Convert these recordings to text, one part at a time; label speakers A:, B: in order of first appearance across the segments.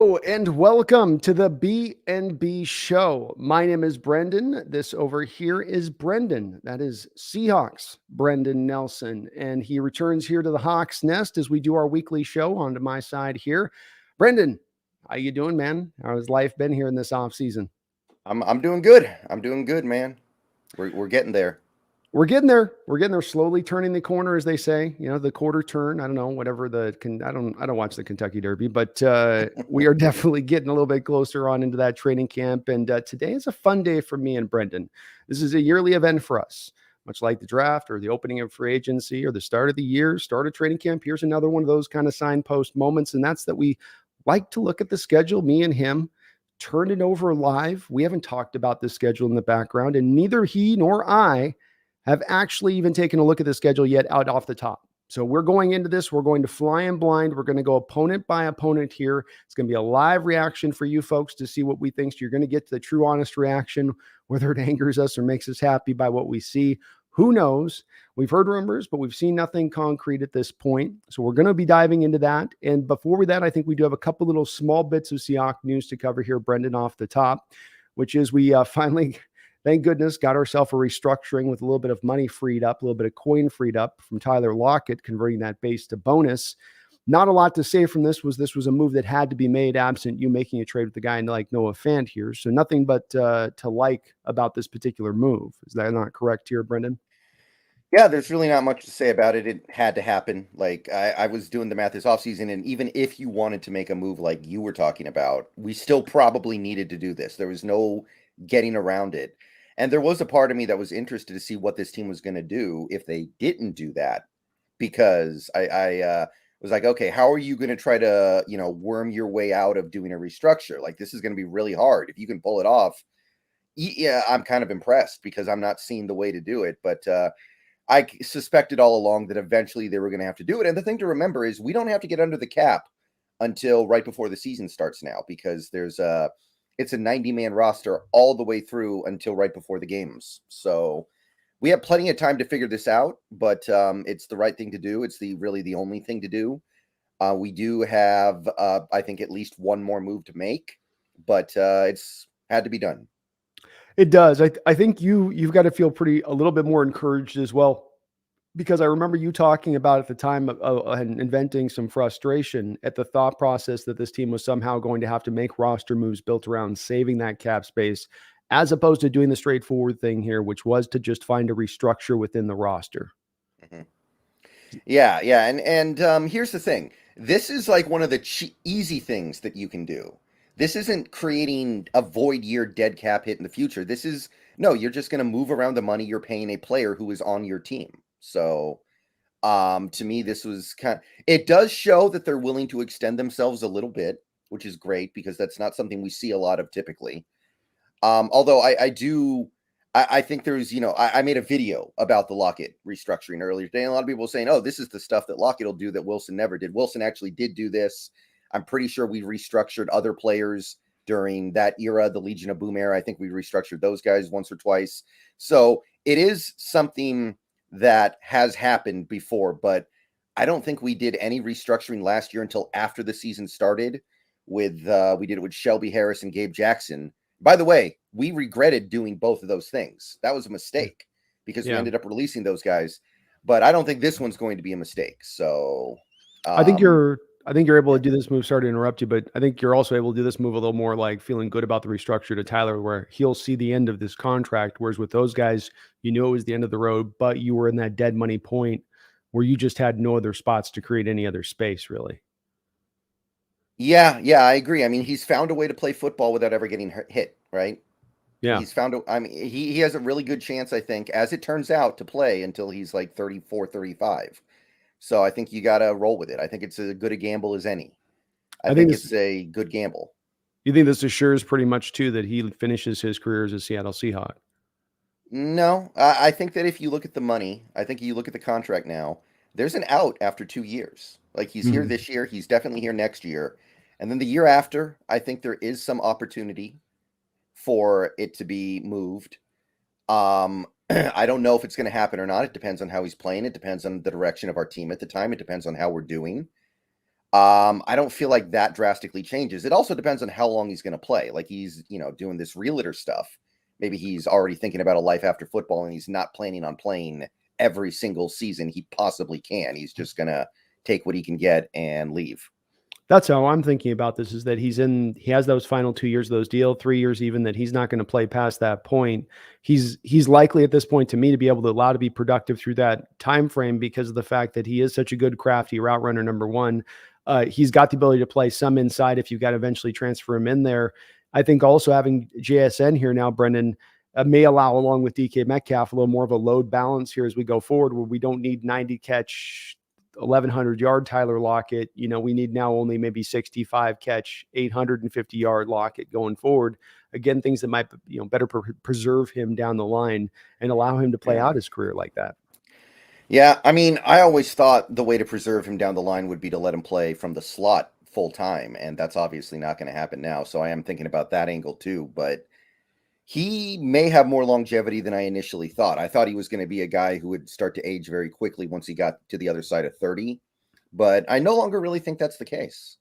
A: Oh, and welcome to the BNB show. My name is Brendan. This over here is Brendan. That is Seahawks Brendon Nelson. And he returns here to the Hawks Nest as we do our weekly show onto my side here. Brendan, how you doing, man? How's life been here in this off season?
B: I'm doing good. I'm doing good, man. We're getting there.
A: We're getting there. We're getting there. Slowly turning the corner, as they say. You know, the quarter turn. I don't know, whatever I don't watch the Kentucky Derby, but we are definitely getting a little bit closer on into that training camp. And today is a fun day for me and Brendan. This is a yearly event for us, much like the draft or the opening of free agency or the start of the year, start of training camp. Here's another one of those kind of signpost moments, and that's that we like to look at the schedule. Me and him turn it over live. We haven't talked about the schedule in the background, and neither he nor I have actually even taken a look at the schedule yet out off the top. So we're going into this. We're going to fly in blind. We're going to go opponent by opponent here. It's going to be a live reaction for you folks to see what we think. So you're going to get the true, honest reaction, whether it angers us or makes us happy by what we see. Who knows? We've heard rumors, but we've seen nothing concrete at this point. So we're going to be diving into that. And before that, I think we do have a couple little small bits of Seahawks news to cover here, Brendan, off the top, which is we finally thank goodness, got ourselves a restructuring with a little bit of money freed up, a little bit of coin freed up from Tyler Lockett, converting that base to bonus. Not a lot to say from this was a move that had to be made absent you making a trade with the guy like Noah Fant here. So nothing but to like about this particular move. Is that not correct here, Brendan?
B: Yeah, there's really not much to say about it. It had to happen. Like I was doing the math this offseason, and even if you wanted to make a move like you were talking about, we still probably needed to do this. There was no getting around it. And there was a part of me that was interested to see what this team was going to do if they didn't do that, because I was like, okay, how are you going to try to worm your way out of doing a restructure? Like this is going to be really hard. If you can pull it off, yeah, I'm kind of impressed because I'm not seeing the way to do it, but. I suspected all along that eventually they were going to have to do it. And the thing to remember is we don't have to get under the cap until right before the season starts now, because it's a 90-man roster all the way through until right before the games. So we have plenty of time to figure this out, but it's the right thing to do. It's really the only thing to do. We do have, I think, at least one more move to make, but it's had to be done.
A: It does. I think you've got to feel pretty a little bit more encouraged as well, because I remember you talking about at the time and inventing some frustration at the thought process that this team was somehow going to have to make roster moves built around saving that cap space, as opposed to doing the straightforward thing here, which was to just find a restructure within the roster.
B: Mhm. Yeah, and here's the thing. This is like one of the easy things that you can do. This isn't creating a void year dead cap hit in the future. This is no, you're just going to move around the money you're paying a player who is on your team. So, to me, this was it does show that they're willing to extend themselves a little bit, which is great because that's not something we see a lot of typically. Although I think there's, I made a video about the Lockett restructuring earlier today, and a lot of people were saying, oh, this is the stuff that Lockett will do that Wilson never did. Wilson actually did do this. I'm pretty sure we restructured other players during that era, the Legion of Boom era. I think we restructured those guys once or twice. So it is something that has happened before, but I don't think we did any restructuring last year until after the season started. We did it with Shelby Harris and Gabe Jackson. By the way, we regretted doing both of those things. That was a mistake because we
A: Yeah.
B: ended up releasing those guys. But I don't think this one's going to be a mistake. So,
A: I think
B: um,
A: you're I think you're able
B: yeah.
A: to do this move. Sorry to interrupt you, but I think you're also able to do this move a little more like feeling good about the restructure to Tyler, where he'll see the end of this contract. Whereas with those guys, you knew it was the end of the road, but you were in that dead money point where you just had no other spots to create any other space, really.
B: Yeah, I agree. I mean, he's found a way to play football without ever getting hit, right?
A: Yeah.
B: I mean, he has a really good chance, I think, as it turns out, to play until he's like 34, 35. So I think you got to roll with it. I think it's as good a gamble as any. I
A: I think
B: think
A: this
B: it's a good gamble.
A: you think this assures pretty much too that he finishes his career as a Seattle Seahawk.
B: No, I think that if you look at the money, I think you look at the contract now, there's an out after 2 years. Like he's here
A: Mhm.
B: this year, he's definitely here next year. And then the year after, I think there is some opportunity for it to be moved. I don't know if it's going to happen or not. It depends on how he's playing. It depends on the direction of our team at the time. It depends on how we're doing. I don't feel like that drastically changes. It also depends on how long he's going to play. Like he's, doing this realtor stuff. Maybe he's already thinking about a life after football and he's not planning on playing every single season he possibly can. He's just going to take what he can get and leave.
A: That's how I'm thinking about this, is that he has those final 2 years of those deal, 3 years even, that he's not going to play past that point. He's likely at this point to me to be able to allow to be productive through that time frame because of the fact that he is such a good crafty route runner, number one. He's got the ability to play some inside if you've got to eventually transfer him in there. I think also having JSN here now, Brendan, may allow, along with DK Metcalf, a little more of a load balance here as we go forward, where we don't need 90 catch, 1,100-yard Tyler Lockett. We need now only maybe 65 catch, 850-yard Lockett going forward. Again, things that might, better preserve him down the line and allow him to play out his career like that.
B: Yeah, I mean, I always thought the way to preserve him down the line would be to let him play from the slot full time, and that's obviously not going to happen now. So I am thinking about that angle too, but he may have more longevity than I initially thought. I thought he was going to be a guy who would start to age very quickly once he got to the other side of 30, but I no longer really think that's the case.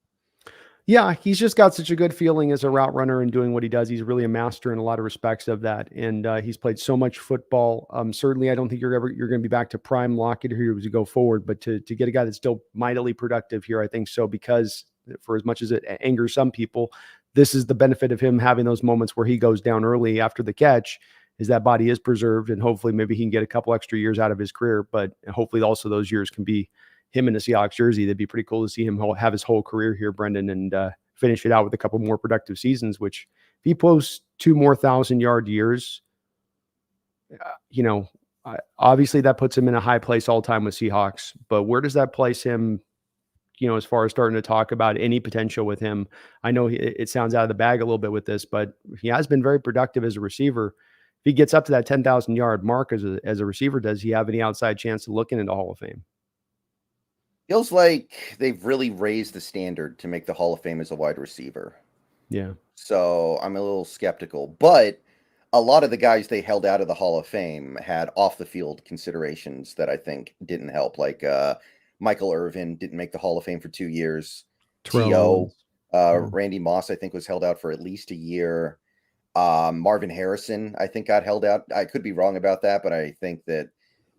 A: Yeah, he's just got such a good feeling as a route runner and doing what he does. He's really a master in a lot of respects of that, and he's played so much football. Certainly, I don't think you're going to be back to prime Lockett here as you go forward, but to get a guy that's still mightily productive here, I think so, because for as much as it angers some people, this is the benefit of him having those moments where he goes down early after the catch, is that body is preserved, and hopefully maybe he can get a couple extra years out of his career, but hopefully also those years can be him in a Seahawks jersey. That'd be pretty cool to see him have his whole career here, Brendan, and finish it out with a couple more productive seasons, which if he posts 2 more 1,000-yard years, obviously that puts him in a high place all time with Seahawks, but where does that place him, as far as starting to talk about any potential with him? I know it sounds out of the bag a little bit with this, but he has been very productive as a receiver. If he gets up to that 10,000-yard mark as a receiver, does he have any outside chance of looking into Hall of Fame?
B: Feels like they've really raised the standard to make the Hall of Fame as a wide receiver.
A: Yeah.
B: So I'm a little skeptical, but a lot of the guys they held out of the Hall of Fame had off the field considerations that I think didn't help. Like Michael Irvin didn't make the Hall of Fame for 2 years. T.O. Randy Moss, I think, was held out for at least a year. Marvin Harrison, I think, got held out. I could be wrong about that, but I think that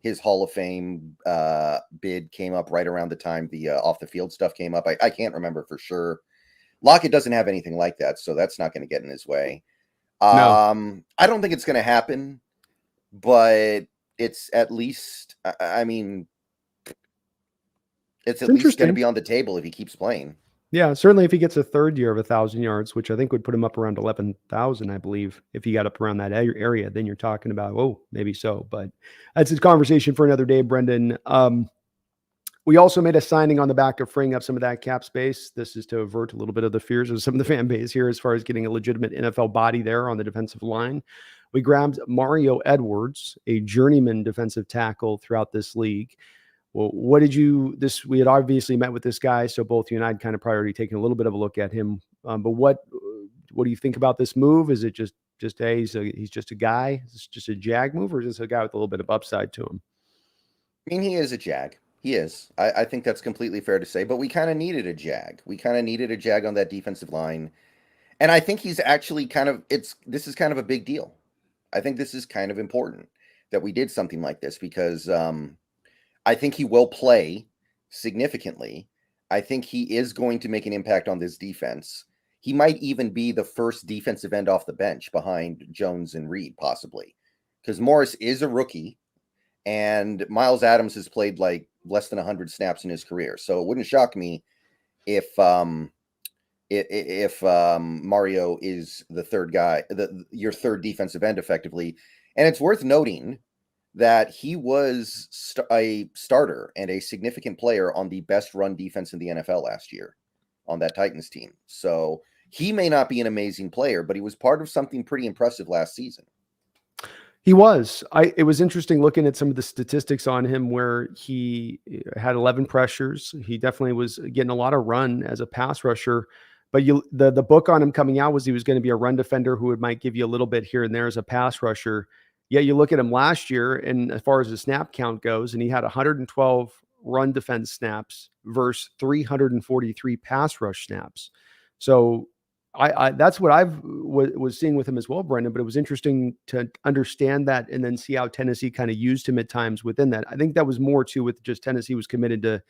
B: his Hall of Fame bid came up right around the time the off the field stuff came up. I can't remember for sure. Lockett doesn't have anything like that, so that's not going to get in his way.
A: No.
B: I don't think it's going to happen, but it's at least, I mean, it's at least going to be on the table if he keeps playing.
A: Yeah, certainly if he gets a third year of 1,000 yards, which I think would put him up around 11,000, I believe. If he got up around that area, then you're talking about, maybe so. But that's a conversation for another day, Brendan. We also made a signing on the back of freeing up some of that cap space. This is to avert a little bit of the fears of some of the fan base here as far as getting a legitimate NFL body there on the defensive line. We grabbed Mario Edwards, a journeyman defensive tackle throughout this league. Well, we had obviously met with this guy, so both you and I had kind of priority taking a little bit of a look at him. But what do you think about this move? Is it just hey, he's just a guy? Is this just a jag move, or is this a guy with a little bit of upside to him?
B: I mean, he is a jag. He is. I think that's completely fair to say, but we kind of needed a jag. We kind of needed a jag on that defensive line. And I think he's actually this is kind of a big deal. I think this is kind of important that we did something like this because I think he will play significantly. I think he is going to make an impact on this defense. He might even be the first defensive end off the bench behind Jones and Reed, possibly, because Morris is a rookie and Miles Adams has played like less than 100 snaps in his career. So it wouldn't shock me if Mario is the third guy, your third defensive end effectively. And it's worth noting that he was a starter and a significant player on the best run defense in the NFL last year on that Titans team. So he may not be an amazing player, but he was part of something pretty impressive last season.
A: He was. It was interesting looking at some of the statistics on him where he had 11 pressures. He definitely was getting a lot of run as a pass rusher. But the book on him coming out was he was going to be a run defender who might give you a little bit here and there as a pass rusher. Yeah, you look at him last year, and as far as the snap count goes, and he had 112 run defense snaps versus 343 pass rush snaps. So I that's what I've was seeing with him as well, Brendan. But it was interesting to understand that and then see how Tennessee kind of used him at times within that. I think that was more too with just Tennessee was committed to.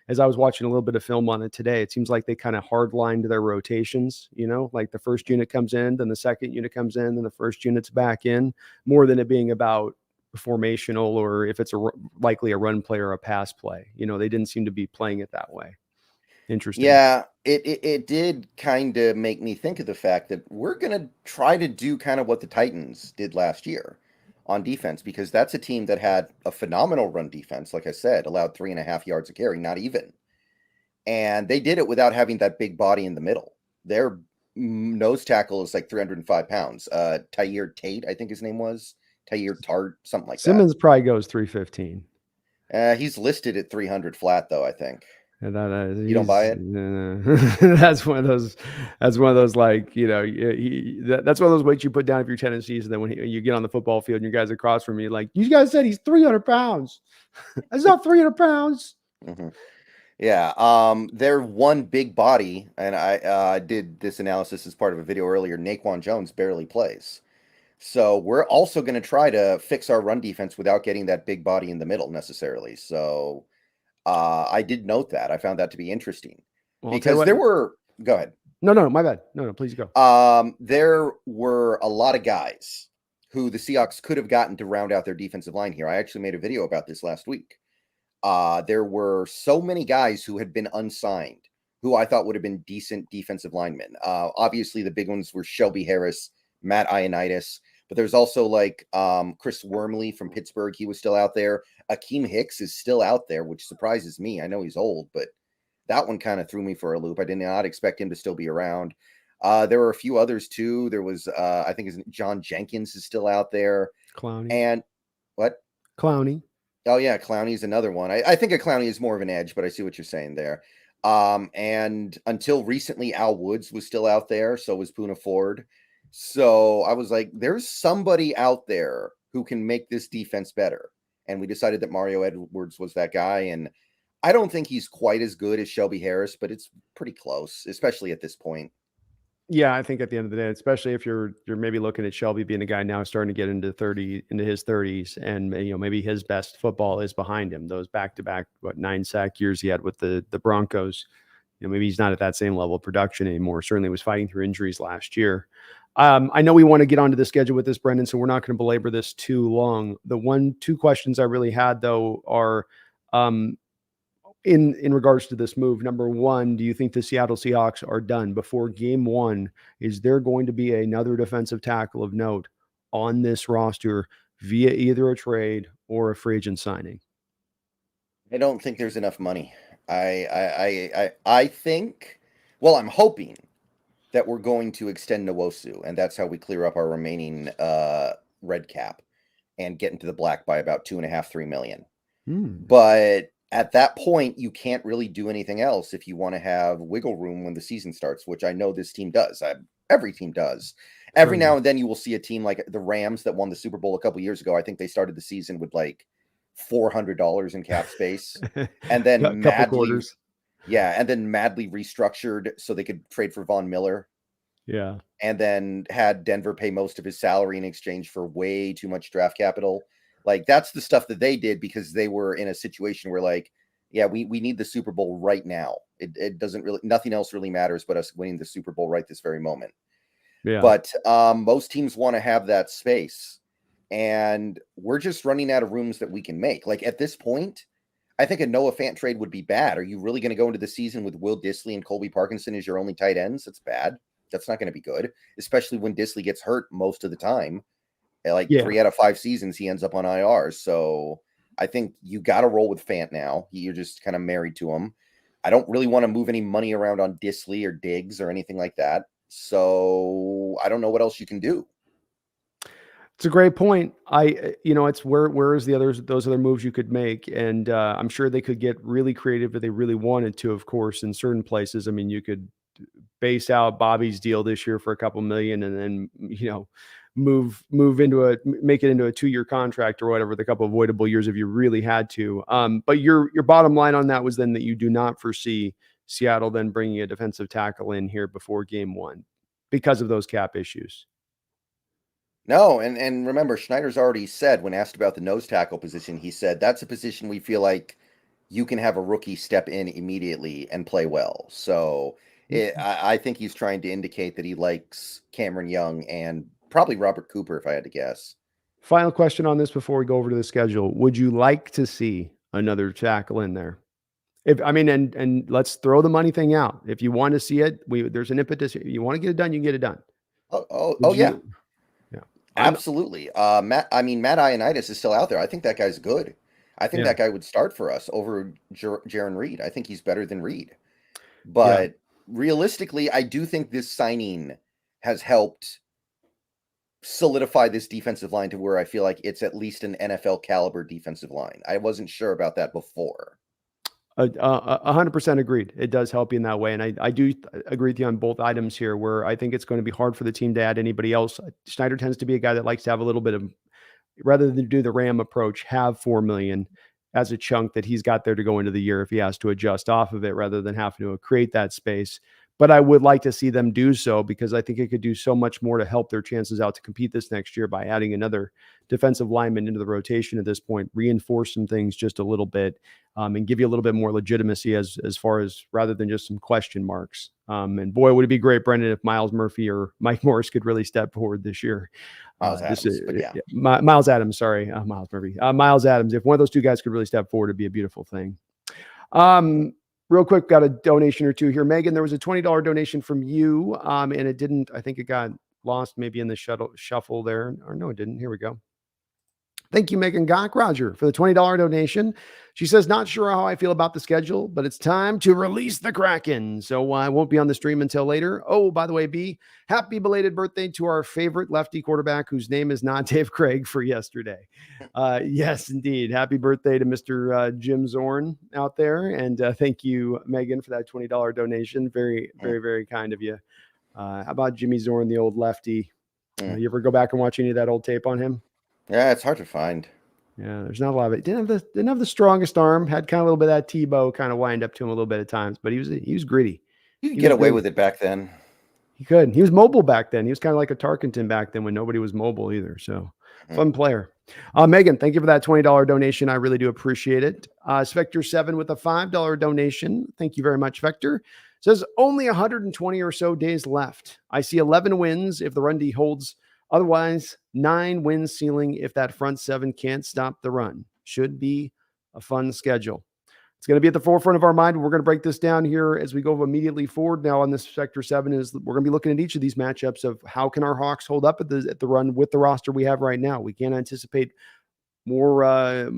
A: As I was watching a little bit of film on it today, it seems like they kind of hardlined their rotations. Like the first unit comes in, then the second unit comes in, then the first unit's back in, more than it being about formational or if it's likely a run play or a pass play. They didn't seem to be playing it that way. Interesting.
B: Yeah, it did kind of make me think of the fact that we're going to try to do kind of what the Titans did last year on defense, because that's a team that had a phenomenal run defense. Like I said, allowed 3.5 yards a carry, not even. And they did it without having that big body in the middle. Their nose tackle is like 305 pounds. Tyre Tate, I think his name was. Tyre Tart, something like
A: Simmons probably goes 315.
B: He's listed at 300 flat, though, I think.
A: And
B: you don't buy it?
A: That's one of those. That's one of those like that's one of those weights you put down if you're Tennessee. And then when you get on the football field and your guys across from you, like you guys said, he's 300 pounds. That's not 300 pounds.
B: Mm-hmm. Yeah. Their one big body, and I did this analysis as part of a video earlier. Naquan Jones barely plays, so we're also going to try to fix our run defense without getting that big body in the middle necessarily. So. I did note that. I found that to be interesting because there were. Go ahead.
A: No, my bad. No, please go.
B: There were a lot of guys who the Seahawks could have gotten to round out their defensive line here. I actually made a video about this last week. There were so many guys who had been unsigned who I thought would have been decent defensive linemen. Obviously, the big ones were Shelby Harris, Matt Ioannidis. But there's also like Chris Wormley from Pittsburgh. He was still out there. Akeem Hicks is still out there, which surprises me. I know he's old, but that one kind of threw me for a loop. I did not expect him to still be around. There were a few others too. There was, I think, John Jenkins is still out there.
A: Clowney.
B: And what?
A: Clowney.
B: Oh yeah, Clowney is another one. I think a Clowney is more of an edge, but I see what you're saying there. And until recently, Al Woods was still out there. So was Poona Ford. So I was like, there's somebody out there who can make this defense better. And we decided that Mario Edwards was that guy. And I don't think he's quite as good as Shelby Harris, but it's pretty close, especially at this point.
A: Yeah, I think at the end of the day, especially if you're maybe looking at Shelby being a guy now starting to get into his 30s, and maybe his best football is behind him. Those back-to-back 9 sack years he had with the Broncos. Maybe he's not at that same level of production anymore. Certainly was fighting through injuries last year. I know we want to get onto the schedule with this, Brendan, so we're not going to belabor this too long. The 2 questions I really had, though, are in regards to this move. Number one, do you think the Seattle Seahawks are done before game 1? Is there going to be another defensive tackle of note on this roster via either a trade or a free agent signing?
B: I don't think there's enough money. I think, well, I'm hoping that we're going to extend Nwosu, and that's how we clear up our remaining red cap and get into the black by about $2.5-3 million. But at that point, you can't really do anything else if you want to have wiggle room when the season starts, which I know this team does. Every team does. Every now and then you will see a team like the Rams that won the Super Bowl a couple years ago. I think they started the season with like $400 in cap space, and then madly restructured so they could trade for Von Miller.
A: Yeah.
B: And then had Denver pay most of his salary in exchange for way too much draft capital. Like, that's the stuff that they did because they were in a situation where, like, yeah, we need the Super Bowl right now. It doesn't really, nothing else really matters but us winning the Super Bowl right this very moment. Yeah. But most teams want to have that space. And we're just running out of rooms that we can make. Like, at this point, I think a Noah Fant trade would be bad. Are you really going to go into the season with Will Dissly and Colby Parkinson as your only tight ends? That's bad. That's not going to be good, especially when Dissly gets hurt most of the time. Like 3 out of 5 seasons, he ends up on IR. So I think you got to roll with Fant now. You're just kind of married to him. I don't really want to move any money around on Dissly or Diggs or anything like that. So I don't know what else you can do.
A: It's a great point. It's where is those other moves you could make, and I'm sure they could get really creative if they really wanted to. Of course, in certain places, I mean, you could base out Bobby's deal this year for a couple million, and then make it into a 2-year contract or whatever, the couple of avoidable years if you really had to. But your bottom line on that was then that you do not foresee Seattle then bringing a defensive tackle in here before game 1 because of those cap issues.
B: No, and remember, Schneider's already said when asked about the nose tackle position, he said that's a position we feel like you can have a rookie step in immediately and play well. So I think he's trying to indicate that he likes Cameron Young and probably Robert Cooper, if I had to guess.
A: Final question on this before we go over to the schedule. Would you like to see another tackle in there? And let's throw the money thing out. If you want to see it, there's an impetus. If you want to get it done, you can get it done.
B: Yeah.
A: Yeah.
B: Absolutely. Matt Ioannidis is still out there. I think that guy's good. I think that guy would start for us over Jaron Reed. I think he's better than Reed. But realistically, I do think this signing has helped solidify this defensive line to where I feel like it's at least an NFL caliber defensive line. I wasn't sure about that before.
A: 100% agreed. It does help you in that way. And I do agree with you on both items here, where I think it's going to be hard for the team to add anybody else. Schneider tends to be a guy that likes to have a little bit of, rather than do the Ram approach, have $4 million as a chunk that he's got there to go into the year if he has to adjust off of it, rather than having to create that space. But I would like to see them do so, because I think it could do so much more to help their chances out to compete this next year by adding another defensive lineman into the rotation at this point, reinforce some things just a little bit, and give you a little bit more legitimacy as far as, rather than just some question marks. And boy, would it be great, Brendon, if Miles Murphy or Mike Morris could really step forward this year. Miles Adams, Miles Murphy. Miles Adams, if one of those two guys could really step forward, it'd be a beautiful thing. Real quick, got a donation or two here. Megan, there was a $20 donation from you, and it didn't, I think it got lost maybe in the shuffle there. Or no, it didn't. Here we go. Thank you, Megan Gock Roger, for the $20 donation. She says, not sure how I feel about the schedule, but it's time to release the Kraken. So I won't be on the stream until later. Oh, by the way, B, happy belated birthday to our favorite lefty quarterback, whose name is not Dave Craig, for yesterday. Yes, indeed. Happy birthday to Mr. Jim Zorn out there. And thank you, Megan, for that $20 donation. Very, very, very kind of you. How about Jimmy Zorn, the old lefty? You ever go back and watch any of that old tape on him?
B: Yeah, it's hard to find.
A: Yeah, there's not a lot of it. Didn't have the strongest arm. Had kind of a little bit of that Tebow kind of wind up to him a little bit at times, but he was gritty.
B: You could get away with it back then.
A: He could. He was mobile back then. He was kind of like a Tarkenton back then when nobody was mobile either. So fun player. Megan, thank you for that $20 donation. I really do appreciate it. Spectre7 with a $5 donation. Thank you very much, Spectre. Says only 120 or so days left. I see 11 wins if the run D holds. Otherwise, 9 wins ceiling if that front 7 can't stop the run. Should be a fun schedule. It's going to be at the forefront of our mind. We're going to break this down here as we go immediately forward now on this Sector 7. Is we're going to be looking at each of these matchups of how can our Hawks hold up at the run with the roster we have right now. We can't anticipate more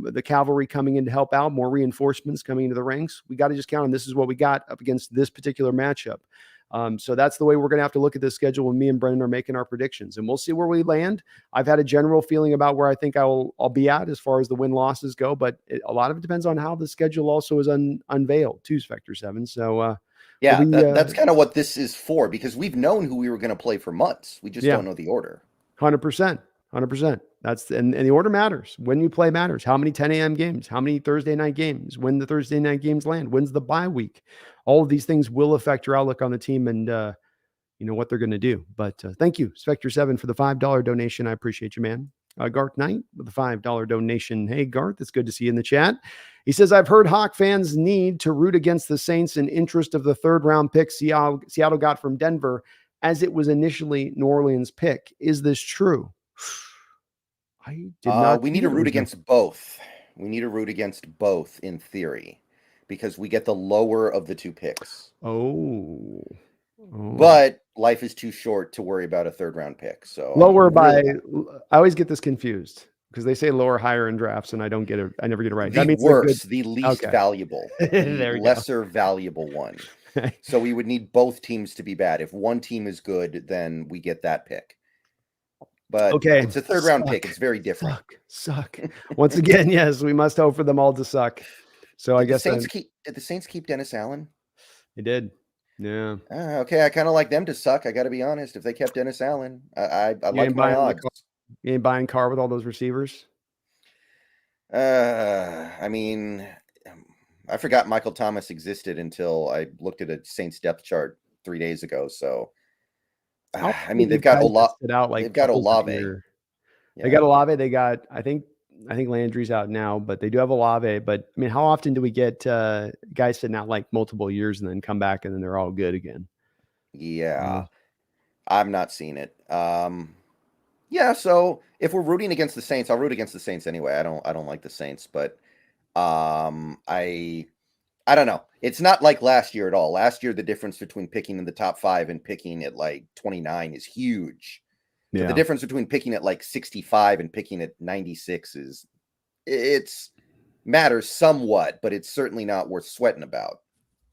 A: the cavalry coming in to help out, more reinforcements coming into the ranks. We got to just count on this is what we got up against this particular matchup. So that's the way we're going to have to look at this schedule when me and Brendan are making our predictions, and we'll see where we land. I've had a general feeling about where I think I'll be at as far as the win losses go, but a lot of it depends on how the schedule also is unveiled too, Spectre 7. So
B: that's kind of what this is for, because we've known who we were going to play for months. We just don't know the order.
A: 100%. That's and the order matters. When you play matters. How many 10 a.m. games? How many Thursday night games? When the Thursday night games land? When's the bye week? All of these things will affect your outlook on the team and what they're going to do. But thank you, Spectre 7, for the $5 donation. I appreciate you, man. Garth Knight with the $5 donation. Hey, Garth, it's good to see you in the chat. He says, I've heard Hawk fans need to root against the Saints in interest of the 3rd round pick Seattle got from Denver, as it was initially New Orleans' pick. Is this true? I did not.
B: We need to root against both. We need to root against both in theory, because we get the lower of the 2 picks.
A: Oh.
B: But life is too short to worry about a 3rd round pick. So
A: lower by, I always get this confused because they say lower, higher in drafts, and I never get it right.
B: That means worse, the least valuable, the lesser valuable one. So we would need both teams to be bad. If one team is good, then we get that pick. But it's a 3rd round pick. It's very different.
A: Suck. Once again, yes, we must hope for them all to suck. So I guess
B: did the Saints keep Dennis Allen?
A: They did. Yeah.
B: Okay, I kind of like them to suck. I got to be honest. If they kept Dennis Allen, I
A: You
B: like
A: ain't
B: my
A: buying the
B: odds.
A: car. You ain't buying car with all those receivers.
B: I mean, I forgot Michael Thomas existed until I looked at a Saints depth chart 3 days ago. So,
A: How
B: I
A: many
B: mean,
A: of these guys that sit out like
B: they've got
A: couples of
B: Olave.
A: year? They
B: Yeah,
A: got Olave. They got, I think Landry's out now, but they do have Olave. But I mean, how often do we get guys sitting out like multiple years and then come back and then they're all good again?
B: yeah. I'm not seeing it. Yeah. So if we're rooting against the Saints, I'll root against the Saints anyway. I don't like the Saints, but I don't know. It's not like last year at all. Last year, the difference between picking in the top 5 and picking at like 29 is huge. So the
A: Yeah.
B: difference between picking at like 65 and picking at 96 it's matters somewhat, but it's certainly not worth sweating about.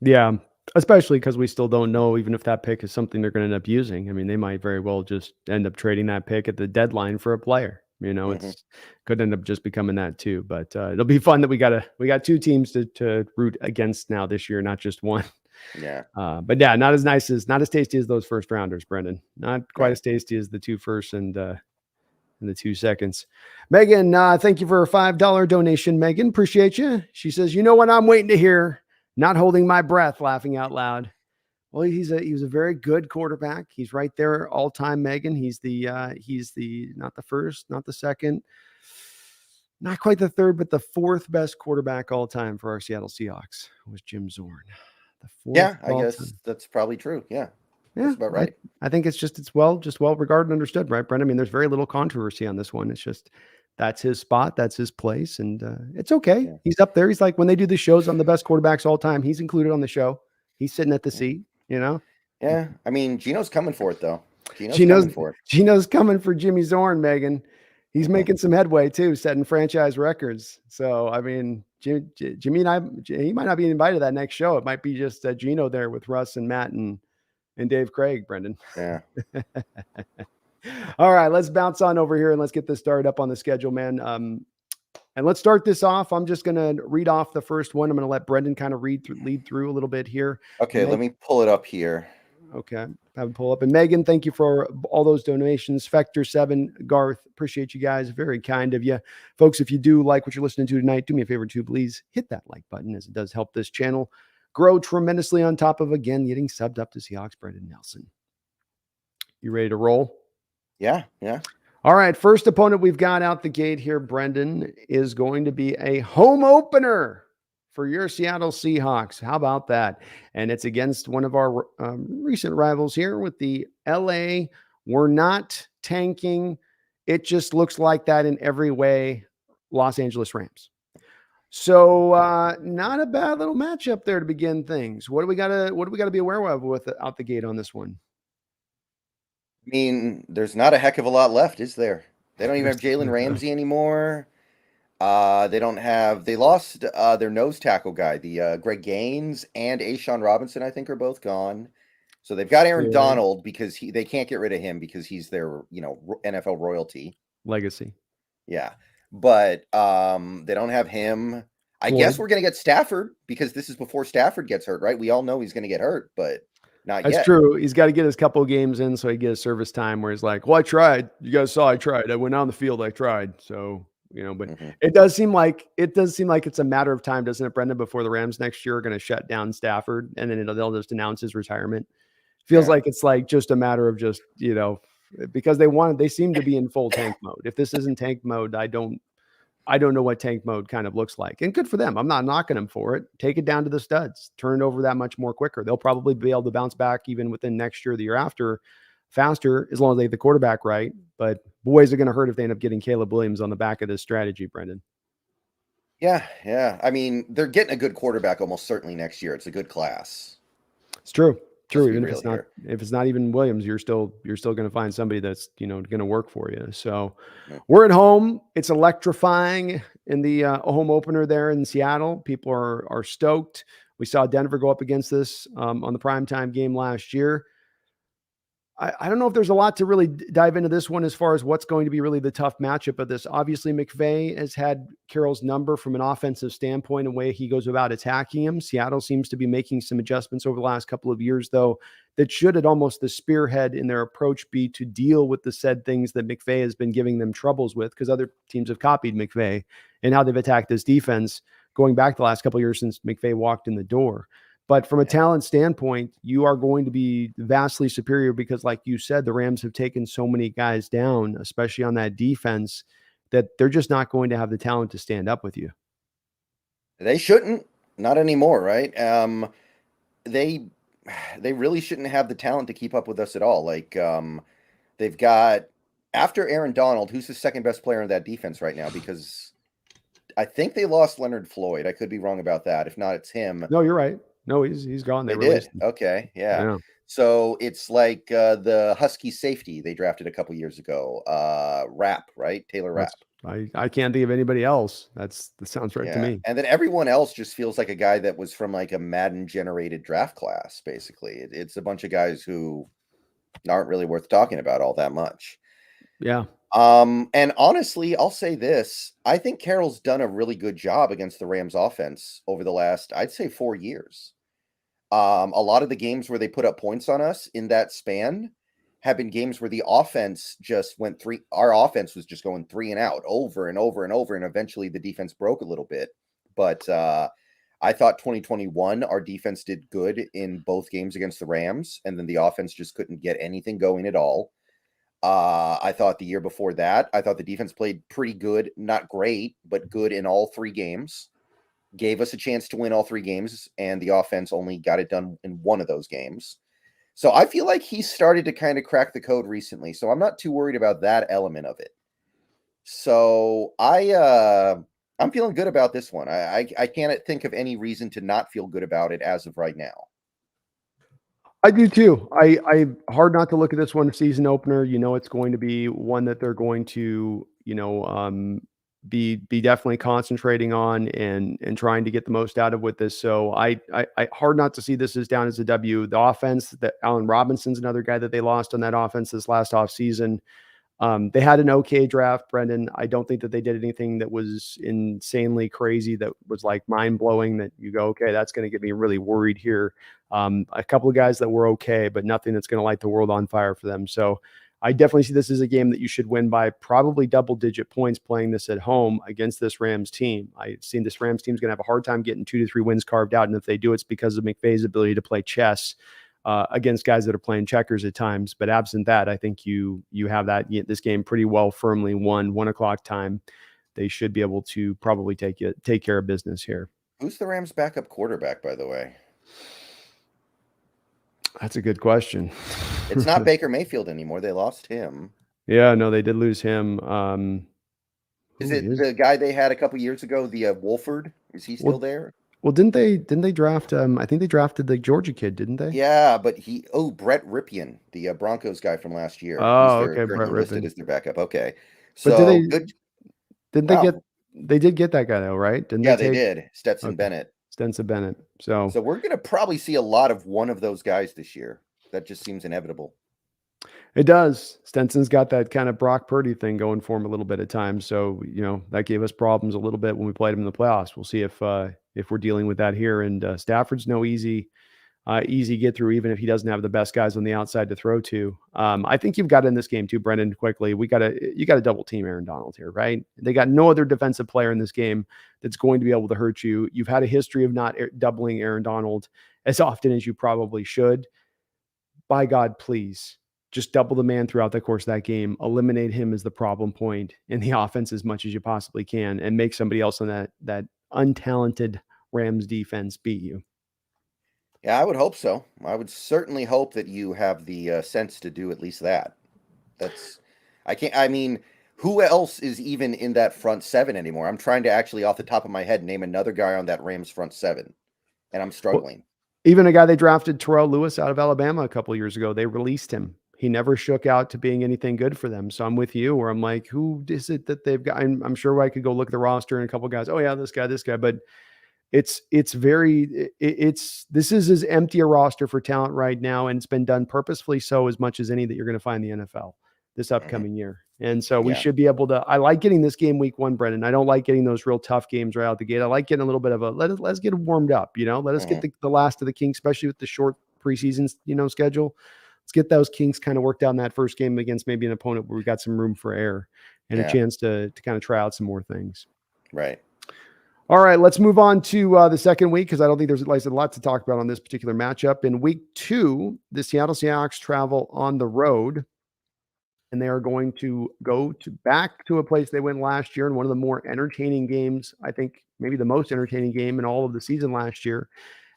A: Yeah. Especially because we still don't know even if that pick is something they're going to end up using. I mean, they might very well just end up trading that pick at the deadline for a player.
B: Hmm.
A: It's could end up just becoming that too. But it'll be fun that we got two teams to root against now this year, not just one.
B: Yeah,
A: But yeah, not as tasty as those first rounders, Brendan. Not quite
B: right.
A: as tasty as the two first and the 2 seconds. Megan, thank you for a $5 donation. Megan, appreciate you. She says, "You know what I'm waiting to hear? Not holding my breath, laughing out loud." Well, he was a very good quarterback. He's right there all time, Megan. He's the not the first, not the second, not quite the third, but the fourth best quarterback all time for our Seattle Seahawks was Jim Zorn. The fourth
B: Yeah, I
A: all
B: guess
A: time.
B: that's probably true. Yeah,
A: Yeah,
B: that's about
A: I
B: right.
A: I think it's well regarded and understood, right, Brent? I mean, there's very little controversy on this one. It's just that's his spot, that's his place, and it's okay.
B: Yeah.
A: He's up there. He's like when they do the shows on the best quarterbacks all time, he's included on the show. He's sitting at the
B: Mhm.
A: seat, you know.
B: Yeah. I mean, Gino's coming for it though. Gino's
A: Gino's
B: coming for it.
A: Gino's coming for Jimmy Zorn, Megan. He's
B: Hmm.
A: making some headway too, setting franchise records. So I mean, Jimmy and I, he might not be invited to that next show. It might be just Gino there with Russ and Matt and Dave Craig, Brendan.
B: Yeah.
A: All right, let's bounce on over here and let's get this started up on the schedule, man. And let's start this off. I'm just going to read off the first one. I'm going to let Brendan kind of lead through a little bit here.
B: Okay, let
A: Meg,
B: me pull it up here.
A: okay, have a pull up. And Megan, thank you for all those donations. Fector7, Garth, appreciate you guys. Very kind of you. Folks, if you do like what you're listening to tonight, do me a favor too, please hit that like button as it does help this channel grow tremendously on top of, again, getting subbed up to Seahawks Brendon Nelson. You ready to roll?
B: Yeah, yeah.
A: All right, first opponent we've got out the gate here, Brendan, is going to be a home opener for your Seattle Seahawks. How about that? And it's against one of our recent rivals here with the LA. We're not tanking. It just looks like that in every way. Los Angeles Rams. So not a bad little matchup there to begin things. What do we gotta be aware of with out the gate on this one?
B: I mean, there's not a heck of a lot left, is there? They don't even have
A: There's
B: Jalen Ramsey anymore. They lost their nose tackle guy, the Greg Gaines and Ashawn Robinson, I think, are both gone. So they've got Aaron
A: yeah,
B: Donald because they can't get rid of him because he's their, NFL royalty.
A: legacy.
B: Yeah. But they don't have him. I
A: Floyd.
B: guess we're gonna get Stafford because this is before Stafford gets hurt, right? We all know he's gonna get hurt, but not
A: That's
B: yet.
A: true. He's got to get his couple of games in so he gets service time where he's like, well, I tried. You guys saw I tried. I went on the field. I tried. So, but
B: Hmm.
A: it does seem like it's a matter of time, doesn't it, Brendan, before the Rams next year are going to shut down Stafford and then they'll just announce his retirement. Feels
B: Yeah.
A: like it's like just a matter of just, because they seem to be in full tank mode. If this isn't tank mode, I don't know what tank mode kind of looks like. And good for them. I'm not knocking them for it. Take it down to the studs. Turn it over that much more quicker. They'll probably be able to bounce back even within next year, the year after, faster, as long as they have the quarterback right. But boys are going to hurt if they end up getting Caleb Williams on the back of this strategy, Brendan.
B: Yeah, yeah. I mean, they're getting a good quarterback almost certainly next year. It's a good class.
A: It's true.
B: Let's
A: True.
B: be
A: Even if
B: real here.
A: it's not even Williams, you're still going to find somebody that's, going to work for you. So
B: Yeah.
A: we're at home. It's electrifying in the home opener there in Seattle. People are stoked. We saw Denver go up against this on the primetime game last year. I don't know if there's a lot to really dive into this one as far as what's going to be really the tough matchup of this. Obviously, McVay has had Carroll's number from an offensive standpoint and way he goes about attacking him. Seattle seems to be making some adjustments over the last couple of years, though, that should at almost the spearhead in their approach be to deal with the said things that McVay has been giving them troubles with, because other teams have copied McVay and how they've attacked this defense going back the last couple of years since McVay walked in the door. But from a talent standpoint, you are going to be vastly superior because, like you said, the Rams have taken so many guys down, especially on that defense, that they're just not going to have the talent to stand up with you.
B: They shouldn't, not anymore, right? They really shouldn't have the talent to keep up with us at all. Like, they've got, after Aaron Donald, who's the second best player in that defense right now? Because I think they lost Leonard Floyd. I could be wrong about that. If not, it's him.
A: No, you're right. No, he's gone.
B: They did. Okay, yeah. So it's like the Husky safety they drafted a couple years ago. Rapp, right? Taylor Rapp.
A: I can't think of anybody else. That sounds right to me.
B: And then everyone else just feels like a guy that was from like a Madden generated draft class. Basically, it's a bunch of guys who aren't really worth talking about all that much.
A: Yeah.
B: And honestly, I'll say this. I think Carroll's done a really good job against the Rams offense over the last, I'd say, 4 years. A lot of the games where they put up points on us in that span have been games where the offense just went our offense was just going 3 and out over and over and over. And eventually the defense broke a little bit. But I thought 2021, our defense did good in both games against the Rams. And then the offense just couldn't get anything going at all. I thought the year before that, I thought the defense played pretty good, not great, but good in all 3 games. Gave us a chance to win all 3 games, and the offense only got it done in 1 of those games. So I feel like he started to kind of crack the code recently. So I'm not too worried about that element of it. So I'm feeling good about this one. I can't think of any reason to not feel good about it as of right now.
A: I do too. I hard not to look at this one season opener. You know, it's going to be one that they're going to, be definitely concentrating on and trying to get the most out of with this. So I hard not to see this as down as a W. The offense, that Allen Robinson's another guy that they lost on that offense this last offseason. They had an okay draft, Brendan. I don't think that they did anything that was insanely crazy, that was like mind blowing, that you go, okay, that's going to get me really worried here. A couple of guys that were okay, but nothing that's going to light the world on fire for them. So I definitely see this as a game that you should win by probably double-digit points playing this at home against this Rams team. I've seen this Rams team is going to have a hard time getting 2 to 3 wins carved out, and if they do, it's because of McVay's ability to play chess against guys that are playing checkers at times. But absent that, I think you have this game pretty well firmly won. 1 o'clock time, they should be able to probably take care of business here.
B: Who's the Rams' backup quarterback, by the way?
A: That's a good question.
B: It's not Baker Mayfield anymore. They lost him.
A: Yeah, no, they did lose him.
B: Is it the guy they had a couple years ago, the Wolford? Is he still there?
A: Well, didn't they draft? I think they drafted the Georgia kid, didn't they?
B: Yeah, but Brett Ripien, the Broncos guy from last year.
A: Oh, okay, Brett
B: listed as their backup. Okay,
A: so they did get that guy though, right?
B: They did. Stetson Bennett.
A: So
B: we're going to probably see a lot of one of those guys this year. That just seems inevitable.
A: It does. Stenson's got that kind of Brock Purdy thing going for him a little bit at times. So, that gave us problems a little bit when we played him in the playoffs. We'll see if we're dealing with that here. And Stafford's no easy get through, even if he doesn't have the best guys on the outside to throw to. I think you've got in this game too, Brendan, quickly. You got to double team Aaron Donald here, right? They got no other defensive player in this game that's going to be able to hurt you. You've had a history of not doubling Aaron Donald as often as you probably should. By God, please just double the man throughout the course of that game. Eliminate him as the problem point in the offense as much as you possibly can, and make somebody else on that untalented Rams defense beat you.
B: Yeah, I would hope so. I would certainly hope that you have the sense to do at least that. Who else is even in that front 7 anymore? I'm trying to actually, off the top of my head, name another guy on that Rams front 7, and I'm struggling.
A: Even a guy they drafted, Terrell Lewis, out of Alabama a couple of years ago, they released him. He never shook out to being anything good for them. So I'm with you, where I'm like, who is it that they've got? I'm sure I could go look at the roster and a couple of guys. Oh yeah, this guy. But it's very, this is as empty a roster for talent right now. And it's been done purposefully so, as much as any that you're going to find in the NFL this upcoming year. And so we should be able to, I like getting this game week 1, Brendan. I don't like getting those real tough games right out the gate. I like getting a little bit of let's get warmed up, let us get the last of the kinks, especially with the short preseason, schedule. Let's get those kinks kind of worked out in that first game against maybe an opponent where we got some room for error and a chance to kind of try out some more things.
B: Right.
A: All right, let's move on to the second week, because I don't think there's a lot to talk about on this particular matchup. In week 2, the Seattle Seahawks travel on the road, and they are going to go back to a place they went last year in one of the more entertaining games, I think maybe the most entertaining game in all of the season last year,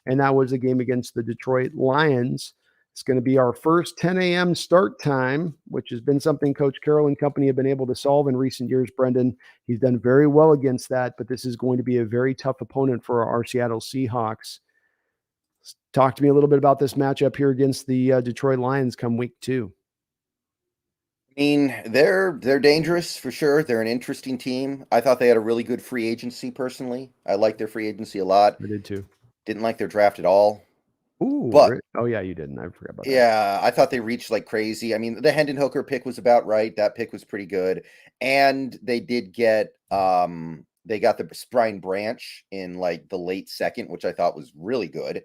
A: and that was a game against the Detroit Lions. It's going to be our first 10 a.m. start time, which has been something Coach Carroll and company have been able to solve in recent years, Brendan. He's done very well against that, but this is going to be a very tough opponent for our Seattle Seahawks. Talk to me a little bit about this matchup here against the Detroit Lions come week 2.
B: I mean, they're dangerous for sure. They're an interesting team. I thought they had a really good free agency personally. I like their free agency a lot.
A: I did too.
B: Didn't like their draft at all.
A: Ooh,
B: but
A: oh yeah, you didn't. I forgot about that.
B: Yeah, I thought they reached like crazy. I mean, the Hendon Hooker pick was about right. That pick was pretty good. And they did get they got the Brian Branch in like the late second, which I thought was really good.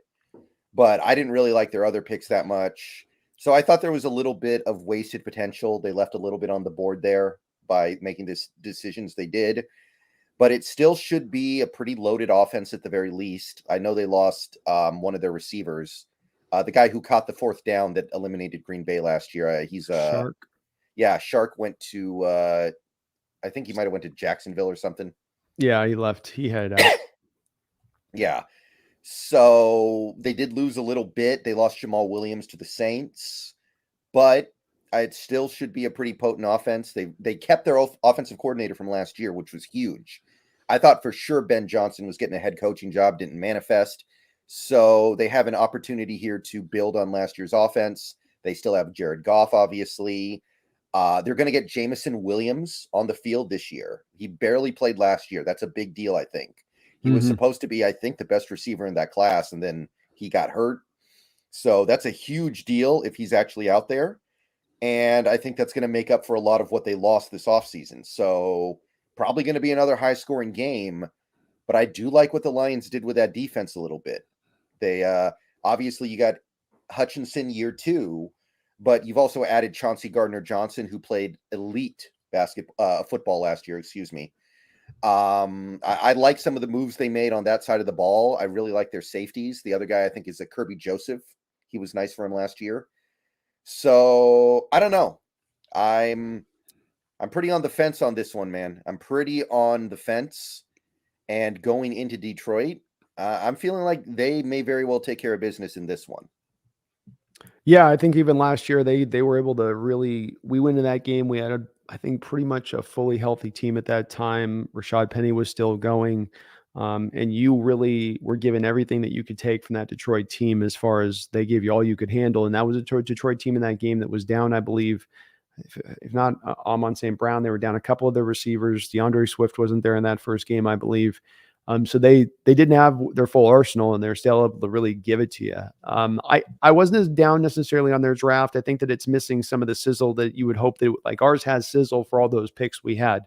B: But I didn't really like their other picks that much. So I thought there was a little bit of wasted potential. They left a little bit on the board there by making this decisions they did. But it still should be a pretty loaded offense at the very least. I know they lost one of their receivers, the guy who caught the 4th down that eliminated Green Bay last year. He's
A: Shark.
B: Yeah, Shark went to, I think he might have went to Jacksonville or something.
A: Yeah, he left. He headed out.
B: Yeah. So they did lose a little bit. They lost Jamal Williams to the Saints, but it still should be a pretty potent offense. They kept their offensive coordinator from last year, which was huge. I thought for sure Ben Johnson was getting a head coaching job, didn't manifest. So they have an opportunity here to build on last year's offense. They still have Jared Goff, obviously. They're going to get Jamison Williams on the field this year. He barely played last year. That's a big deal, I think. He was supposed to be, I think, the best receiver in that class, and then he got hurt. So that's a huge deal if he's actually out there. And I think that's going to make up for a lot of what they lost this offseason. So probably going to be another high-scoring game. But I do like what the Lions did with that defense a little bit. They obviously, you got Hutchinson year 2, but you've also added Chauncey Gardner-Johnson, who played elite football last year, excuse me. I like some of the moves they made on that side of the ball. I really like their safeties. The other guy, I think, is a Kirby Joseph. He was nice for him last year. So I don't know. I'm pretty on the fence on this one, man. I'm pretty on the fence. And going into Detroit, I'm feeling like they may very well take care of business in this one.
A: Yeah, I think even last year they were able to we went in that game. We had I think pretty much a fully healthy team at that time. Rashad Penny was still going. And you really were given everything that you could take from that Detroit team as far as they gave you all you could handle. And that was a Detroit team in that game that was down, I believe, if not Amon St. Brown, they were down a couple of their receivers. DeAndre Swift wasn't there in that first game, I believe. So they didn't have their full arsenal, and they're still able to really give it to you. I wasn't as down necessarily on their draft. I think that it's missing some of the sizzle that you would hope that, like, ours has sizzle for all those picks we had.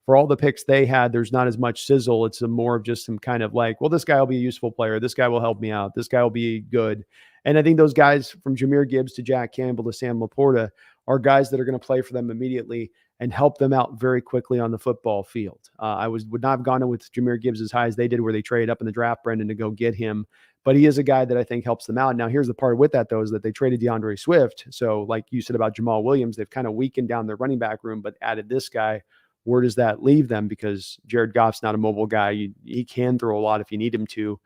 A: For all the picks they had, there's not as much sizzle. It's more of just some kind of like, well, this guy will be a useful player. This guy will help me out. This guy will be good. And I think those guys from Jahmyr Gibbs to Jack Campbell to Sam Laporta are guys that are going to play for them immediately and help them out very quickly on the football field. I would not have gone with Jahmyr Gibbs as high as they did, where they traded up in the draft, Brendan, to go get him. But he is a guy that I think helps them out. Now, here's the part with that, though, is that they traded DeAndre Swift. So like you said about Jamal Williams, they've kind of weakened down their running back room, but added this guy. Where does that leave them? Because Jared Goff's not a mobile guy. He can throw a lot if you need him to,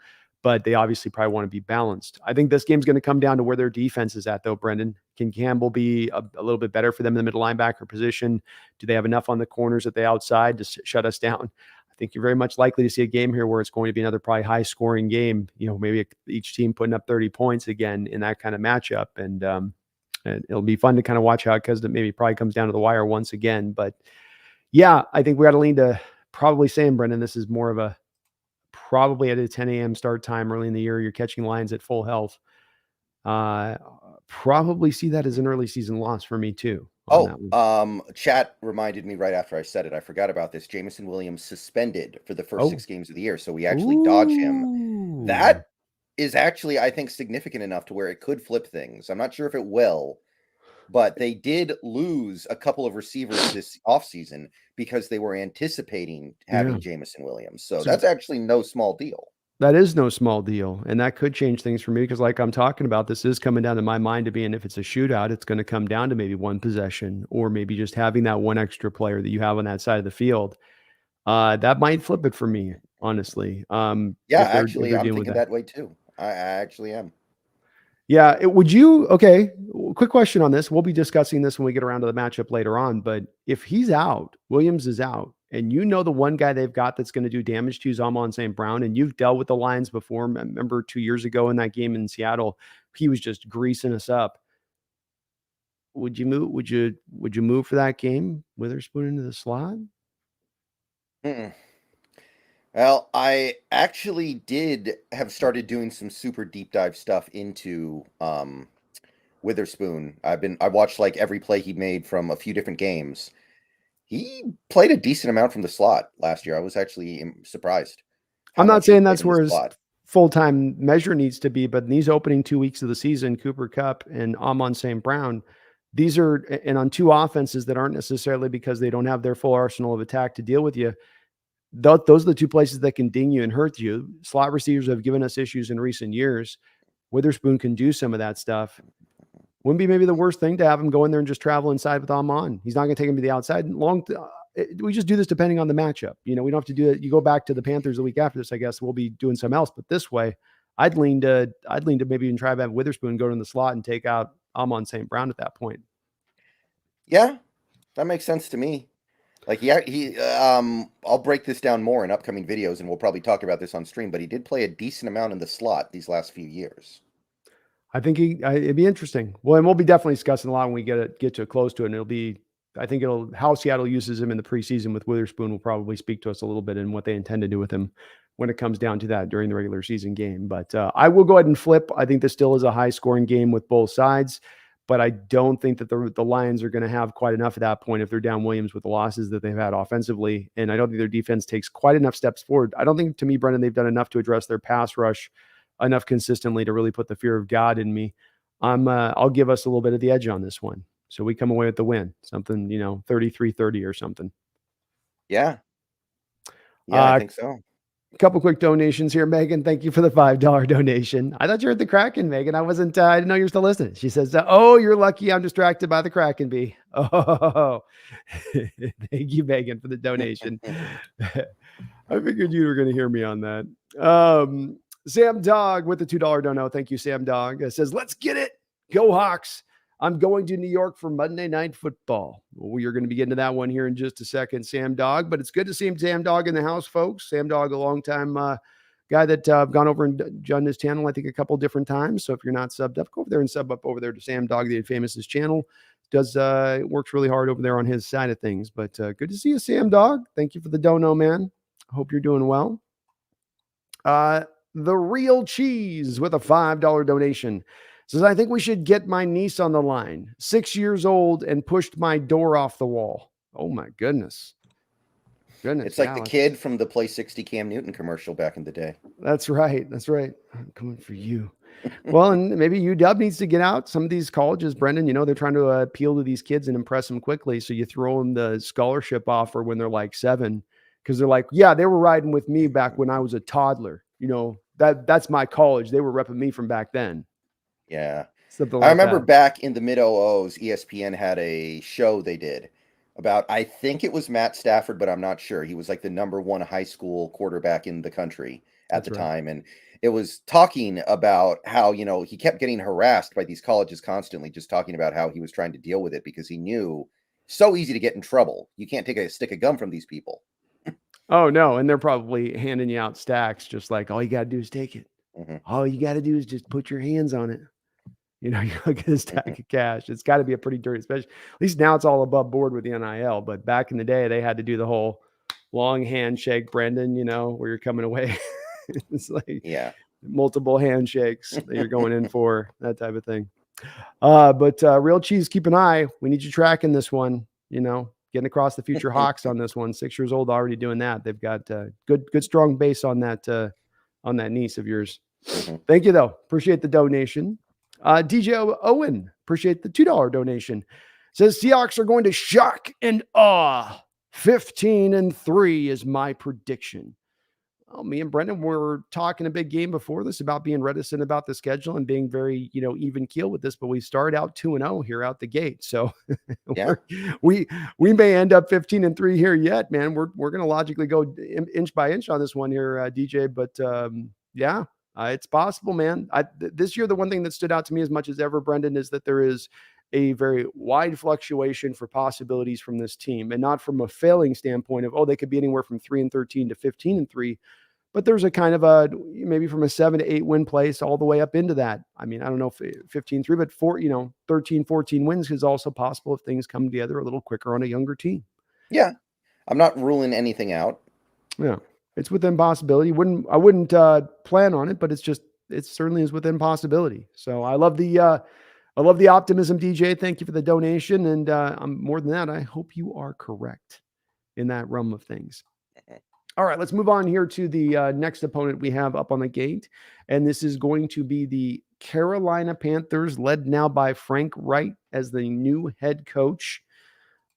A: but they obviously probably want to be balanced. I think this game's going to come down to where their defense is at, though, Brendan. Can Campbell be a little bit better for them in the middle linebacker position? Do they have enough on the corners at the outside to shut us down? I think you're very much likely to see a game here where it's going to be another probably high-scoring game. Maybe each team putting up 30 points again in that kind of matchup. And it'll be fun to kind of watch how it, because it maybe probably comes down to the wire once again. But yeah, I think we got to lean to probably saying, Brendan, this is more of a probably at a 10 a.m. start time early in the year. You're catching Lions at full health. Probably see that as an early season loss for me too on that one.
B: Chat reminded me right after I said it. I forgot about this. Jameson Williams suspended for the first 6 games of the year, so we actually dodge him. That is actually, I think, significant enough to where it could flip things. I'm not sure if it will, but they did lose a couple of receivers this offseason because they were anticipating having Jameson Williams. So that's actually no small deal.
A: That is no small deal. And that could change things for me because, like I'm talking about, this is coming down to my mind to being if it's a shootout, it's going to come down to maybe one possession or maybe just having that one extra player that you have on that side of the field. That might flip it for me, honestly.
B: Actually, I'm thinking that way too. I actually am.
A: Yeah. Okay. Quick question on this. We'll be discussing this when we get around to the matchup later on. But if he's out, Williams is out, and the one guy they've got that's going to do damage to you is Amon St. Brown, and you've dealt with the Lions before. Remember 2 years ago in that game in Seattle, he was just greasing us up. Would you move? Would you move for that game? Witherspoon into the slot?
B: Well, I actually did have started doing some super deep dive stuff into Witherspoon. I watched like every play he made from a few different games. He played a decent amount from the slot last year. I was actually surprised.
A: I'm not saying that's where his full-time measure needs to be, but in these opening 2 weeks of the season, Cooper Kupp and Amon St. Brown, and on two offenses that aren't necessarily because they don't have their full arsenal of attack to deal with you. Those are the two places that can ding you and hurt you. Slot receivers have given us issues in recent years. Witherspoon can do some of that stuff. Wouldn't be maybe the worst thing to have him go in there and just travel inside with Amon. He's not going to take him to the outside. We just do this depending on the matchup. We don't have to do it. You go back to the Panthers the week after this, I guess we'll be doing something else. But this way, I'd lean to maybe even try to have Witherspoon go in the slot and take out Amon St. Brown at that point.
B: Yeah, that makes sense to me. Like, I'll break this down more in upcoming videos, and we'll probably talk about this on stream, but he did play a decent amount in the slot these last few years.
A: I think it'd be interesting. Well, and we'll be definitely discussing a lot when we get to close to it. And how Seattle uses him in the preseason with Witherspoon will probably speak to us a little bit in what they intend to do with him when it comes down to that during the regular season game. But I will go ahead and flip. I think this still is a high scoring game with both sides. But I don't think that the Lions are going to have quite enough at that point if they're down Williams with the losses that they've had offensively. And I don't think their defense takes quite enough steps forward. I don't think, to me, Brendan, they've done enough to address their pass rush enough consistently to really put the fear of God in me. I'll give us a little bit of the edge on this one. So we come away with the win, something, 33-30 or something.
B: Yeah. Yeah, I think so.
A: A couple quick donations here. Megan, thank you for the $5 donation. I thought you were at the Kraken, Megan. I didn't know you were still listening. She says, oh, you're lucky I'm distracted by the Kraken bee. Oh, thank you, Megan, for the donation. I figured you were going to hear me on that. Sam Dog with the $2 dono. Thank you, Sam Dog. Says, let's get it. Go Hawks. I'm going to New York for Monday Night Football. Well, we are going to be getting to that one here in just a second, Sam Dog. But it's good to see Sam Dog in the house, folks. Sam Dog, a long-time guy that I've gone over and done his channel, I think, a couple different times. So if you're not subbed up, go over there and sub up over there to Sam Dog, the Infamous's channel. Works really hard over there on his side of things. But good to see you, Sam Dog. Thank you for the dono, man. I hope you're doing well. The Real Cheese with a $5 donation says, I think we should get my niece on the line. 6 years old and pushed my door off the wall. Oh my goodness.
B: It's like the kid from the Play 60 Cam Newton commercial back in the day.
A: That's right. I'm coming for you. Well, and maybe UW needs to get out. Some of these colleges, Brendan, they're trying to appeal to these kids and impress them quickly. So you throw them the scholarship offer when they're like 7, because they're like, yeah, they were riding with me back when I was a toddler. That's my college. They were repping me from back then.
B: Yeah.
A: Something
B: I remember back in the mid-00s, ESPN had a show they did about, I think it was Matt Stafford, but I'm not sure. He was like the number 1 high school quarterback in the country at the time. And it was talking about how, he kept getting harassed by these colleges constantly, just talking about how he was trying to deal with it because he knew so easy to get in trouble. You can't take a stick of gum from these people.
A: Oh, no. And they're probably handing you out stacks, just like, all you got to do is take it.
B: Mm-hmm.
A: All you got to do is just put your hands on it. You look at a stack of cash. It's got to be a pretty dirty, especially, at least now it's all above board with the NIL. But back in the day, they had to do the whole long handshake, Brendan, where you're coming away It's like
B: Yeah.
A: multiple handshakes that you're going in for, that type of thing. But Real Cheese, keep an eye. We need you tracking this one, getting across the future Hawks on this one. 6 years old, already doing that. They've got good strong base on that niece of yours.
B: Mm-hmm.
A: Thank you, though. Appreciate the donation. DJ Owen, appreciate the $2 donation. Says Seahawks are going to shock and awe. 15-3 is my prediction. Oh, me and Brendan were talking a big game before this about being reticent about the schedule and being very, even keel with this, but we started out 2-0 here out the gate. So
B: Yeah.
A: we may end up 15-3 here yet, man. We're going to logically go inch by inch on this one here, DJ. But yeah, it's possible, man. This year, the one thing that stood out to me as much as ever, Brendan, is that there is a very wide fluctuation for possibilities from this team, and not from a failing standpoint of, they could be anywhere from 3-13 to 15-3. But there's a kind of maybe from a 7-8 win place all the way up into that. I mean, I don't know if 15-3, but 13, 14 wins is also possible if things come together a little quicker on a younger team.
B: Yeah. I'm not ruling anything out.
A: Yeah. It's within possibility. I wouldn't plan on it, but it certainly is within possibility. So I love the optimism, DJ. Thank you for the donation. And more than that, I hope you are correct in that realm of things. All right, let's move on here to the next opponent we have up on the gate. And this is going to be the Carolina Panthers, led now by Frank Wright as the new head coach.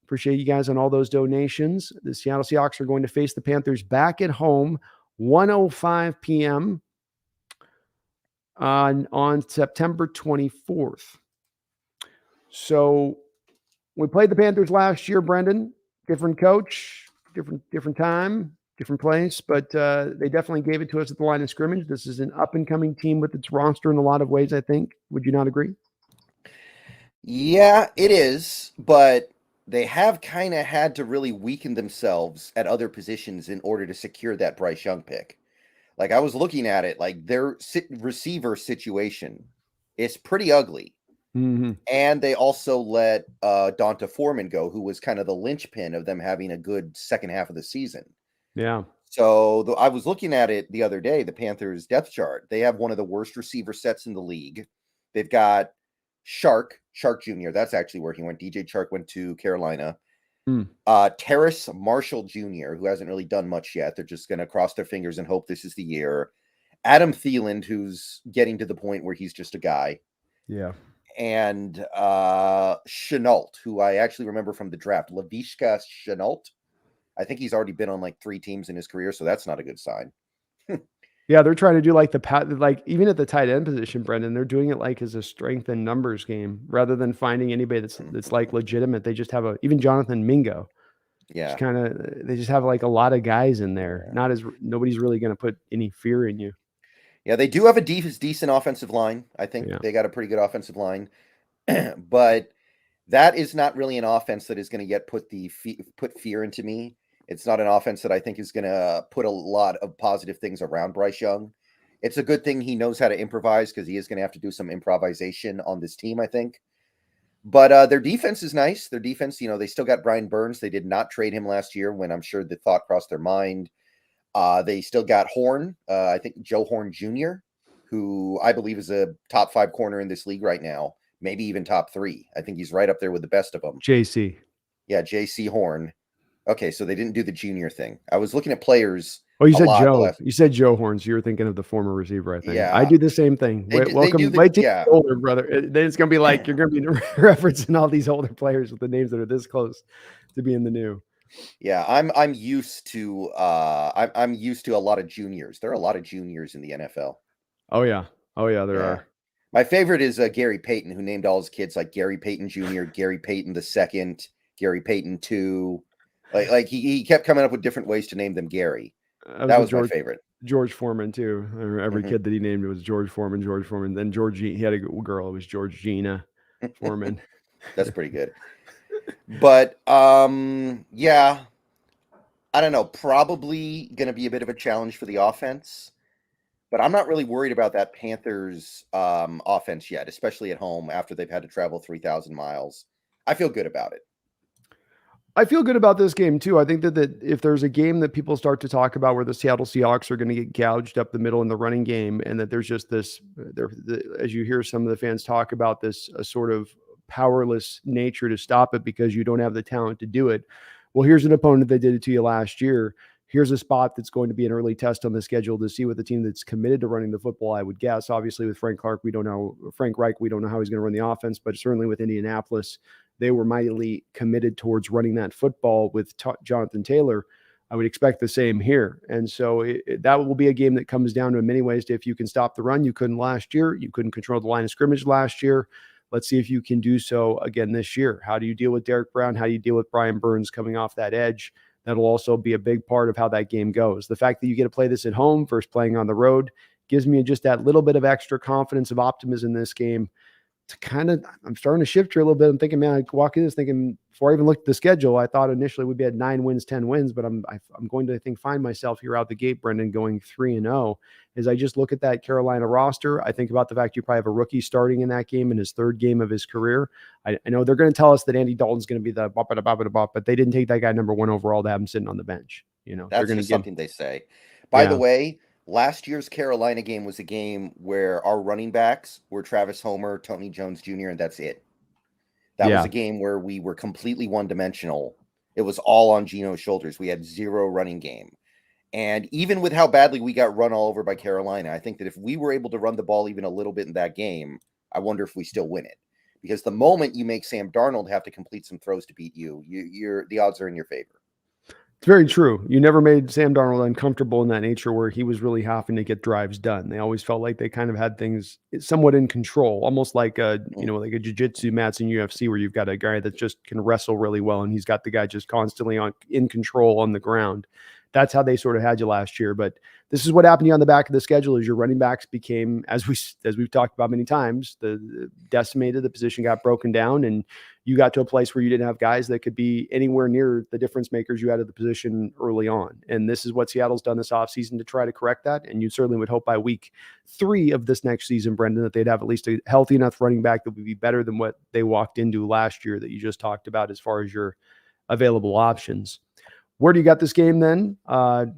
A: Appreciate you guys on all those donations. The Seattle Seahawks are going to face the Panthers back at home, 1:05 p.m. on September 24th. So we played the Panthers last year, Brendan. Different coach, different time, different place, but they definitely gave it to us at the line of scrimmage. This is an up-and-coming team with its roster in a lot of ways, I think. Would you not agree?
B: Yeah, it is, but they have kind of had to really weaken themselves at other positions in order to secure that Bryce Young pick. Like, I was looking at it, like their receiver situation is pretty ugly.
A: Mm-hmm.
B: And they also let Donta Foreman go, who was kind of the linchpin of them having a good second half of the season.
A: Yeah.
B: So I was looking at it the other day, the Panthers depth chart. They have one of the worst receiver sets in the league. They've got Shark Jr. That's actually where he went. DJ Chark went to Carolina. Terrace Marshall Jr., who hasn't really done much yet. They're just going to cross their fingers and hope this is the year. Adam Thielen, who's getting to the point where he's just a guy.
A: Yeah.
B: And Chenault, who I actually remember from the draft. Laviska Chenault. I think he's already been on like 3 teams in his career, so that's not a good sign.
A: Yeah, they're trying to do like even at the tight end position, Brendan, they're doing it like as a strength and numbers game rather than finding anybody that's like legitimate. They just have even Jonathan Mingo.
B: Yeah.
A: They just have like a lot of guys in there. Yeah. Nobody's really going to put any fear in you.
B: Yeah, they do have a decent offensive line. I think they got a pretty good offensive line, but that is not really an offense that is going to put fear into me. It's not an offense that I think is going to put a lot of positive things around Bryce Young. It's a good thing he knows how to improvise because he is going to have to do some improvisation on this team, I think. But their defense is nice. Their defense, they still got Brian Burns. They did not trade him last year when I'm sure the thought crossed their mind. They still got Horn, I think Joe Horn Jr., who I believe is a top 5 corner in this league right now, maybe even top 3. I think he's right up there with the best of them.
A: JC.
B: Yeah, JC Horn. Okay, so they didn't do the junior thing. I was looking at players.
A: Oh, you said Joe. You said Joe Horn, so you were thinking of the former receiver, I think.
B: Yeah.
A: I do the same thing. Wait till older, brother. Then it's going to be like you're going to be referencing all these older players with the names that are this close to being the new.
B: Yeah, I'm used to I'm used to a lot of juniors. There are a lot of juniors in the NFL.
A: Oh yeah, there are.
B: My favorite is Gary Payton, who named all his kids like Gary Payton Jr., Gary Payton II, Gary Payton II. Like he kept coming up with different ways to name them Gary. That was my favorite.
A: George Foreman too. Every kid that he named was George Foreman. Then he had a girl. It was Georgina Foreman.
B: That's pretty good. But yeah, I don't know. Probably going to be a bit of a challenge for the offense. But I'm not really worried about that Panthers offense yet, especially at home after they've had to travel 3,000 miles. I feel good about it.
A: I feel good about this game too. I think that if there's a game that people start to talk about where the Seattle Seahawks are going to get gouged up the middle in the running game, and that there's just this, as you hear some of the fans talk about this, a sort of powerless nature to stop it because you don't have the talent to do it. Well, here's an opponent that did it to you last year. Here's a spot that's going to be an early test on the schedule to see what the team that's committed to running the football, I would guess. Obviously, with Frank Reich, we don't know how he's going to run the offense, but certainly with Indianapolis, they were mightily committed towards running that football with Jonathan Taylor. I would expect the same here. And so that will be a game that comes down to, in many ways, to if you can stop the run. You couldn't last year. You couldn't control the line of scrimmage last year. Let's see if you can do so again this year. How do you deal with Derek Brown? How do you deal with Brian Burns coming off that edge? That'll also be a big part of how that game goes. The fact that you get to play this at home versus playing on the road gives me just that little bit of extra confidence of optimism in this game. To kind of, I'm starting to shift here a little bit. I'm thinking, man, I walk in this thinking, before I even looked at the schedule, I thought initially we'd be at 9 wins, 10 wins, but I'm going to, I think, find myself here out the gate, Brendon, going 3-0. As I just look at that Carolina roster, I think about the fact you probably have a rookie starting in that game in his third game of his career. I know they're going to tell us that Andy Dalton's going to be the bop, but they didn't take that guy number 1 overall to have him sitting on the bench. You know,
B: That's
A: they're going
B: just
A: to
B: something they say. By the way, last year's Carolina game was a game where our running backs were Travis Homer, Tony Jones Jr., and that's it. That was a game where we were completely one-dimensional. It was all on Geno's shoulders. We had zero running game. And even with how badly we got run all over by Carolina, I think that if we were able to run the ball even a little bit in that game, I wonder if we still win it. Because the moment you make Sam Darnold have to complete some throws to beat you, the odds are in your favor.
A: It's very true. You never made Sam Darnold uncomfortable in that nature where he was really having to get drives done. They always felt like they kind of had things somewhat in control, almost like like a jiu-jitsu match in UFC where you've got a guy that just can wrestle really well and he's got the guy just constantly in control on the ground. That's how they sort of had you last year. But this is what happened to you on the back of the schedule is your running backs became, as we've talked about many times, the decimated, the position got broken down, and you got to a place where you didn't have guys that could be anywhere near the difference makers you had at the position early on. And this is what Seattle's done this offseason to try to correct that. And you certainly would hope by week 3 of this next season, Brendon, that they'd have at least a healthy enough running back that would be better than what they walked into last year that you just talked about as far as your available options. Where do you got this game then?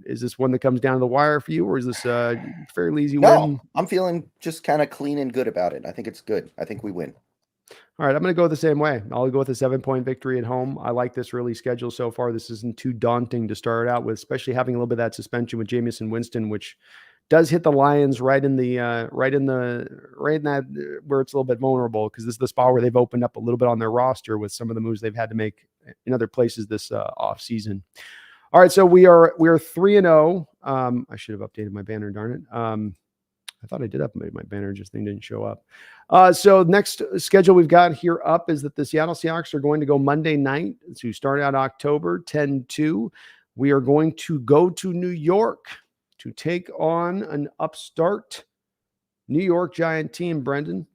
A: Is this one that comes down to the wire for you, or is this a fairly easy win?
B: I'm feeling just kind of clean and good about it. I think it's good. I think we win.
A: All right, I'm going to go the same way. I'll go with a 7-point victory at home. I like this early schedule so far. This isn't too daunting to start out with, especially having a little bit of that suspension with Jameis Winston, which does hit the Lions right in that where it's a little bit vulnerable, because this is the spot where they've opened up a little bit on their roster with some of the moves they've had to make in other places this off season. All right, so we are 3-0. I should have updated my banner, darn it. I thought I did update my banner, just thing didn't show up. So next schedule we've got here up is that the Seattle Seahawks are going to go Monday night to start out October 10-2. We are going to go to New York to take on an upstart New York Giant team, Brendon.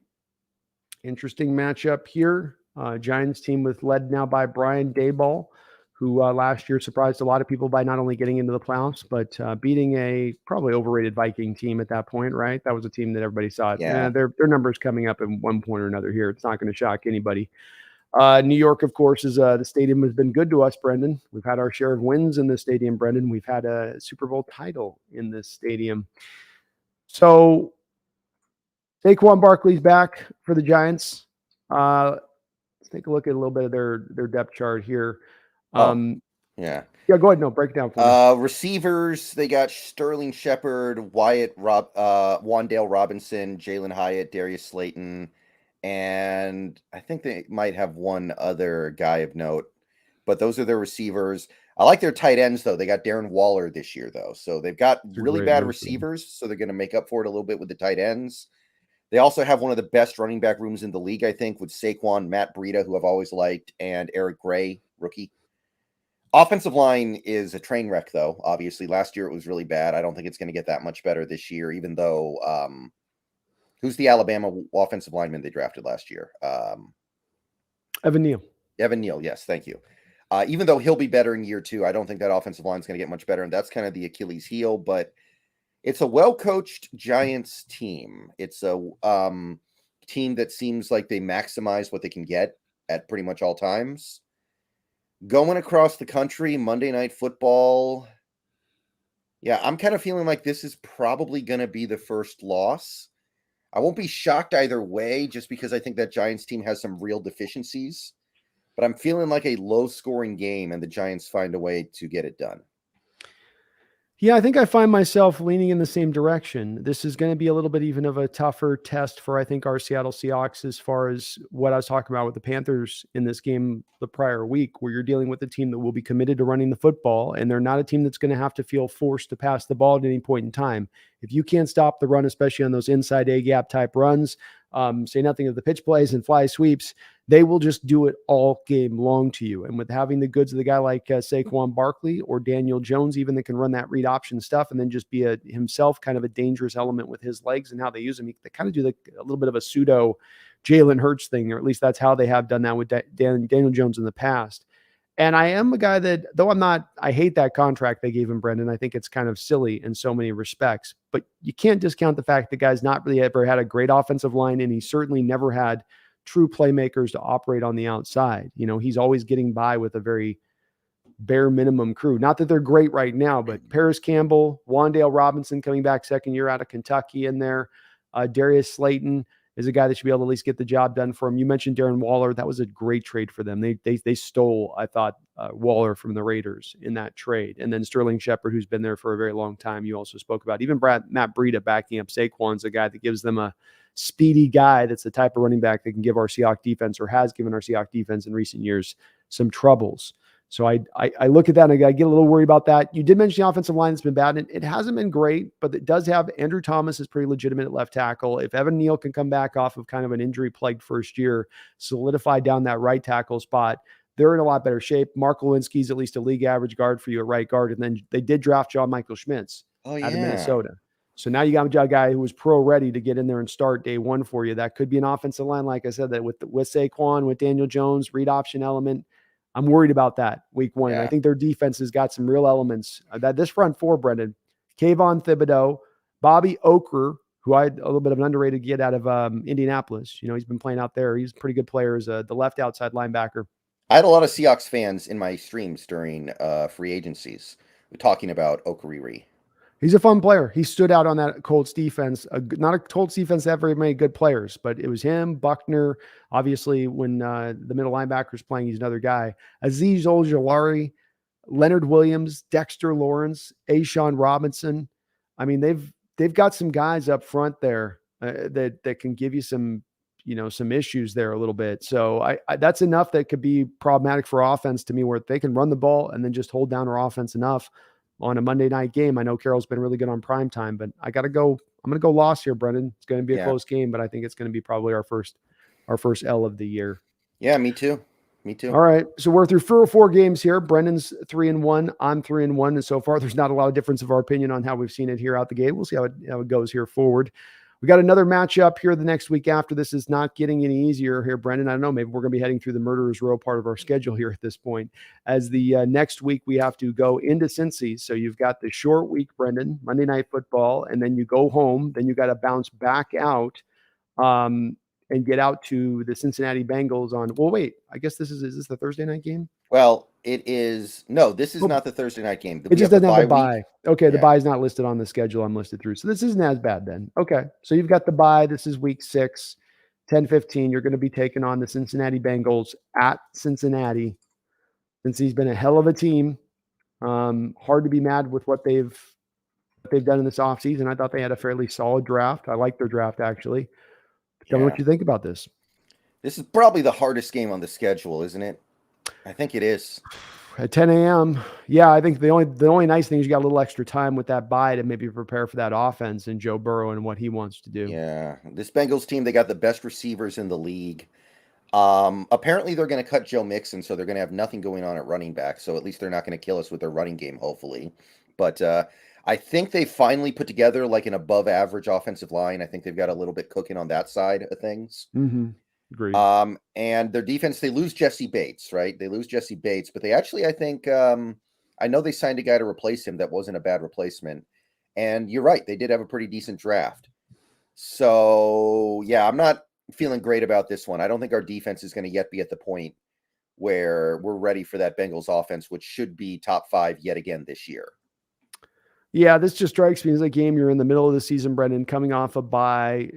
A: Interesting matchup here. Giants team led now by Brian Daboll, who last year surprised a lot of people by not only getting into the playoffs, but beating a probably overrated Viking team at that point, right? That was a team that everybody saw.
B: Yeah.
A: Their numbers coming up at one point or another here. It's not going to shock anybody. New York, of course, is the stadium has been good to us, Brendon. We've had our share of wins in this stadium, Brendon. We've had a Super Bowl title in this stadium. So Saquon Barkley's back for the Giants. Let's take a look at a little bit of their depth chart here.
B: Yeah,
A: go ahead. No, break it down for
B: me. Receivers, they got Sterling Shepard, Wan'Dale Robinson, Jalen Hyatt, Darius Slayton, and I think they might have one other guy of note, but those are their receivers. I like their tight ends, though. They got Darren Waller this year, though. So they've got really bad receivers, so they're going to make up for it a little bit with the tight ends. They also have one of the best running back rooms in the league, I think, with Saquon, Matt Breida, who I've always liked, and Eric Gray, rookie. Offensive line is a train wreck, though. Obviously, last year it was really bad. I don't think it's going to get that much better this year, even though who's the Alabama offensive lineman they drafted last year?
A: Evan Neal.
B: Evan Neal, yes, thank you. Even though he'll be better in year 2, I don't think that offensive line is going to get much better, and that's kind of the Achilles heel. But it's a well-coached Giants team. It's a team that seems like they maximize what they can get at pretty much all times. Going across the country, Monday Night Football. Yeah, I'm kind of feeling like this is probably going to be the first loss. I won't be shocked either way, just because I think that Giants team has some real deficiencies. But I'm feeling like a low-scoring game, and the Giants find a way to get it done.
A: Yeah, I think I find myself leaning in the same direction. This is going to be a little bit even of a tougher test for, I think, our Seattle Seahawks as far as what I was talking about with the Panthers in this game the prior week, where you're dealing with a team that will be committed to running the football, and they're not a team that's going to have to feel forced to pass the ball at any point in time. If you can't stop the run, especially on those inside A-gap type runs, say nothing of the pitch plays and fly sweeps, they will just do it all game long to you. And with having the goods of the guy like Saquon Barkley or Daniel Jones, even that can run that read option stuff and then just be himself kind of a dangerous element with his legs and how they use him. They kind of do a little bit of a pseudo Jalen Hurts thing, or at least that's how they have done that with Daniel Jones in the past. And I am a guy that, though I hate that contract they gave him, Brendan. I think it's kind of silly in so many respects, but you can't discount the fact the guy's not really ever had a great offensive line, and he certainly never had true playmakers to operate on the outside. He's always getting by with a very bare minimum crew. Not that they're great right now, but Paris Campbell, Wan'Dale Robinson coming back second year out of Kentucky in there. Darius Slayton is a guy that should be able to at least get the job done for him. You mentioned Darren Waller. That was a great trade for them. They stole, I thought, Waller from the Raiders in that trade. And then Sterling Shepard, who's been there for a very long time, you also spoke about. Even Matt Breida backing up Saquon's a guy that gives them a speedy guy that's the type of running back that can give our Seahawks defense, or has given our Seahawks defense in recent years, some troubles. So I look at that and I get a little worried about that. You did mention the offensive line that's been bad, and it hasn't been great, but it does have Andrew Thomas is pretty legitimate at left tackle. If Evan Neal can come back off of kind of an injury-plagued first year, solidify down that right tackle spot, they're in a lot better shape. Mark Lewinsky's at least a league average guard for you at right guard, and then they did draft John Michael Schmitz out of Minnesota. So now you got a guy who was pro ready to get in there and start day one for you. That could be an offensive line, like I said, that with Saquon, with Daniel Jones, read option element. I'm worried about that week one. Yeah. I think their defense has got some real elements. That this front four, Brendan, Kayvon Thibodeau, Bobby Okrer, who I had a little bit of an underrated get out of Indianapolis. He's been playing out there. He's a pretty good player as the left outside linebacker.
B: I had a lot of Seahawks fans in my streams during free agencies talking about Okereke.
A: He's a fun player. He stood out on that Colts defense. Not a Colts defense that very many good players, but it was him, Buckner. Obviously, when the middle linebacker's playing, he's another guy. Azeez Ojulari, Leonard Williams, Dexter Lawrence, A'Shawn Robinson. I mean, they've got some guys up front there that can give you some issues there a little bit. So I that's enough that could be problematic for offense to me, where they can run the ball and then just hold down our offense enough on a Monday night game. I know Carroll's been really good on prime time, but I'm going to go loss here, Brendan. It's going to be a close game, but I think it's going to be probably our first L of the year.
B: Yeah, me too.
A: All right. So we're through 4 games here. Brendan's 3-1. I'm 3-1. And so far, there's not a lot of difference of our opinion on how we've seen it here out the gate. We'll see how it goes here forward. We got another matchup here the next week after. This is not getting any easier here, Brendan. I don't know. Maybe we're going to be heading through the murderer's row part of our schedule here at this point. As the next week, we have to go into Cincy. So you've got the short week, Brendan, Monday Night Football, and then you go home. Then you got to bounce back out and get out to the Cincinnati Bengals on. Well, wait. I guess is this the Thursday night game?
B: Well, it is. No, this is not the Thursday night game.
A: It just doesn't have the bye. Okay, the bye is not listed on the schedule I'm listed through. So this isn't as bad then. Okay, so you've got the bye. This is week 6, 10-15. You're going to be taking on the Cincinnati Bengals at Cincinnati. Since he's been a hell of a team, hard to be mad with what they've done in this offseason. I thought they had a fairly solid draft. I like their draft, actually. Tell me what you think about this.
B: This is probably the hardest game on the schedule, isn't it? I think it is.
A: At 10 a.m. Yeah, I think the only nice thing is you got a little extra time with that bye to maybe prepare for that offense and Joe Burrow and what he wants to do.
B: Yeah, this Bengals team, they got the best receivers in the league. Apparently they're going to cut Joe Mixon, so they're going to have nothing going on at running back. So at least they're not going to kill us with their running game, hopefully. But I think they finally put together like an above average offensive line. I think they've got a little bit cooking on that side of things.
A: Mm-hmm. Agreed.
B: And their defense, they lose Jesse Bates, right? They lose Jesse Bates, but they actually, I think, I know they signed a guy to replace him that wasn't a bad replacement. And you're right, they did have a pretty decent draft. So, yeah, I'm not feeling great about this one. I don't think our defense is going to yet be at the point where we're ready for that Bengals offense, which should be top 5 yet again this year.
A: Yeah, this just strikes me as a game you're in the middle of the season, Brendan, coming off a bye,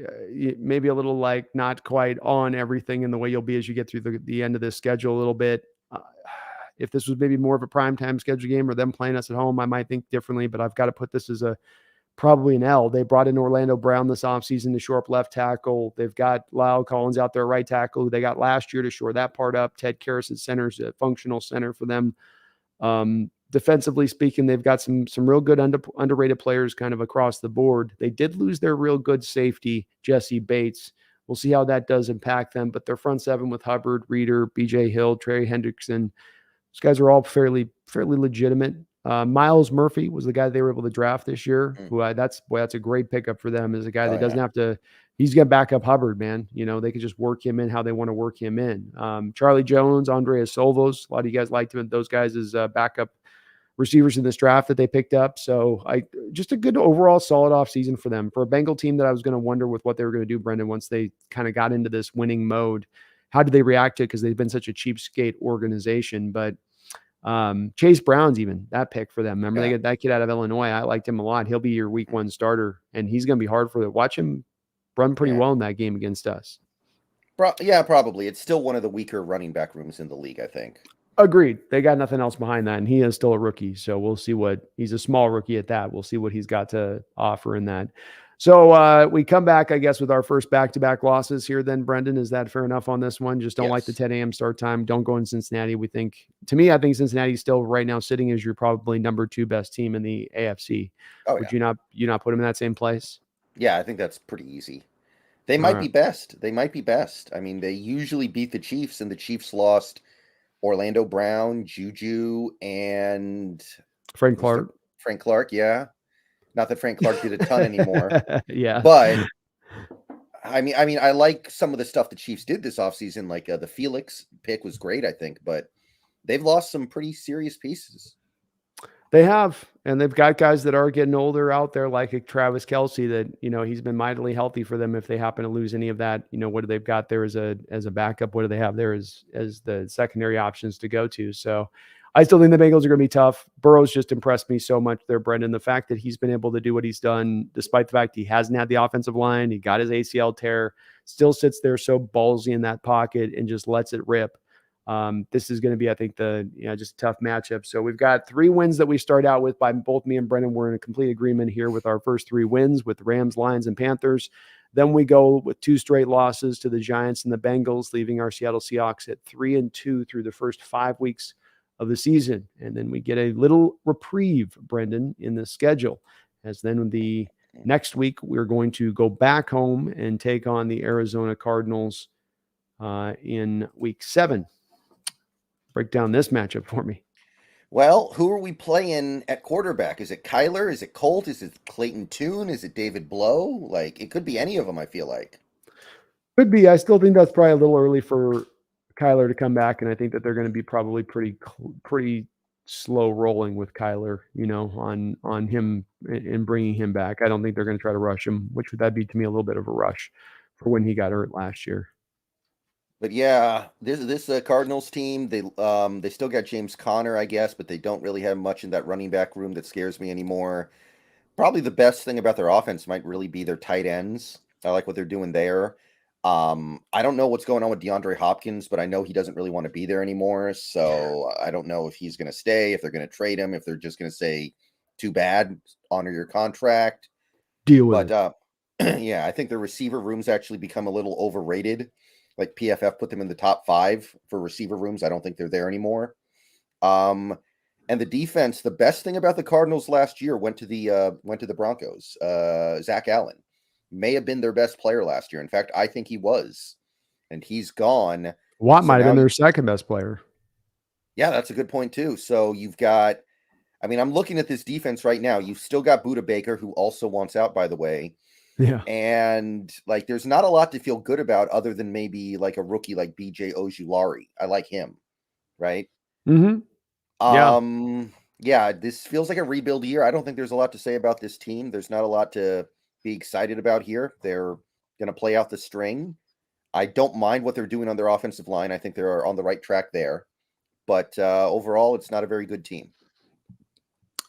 A: maybe a little like not quite on everything in the way you'll be as you get through the end of this schedule a little bit. If this was maybe more of a primetime schedule game or them playing us at home, I might think differently, but I've got to put this as probably an L. They brought in Orlando Brown this offseason to shore up left tackle. They've got Lyle Collins out there, right tackle, who they got last year to shore that part up. Ted Karras at center is a functional center for them. Defensively speaking, they've got some real good underrated players kind of across the board. They did lose their real good safety, Jesse Bates. We'll see how that does impact them, but their front seven with Hubbard, Reeder, BJ Hill, Trey Hendrickson, those guys are all fairly legitimate. Miles Murphy was the guy they were able to draft this year. That's a great pickup for them, as a guy that doesn't have to. He's going to back up Hubbard, man. They could just work him in how they want to work him in. Charlie Jones, Andreas Solvos, a lot of you guys liked him. Those guys as backup receivers in this draft that they picked up. So just a good overall solid offseason for them. For a Bengal team that I was going to wonder with what they were going to do, Brendan, once they kind of got into this winning mode, how did they react to it? Because they've been such a cheapskate organization. But Chase Brown's even that pick for them. Remember, they get that kid out of Illinois. I liked him a lot. He'll be your week 1 starter, and he's going to be hard for them. Watch him run pretty well in that game against us.
B: Probably. It's still one of the weaker running back rooms in the league, I think.
A: Agreed. They got nothing else behind that, and he is still a rookie. So we'll see he's a small rookie at that. We'll see what he's got to offer in that. So we come back, I guess, with our first back-to-back losses here then, Brendan. Is that fair enough on this one? Just don't like the 10 a.m. start time. Don't go in Cincinnati. I think Cincinnati's still right now sitting as your probably number 2 best team in the AFC. Would you not put them in that same place?
B: Yeah, I think that's pretty easy. They might be best. I mean, they usually beat the Chiefs, and the Chiefs lost Orlando Brown, Juju, and
A: Frank Clark.
B: Yeah. Not that Frank Clark did a ton anymore.
A: Yeah.
B: But I mean, I like some of the stuff the Chiefs did this offseason. Like the Felix pick was great, I think, but they've lost some pretty serious pieces.
A: They have, and they've got guys that are getting older out there, like Travis Kelce, that, he's been mightily healthy for them if they happen to lose any of that. What do they've got there as a backup? What do they have there as the secondary options to go to? So I still think the Bengals are going to be tough. Burrow's just impressed me so much there, Brendan. The fact that he's been able to do what he's done, despite the fact he hasn't had the offensive line, he got his ACL tear, still sits there so ballsy in that pocket and just lets it rip. This is going to be, I think, just a tough matchup. So we've got 3 wins that we start out with. By both me and Brendan, we're in a complete agreement here with our first 3 wins with Rams, Lions, and Panthers. Then we go with 2 straight losses to the Giants and the Bengals, leaving our Seattle Seahawks at 3-2 through the first 5 weeks of the season. And then we get a little reprieve, Brendan, in the schedule, as then the next week we're going to go back home and take on the Arizona Cardinals in week 7. Break down this matchup for me.
B: Well, who are we playing at quarterback? Is it Kyler? Is it Colt? Is it Clayton Tune? Is it David Blow? Like, it could be any of them, I feel like.
A: Could be. I still think that's probably a little early for Kyler to come back, and I think that they're going to be probably pretty slow rolling with Kyler, on him and bringing him back. I don't think they're going to try to rush him, which would be to me a little bit of a rush for when he got hurt last year.
B: But yeah, this Cardinals team, they still got James Conner, I guess, but they don't really have much in that running back room that scares me anymore. Probably the best thing about their offense might really be their tight ends. I like what they're doing there. I don't know what's going on with DeAndre Hopkins, but I know he doesn't really want to be there anymore. So I don't know if he's going to stay, if they're going to trade him, if they're just going to say, too bad, honor your contract.
A: Deal with it.
B: Yeah, I think the receiver room's actually become a little overrated. Like PFF put them in the top 5 for receiver rooms. I don't think they're there anymore. And the defense, the best thing about the Cardinals last year went to the Broncos. Zach Allen may have been their best player last year. In fact, I think he was, and he's gone.
A: Watt might have been their second best player.
B: Yeah, that's a good point too. So you've got, I'm looking at this defense right now. You've still got Budda Baker, who also wants out, by the way.
A: Yeah.
B: And there's not a lot to feel good about other than maybe like a rookie like BJ Ojulari. I like him. Right.
A: Mm-hmm.
B: Yeah, this feels like a rebuild year. I don't think there's a lot to say about this team. There's not a lot to be excited about here. They're going to play out the string. I don't mind what they're doing on their offensive line. I think they're on the right track there. but overall, it's not a very good team.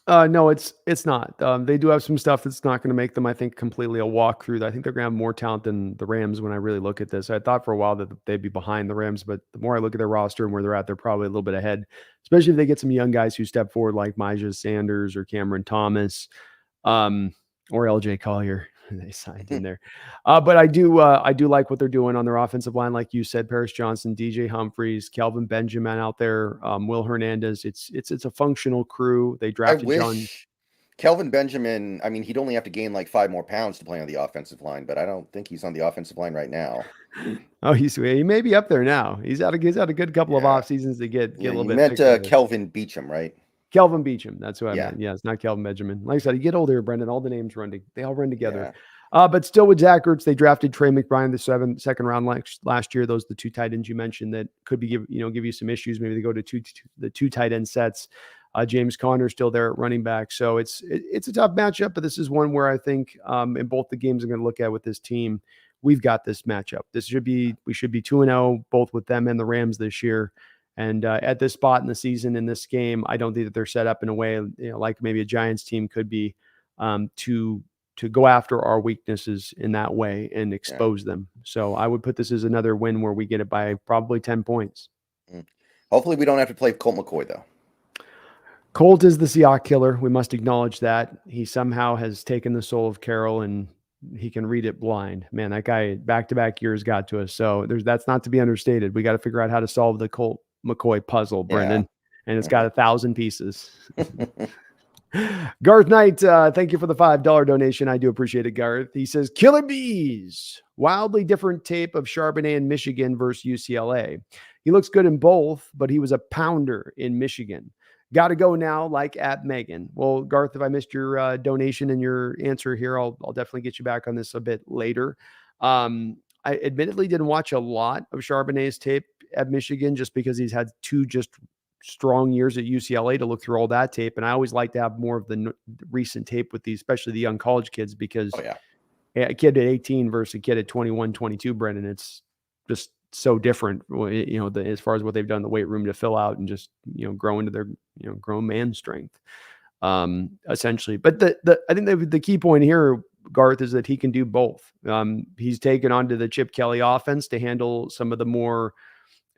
A: No, it's not. They do have some stuff that's not going to make them, I think, completely a walkthrough. I think they're going to have more talent than the Rams when I really look at this. I thought for a while that they'd be behind the Rams, but the more I look at their roster and where they're at, they're probably a little bit ahead, especially if they get some young guys who step forward like Myjah Sanders or Cameron Thomas, or LJ Collier. They signed in there. But I do like what they're doing on their offensive line. Like you said, Paris Johnson, DJ Humphries, Kelvin Benjamin out there, Will Hernandez. It's a functional crew. They
B: I
A: drafted John.
B: wish Kelvin Benjamin, I mean, he'd only have to gain like 5 more pounds to play on the offensive line, but I don't think he's on the offensive line right now.
A: Oh, he may be up there now. He's had a good couple of off seasons to get a little
B: you
A: bit.
B: Meant
A: thicker.
B: Kelvin Beachum, right?
A: Kelvin Beachum. That's who I meant. Yeah, it's not Kelvin Benjamin. Like I said, you get older, Brendan. All the names they all run together. Yeah. But still with Zach Ertz, they drafted Trey McBride the second round last year. Those are the 2 tight ends you mentioned that could be give you some issues. Maybe they go to the 2 tight end sets. James Conner still there at running back. So it's a tough matchup, but this is one where I think in both the games I'm going to look at with this team, we've got this matchup. We should be 2-0 both with them and the Rams this year. And at this spot in the season, in this game, I don't think that they're set up in a way like maybe a Giants team could be to go after our weaknesses in that way and expose them. So I would put this as another win where we get it by probably 10 points.
B: Hopefully we don't have to play Colt McCoy, though.
A: Colt is the Seahawks killer. We must acknowledge that. He somehow has taken the soul of Carroll and he can read it blind. Man, that guy back-to-back years got to us. So that's not to be understated. We got to figure out how to solve the Colt McCoy puzzle, Brendan. And it's got 1,000 pieces. Garth Knight, thank you for the $5 donation. I do appreciate it, Garth. He says, Killer Bees, wildly different tape of Charbonnet in Michigan versus UCLA. He looks good in both, but he was a pounder in Michigan. Got to go now, like at Megan. Well, Garth, if I missed your donation and your answer here, I'll definitely get you back on this a bit later. I admittedly didn't watch a lot of Charbonnet's tape at Michigan just because he's had 2 just strong years at UCLA to look through all that tape. And I always like to have more of the recent tape with these, especially the young college kids, because a kid at 18 versus a kid at 21, 22, Brendan, it's just so different, as far as what they've done in the weight room to fill out and just, grow into their, grown man strength, essentially. But I think the key point here, Garth, is that he can do both. He's taken onto the Chip Kelly offense to handle some of the more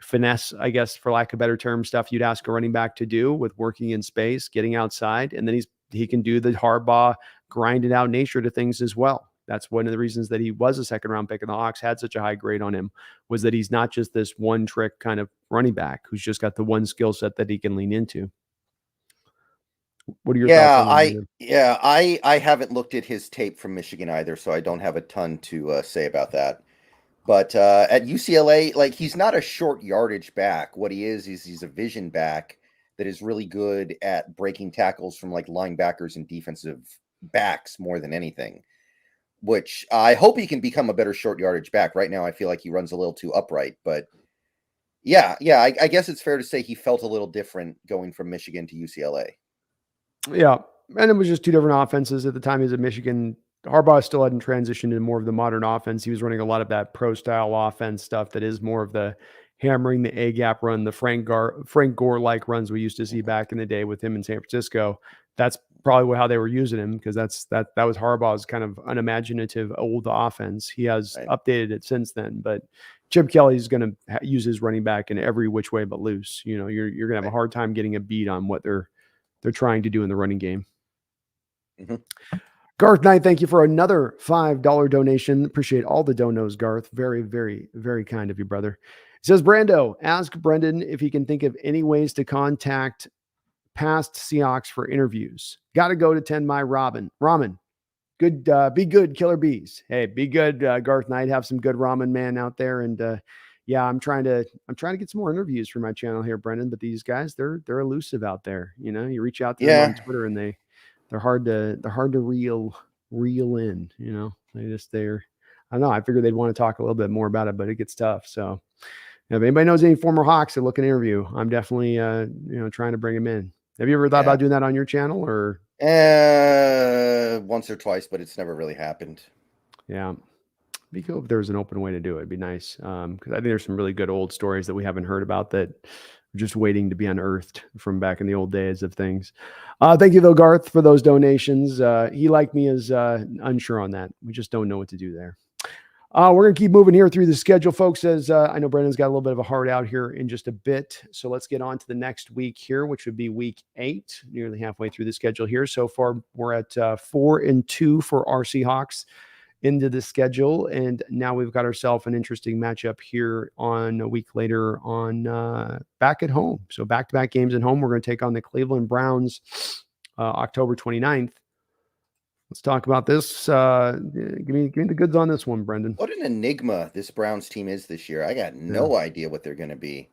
A: finesse, I guess, for lack of a better term, stuff you'd ask a running back to do with working in space, getting outside. And then he can do the Harbaugh grinded out nature to things as well. That's one of the reasons that he was a 2nd round pick and the Hawks had such a high grade on him, was that he's not just this one trick kind of running back who's just got the one skill set that he can lean into. What are your thoughts on that?
B: I haven't looked at his tape from Michigan either, so I don't have a ton to say about that. But at UCLA, like, he's not a short yardage back. What he is he's a vision back that is really good at breaking tackles from like linebackers and defensive backs more than anything, which I hope he can become a better short yardage back. Right now, I feel like he runs a little too upright, but I guess it's fair to say he felt a little different going from Michigan to UCLA.
A: Yeah. And it was just 2 different offenses at the time. He was at Michigan. Harbaugh still hadn't transitioned into more of the modern offense. He was running a lot of that pro style offense stuff that is more of the hammering the A gap run, the Frank Gore like runs we used to see back in the day with him in San Francisco. That's probably how they were using him, because that was Harbaugh's kind of unimaginative old offense. He has updated it since then, but Chip Kelly's going to use his running back in every which way but loose. You're going to have a hard time getting a beat on what they're trying to do in the running game. Garth Knight, thank you for another $5 donation. Appreciate all the donos, Garth. Very, very, very kind of you, brother. It says, Brando, ask Brendan if he can think of any ways to contact past Seahawks for interviews. Got to go to 10 my ramen. Good, be good, Killer Bees. Hey, be good, Garth Knight. Have some good ramen man out there. And I'm trying to get some more interviews for my channel here, Brendan. But these guys, they're elusive out there. You reach out to them on Twitter and they're hard to reel in, I don't know. I figured they'd want to talk a little bit more about it, but it gets tough. So if anybody knows any former Hawks that look an interview, I'm definitely, trying to bring them in. Have you ever thought about doing that on your channel or?
B: Once or twice, but it's never really happened.
A: Yeah. Be cool if there was an open way to do it. It'd be nice. Cause I think there's some really good old stories that we haven't heard about that just waiting to be unearthed from back in the old days of things. Thank you, though, Garth, for those donations. He, like me, is unsure on that. We just don't know what to do there. We're going to keep moving here through the schedule, folks, as I know Brandon's got a little bit of a heart out here in just a bit. So let's get on to the next week here, which would be week 8, nearly halfway through the schedule here. So far, we're at 4-2 for our Seahawks into the schedule. And now we've got ourselves an interesting matchup here on a week later on back at home. So back-to-back games at home. We're going to take on the Cleveland Browns October 29th. Let's talk about this. Give me the goods on this one, Brendan.
B: What an enigma this Browns team is this year. I got no idea what they're going to be.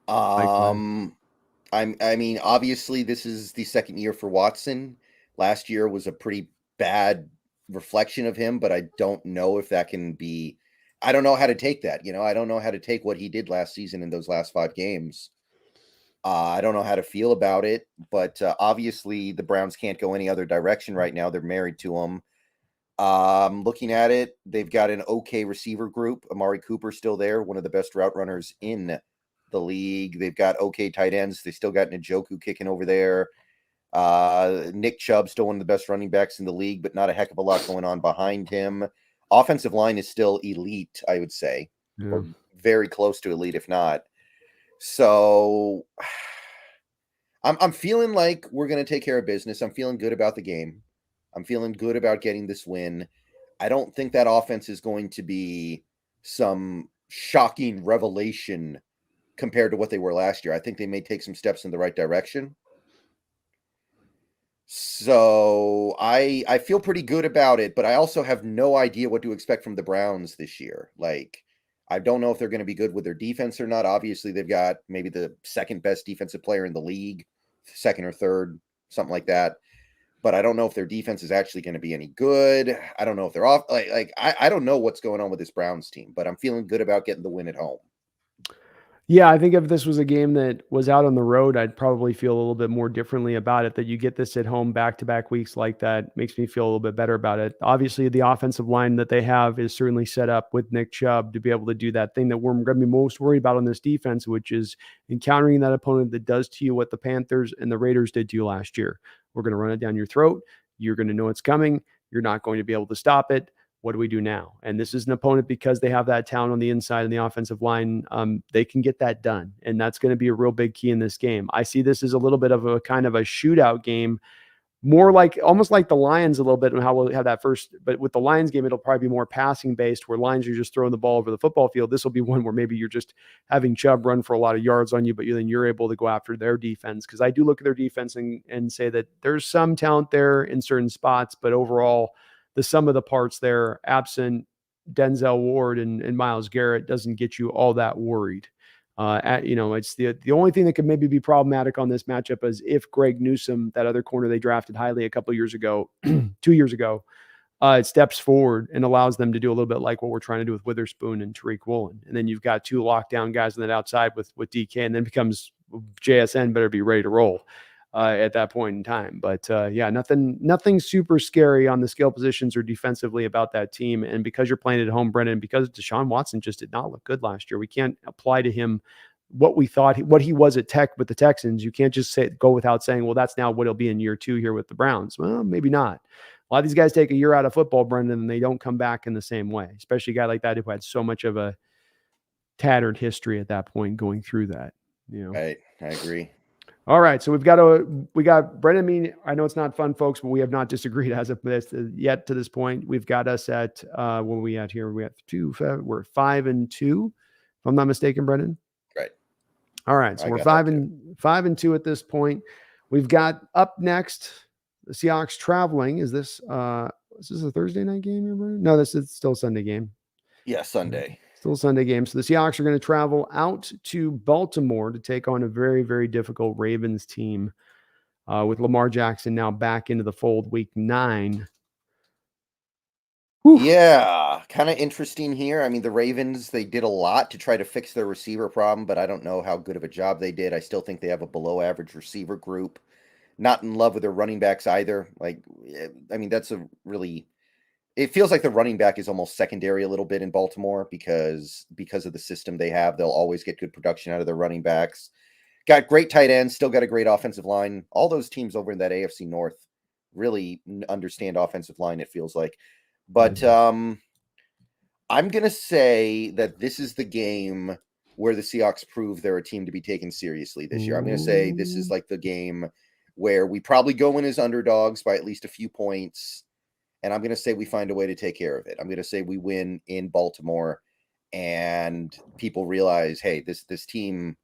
B: I mean, obviously, this is the second year for Watson. Last year was a pretty bad reflection of him, but I don't know if that can be. I don't know how to take that. I don't know how to take what he did last season in those last 5 games. I don't know how to feel about it, but obviously the Browns can't go any other direction right now. They're married to him. Looking at it, they've got an okay receiver group. Amari Cooper still there, one of the best route runners in the league. They've got okay tight ends. They still got Njoku kicking over there. Nick Chubb still one of the best running backs in the league, but not a heck of a lot going on behind him. Offensive line is still elite, I would say, or very close to elite, if not. So I'm feeling like we're going to take care of business. I'm feeling good about the game. I'm feeling good about getting this win. I don't think that offense is going to be some shocking revelation compared to what they were last year. I think they may take some steps in the right direction. So I feel pretty good about it, but I also have no idea what to expect from the Browns this year. Like, I don't know if they're going to be good with their defense or not. Obviously, they've got maybe the second best defensive player in the league, second or third, something like that. But I don't know if their defense is actually going to be any good. I don't know if they're off. I don't know what's going on with this Browns team, but I'm feeling good about getting the win at home.
A: Yeah, I think if this was a game that was out on the road, I'd probably feel a little bit more differently about it. That you get this at home back-to-back weeks like that makes me feel a little bit better about it. Obviously, the offensive line that they have is certainly set up with Nick Chubb to be able to do that thing that we're going to be most worried about on this defense, which is encountering that opponent that does to you what the Panthers and the Raiders did to you last year. We're going to run it down your throat. You're going to know it's coming. You're not going to be able to stop it. What do we do now? And this is an opponent because they have that talent on the inside and the offensive line. They can get that done. And that's going to be a real big key in this game. I see this as a little bit of a kind of a shootout game, more like almost like the Lions a little bit and how we'll have that first. But with the Lions game, it'll probably be more passing based where Lions are just throwing the ball over the football field. This will be one where maybe you're just having Chubb run for a lot of yards on you, but then you're able to go after their defense. Because I do look at their defense and say that there's some talent there in certain spots, but overall, the sum of the parts there, absent Denzel Ward and Myles Garrett, doesn't get you all that worried. It's the only thing that could maybe be problematic on this matchup is if Greg Newsome, that other corner they drafted highly a couple of years ago, 2 years ago, it steps forward and allows them to do a little bit like what we're trying to do with Witherspoon and Tariq Woolen. And then you've got 2 lockdown guys on that outside with DK, and then becomes JSN better be ready to roll at that point in time. But nothing super scary on the skill positions or defensively about that team. And because you're playing at home, Brendan, because Deshaun Watson just did not look good last year, we can't apply to him what we thought what he was at Tech with the Texans. You can't just go without saying, well, that's now what he'll be in year 2 here with the Browns. Well, maybe not. A lot of these guys take a year out of football, Brendan, and they don't come back in the same way, especially a guy like that who had so much of a tattered history at that point going through that.
B: I agree.
A: All right, so we got Brendan. I know it's not fun, folks, but we have not disagreed as of this yet to this point. We've got us at what are we at here? We're 5-2, if I'm not mistaken, Brendan.
B: Right.
A: All right, so we're 5-2 at this point. We've got up next the Seahawks traveling. Is this a Thursday night game here, Brendan? No, this is still a Sunday game.
B: Yeah, Sunday.
A: Still a Sunday game. So the Seahawks are going to travel out to Baltimore to take on a very, very difficult Ravens team with Lamar Jackson now back into the fold week 9.
B: Whew. Yeah, kind of interesting here. I mean, the Ravens, they did a lot to try to fix their receiver problem, but I don't know how good of a job they did. I still think they have a below average receiver group. Not in love with their running backs either. It feels like the running back is almost secondary a little bit in Baltimore because of the system they have. They'll always get good production out of their running backs. got great tight ends, still got a great offensive line. All those teams over in that AFC North really understand offensive line, it feels like. But I'm going to say that this is the game where the Seahawks prove they're a team to be taken seriously this year. I'm going to say this is like the game where we probably go in as underdogs by at least a few points. And I'm going to say we find a way to take care of it. I'm going to say we win in Baltimore and people realize, hey, this team,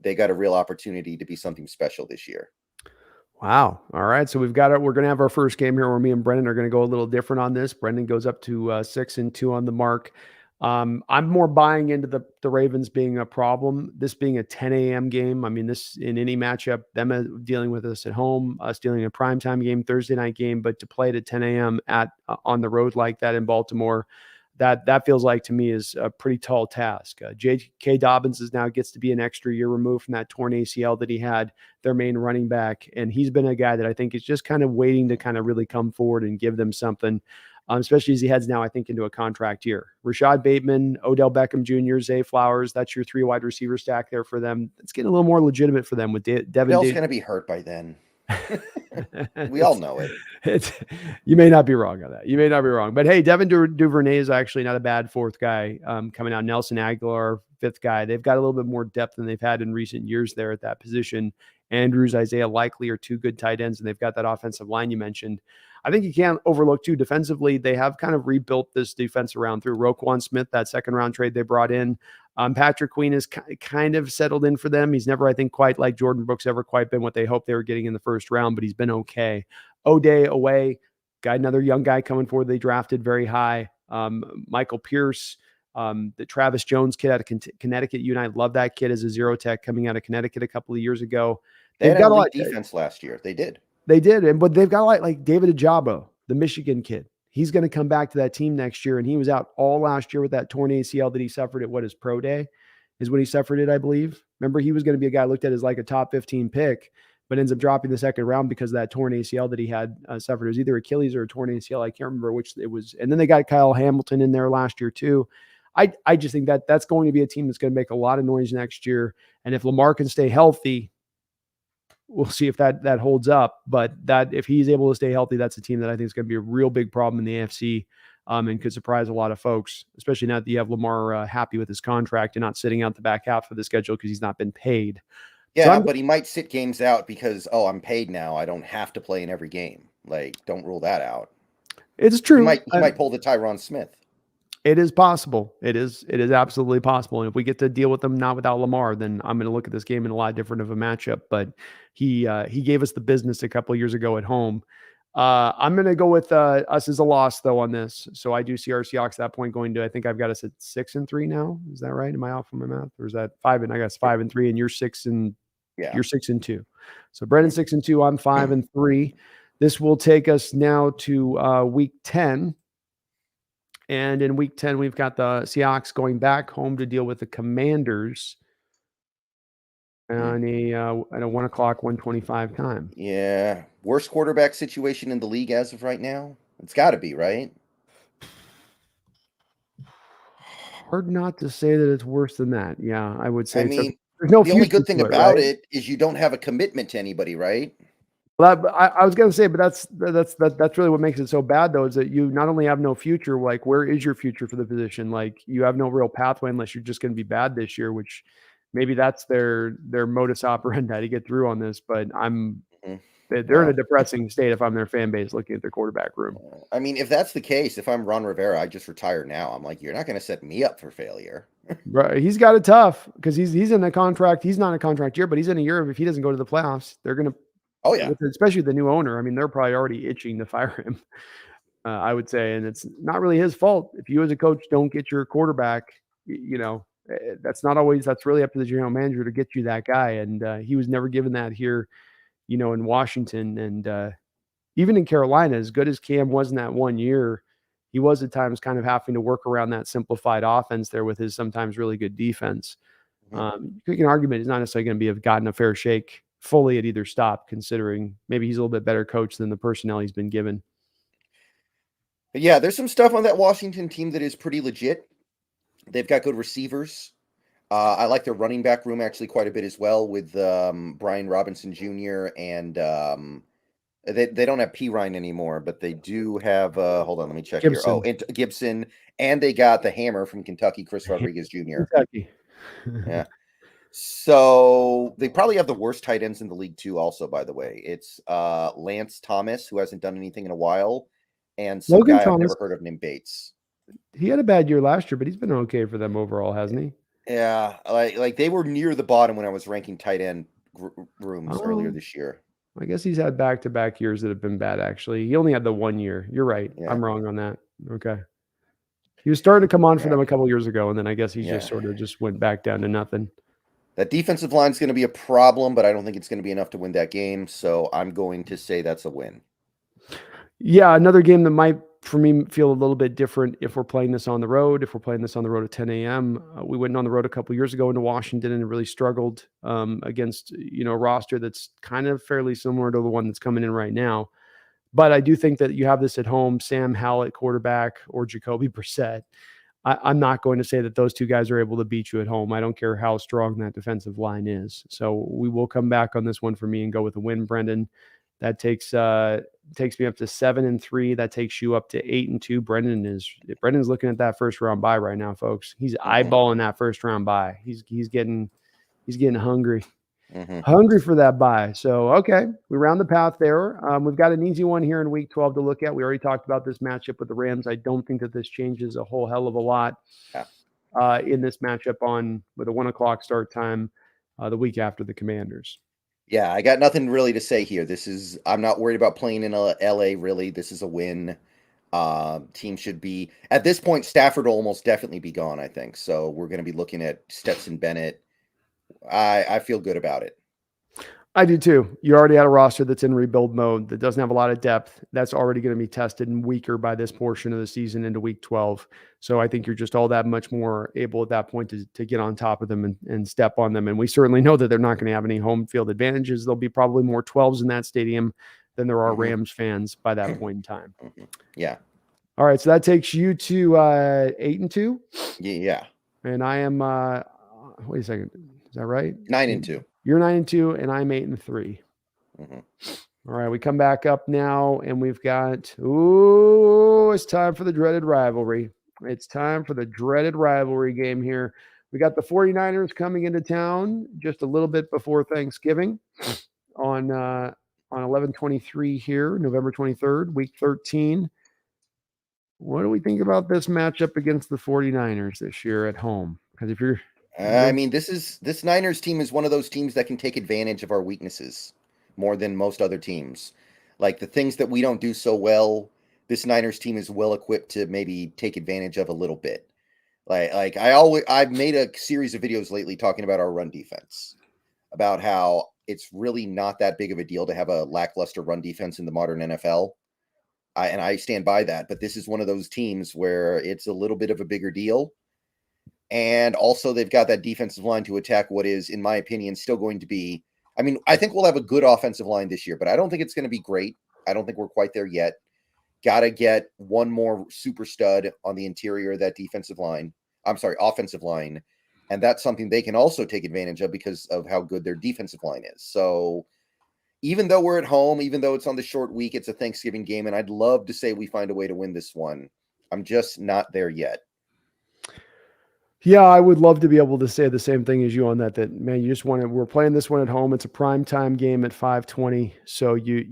B: they got a real opportunity to be something special this year.
A: Wow. All right. So we've got it. We're going to have our first game here where me and Brendan are going to go a little different on this. Brendan goes up to 6-2 on the mark. I'm more buying into the Ravens being a problem. This being a 10 a.m. game. I mean, this in any matchup, them dealing with us at home, us dealing a primetime game, Thursday night game, but to play it at 10 a.m. on the road like that in Baltimore, that feels like to me is a pretty tall task. J.K. Dobbins now gets to be an extra year removed from that torn ACL that he had, their main running back. And he's been a guy that I think is just kind of waiting to kind of really come forward and give them something, especially as he heads now, I think, into a contract year. Rashad Bateman, Odell Beckham Jr., Zay Flowers, that's your 3 wide receiver stack there for them. It's getting a little more legitimate for them with Devin.
B: Bell's going to be hurt by then. We all know it.
A: You may not be wrong on that. You may not be wrong. But hey, Devin Duvernay is actually not a bad 4th guy coming out. Nelson Aguilar, 5th guy. They've got a little bit more depth than they've had in recent years there at that position. Andrews, Isaiah Likely are 2 good tight ends, and they've got that offensive line you mentioned. I think you can't overlook, too, defensively, they have kind of rebuilt this defense around through Roquan Smith, that second-round trade they brought in. Patrick Queen has kind of settled in for them. He's never, I think, quite like Jordan Brooks ever quite been what they hoped they were getting in the first round, but he's been okay. O'Day away, got another young guy coming forward they drafted very high. Michael Pierce, the Travis Jones kid out of Connecticut. You and I love that kid as a zero tech coming out of Connecticut a couple of years ago.
B: They had a elite defense last year. They did.
A: But they've got like David Ajabo, the Michigan kid. He's going to come back to that team next year, and he was out all last year with that torn ACL that he suffered at his pro day is when he suffered it, I believe. Remember, he was going to be a guy looked at as like a top 15 pick, but ends up dropping the second round because of that torn ACL that he had suffered. It was either Achilles or a torn ACL. I can't remember which it was. And then they got Kyle Hamilton in there last year too. I just think that's going to be a team that's going to make a lot of noise next year. And if Lamar can stay healthy, we'll see if that holds up. But that if he's able to stay healthy, that's a team that I think is going to be a real big problem in the AFC and could surprise a lot of folks, especially now that you have Lamar happy with his contract and not sitting out the back half of the schedule because he's not been paid.
B: Yeah, so but he might sit games out because, I'm paid now. I don't have to play in every game. Like, don't rule that out.
A: It's true.
B: He might pull the Tyron Smith.
A: It is possible. It is absolutely possible. And if we get to deal with them not without Lamar, then I'm going to look at this game in a lot different of a matchup. But he gave us the business a couple of years ago at home. I'm going to go with us as a loss though on this. So I do see our Seahawks at that point going to. I think I've got us at 6-3 now. Is that right? Am I off on my math, or is that 5? And I guess 5-3, and you're 6-2. So Brendan 6-2. I'm 5-3. This will take us now to week 10. And in week 10, we've got the Seahawks going back home to deal with the Commanders on at a 1 o'clock, 1:25 time.
B: Yeah. Worst quarterback situation in the league as of right now? It's got to be, right?
A: Hard not to say that it's worse than that. Yeah, I would say.
B: I mean,
A: there's no
B: the only good thing about
A: right?
B: it is you don't have a commitment to anybody, right?
A: Well, I was going to say, but that's really what makes it so bad, though, is that you not only have no future, like where is your future for the position? Like you have no real pathway unless you're just going to be bad this year, which maybe that's their modus operandi to get through on this. But they're in a depressing state if I'm their fan base looking at their quarterback room.
B: I mean, if that's the case, if I'm Ron Rivera, I just retire now. I'm like, you're not going to set me up for failure.
A: Right. He's got it tough because he's in a contract. He's not in a contract year, but he's in a year of if he doesn't go to the playoffs, they're going to.
B: Oh, yeah.
A: Especially the new owner. I mean, they're probably already itching to fire him, I would say. And it's not really his fault. If you as a coach don't get your quarterback, that's really up to the general manager to get you that guy. And he was never given that here, in Washington. And even in Carolina, as good as Cam was in that 1 year, he was at times kind of having to work around that simplified offense there with his sometimes really good defense. You can argument he's not necessarily going to have gotten a fair shake fully at either stop, considering maybe he's a little bit better coach than the personnel he's been given.
B: But yeah, there's some stuff on that Washington team that is pretty legit. They've got good receivers. I like their running back room actually quite a bit as well with Brian Robinson Jr. and they don't have P. Ryan anymore, but they do have. Hold on, let me check here. Oh,
A: Gibson,
B: and Gibson, and they got the hammer from Kentucky, Chris Rodriguez Jr.
A: Kentucky.
B: Yeah. So they probably have the worst tight ends in the league too. Also, by the way, it's Lance Thomas, who hasn't done anything in a while, and some
A: Logan
B: guy I've
A: Thomas,
B: never heard of named Bates.
A: he had a bad year last year, but he's been okay for them overall, hasn't he?
B: Yeah, like they were near the bottom when I was ranking tight end rooms earlier
A: Oh,
B: this year.
A: I guess he's had back-to-back years that have been bad, actually. He only had the 1 year. You're right.
B: Yeah,
A: I'm wrong on that. Okay. He was starting to come on for
B: yeah,
A: them a couple years ago, and then I guess he just
B: yeah.
A: sort of just went back down to nothing.
B: That defensive line is going to be a problem, but I don't think it's going to be enough to win that game. So I'm going to say that's a win.
A: Yeah, another game that might, for me, feel a little bit different if we're playing this on the road. If we're playing this on the road at 10 a.m., we went on the road a couple years ago into Washington and really struggled against a roster that's kind of fairly similar to the one that's coming in right now. But I do think that you have this at home, Sam Howell at quarterback or Jacoby Brissett. I'm not going to say that those two guys are able to beat you at home. I don't care how strong that defensive line is. So we will come back on this one for me and go with a win, Brendan. That takes me up to 7-3. That takes you up to 8-2. Brendan's looking at that first round bye right now, folks. He's eyeballing that first round bye. He's getting hungry. Hungry for that bye. So, okay, we round the path there. We've got an easy one here in week 12 to look at. We already talked about this matchup with the Rams. I don't think that this changes a whole hell of a lot in this matchup with a 1 o'clock start time the week after the Commanders.
B: Yeah, I got nothing really to say here. I'm not worried about playing in LA, really. This is a win. Team should be, at this point, Stafford will almost definitely be gone, I think. So we're going to be looking at Stetson Bennett. I feel good about it.
A: I do too. You already had a roster that's in rebuild mode that doesn't have a lot of depth. That's already going to be tested and weaker by this portion of the season into week 12. So I think you're just all that much more able at that point to get on top of them and step on them. And we certainly know that they're not going to have any home field advantages. There'll be probably more 12s in that stadium than there are Rams fans by that point in time.
B: Yeah.
A: All right. So that takes you to 8-2.
B: Yeah.
A: And I am, wait a second. Is that right?
B: 9-2.
A: You're 9-2, and I'm 8-3. All right, we come back up now, and we've got, it's time for the dreaded rivalry. It's time for the dreaded rivalry game here. We got the 49ers coming into town just a little bit before Thanksgiving on 11/23 here, November 23rd, week 13. What do we think about this matchup against the 49ers this year at home? Because if you're
B: I mean, this Niners team is one of those teams that can take advantage of our weaknesses more than most other teams. Like the things that we don't do so well, this Niners team is well equipped to maybe take advantage of a little bit. I've made a series of videos lately talking about our run defense, about how it's really not that big of a deal to have a lackluster run defense in the modern NFL. And I stand by that, but this is one of those teams where it's a little bit of a bigger deal. And also, they've got that defensive line to attack what is, in my opinion, still going to be. I mean, I think we'll have a good offensive line this year, but I don't think it's going to be great. I don't think we're quite there yet. Got to get one more super stud on the interior of that offensive line. And that's something they can also take advantage of because of how good their defensive line is. So even though we're at home, even though it's on the short week, it's a Thanksgiving game, and I'd love to say we find a way to win this one. I'm just not there yet.
A: Yeah, I would love to be able to say the same thing as you on that man, you just we're playing this one at home. It's a prime time game at 5:20. So you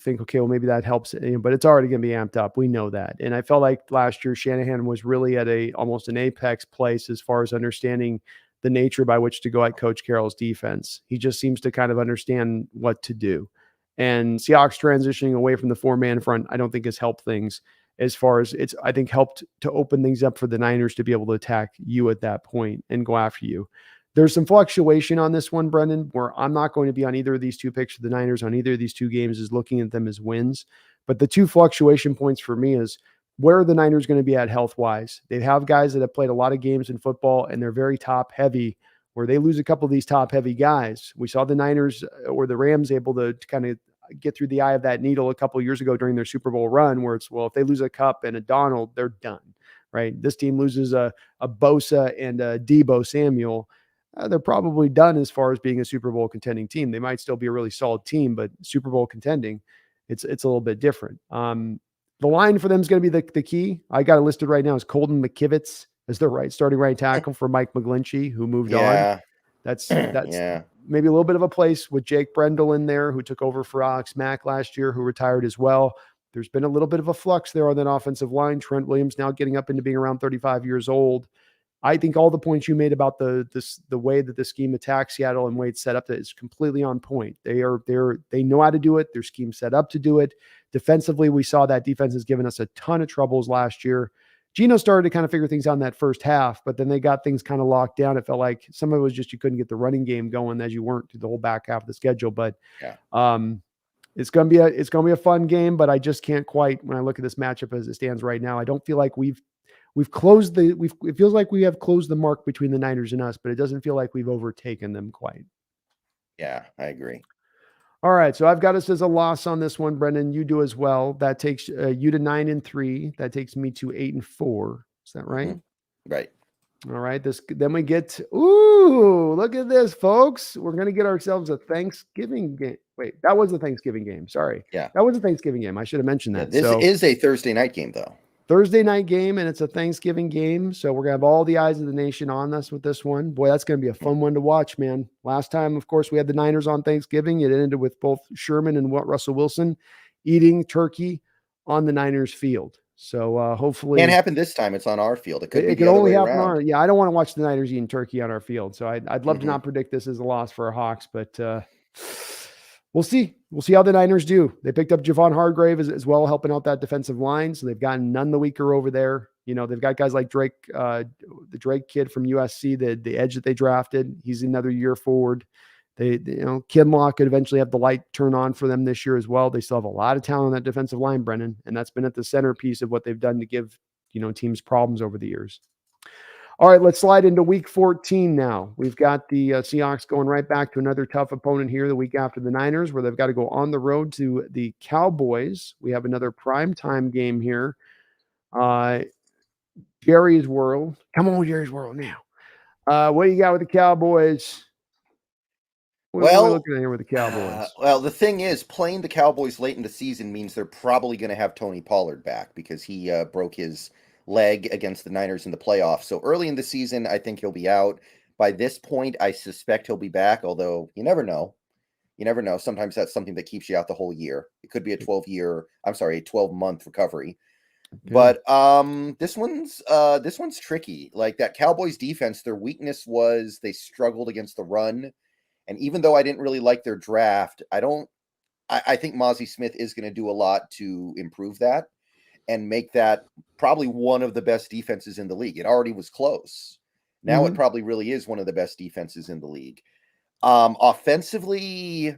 A: think, okay, well, maybe that helps, but it's already going to be amped up. We know that. And I felt like last year Shanahan was really at almost an apex place as far as understanding the nature by which to go at Coach Carroll's defense. He just seems to kind of understand what to do. And Seahawks transitioning away from the 4-man front, I don't think has helped things. As far as it's, I think, helped to open things up for the Niners to be able to attack you at that point and go after you. There's some fluctuation on this one, Brendan, where I'm not going to be on either of these two picks of the Niners on either of these two games as looking at them as wins. But the two fluctuation points for me is where are the Niners going to be at health-wise? They have guys that have played a lot of games in football, and they're very top-heavy, where they lose a couple of these top-heavy guys. We saw the Niners or the Rams able to kind of get through the eye of that needle a couple of years ago during their Super Bowl run, where it's, well, if they lose a Cup and a Donald, they're done, right? This team loses a Bosa and a Debo Samuel. They're probably done as far as being a Super Bowl contending team. They might still be a really solid team, but Super Bowl contending, it's a little bit different. The line for them is going to be the key. I got it listed right now as Colton McKivitz as their starting right tackle for Mike McGlinchey, who moved on. That's
B: Yeah.
A: maybe a little bit of a place with Jake Brendel in there, who took over for Alex Mack last year, who retired as well. There's been a little bit of a flux there on that offensive line. Trent Williams now getting up into being around 35 years old. I think all the points you made about the way that the scheme attacks Seattle and Wade's set up is completely on point. They know how to do it. Their scheme set up to do it. Defensively, we saw that defense has given us a ton of troubles last year. Geno started to kind of figure things out in that first half, but then they got things kind of locked down. It felt like some of it was just you couldn't get the running game going as you weren't through the whole back half of the schedule. But it's gonna be a fun game. But I just can't quite, when I look at this matchup as it stands right now, I don't feel like it feels like we have closed the mark between the Niners and us, but it doesn't feel like we've overtaken them quite.
B: Yeah, I agree.
A: All right, so I've got us as a loss on this one, Brendan. You do as well. That takes you to 9-3. That takes me to 8-4. Is that right?
B: Mm-hmm. Right.
A: All right. Then we get. Ooh, look at this, folks. We're gonna get ourselves a Thanksgiving game. Wait, that was a Thanksgiving game. Sorry.
B: Yeah,
A: that was a Thanksgiving game. I should have mentioned that.
B: Yeah, this is a Thursday night game, though.
A: Thursday night game, and it's a Thanksgiving game. So we're going to have all the eyes of the nation on us with this one. Boy, that's going to be a fun one to watch, man. Last time, of course, we had the Niners on Thanksgiving. It ended with both Sherman and Russell Wilson eating turkey on the Niners field. So hopefully...
B: Can't happen this time. It's on our field. It could
A: only happen on our... Yeah, I don't want to watch the Niners eating turkey on our field. So I'd love to not predict this as a loss for our Hawks, but... We'll see. We'll see how the Niners do. They picked up Javon Hargrave as well, helping out that defensive line. So they've gotten none the weaker over there. You know, they've got guys like Drake, the Drake kid from USC, the edge that they drafted. He's another year forward. Kinlaw could eventually have the light turn on for them this year as well. They still have a lot of talent on that defensive line, Brennan, and that's been at the centerpiece of what they've done to give, teams problems over the years. All right, let's slide into week 14 now. We've got the Seahawks going right back to another tough opponent here the week after the Niners, where they've got to go on the road to the Cowboys. We have another primetime game here. Jerry's World. Come on, Jerry's World now. What do you got with the Cowboys? What are we looking at here with the Cowboys?
B: Well, the thing is, playing the Cowboys late in the season means they're probably going to have Tony Pollard back because he broke his leg against the Niners in the playoffs. So early in the season, I think he'll be out. By this point, I suspect he'll be back, although you never know. You never know. Sometimes that's something that keeps you out the whole year. It could be a 12-month recovery. Okay. But this one's tricky. Like that Cowboys defense, their weakness was they struggled against the run. And even though I didn't really like their draft, I think Mozzie Smith is going to do a lot to improve that and make that probably one of the best defenses in the league. It already was close. Now it probably really is one of the best defenses in the league. Offensively,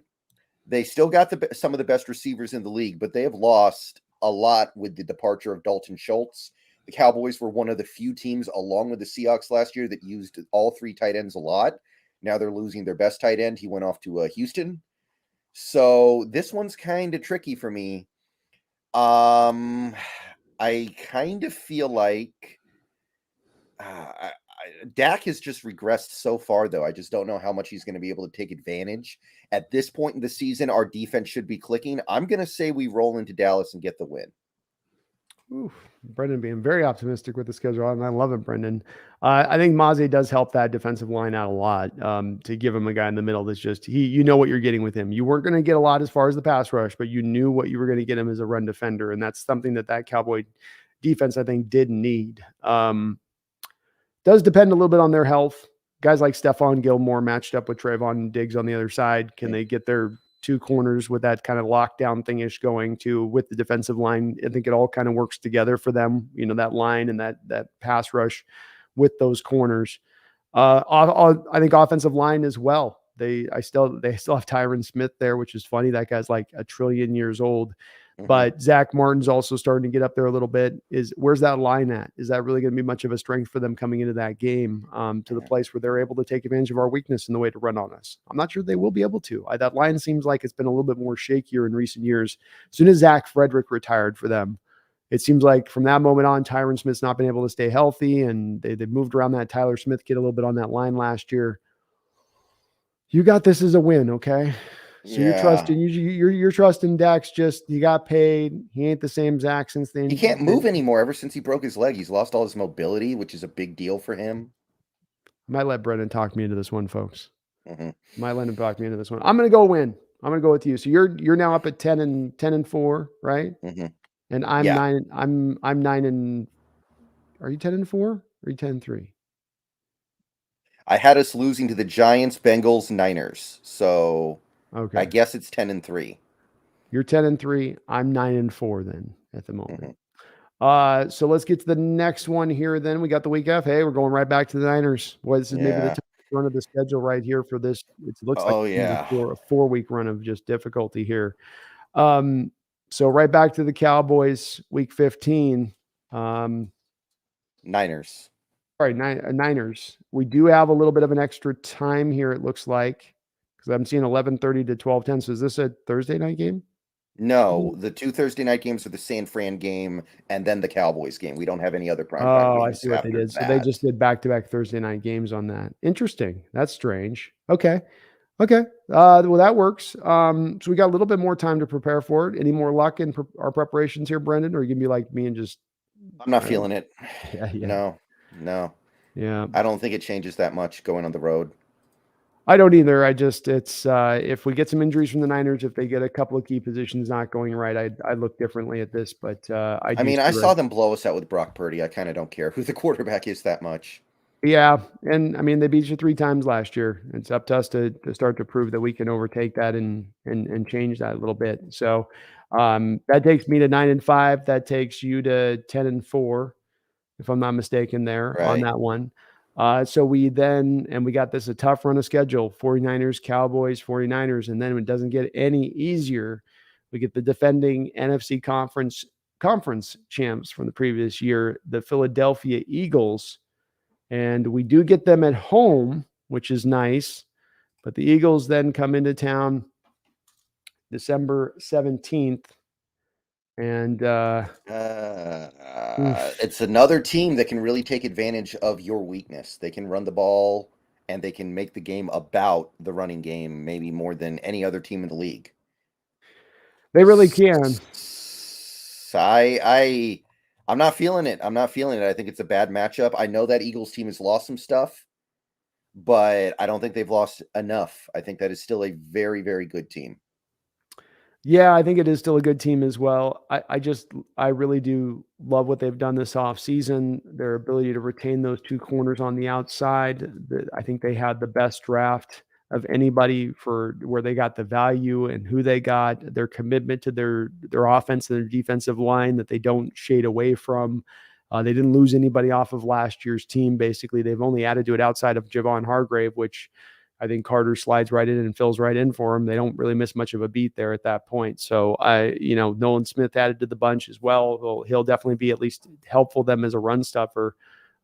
B: they still got some of the best receivers in the league, but they have lost a lot with the departure of Dalton Schultz. The Cowboys were one of the few teams, along with the Seahawks last year, that used all three tight ends a lot. Now they're losing their best tight end. He went off to Houston. So this one's kind of tricky for me. I kind of feel like Dak has just regressed so far, though. I just don't know how much he's going to be able to take advantage. At this point in the season, our defense should be clicking. I'm going to say we roll into Dallas and get the win.
A: Ooh, Brendan being very optimistic with the schedule, and I love it, Brendan. I think Mozzie does help that defensive line out a lot to give him a guy in the middle that's just, you know what you're getting with him. You weren't going to get a lot as far as the pass rush, but you knew what you were going to get him as a run defender, and that's something that Cowboy defense, I think, did need. Does depend a little bit on their health. Guys like Stephon Gilmore matched up with Trayvon Diggs on the other side. Can they get their two corners with that kind of lockdown thingish going to with the defensive line? I think it all kind of works together for them, that line and that pass rush with those corners. I think offensive line as well. They still have Tyron Smith there, which is funny. That guy's like 1 trillion years old. But Zach Martin's also starting to get up there a little bit. Where's that line at? Is that really going to be much of a strength for them coming into that game to the place where they're able to take advantage of our weakness in the way to run on us? I'm not sure they will be able to. That line seems like it's been a little bit more shakier in recent years. As soon as Zach Frederick retired for them, it seems like from that moment on, Tyron Smith's not been able to stay healthy, and they moved around that Tyler Smith kid a little bit on that line last year. You got this as a win, okay? So you're
B: Yeah.
A: trusting you're trusting Dax. Just he got paid. He ain't the same Zach since then.
B: He can't move anymore ever since he broke his leg. He's lost all his mobility, which is a big deal for him.
A: Might let Brendan talk me into this one, folks.
B: Mm-hmm.
A: Might let him talk me into this one. I'm gonna go win. I'm gonna go with you. So you're now up at 10-4, right?
B: Mm-hmm.
A: And I'm
B: Yeah.
A: 9. I'm 9 and. Are you 10-4? Or are you 10-3?
B: I had us losing to the Giants, Bengals, Niners. So
A: Okay.
B: I guess it's 10-3.
A: You're 10-3. I'm 9-4 then at the moment.
B: Mm-hmm.
A: So let's get to the next one here. Then we got the week F. Hey, we're going right back to the Niners. Boy, this is maybe the run of the schedule right here for this. It looks like
B: yeah.
A: a 4-week run of just difficulty here. So right back to the Cowboys, week 15.
B: Niners.
A: Sorry, Niners. We do have a little bit of an extra time here, it looks like, because I'm seeing 11:30 to 12:10. So is this a Thursday night game?
B: No, the 2 Thursday night games are the San Fran game and then the Cowboys game. We don't have any other primetime
A: Oh, I
B: games
A: see what they
B: after
A: did. So
B: that.
A: they just did back-to-back Thursday night games on that. Interesting. That's strange. Okay. Well, that works. So we got a little bit more time to prepare for it. Any more luck in our preparations here, Brendan? Or you can be like me and just.
B: I'm not feeling it.
A: Yeah.
B: No.
A: Yeah.
B: I don't think it changes that much going on the road.
A: I don't either. It's if we get some injuries from the Niners, if they get a couple of key positions not going right, I'd look differently at this. But
B: I saw them blow us out with Brock Purdy. I kind of don't care who the quarterback is that much.
A: Yeah, and I mean they beat you 3 times last year. It's up to us to start to prove that we can overtake that and change that a little bit. So that takes me to 9-5. That takes you to 10-4, if I'm not mistaken there on that one. So we got this a tough run of schedule: 49ers, Cowboys, 49ers, and then it doesn't get any easier. We get the defending NFC conference champs from the previous year, the Philadelphia Eagles. And we do get them at home, which is nice. But the Eagles then come into town December 17th. And
B: it's another team that can really take advantage of your weakness. They can run the ball and they can make the game about the running game, maybe more than any other team in the league.
A: They really can.
B: I'm not feeling it. I think it's a bad matchup. I know that Eagles team has lost some stuff, but I don't think they've lost enough. I think that is still a very, very good team.
A: Yeah, I think it is still a good team as well. I really do love what they've done this offseason, their ability to retain those 2 corners on the outside. I think they had the best draft of anybody for where they got the value and who they got, their commitment to their offense and their defensive line that they don't shade away from. They didn't lose anybody off of last year's team. Basically, they've only added to it outside of Javon Hargrave, which I think Carter slides right in and fills right in for him. They don't really miss much of a beat there at that point. So Nolan Smith added to the bunch as well. He'll definitely be at least helpful them as a run stuffer.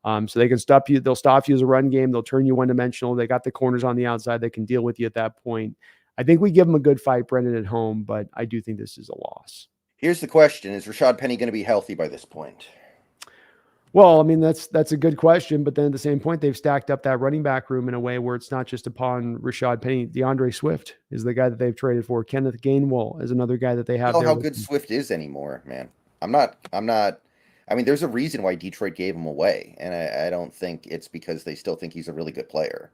A: So they can stop you. They'll stop you as a run game. They'll turn you one-dimensional. They got the corners on the outside. They can deal with you at that point. I think we give them a good fight, Brendan, at home, but I do think this is a loss.
B: Here's the question. Is Rashad Penny going to be healthy by this point?
A: Well, I mean, that's a good question, but then at the same point, they've stacked up that running back room in a way where it's not just upon Rashad Penny. DeAndre Swift is the guy that they've traded for. Kenneth Gainwell is another guy that they have.
B: I don't know how good Swift is anymore, man. I'm not. I mean, there's a reason why Detroit gave him away, and I don't think it's because they still think he's a really good player.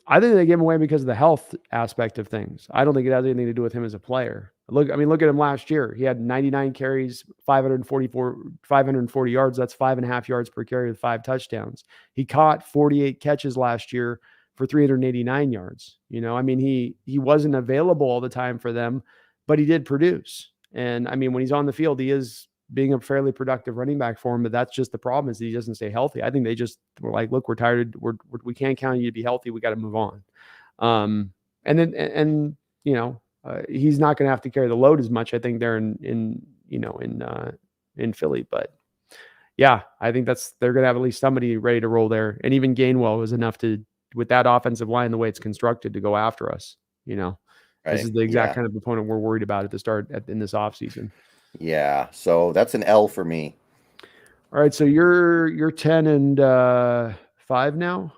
A: I think they gave him away because of the health aspect of things. I don't think it has anything to do with him as a player. Look at him last year. He had 99 carries, 540 yards. That's 5.5 yards per carry with 5 touchdowns. He caught 48 catches last year for 389 yards. He wasn't available all the time for them, but he did produce. And I mean, when he's on the field, he is being a fairly productive running back for him, but that's just the problem is that he doesn't stay healthy. I think they just were like, look, we're tired. We can't count on you to be healthy. We got to move on. He's not going to have to carry the load as much. I think they're in Philly, but yeah, I think they're going to have at least somebody ready to roll there. And even Gainwell was enough with that offensive line, the way it's constructed, to go after us. This is the exact kind of opponent we're worried about at the start in this offseason.
B: Yeah, so that's an L for me.
A: All right, so you're 10-5 now.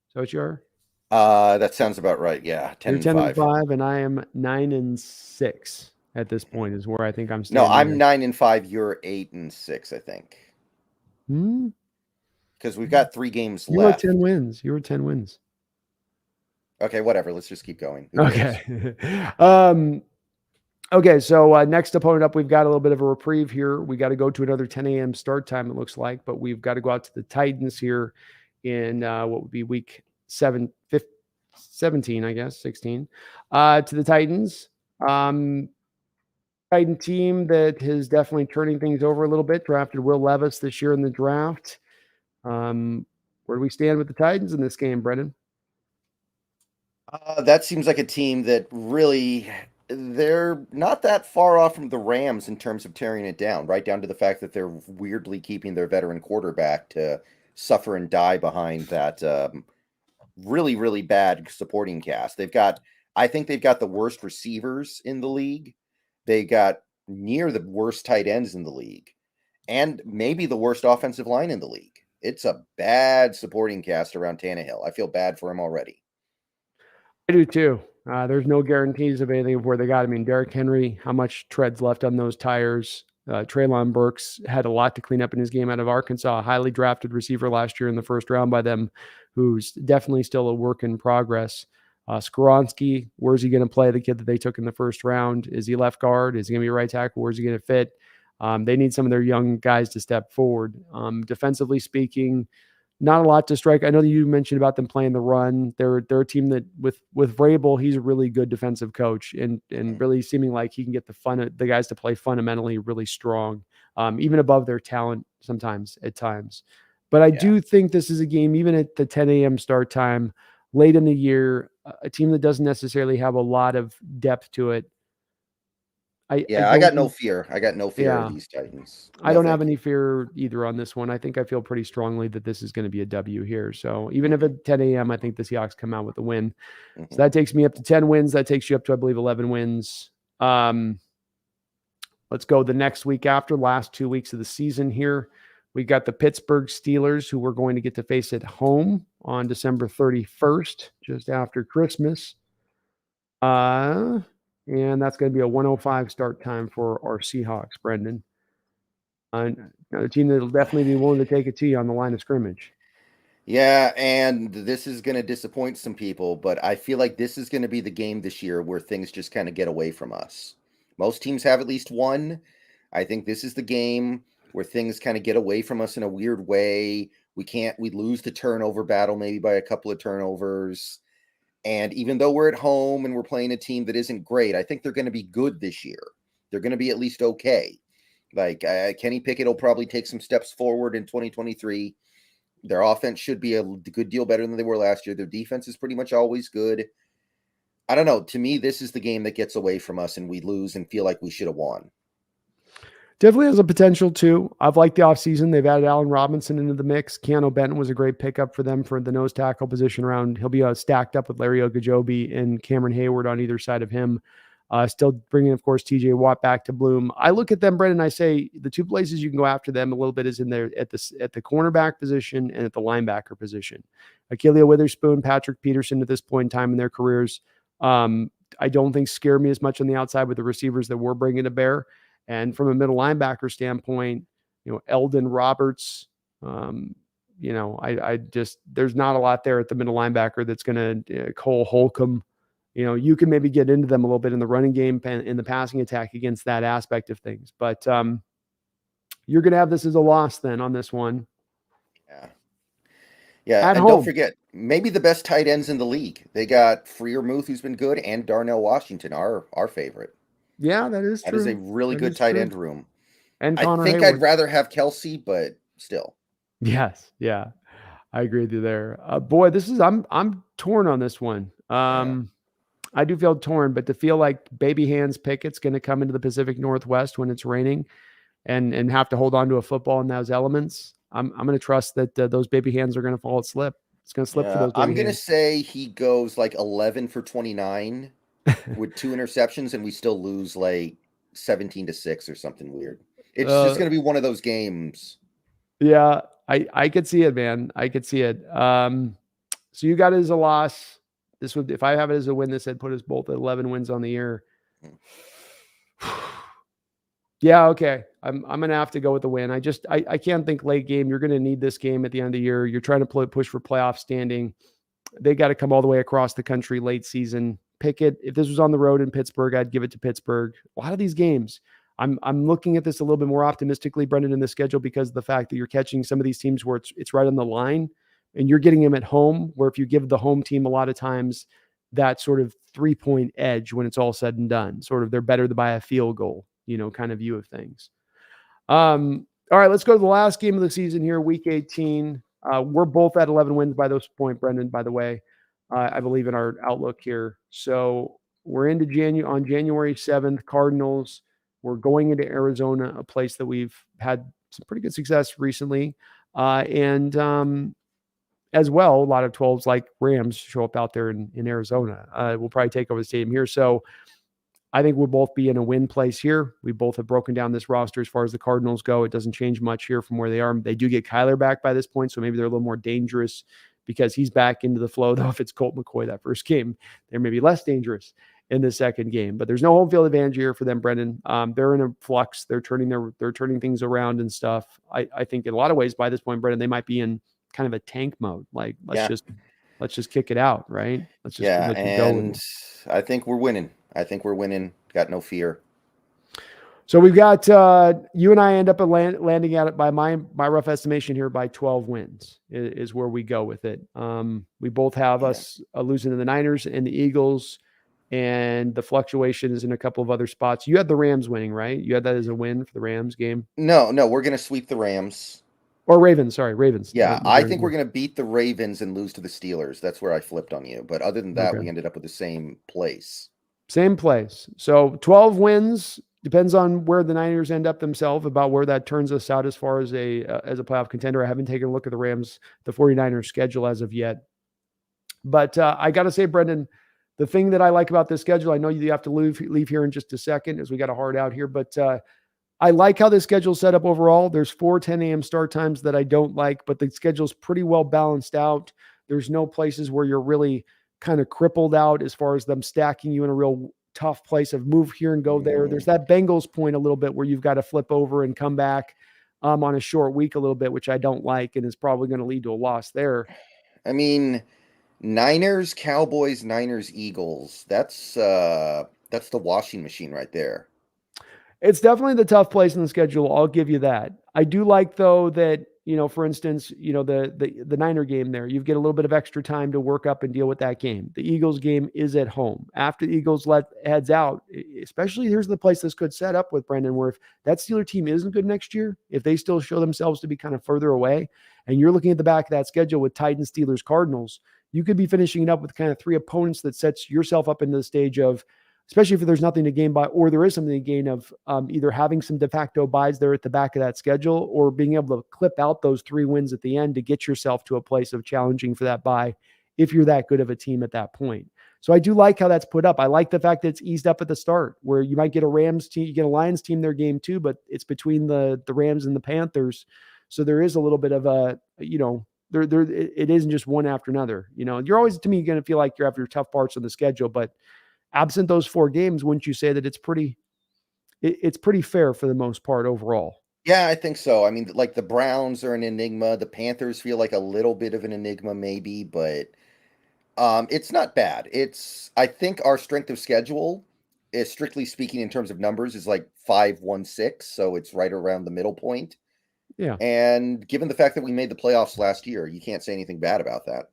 A: Is that what you are?
B: That sounds about right. Yeah, 10
A: You're
B: and 5.
A: 10-5, and I am 9-6 at this point. Is where I think I'm
B: No,
A: standing
B: I'm
A: here.
B: 9 and 5. You're 8 and 6, I think,
A: Hmm?
B: because we've got 3 games
A: You were 10
B: left.
A: wins. You were 10 wins.
B: Okay, whatever. Let's just keep going. Who cares?
A: Okay. Okay, so next opponent up, we've got a little bit of a reprieve here. We got to go to another 10 a.m. start time, it looks like, but we've got to go out to the Titans here in what would be week 17, I guess, 16. To the Titans. Titan team that is definitely turning things over a little bit. Drafted Will Levis this year in the draft. Where do we stand with the Titans in this game, Brendan?
B: That seems like a team that really they're not that far off from the Rams in terms of tearing it down, right down to the fact that they're weirdly keeping their veteran quarterback to suffer and die behind that really, really bad supporting cast. I think they've got the worst receivers in the league. They got near the worst tight ends in the league, and maybe the worst offensive line in the league. It's a bad supporting cast around Tannehill. I feel bad for him already.
A: I do too. There's no guarantees of anything of where they got. I mean, Derrick Henry, how much treads left on those tires? Treylon Burks had a lot to clean up in his game out of Arkansas, a highly drafted receiver last year in the first round by them, who's definitely still a work in progress. Skoronski, where's he going to play? The kid that they took in the first round, is he left guard? Is he going to be right tackle? Where's he going to fit? They need some of their young guys to step forward. Defensively speaking, not a lot to strike. I know that you mentioned about them playing the run. They're a team that with Vrabel, he's a really good defensive coach and really seeming like he can get the guys to play fundamentally really strong, even above their talent sometimes at times. But I
B: Yeah.
A: do think this is a game, even at the 10 a.m. start time, late in the year, a team that doesn't necessarily have a lot of depth to it. I
B: Yeah, I
A: don't
B: got no
A: think,
B: fear. I got no fear of
A: yeah.
B: these Titans.
A: I
B: No,
A: don't have
B: thank
A: any
B: you.
A: fear either on this one. I think I feel pretty strongly that this is going to be a W here. So even if
B: Hmm.
A: at 10 a.m., I think the Seahawks come out with a win. So
B: Hmm.
A: that takes me up to 10 wins. That takes you up to, I believe, 11 wins. Um, let's go the next week after, last 2 weeks of the season here. We got the Pittsburgh Steelers, who we're going to get to face at home on December 31st, just after Christmas. Uh, and that's going to be a 105 start time for our Seahawks, Brendan. A team that'll definitely be willing to take it to you on the line of scrimmage.
B: Yeah, and this is going to disappoint some people, but I feel like this is going to be the game this year where things just kind of get away from us. Most teams have at least one. I think this is the game where things kind of get away from us in a weird way. We lose the turnover battle maybe by a couple of turnovers. And even though we're at home and we're playing a team that isn't great, I think they're going to be good this year. They're going to be at least okay. Like Kenny Pickett will probably take some steps forward in 2023. Their offense should be a good deal better than they were last year. Their defense is pretty much always good. I don't know. To me, this is the game that gets away from us and we lose and feel like we should have won.
A: Definitely has a potential too. I've liked the offseason. They've added Allen Robinson into the mix. Keanu Benton was a great pickup for them for the nose tackle position around. He'll be stacked up with Larry Ogunjobi and Cameron Hayward on either side of him. Still bringing, of course, TJ Watt back to bloom. I look at them, Brendan, and I say the two places you can go after them a little bit is in there at the cornerback position and at the linebacker position. Achillea Witherspoon, Patrick Peterson at this point in time in their careers, I don't think scare me as much on the outside with the receivers that we're bringing to bear. And from a middle linebacker standpoint, Eldon Roberts, I just, there's not a lot there at the middle linebacker that's going to Cole Holcomb. You can maybe get into them a little bit in the running game and in the passing attack against that aspect of things. But you're going to have this as a loss then on this one
B: Yeah. Yeah.
A: at
B: And don't
A: home.
B: forget, maybe the best tight ends in the league. They got Freiermuth, who's been good, and Darnell Washington, our favorite.
A: Yeah, that is
B: That is a
A: true.
B: really
A: That
B: good
A: is
B: tight
A: true.
B: end room.
A: And
B: I
A: Connor
B: think I'd
A: Hayward.
B: rather have Kelsey, but still.
A: Yes. Yeah. I agree with you there. Boy, I'm torn on this one.
B: Yeah.
A: I do feel torn, but to feel like baby hands Pickett's going to come into the Pacific Northwest when it's raining and have to hold on to a football in those elements, I'm going to trust that those baby hands are going to fall and slip. It's going to slip for
B: Yeah.
A: those
B: I'm
A: baby
B: going to
A: hands.
B: say he goes like 11 for 29 with 2 interceptions, and we still lose like 17-6 or something weird. It's just going to be one of those games.
A: Yeah, I could see it, man. I could see it. So you got it as a loss. This would, if I have it as a win, this had put us both at 11 wins on the year. Yeah, okay. I'm gonna have to go with the win. I can't think late game. You're gonna need this game at the end of the year. You're trying to push for playoff standing. They got to come all the way across the country late season. Pick it. If this was on the road in Pittsburgh, I'd give it to Pittsburgh. A lot of these games, I'm looking at this a little bit more optimistically, Brendan, in the schedule because of the fact that you're catching some of these teams where it's right on the line, and you're getting them at home. Where if you give the home team a lot of times that sort of 3-point edge when it's all said and done, sort of they're better by a field goal, kind of view of things. All right, let's go to the last game of the season here, Week 18. We're both at 11 wins by this point, Brendan, by the way, I believe in our outlook here. So we're into on January 7th, Cardinals. We're going into Arizona, a place that we've had some pretty good success recently. And as well, a lot of 12s like Rams show up out there in Arizona. We'll probably take over the stadium here. So I think we'll both be in a win place here. We both have broken down this roster as far as the Cardinals go. It doesn't change much here from where they are. They do get Kyler back by this point, so maybe they're a little more dangerous because he's back into the flow, though if it's Colt McCoy that first game, they're maybe less dangerous in the second game. But there's no home field advantage here for them, Brendan. They're in a flux. They're turning things around and stuff. I think in a lot of ways by this point, Brendan, they might be in kind of a tank mode. Like, let's just kick it out, right? Let's just let you go.
B: And I think we're winning. Got no fear.
A: So we've got you and I end up landing at it by my rough estimation here by 12 wins is where we go with it. We both have us losing to the Niners and the Eagles, and the fluctuation is in a couple of other spots. You had the Rams winning, right? You had that as a win for the Rams game?
B: No, we're going to sweep the Rams.
A: Or Ravens, sorry, Ravens.
B: Yeah, I think we're going to beat the Ravens and lose to the Steelers. That's where I flipped on you. But other than that, we ended up with the same place.
A: Same place. So 12 wins. Depends on where the Niners end up themselves about where that turns us out as far as a playoff contender. I haven't taken a look at the 49ers schedule as of yet. But I got to say, Brendan, the thing that I like about this schedule, I know you have to leave here in just a second as we got a hard out here, but I like how the schedule's set up overall. There's 4 10 a.m. start times that I don't like, but the schedule's pretty well balanced out. There's no places where you're really kind of crippled out as far as them stacking you in a real tough place of move here and go there. There's that Bengals point a little bit where you've got to flip over and come back on a short week a little bit, which I don't like, and is probably going to lead to a loss there.
B: I mean, Niners, Cowboys, Niners, Eagles. That's the washing machine right there.
A: It's definitely the tough place in the schedule. I'll give you that. I do like, though, that, for instance, the Niner game there, you get a little bit of extra time to work up and deal with that game. The Eagles game is at home. After the Eagles heads out, especially here's the place this could set up with, Brendan, where if that Steeler team isn't good next year, if they still show themselves to be kind of further away, and you're looking at the back of that schedule with Titans, Steelers, Cardinals, you could be finishing it up with kind of 3 opponents that sets yourself up into the stage of, especially if there's nothing to gain by, or there is something to gain of either having some de facto buys there at the back of that schedule, or being able to clip out those 3 wins at the end to get yourself to a place of challenging for that buy if you're that good of a team at that point. So I do like how that's put up. I like the fact that it's eased up at the start, where you might get a Rams team, you get a Lions team their game too, but it's between the Rams and the Panthers. So there is a little bit of a, it isn't just one after another. You're always, to me, going to feel like you're after tough parts of the schedule, but absent those 4 games, wouldn't you say that it's pretty fair for the most part overall?
B: Yeah, I think so. I mean, like the Browns are an enigma. The Panthers feel like a little bit of an enigma maybe, but it's not bad. I think our strength of schedule is, strictly speaking in terms of numbers, is like 5-1-6. So it's right around the middle point.
A: Yeah.
B: And given the fact that we made the playoffs last year, you can't say anything bad about that.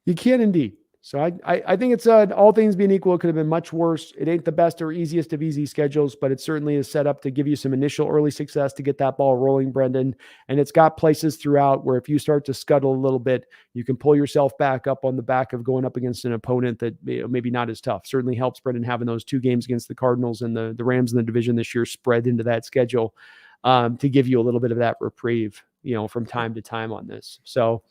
A: You can indeed. So I think it's all things being equal, it could have been much worse. It ain't the best or easiest of easy schedules, but it certainly is set up to give you some initial early success to get that ball rolling, Brendan. And it's got places throughout where if you start to scuttle a little bit, you can pull yourself back up on the back of going up against an opponent that maybe not as tough. Certainly helps, Brendan, having those 2 games against the Cardinals and the Rams in the division this year spread into that schedule to give you a little bit of that reprieve, from time to time on this. So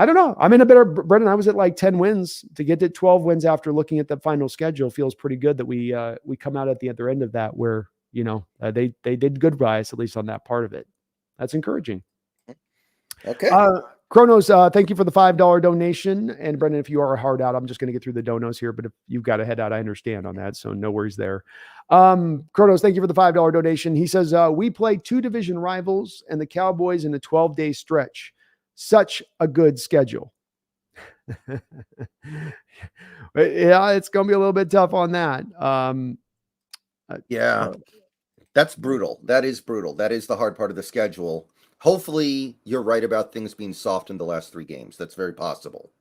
A: I don't know. I'm in a better, Brendan. I was at like 10 wins. To get to 12 wins after looking at the final schedule feels pretty good that we come out at the other end of that where they did good by us, at least on that part of it. That's encouraging.
B: Okay.
A: Kronos, thank you for the $5 donation. And Brendan, if you are hard out, I'm just going to get through the donos here, but if you've got to head out, I understand on that. So no worries there. Kronos, thank you for the $5 donation. He says, we play 2 division rivals and the Cowboys in a 12-day stretch. Such a good schedule. Yeah, it's going to be a little bit tough on that.
B: Yeah, that's brutal. That is brutal. That is the hard part of the schedule. Hopefully you're right about things being soft in the last 3 games. That's very possible.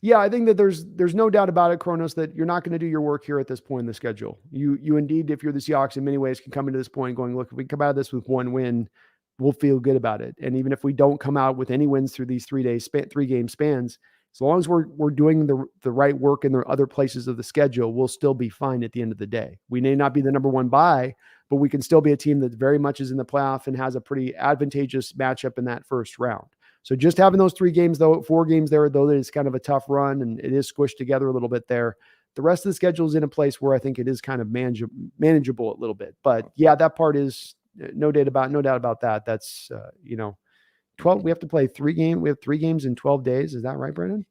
A: Yeah, I think that there's no doubt about it, Kronos, that you're not going to do your work here at this point in the schedule. You indeed, if you're the Seahawks, in many ways can come into this point going, look, if we come out of this with 1 win, we'll feel good about it. And even if we don't come out with any wins through these 3-game spans, as long as we're doing the right work in the other places of the schedule, we'll still be fine at the end of the day. We may not be the number 1 bye, but we can still be a team that very much is in the playoff and has a pretty advantageous matchup in that first round. So just having those 4 games there, though that is kind of a tough run and it is squished together a little bit there. The rest of the schedule is in a place where I think it is kind of manageable a little bit. But yeah, that part is no doubt about that. That's 12. We have to play 3 games. We have 3 games in 12 days. Is that right, Brendan?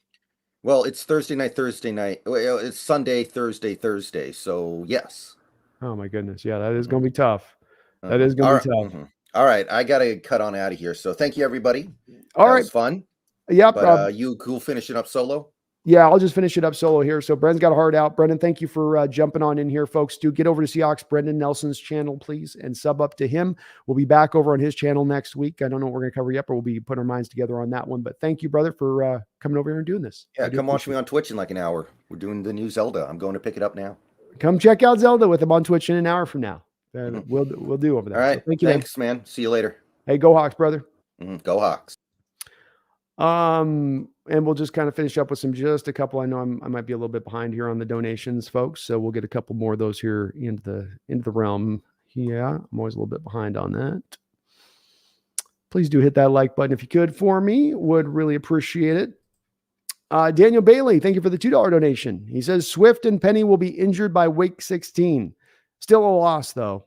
B: Well, it's Thursday night. Well, it's Sunday, Thursday. So yes.
A: Oh my goodness. Yeah, that is going to be tough. That is going to be tough.
B: Mm-hmm. All right. I got to cut on out of here. So thank you, everybody.
A: All
B: that
A: right.
B: was fun.
A: Yep.
B: But you cool finishing up solo?
A: Yeah, I'll just finish it up solo here. So Brendan's got a heart out. Brendan, thank you for jumping on in here, folks. Do get over to Seahawks Brendon Nelson's channel, please, and sub up to him. We'll be back over on his channel next week. I don't know what we're going to cover yet, but we'll be putting our minds together on that one. But thank you, brother, for coming over here and doing this.
B: Yeah, come watch me on Twitch in like an hour. We're doing the new Zelda. I'm going to pick it up now.
A: Come check out Zelda with him on Twitch in an hour from now. We'll do over there.
B: All right.
A: So thank you.
B: Thanks, man. See you later.
A: Hey, go Hawks, brother.
B: Go Hawks.
A: And we'll just kind of finish up with just a couple. I know I might be a little bit behind here on the donations, folks. So we'll get a couple more of those here into the realm. Yeah, I'm always a little bit behind on that. Please do hit that like button if you could for me. Would really appreciate it. Daniel Bailey, thank you for the $2 donation. He says Swift and Penny will be injured by week 16. Still a loss, though.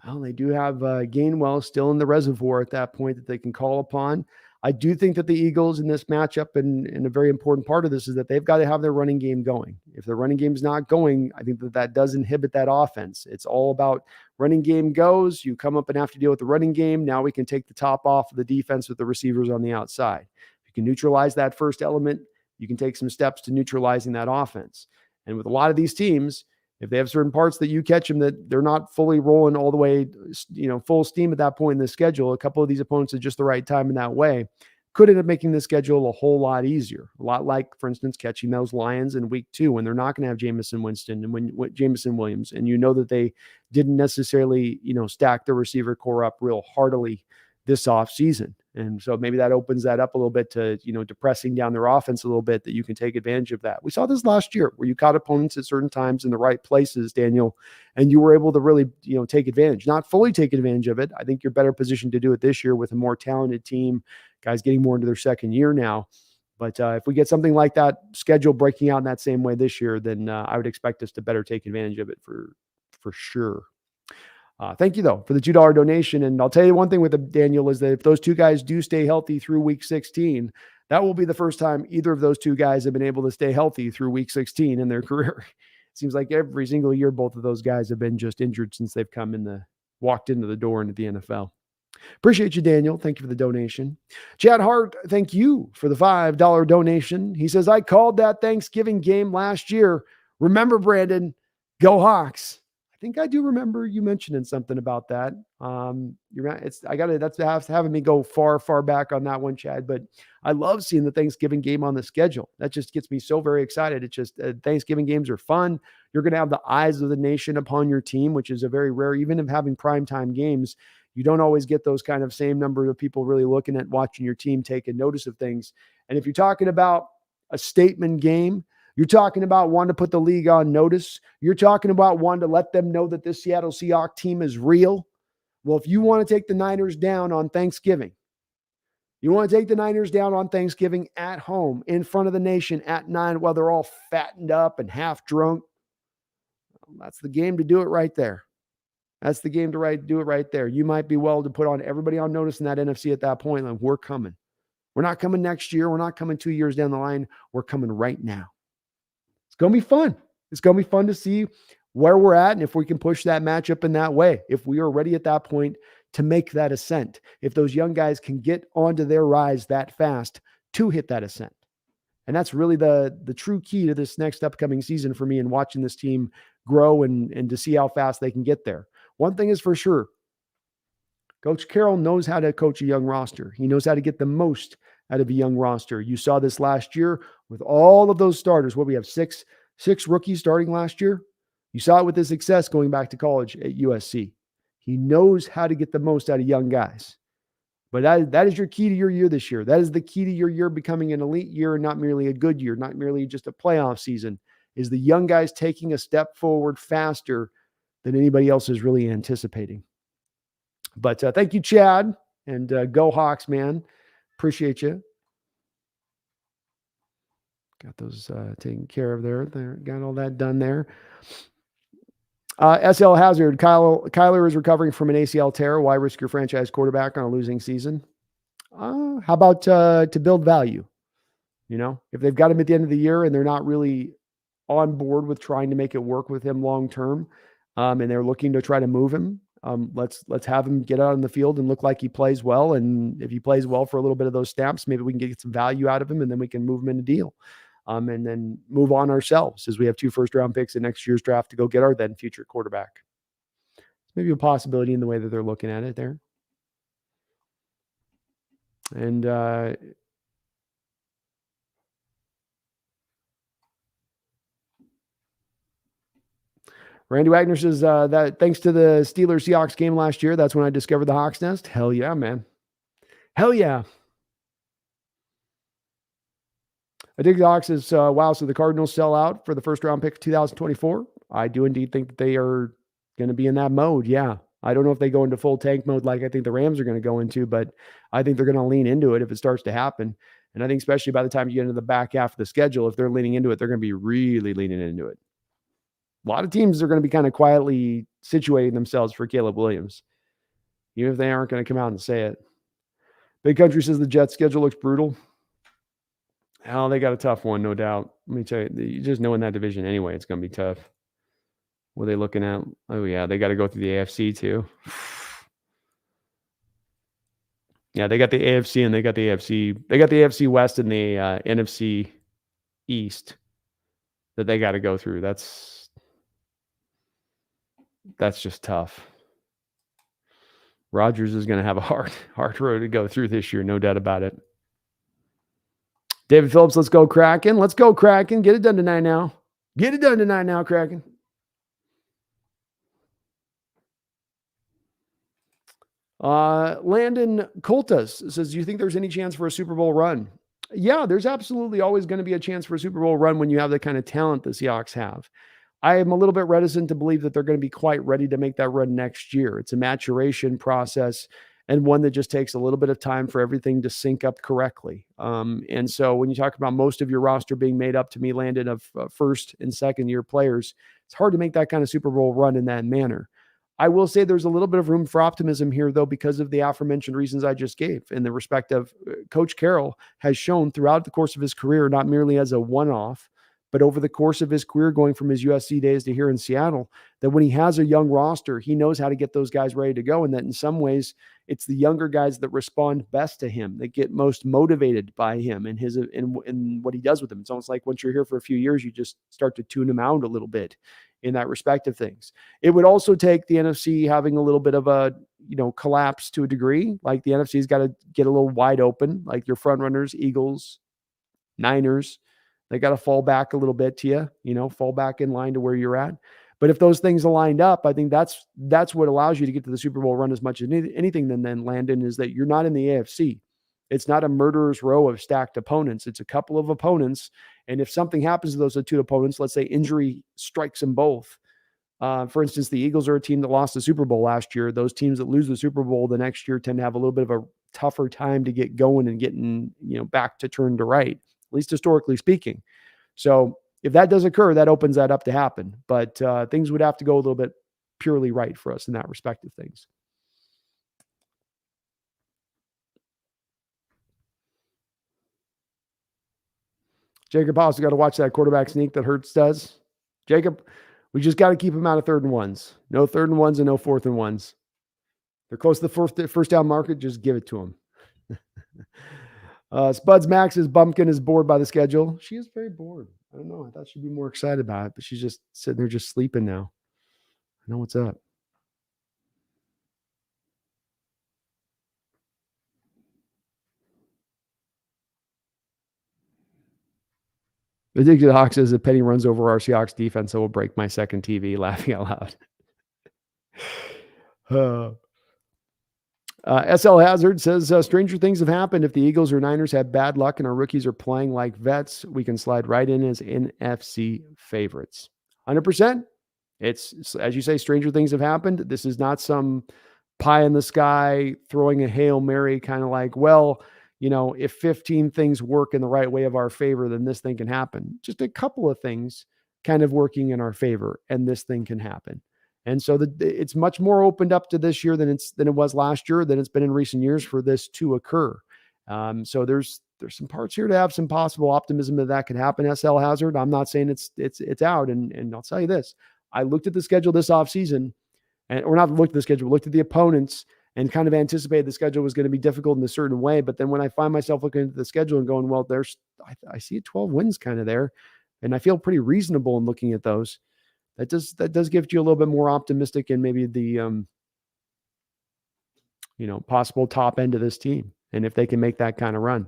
A: Well, they do have Gainwell still in the reservoir at that point that they can call upon. I do think that the Eagles in this matchup and a very important part of this is that they've got to have their running game going. If their running game is not going, I think that does inhibit that offense. It's all about running game goes. You come up and have to deal with the running game. Now we can take the top off of the defense with the receivers on the outside. If you can neutralize that first element, you can take some steps to neutralizing that offense. And with a lot of these teams, if they have certain parts that you catch them that they're not fully rolling all the way, full steam at that point in the schedule, a couple of these opponents at just the right time in that way could end up making the schedule a whole lot easier. A lot like, for instance, catching those Lions in week 2 when they're not going to have Jameson Winston and when Jameson Williams, and that they didn't necessarily, stack the receiver core up real heartily this offseason. And so maybe that opens that up a little bit to, depressing down their offense a little bit, that you can take advantage of that. We saw this last year where you caught opponents at certain times in the right places, Daniel, and you were able to really, take advantage, not fully take advantage of it. I think you're better positioned to do it this year with a more talented team, guys getting more into their second year now. But if we get something like that schedule breaking out in that same way this year, then I would expect us to better take advantage of it for sure. Thank you, though, for the $2 donation. And I'll tell you one thing with Daniel is that if those 2 guys do stay healthy through week 16, that will be the first time either of those 2 guys have been able to stay healthy through week 16 in their career. It seems like every single year, both of those guys have been just injured since they've walked into the door into the NFL. Appreciate you, Daniel. Thank you for the donation. Chad Hart, thank you for the $5 donation. He says, I called that Thanksgiving game last year. Remember, Brandon, go Hawks. I think I do remember you mentioning something about that. That's having me go far, far back on that one, Chad, but I love seeing the Thanksgiving game on the schedule. That just gets me so very excited. It's just Thanksgiving games are fun. You're going to have the eyes of the nation upon your team, which is a very rare, even if having primetime games, you don't always get those kind of same number of people really looking at watching your team, taking notice of things. And if you're talking about a statement game, you're talking about wanting to put the league on notice. You're talking about wanting to let them know that this Seattle Seahawks team is real. Well, if you want to take the Niners down on Thanksgiving, you want to take the Niners down on Thanksgiving at home in front of the nation at 9 while they're all fattened up and half drunk, that's the game to do it right there. That's the game to do it right there. You might be well to put on everybody on notice in that NFC at that point. Like, we're coming. We're not coming next year. We're not coming 2 years down the line. We're coming right now. It's going to be fun. It's going to be fun to see where we're at and if we can push that matchup in that way. If we are ready at that point to make that ascent, if those young guys can get onto their rise that fast to hit that ascent. And that's really the true key to this next upcoming season for me, and watching this team grow and to see how fast they can get there. One thing is for sure, Coach Carroll knows how to coach a young roster. He knows how to get the most out of a young roster. You saw this last year with all of those starters. What we have, six rookies starting last year. You saw it with his success going back to college at USC. He knows how to get the most out of young guys. But that is your key to your year this year. That is the key to your year becoming an elite year, and not merely a good year, not merely just a playoff season, is the young guys taking a step forward faster than anybody else is really anticipating. But thank you, Chad, and go Hawks, man. Appreciate you. Got those taken care of there. Got all that done there. SL Hazard, Kyler is recovering from an ACL tear. Why risk your franchise quarterback on a losing season? How about to build value? You know, if they've got him at the end of the year and they're not really on board with trying to make it work with him long term, and they're looking to try to move him, let's have him get out on the field and look like he plays well. And if he plays well for a little bit of those snaps, maybe we can get some value out of him, and then we can move him in a deal. And then move on ourselves, as we have 2 first-round picks in next year's draft to go get our then future quarterback. Maybe a possibility in the way that they're looking at it there. And Randy Wagner says that thanks to the Steelers-Seahawks game last year, that's when I discovered the Hawks Nest. Hell yeah, man. Hell yeah. I think the Hawks is, wow, so the Cardinals sell out for the first-round pick of 2024. I do indeed think that they are going to be in that mode, yeah. I don't know if they go into full tank mode like I think the Rams are going to go into, but I think they're going to lean into it if it starts to happen. And I think especially by the time you get into the back half of the schedule, if they're leaning into it, they're going to be really leaning into it. A lot of teams are going to be kind of quietly situating themselves for Caleb Williams, even if they aren't going to come out and say it. Big Country says the Jets schedule looks brutal. Hell, they got a tough one, no doubt. Let me tell you, you just know in that division anyway, it's going to be tough. What are they looking at? Oh, yeah, they got to go through the AFC too. Yeah, they got the AFC and they got the AFC. They got the AFC West and the NFC East that they got to go through. That's just tough. Rodgers is going to have a hard road to go through this year, no doubt about it. David Phillips, let's go Kraken. Let's go Kraken. Get it done tonight now. Get it done tonight now, Kraken. Landon Coltas says, do you think there's any chance for a Super Bowl run? Yeah, there's absolutely always going to be a chance for a Super Bowl run when you have the kind of talent the Seahawks have. I am a little bit reticent to believe that they're going to be quite ready to make that run next year. It's a maturation process, and one that just takes a little bit of time for everything to sync up correctly. And so when you talk about most of your roster being made up, to me, Landon, of first and second year players, it's hard to make that kind of Super Bowl run in that manner. I will say there's a little bit of room for optimism here, though, because of the aforementioned reasons I just gave. In the respect of Coach Carroll has shown throughout the course of his career, not merely as a one-off, but over the course of his career, going from his USC days to here in Seattle, that when he has a young roster, he knows how to get those guys ready to go. And that in some ways, it's the younger guys that respond best to him, that get most motivated by him and in what he does with them. It's almost like once you're here for a few years, you just start to tune him out a little bit in that respect of things. It would also take the NFC having a little bit of a, collapse to a degree. Like the NFC's got to get a little wide open, like your front runners, Eagles, Niners. They got to fall back a little bit to you, fall back in line to where you're at. But if those things aligned up, I think that's what allows you to get to the Super Bowl run as much as anything. Then Landon, is that you're not in the AFC. It's not a murderer's row of stacked opponents. It's a couple of opponents. And if something happens to those two opponents, let's say injury strikes them both. For instance, the Eagles are a team that lost the Super Bowl last year. Those teams that lose the Super Bowl the next year tend to have a little bit of a tougher time to get going and getting, back to turn to right, at least historically speaking. So if that does occur, that opens that up to happen. But things would have to go a little bit purely right for us in that respect of things. Jacob also got to watch that quarterback sneak that Hurts does. Jacob, we just got to keep him out of 3rd and 1s. No 3rd and 1s and no 4th and 1s. They're close to the first down market. Just give it to him. Spuds Max says Bumpkin is bored by the schedule. She is very bored. I don't know. I thought she'd be more excited about it, but she's just sitting there just sleeping now. I know what's up. Ridiculous Hawk says if Penny runs over our Seahawks defense, it will break my second TV. Laughing out loud. SL Hazard says stranger things have happened. If the Eagles or Niners have bad luck and our rookies are playing like vets, we can slide right in as NFC favorites. 100%. It's, as you say, stranger things have happened. This is not some pie in the sky throwing a Hail Mary kind of like, well, if 15 things work in the right way of our favor, then this thing can happen. Just a couple of things kind of working in our favor, and this thing can happen. And so it's much more opened up to this year than it was last year, than it's been in recent years for this to occur. So there's some parts here to have some possible optimism that could happen. SL Hazard. I'm not saying it's out. And I'll tell you this: I looked at the schedule this offseason, or not looked at the schedule, looked at the opponents, and kind of anticipated the schedule was going to be difficult in a certain way. But then when I find myself looking at the schedule and going, well, I see 12 wins kind of there, and I feel pretty reasonable in looking at those. That does give you a little bit more optimistic in maybe the possible top end of this team, and if they can make that kind of run.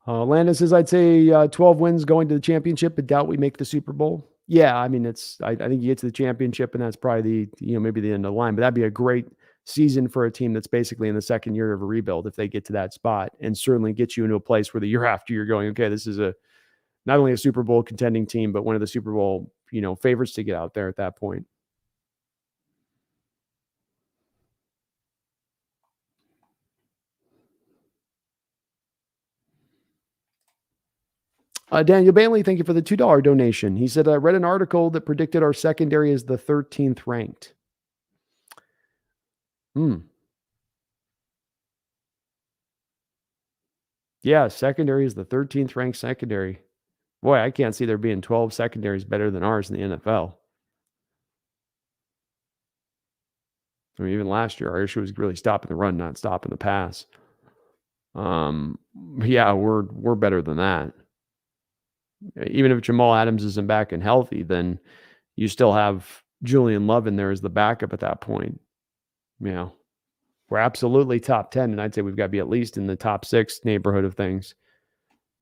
A: Landon says, I'd say 12 wins going to the championship, but doubt we make the Super Bowl. Yeah, I mean, I think you get to the championship, and that's probably maybe the end of the line, but that'd be a great season for a team that's basically in the second year of a rebuild if they get to that spot, and certainly get you into a place where the year after you're going, okay, this is not only a Super Bowl contending team, but one of the Super Bowl, favorites to get out there at that point. Daniel Bailey, thank you for the $2 donation. He said, I read an article that predicted our secondary is the 13th ranked. Yeah, secondary is the 13th ranked secondary. Boy, I can't see there being 12 secondaries better than ours in the NFL. I mean, even last year, our issue was really stopping the run, not stopping the pass. Yeah, we're better than that. Even if Jamal Adams isn't back and healthy, then you still have Julian Love in there as the backup at that point. We're absolutely top 10, and I'd say we've got to be at least in the top 6 neighborhood of things.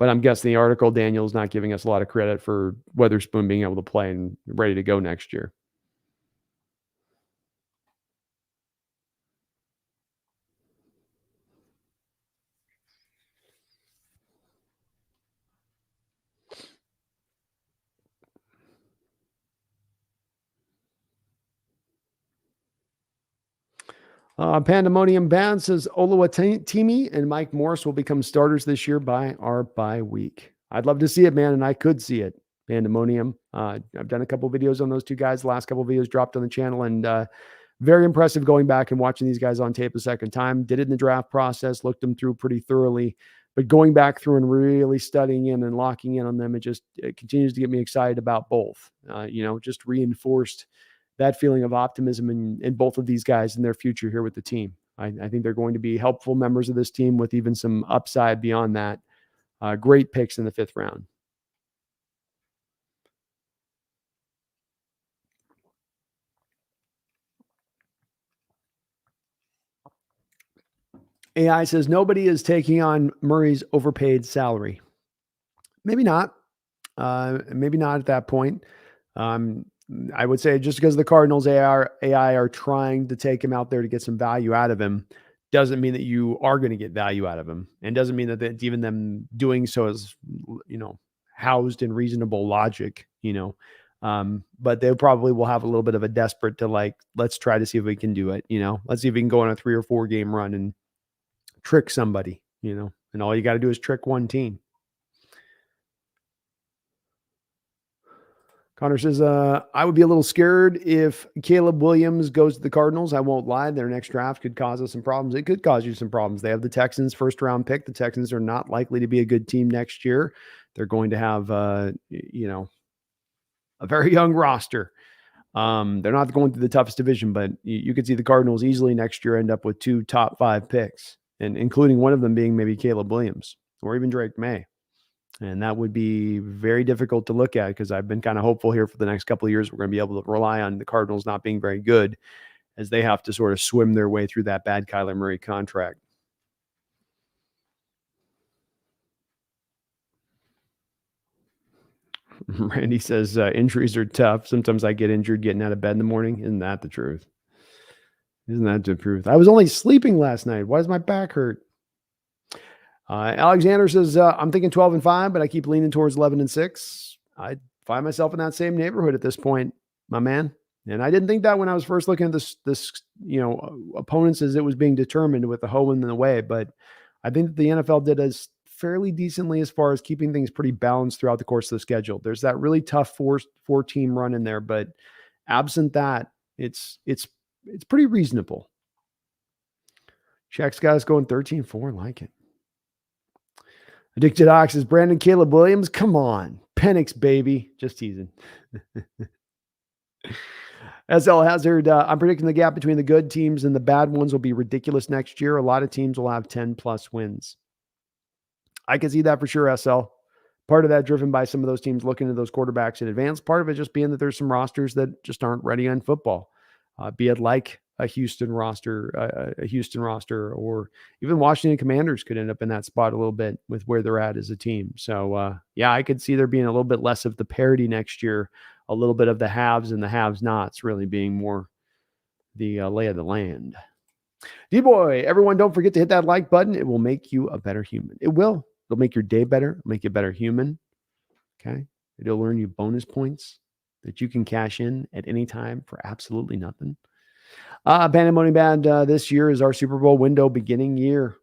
A: But I'm guessing the article, Daniel's not giving us a lot of credit for Weatherspoon being able to play and ready to go next year. Pandemonium Band says Oluwatimi and Mike Morris will become starters this year by our bye week. I'd love to see it, man, and I could see it. Pandemonium. I've done a couple videos on those two guys. The last couple of videos dropped on the channel, and very impressive going back and watching these guys on tape a second time. Did it in the draft process, looked them through pretty thoroughly, but going back through and really studying in and locking in on them, it continues to get me excited about both. Just reinforced that feeling of optimism in both of these guys and their future here with the team. I think they're going to be helpful members of this team with even some upside beyond that. Great picks in the 5th round. AI says nobody is taking on Murray's overpaid salary. Maybe not. Maybe not at that point. I would say just because the Cardinals AI are trying to take him out there to get some value out of him doesn't mean that you are going to get value out of him, and doesn't mean that even them doing so is, housed in reasonable logic, but they probably will have a little bit of a desperate to let's try to see if we can do it. Let's see if we can go on a 3 or 4 game run and trick somebody, and all you got to do is trick one team. Connor says, I would be a little scared if Caleb Williams goes to the Cardinals. I won't lie. Their next draft could cause us some problems. It could cause you some problems. They have the Texans first round pick. The Texans are not likely to be a good team next year. They're going to have, a very young roster. They're not going through the toughest division, but you could see the Cardinals easily next year end up with 2 top 5 picks, and including one of them being maybe Caleb Williams or even Drake May. And that would be very difficult to look at because I've been kind of hopeful here for the next couple of years. We're going to be able to rely on the Cardinals not being very good as they have to sort of swim their way through that bad Kyler Murray contract. Randy says, injuries are tough. Sometimes I get injured getting out of bed in the morning. Isn't that the truth? Isn't that the truth? I was only sleeping last night. Why does my back hurt? Alexander says, I'm thinking 12-5, but I keep leaning towards 11-6. I find myself in that same neighborhood at this point, my man. And I didn't think that when I was first looking at this opponents as it was being determined with the hoe in the way. But I think that the NFL did as fairly decently as far as keeping things pretty balanced throughout the course of the schedule. There's that really tough four team run in there, but absent that, it's pretty reasonable. Shaq's got us going 13-4. Like it. Addicted Ox is Brandon Caleb Williams. Come on. Penix, baby. Just teasing. SL Hazard, I'm predicting the gap between the good teams and the bad ones will be ridiculous next year. A lot of teams will have 10+ wins. I can see that for sure, SL. Part of that driven by some of those teams looking at those quarterbacks in advance. Part of it just being that there's some rosters that just aren't ready on football. Be it like a Houston roster, or even Washington Commanders could end up in that spot a little bit with where they're at as a team. So, I could see there being a little bit less of the parity next year, a little bit of the haves and the have-nots really being more the lay of the land. D-Boy, everyone don't forget to hit that like button. It will make you a better human. It will. It'll make your day better, make you a better human. Okay? It'll earn you bonus points that you can cash in at any time for absolutely nothing. Pandemonium Band, this year is our Super Bowl window beginning year.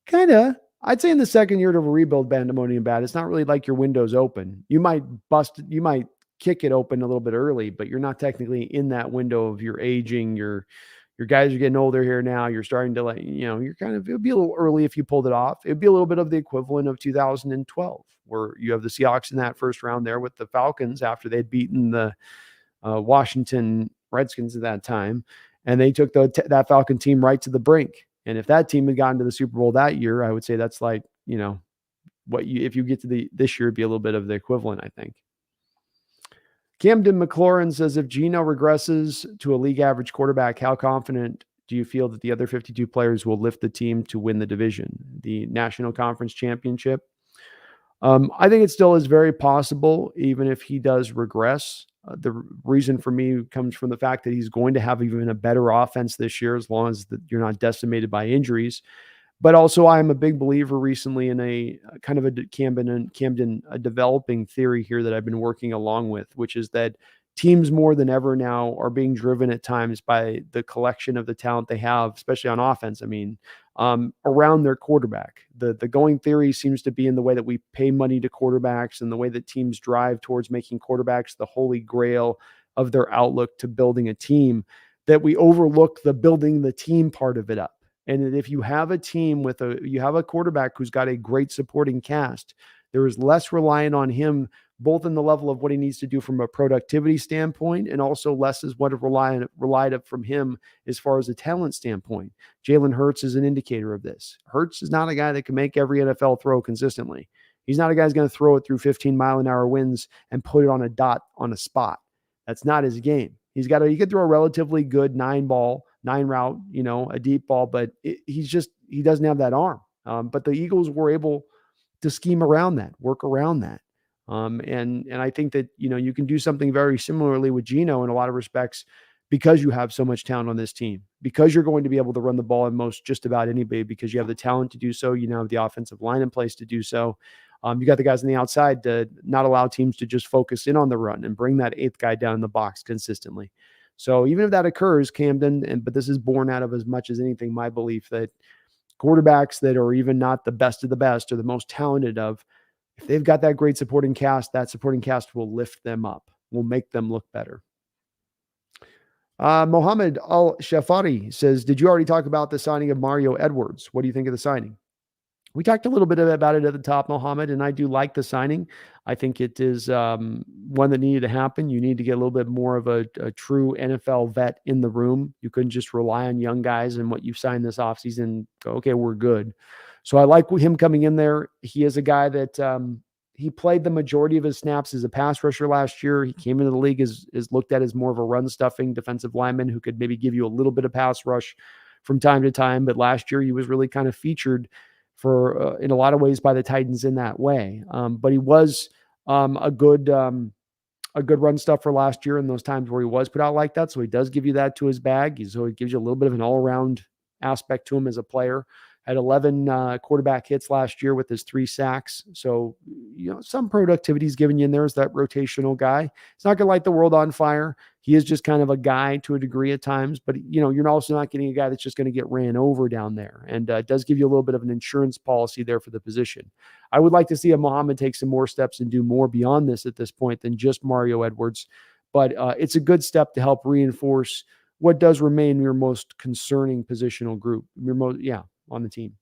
A: Kinda. I'd say in the second year of a rebuild, Pandemonium Band, it's not really like your window's open. You might kick it open a little bit early, but you're not technically in that window of your aging. Your guys are getting older here now. You're starting to it would be a little early if you pulled it off. It'd be a little bit of the equivalent of 2012, where you have the Seahawks in that first round there with the Falcons after they'd beaten the Washington Redskins at that time, and they took that Falcon team right to the brink. And if that team had gotten to the Super Bowl that year, I would say that's like, if you get to this year, it'd be a little bit of the equivalent, I think. Camden McLaurin says, if Geno regresses to a league average quarterback, how confident do you feel that the other 52 players will lift the team to win the division, the National Conference Championship? I think it still is very possible, even if he does regress. The reason for me comes from the fact that he's going to have even a better offense this year, as long as you're not decimated by injuries. But also, I am a big believer recently in a kind of a Camden developing theory here that I've been working along with, which is that teams more than ever now are being driven at times by the collection of the talent they have, especially on offense. Around their quarterback. The going theory seems to be in the way that we pay money to quarterbacks and the way that teams drive towards making quarterbacks the holy grail of their outlook to building a team, that we overlook the building the team part of it up. And if you have a team you have a quarterback who's got a great supporting cast, there is less reliant on him, both in the level of what he needs to do from a productivity standpoint, and also less is what relied up from him as far as a talent standpoint. Jalen Hurts is an indicator of this. Hurts is not a guy that can make every NFL throw consistently. He's not a guy who's going to throw it through 15-mile-an-hour winds and put it on a dot on a spot. That's not his game. He could throw a relatively good 9-route, a deep ball, but he doesn't have that arm. But the Eagles were able to scheme around that, work around that. And I think that, you can do something very similarly with Geno in a lot of respects, because you have so much talent on this team, because you're going to be able to run the ball in just about anybody, because you have the talent to do so. You now have the offensive line in place to do so. You got the guys on the outside to not allow teams to just focus in on the run and bring that eighth guy down in the box consistently. So even if that occurs, Camden, but this is born out of as much as anything, my belief that quarterbacks that are even not the best of the best or the most talented of, if they've got that great supporting cast, that supporting cast will lift them up, will make them look better. Mohammed Al-Shafari says, did you already talk about the signing of Mario Edwards? What do you think of the signing? We talked a little bit about it at the top, Mohammed, and I do like the signing. I think it is one that needed to happen. You need to get a little bit more of a true NFL vet in the room. You couldn't just rely on young guys and what you've signed this offseason. Go, okay, we're good. So I like him coming in there. He is a guy that he played the majority of his snaps as a pass rusher last year. He came into the league as looked at as more of a run-stuffing defensive lineman who could maybe give you a little bit of pass rush from time to time. But last year he was really kind of featured for in a lot of ways by the Titans in that way. But he was a good run stuffer last year in those times where he was put out like that. So he does give you that to his bag. So it gives you a little bit of an all-around aspect to him as a player. Had 11 quarterback hits last year with his 3 sacks. So, some productivity is given you in there as that rotational guy. It's not going to light the world on fire. He is just kind of a guy to a degree at times, but you're also not getting a guy that's just going to get ran over down there. And it does give you a little bit of an insurance policy there for the position. I would like to see a Muhammad take some more steps and do more beyond this at this point than just Mario Edwards. But it's a good step to help reinforce what does remain your most concerning positional group. On the team.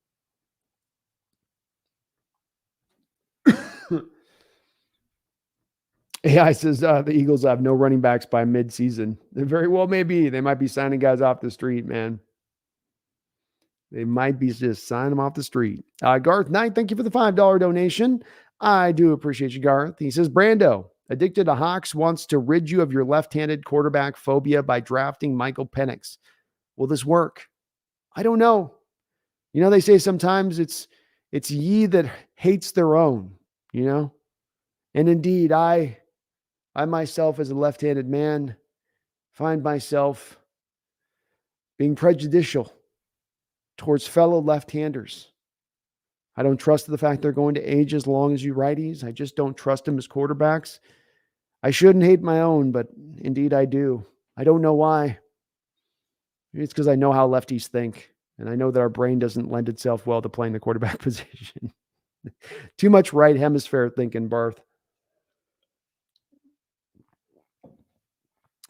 A: AI says the Eagles have no running backs by mid-season. They very well may be. They might be signing guys off the street, man. They might be just signing them off the street. Garth Knight, thank you for the $5 donation. I do appreciate you, Garth. He says, Brando, addicted to Hawks, wants to rid you of your left-handed quarterback phobia by drafting Michael Penix. Will this work? I don't know. They say sometimes it's ye that hates their own, And indeed, I myself as a left-handed man find myself being prejudicial towards fellow left-handers. I don't trust the fact they're going to age as long as you righties. I just don't trust them as quarterbacks. I shouldn't hate my own, but indeed I do. I don't know why. Maybe it's because I know how lefties think. And I know that our brain doesn't lend itself well to playing the quarterback position. Too much right hemisphere thinking, Barth.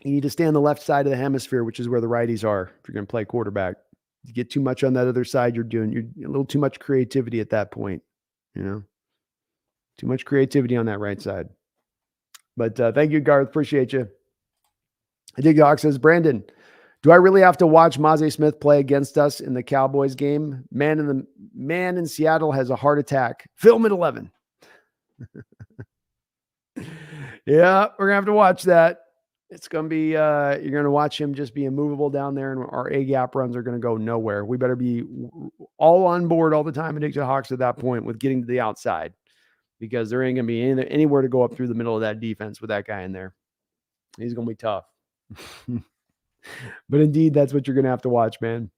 A: You need to stay on the left side of the hemisphere, which is where the righties are if you're going to play quarterback. You get too much on that other side, you're a little too much creativity at that point. Too much creativity on that right side. But thank you, Garth. Appreciate you. I dig Hawk says, Brandon, do I really have to watch Maze Smith play against us in the Cowboys game? Man in Seattle has a heart attack. Film at 11. Yeah, we're going to have to watch that. It's going to be, you're going to watch him just be immovable down there, and our A-gap runs are going to go nowhere. We better be all on board all the time and to Hawks at that point with getting to the outside, because there ain't going to be anywhere to go up through the middle of that defense with that guy in there. He's going to be tough. But indeed, that's what you're going to have to watch, man.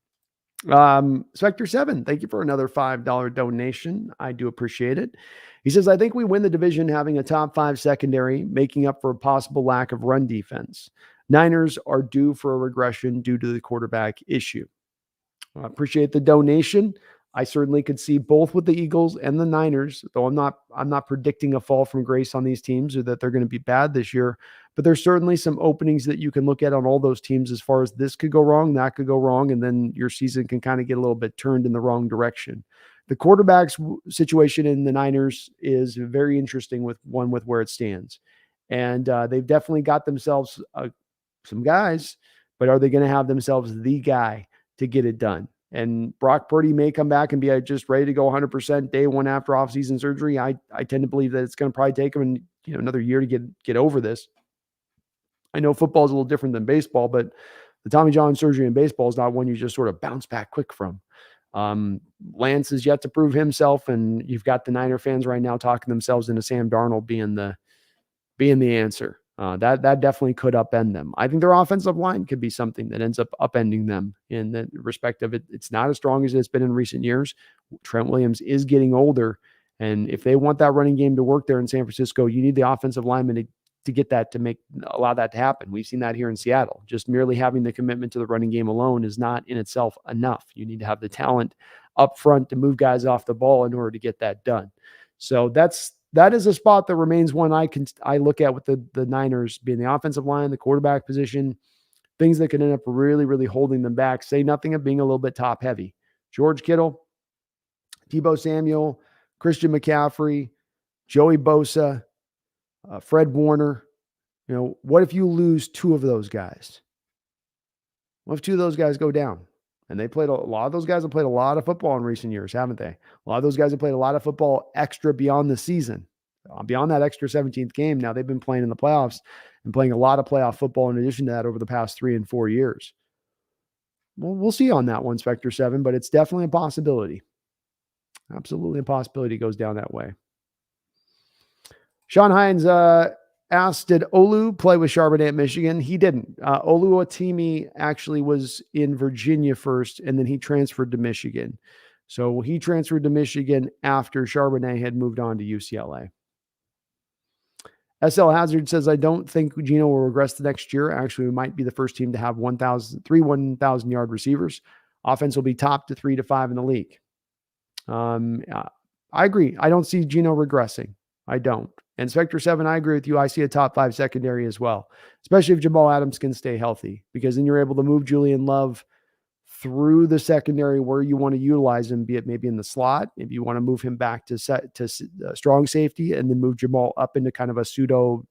A: Spectre 7, thank you for another $5 donation. I do appreciate it. He says, I think we win the division having a top 5 secondary, making up for a possible lack of run defense. Niners are due for a regression due to the quarterback issue. I appreciate the donation. I certainly could see both with the Eagles and the Niners, though I'm not predicting a fall from grace on these teams or that they're going to be bad this year. But there's certainly some openings that you can look at on all those teams as far as this could go wrong, that could go wrong, and then your season can kind of get a little bit turned in the wrong direction. The quarterback's situation in the Niners is very interesting with where it stands. And they've definitely got themselves some guys, but are they going to have themselves the guy to get it done? And Brock Purdy may come back and be just ready to go 100% day one after offseason surgery. I tend to believe that it's going to probably take him another year to get over this. I know football is a little different than baseball, but the Tommy John surgery in baseball is not one you just sort of bounce back quick from. Lance is yet to prove himself, and you've got the Niner fans right now talking themselves into Sam Darnold being the answer. That definitely could upend them. I think their offensive line could be something that ends up upending them in the respect of it. It's not as strong as it's been in recent years. Trent Williams is getting older, and if they want that running game to work there in San Francisco, you need the offensive lineman to get that allow that to happen. We've seen that here in Seattle. Just merely having the commitment to the running game alone is not in itself enough. You need to have the talent up front to move guys off the ball in order to get that done. So that is a spot that remains one I look at with the Niners being the offensive line, the quarterback position, things that can end up really, really holding them back. Say nothing of being a little bit top heavy. George Kittle, Deebo Samuel, Christian McCaffrey, Joey Bosa, Fred Warner. What if you lose two of those guys? What if two of those guys go down? And a lot of those guys have played a lot of football in recent years, haven't they? A lot of those guys have played a lot of football extra beyond the season, beyond that extra 17th game. Now they've been playing in the playoffs and playing a lot of playoff football in addition to that over the past 3 and 4 years. Well, we'll see on that one, Spectre 7, but it's definitely a possibility. Absolutely a possibility it goes down that way. Sean Hines asked, did Olu play with Charbonnet at Michigan? He didn't. Oluwatimi actually was in Virginia first, and then he transferred to Michigan. So he transferred to Michigan after Charbonnet had moved on to UCLA. SL Hazard says, I don't think Geno will regress the next year. Actually, we might be the first team to have 1,000-yard receivers. Offense will be top to 3 to 5 in the league. I agree. I don't see Geno regressing. I don't. And Spectre 7, I agree with you. I see a top 5 secondary as well, especially if Jamal Adams can stay healthy, because then you're able to move Julian Love through the secondary where you want to utilize him, be it maybe in the slot. Maybe you want to move him back to strong safety and then move Jamal up into kind of a pseudo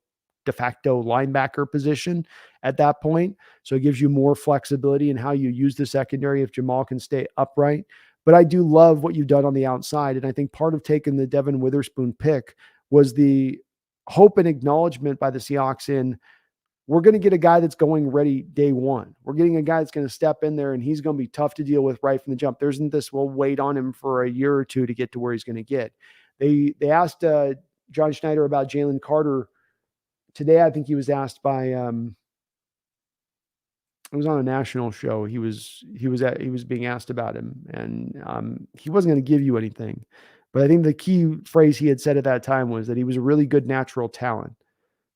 A: de facto linebacker position at that point. So it gives you more flexibility in how you use the secondary if Jamal can stay upright. But I do love what you've done on the outside. And I think part of taking the Devin Witherspoon pick was the hope and acknowledgement by the Seahawks in, we're going to get a guy that's going ready day one. We're getting a guy that's going to step in there and he's going to be tough to deal with right from the jump. There isn't this, we'll wait on him for a year or two to get to where he's going to get. They asked John Schneider about Jalen Carter today. I think he was asked by, it was on a national show. He was being asked about him, and he wasn't going to give you anything. But I think the key phrase he had said at that time was that he was a really good natural talent,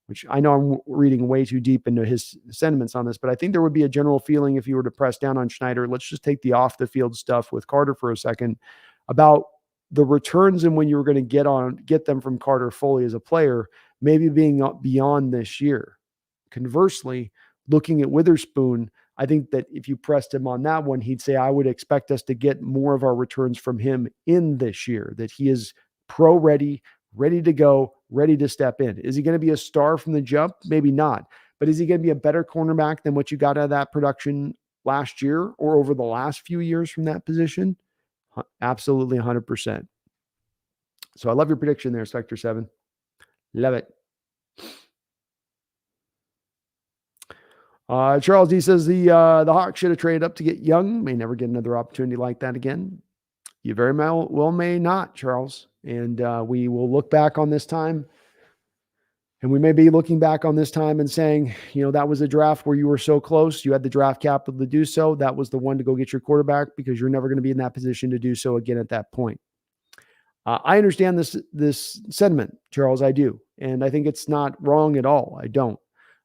A: which I know I'm reading way too deep into his sentiments on this, but I think there would be a general feeling if you were to press down on Schneider, let's just take the off the field stuff with Carter for a second, about the returns and when you were going to get them from Carter fully as a player, maybe being beyond this year. Conversely, looking at Witherspoon, I think that if you pressed him on that one, he'd say, I would expect us to get more of our returns from him in this year, that he is pro ready, ready to go, ready to step in. Is he going to be a star from the jump? Maybe not. But is he going to be a better cornerback than what you got out of that production last year or over the last few years from that position? Absolutely 100%. So I love your prediction there, Spectre 7. Love it. Charles D says the Hawks should have traded up to get Young. May never get another opportunity like that again. You very well may not, Charles. And we will look back on this time. And we may be looking back on this time and saying, that was a draft where you were so close. You had the draft capital to do so. That was the one to go get your quarterback, because you're never going to be in that position to do so again at that point. I understand this sentiment, Charles. I do. And I think it's not wrong at all. I don't.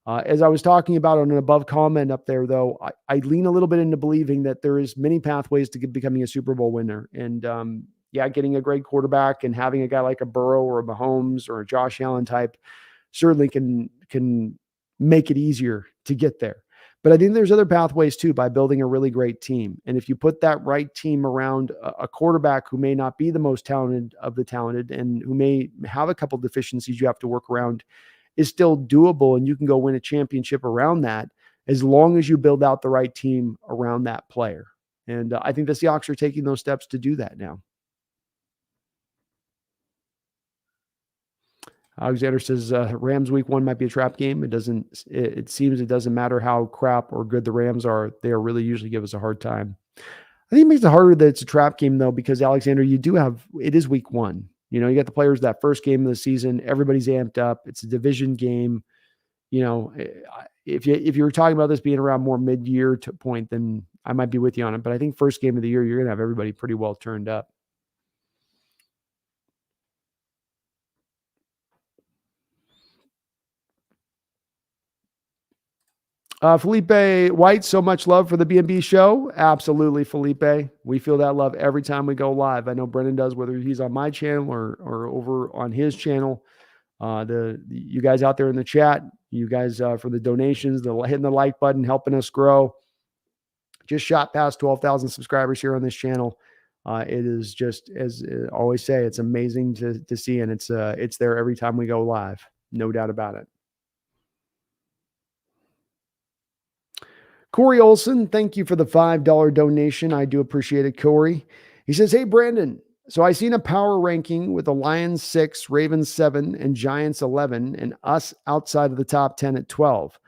A: As I was talking about on an above comment up there, though, I lean a little bit into believing that there is many pathways to becoming a Super Bowl winner. And getting a great quarterback and having a guy like a Burrow or a Mahomes or a Josh Allen type certainly can make it easier to get there. But I think there's other pathways too, by building a really great team. And if you put that right team around a quarterback who may not be the most talented of the talented and who may have a couple deficiencies you have to work around, is still doable, and you can go win a championship around that as long as you build out the right team around that player. And I think the Seahawks are taking those steps to do that now. Alexander says Rams week 1 might be a trap game. It seems it doesn't matter how crap or good the Rams are. They are really usually give us a hard time. I think it makes it harder that it's a trap game though, because Alexander, it is week 1. You got the players that first game of the season, everybody's amped up. It's a division game. If you were talking about this being around more mid-year to point, then I might be with you on it. But I think first game of the year, you're going to have everybody pretty well turned up. Felipe White, so much love for the BNB show. Absolutely, Felipe. We feel that love every time we go live. I know Brendon does, whether he's on my channel or over on his channel. You guys out there in the chat, you guys for the donations, hitting the like button, helping us grow. Just shot past 12,000 subscribers here on this channel. It is just, as I always say, it's amazing to see, and it's there every time we go live. No doubt about it. Corey Olson, thank you for the $5 donation. I do appreciate it, Corey. He says, hey, Brandon, so I seen a power ranking with the Lions 6, Ravens 7, and Giants 11, and us outside of the top 10 at 12.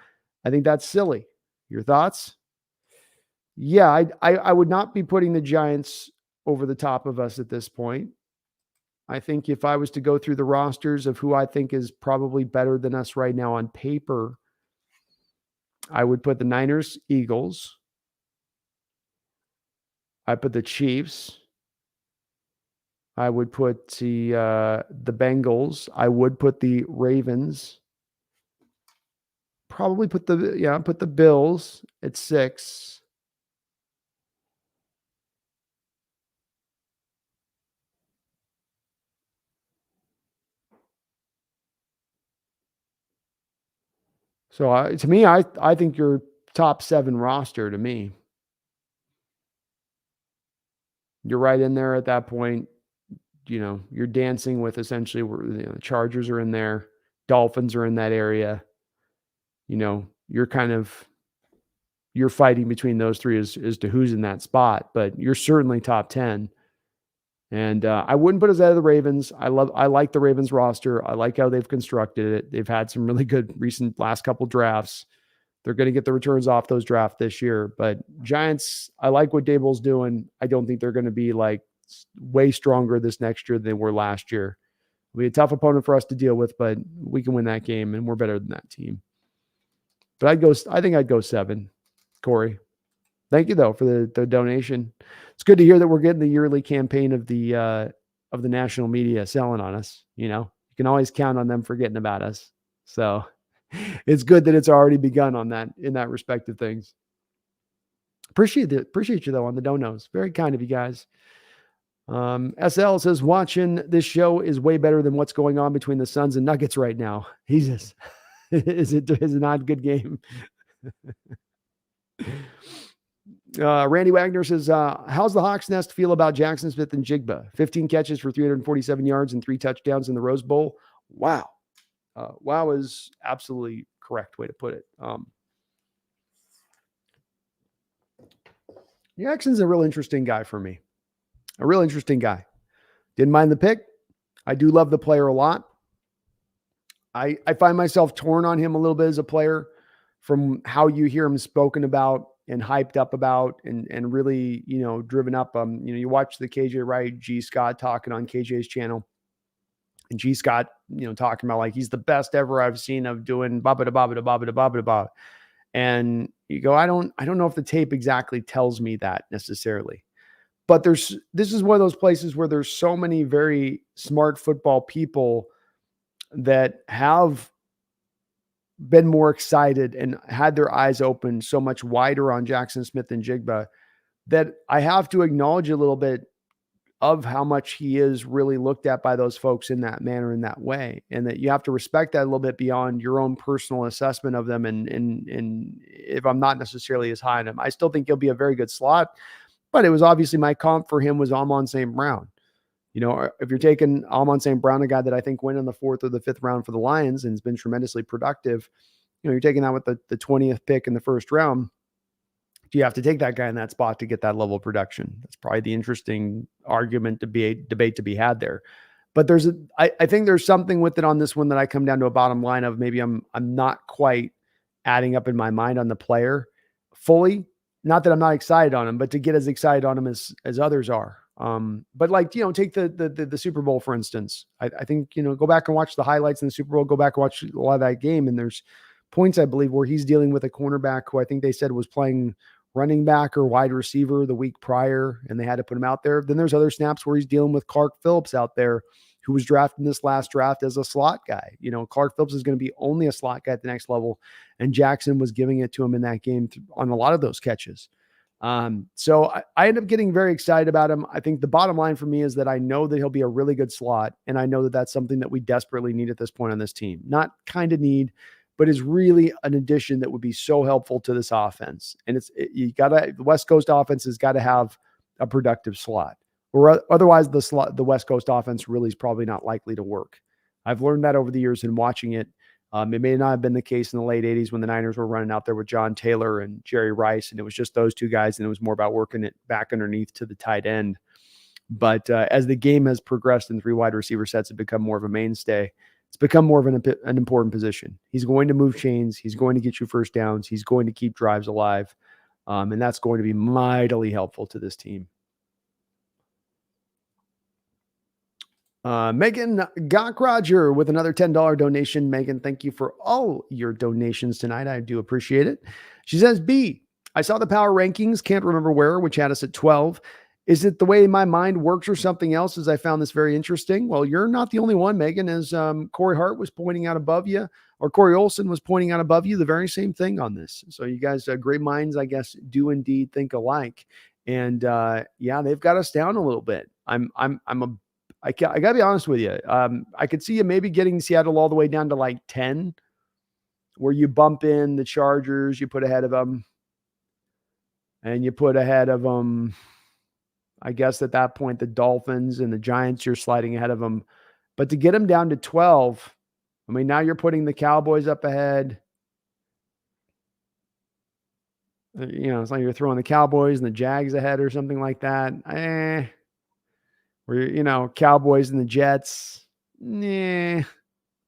A: I think that's silly. Your thoughts? Yeah, I would not be putting the Giants over the top of us at this point. I think if I was to go through the rosters of who I think is probably better than us right now on paper, I would put the Niners, Eagles. I put the Chiefs. I would put the Bengals. I would put the Ravens. Probably put the Bills at 6. So to me, I think you're top 7 roster to me. You're right in there at that point. You're dancing with essentially the Chargers are in there. Dolphins are in that area. You're fighting between those three as to who's in that spot, but you're certainly top 10. And I wouldn't put us out of the Ravens. I like the Ravens roster. I like how they've constructed it. They've had some really good recent last couple drafts. They're going to get the returns off those drafts this year. But Giants, I like what Daboll's doing. I don't think they're going to be like way stronger this next year than they were last year. It'll be a tough opponent for us to deal with, but we can win that game, and we're better than that team. But I think I'd go 7, Corey. Thank you though for the donation. It's good to hear that we're getting the yearly campaign of the national media selling on us. You can always count on them forgetting about us. So it's good that it's already begun on that in that respect of things. Appreciate you though on the donos. Very kind of you guys. SL says watching this show is way better than what's going on between the Suns and Nuggets right now. Jesus, is it not a good game? Randy Wagner says, how's the Hawks Nest feel about Jackson Smith and Jigba? 15 catches for 347 yards and 3 touchdowns in the Rose Bowl. Wow. Wow is absolutely correct way to put it. Jackson's a real interesting guy for me. A real interesting guy. Didn't mind the pick. I do love the player a lot. I find myself torn on him a little bit as a player from how you hear him spoken about and hyped up about and really, driven up. You watch the KJ Wright, G Scott talking on KJ's channel, and G Scott, talking about like he's the best ever I've seen of doing ba-ba-da-ba-ba-da-ba-ba-da-ba-ba-da. And you go, I don't know if the tape exactly tells me that necessarily. But this is one of those places where there's so many very smart football people that have been more excited and had their eyes open so much wider on Jackson Smith and Jigba that I have to acknowledge a little bit of how much he is really looked at by those folks in that manner, in that way. And that you have to respect that a little bit beyond your own personal assessment of them. And if I'm not necessarily as high on him, I still think he'll be a very good slot, but it was obviously my comp for him was Amon St. Brown. If you're taking Amon St. Brown, a guy that I think went in the 4th or the 5th round for the Lions and has been tremendously productive, you're taking that with the 20th pick in the 1st round. Do you have to take that guy in that spot to get that level of production? That's probably the interesting argument debate to be had there. But I think there's something with it on this one that I come down to a bottom line of maybe I'm not quite adding up in my mind on the player fully. Not that I'm not excited on him, but to get as excited on him as others are. But take the Super Bowl, for instance. I think, go back and watch the highlights in the Super Bowl, go back and watch a lot of that game. And there's points, I believe, where he's dealing with a cornerback who I think they said was playing running back or wide receiver the week prior, and they had to put him out there. Then there's other snaps where he's dealing with Clark Phillips out there, who was drafted in this last draft as a slot guy. Clark Phillips is going to be only a slot guy at the next level, and Jackson was giving it to him in that game on a lot of those catches. So I end up getting very excited about him. I think the bottom line for me is that I know that he'll be a really good slot, and I know that that's something that we desperately need at this point on this team. Not kind of need, but is really an addition that would be so helpful to this offense. And the West Coast offense has got to have a productive slot, or otherwise the West Coast offense really is probably not likely to work. I've learned that over the years in watching it. It may not have been the case in the late 80s when the Niners were running out there with John Taylor and Jerry Rice, and it was just those two guys, and it was more about working it back underneath to the tight end. But as the game has progressed and 3 wide receiver sets have become more of a mainstay, it's become more of an important position. He's going to move chains. He's going to get you first downs. He's going to keep drives alive. And that's going to be mightily helpful to this team. Megan Gock-Roger with another $10 donation. Megan, thank you for all your donations tonight. I do appreciate it. She says, B, I saw the power rankings, can't remember where, which had us at 12. Is it the way my mind works or something else? As I found this very interesting. Well, you're not the only one, Megan, as Corey Hart was pointing out above you, or Corey Olson was pointing out above you, the very same thing on this. So you guys, great minds, I guess, do indeed think alike. And yeah, they've got us down a little bit. I gotta be honest with you. I could see you maybe getting Seattle all the way down to like 10, where you bump in the Chargers, you put ahead of them, and you put ahead of them. I guess at that point, the Dolphins and the Giants, you're sliding ahead of them. But to get them down to 12, I mean, now you're putting the Cowboys up ahead. It's like you're throwing the Cowboys and the Jags ahead or something like that. Where, Cowboys and the Jets. I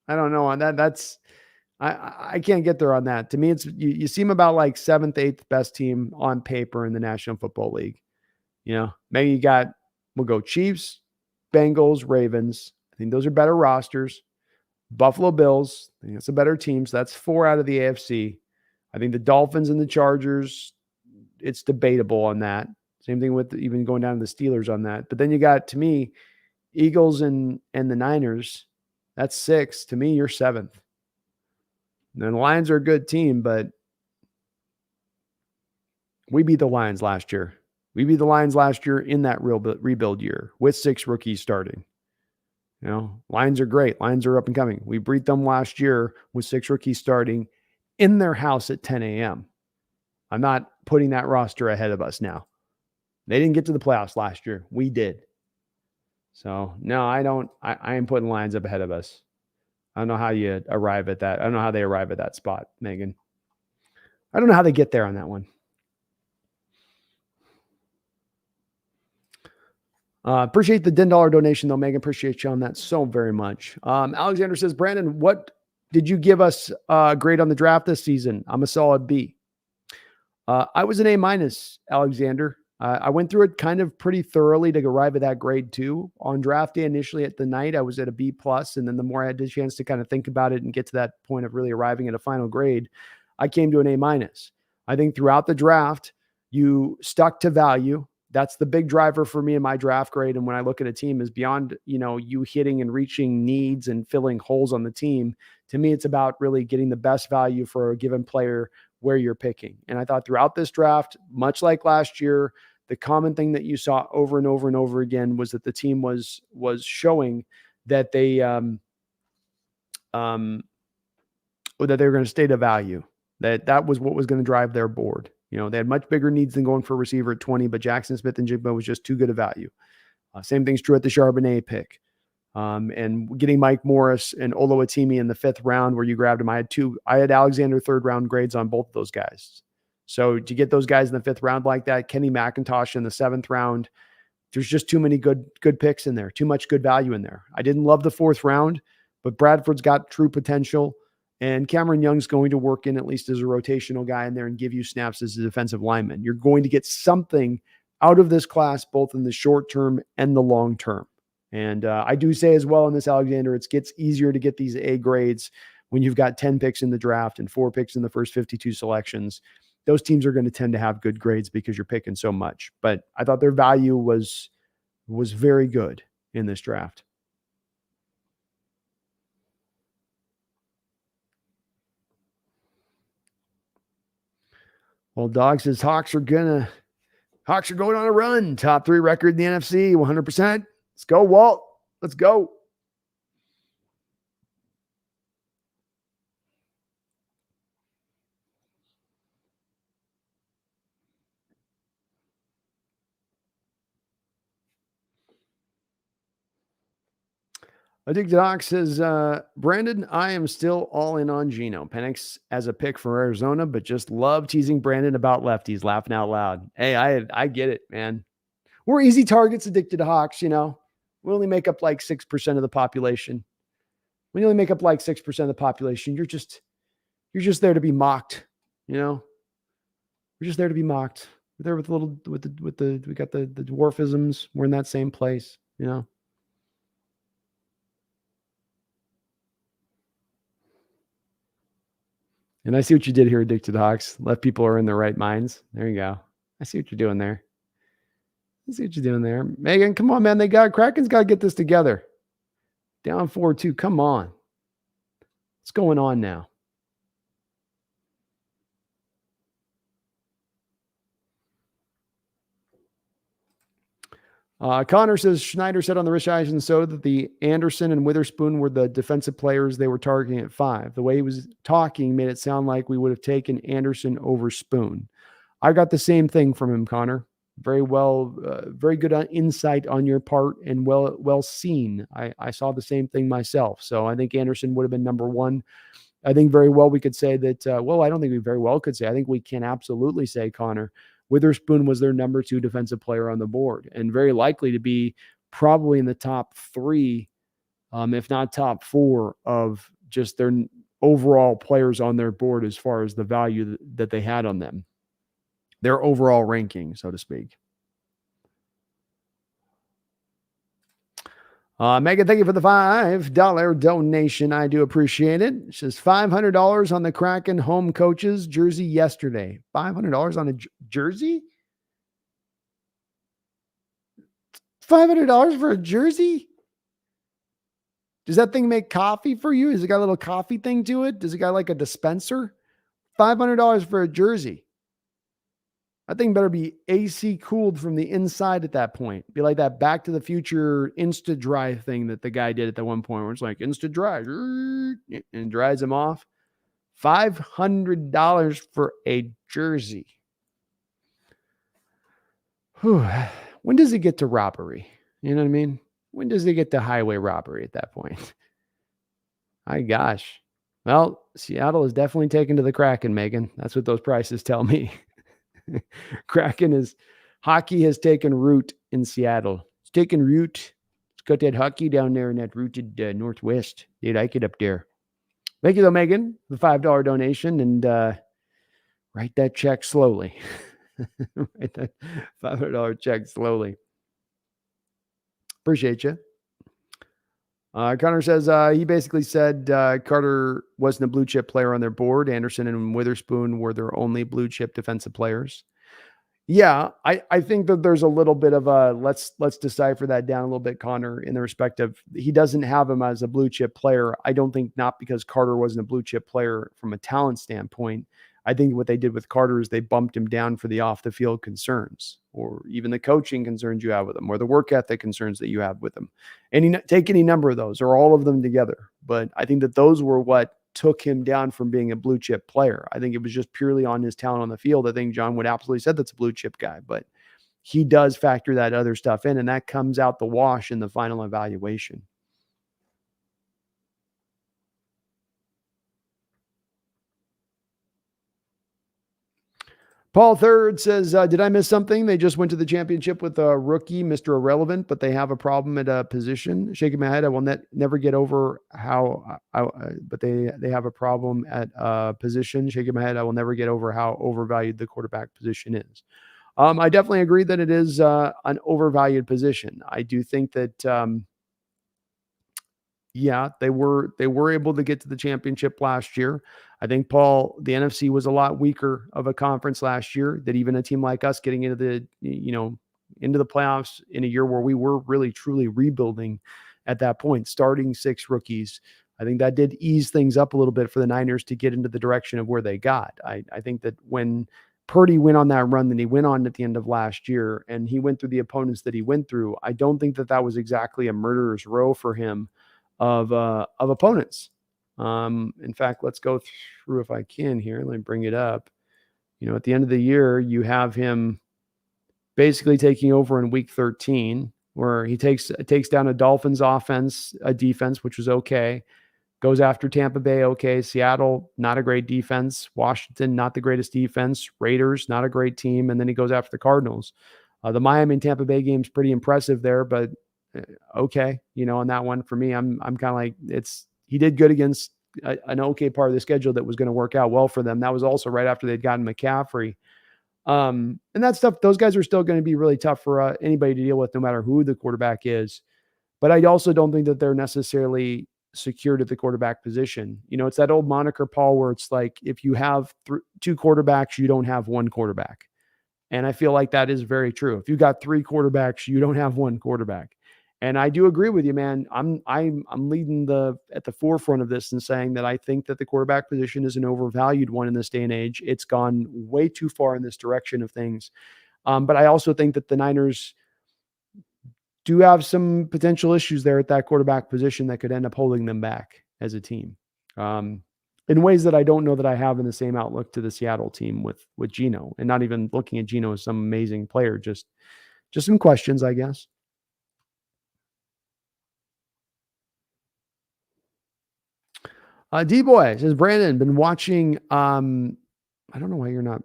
A: don't know on that. I can't get there on that. To me, it's you seem about like 7th, 8th best team on paper in the National Football League. Maybe we'll go Chiefs, Bengals, Ravens. I think those are better rosters. Buffalo Bills, I think that's a better team. So that's 4 out of the AFC. I think the Dolphins and the Chargers, it's debatable on that. Same thing with even going down to the Steelers on that. But then you got, to me, Eagles and the Niners. That's 6. To me, you're 7th. And the Lions are a good team, but we beat the Lions last year. We beat the Lions last year in that rebuild year with 6 rookies starting. Lions are great. Lions are up and coming. We beat them last year with 6 rookies starting in their house at 10 a.m. I'm not putting that roster ahead of us now. They didn't get to the playoffs last year. We did. So, no, I don't. I am putting Lions up ahead of us. I don't know how you arrive at that. I don't know how they arrive at that spot, Megan. I don't know how they get there on that one. Appreciate the $10 donation, though, Megan. Appreciate you on that so very much. Alexander says, Brandon, what did you give us grade on the draft this season? I'm a solid B. I was an A-, Alexander. I went through it kind of pretty thoroughly to arrive at that grade too. On draft day, initially at the night, I was at a B+, and then the more I had the chance to kind of think about it and get to that point of really arriving at a final grade, I came to an A-. I think throughout the draft, you stuck to value. That's the big driver for me in my draft grade. And when I look at a team is beyond, you hitting and reaching needs and filling holes on the team. To me, it's about really getting the best value for a given player where you're picking. And I thought throughout this draft, much like last year, the common thing that you saw over and over and over again was that the team was showing that they that they were going to stay to value. That was what was going to drive their board. They had much bigger needs than going for a receiver at 20, but Jackson Smith-Njigba was just too good a value. Same thing's true at the Charbonnet pick. And getting Mike Morris and Oluwatimi in the 5th round where you grabbed him. I had Alexander 3rd round grades on both of those guys. So to get those guys in the 5th round like that, Kenny McIntosh in the 7th round, there's just too many good picks in there, too much good value in there. I didn't love the 4th round, but Bradford's got true potential. And Cameron Young's going to work in at least as a rotational guy in there and give you snaps as a defensive lineman. You're going to get something out of this class, both in the short term and the long term. And I do say as well in this, Alexander, it gets easier to get these A grades when you've got 10 picks in the draft and 4 picks in the first 52 selections. Those teams are going to tend to have good grades because you're picking so much. But I thought their value was very good in this draft. Well, Dog says Hawks are going on a run. Top 3 record in the NFC, 100%. Let's go, Walt. Let's go. Addicted Ox says, Brandon, I am still all in on Geno. Penix as a pick for Arizona, but just love teasing Brandon about lefties, laughing out loud. Hey, I get it, man. We're easy targets, Addicted to Hawks, We only make up like 6% of the population. When you only make up like 6% of the population, you're just there to be mocked, We're just there to be mocked. We're there with we got the dwarfisms. We're in that same place, And I see what you did here, Addicted Hawks. Left people are in their right minds. There you go. I see what you're doing there. Megan, come on, man. Kraken's got to get this together. Down 4-2. Come on. What's going on now? Connor says Schneider said on the Rich Eisen show that the Anderson and Witherspoon were the defensive players they were targeting at 5. The way he was talking made it sound like we would have taken Anderson over Spoon. I got the same thing from him, Connor. Very well, very good insight on your part and well seen. I saw the same thing myself. So I think Anderson would have been number 1. I think very well we could say that, I don't think we very well could say. I think we can absolutely say, Connor, Witherspoon was their number 2 defensive player on the board and very likely to be probably in the top 3, if not top 4 of just their overall players on their board as far as the value that they had on them, their overall ranking, so to speak. Megan, thank you for the $5 donation. I do appreciate it. It says $500 on the Kraken home coaches jersey yesterday. $500 on a jersey? $500 for a jersey? Does that thing make coffee for you? Has it got a little coffee thing to it? Does it got like a dispenser? $500 for a jersey. That thing better be AC cooled from the inside at that point. Be like that Back to the Future Insta Dry thing that the guy did at that one point where it's like Insta Dry and dries him off. $500 for a jersey. Whew. When does it get to robbery? You know what I mean? When does it get to highway robbery at that point? My gosh. Well, Seattle is definitely taken to the Kraken, Megan. That's what those prices tell me. Hockey has taken root in Seattle. It's taken root. It's got that hockey down there in that rooted Northwest. They like it up there. Thank you, though, Megan, the $5 donation, and write that check slowly. Write that $500 check slowly. Appreciate you. Connor says he basically said Carter wasn't a blue chip player on their board. Anderson and Witherspoon were their only blue chip defensive players. Yeah, I think that there's a little bit of a let's decipher that down a little bit, Connor, in the respect of he doesn't have him as a blue chip player. I don't think not because Carter wasn't a blue chip player from a talent standpoint. I think what they did with Carter is they bumped him down for the off the field concerns, or even the coaching concerns you have with him, or the work ethic concerns that you have with him. Take any number of those or all of them together. But I think that those were what took him down from being a blue chip player. I think it was just purely on his talent on the field. I think John would absolutely said that's a blue chip guy, but he does factor that other stuff in, and that comes out the wash in the final evaluation. Paul Third says, did I miss something? They just went to the championship with a rookie, Mr. Irrelevant, but they have a problem at a position. Shaking my head, I will never get over how, but they have a problem at a position. Shaking my head, I will never get over how overvalued the quarterback position is. I definitely agree that it is an overvalued position. I do think that, yeah, they were able to get to the championship last year. I think, Paul, the NFC was a lot weaker of a conference last year, that even a team like us getting into the playoffs in a year where we were really truly rebuilding at that point, starting 6 rookies. I think that did ease things up a little bit for the Niners to get into the direction of where they got. I think that when Purdy went on that run that he went on at the end of last year, and he went through the opponents that he went through, I don't think that was exactly a murderer's row for him of opponents. In fact, let's go through if I can here. Let me bring it up. At the end of the year, you have him basically taking over in week 13, where he takes down a Dolphins defense, which was okay. Goes after Tampa Bay, okay. Seattle, not a great defense. Washington, not the greatest defense. Raiders, not a great team. And then he goes after the Cardinals. The Miami and Tampa Bay game's pretty impressive there, but okay. On that one for me, I'm kind of like, he did good against an okay part of the schedule that was going to work out well for them. That was also right after they'd gotten McCaffrey. And that stuff, those guys are still going to be really tough for anybody to deal with, no matter who the quarterback is. But I also don't think that they're necessarily secured at the quarterback position. It's that old moniker, Paul, where it's like, if you have two quarterbacks, you don't have one quarterback. And I feel like that is very true. If you got three quarterbacks, you don't have one quarterback. And I do agree with you, man. I'm leading at the forefront of this and saying that I think that the quarterback position is an overvalued one in this day and age. It's gone way too far in this direction of things. But I also think that the Niners do have some potential issues there at that quarterback position that could end up holding them back as a team, in ways that I don't know that I have in the same outlook to the Seattle team with Geno, and not even looking at Geno as some amazing player, just some questions, I guess. D-Boy says, Brandon, been watching, I don't know why you're not.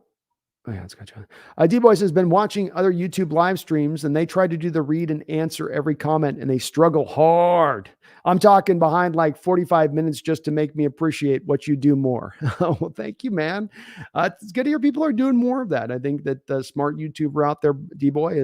A: Oh, yeah, it's gotcha. D-Boy says, been watching other YouTube live streams, and they try to do the read and answer every comment, and they struggle hard. I'm talking behind like 45 minutes just to make me appreciate what you do more. Well, thank you, man. It's good to hear people are doing more of that. I think that the smart YouTuber out there, D-Boy,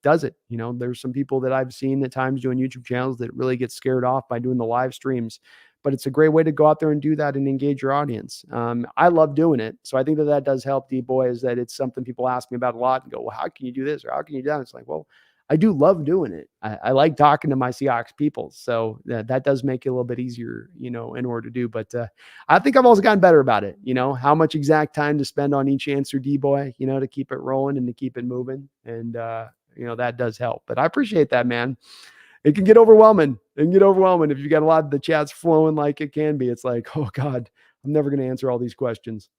A: does it. There's some people that I've seen at times doing YouTube channels that really get scared off by doing the live streams. But it's a great way to go out there and do that and engage your audience. I love doing it. So I think that does help, D-Boy, is that it's something people ask me about a lot and go, well, how can you do this? Or how can you do that? It's like, well, I do love doing it. I like talking to my Seahawks people. So that does make it a little bit easier, in order to do. But I think I've also gotten better about it. How much exact time to spend on each answer, D-Boy, to keep it rolling and to keep it moving. And, that does help. But I appreciate that, man. It can get overwhelming. If you got a lot of the chats flowing like it can be. It's like, oh God, I'm never going to answer all these questions.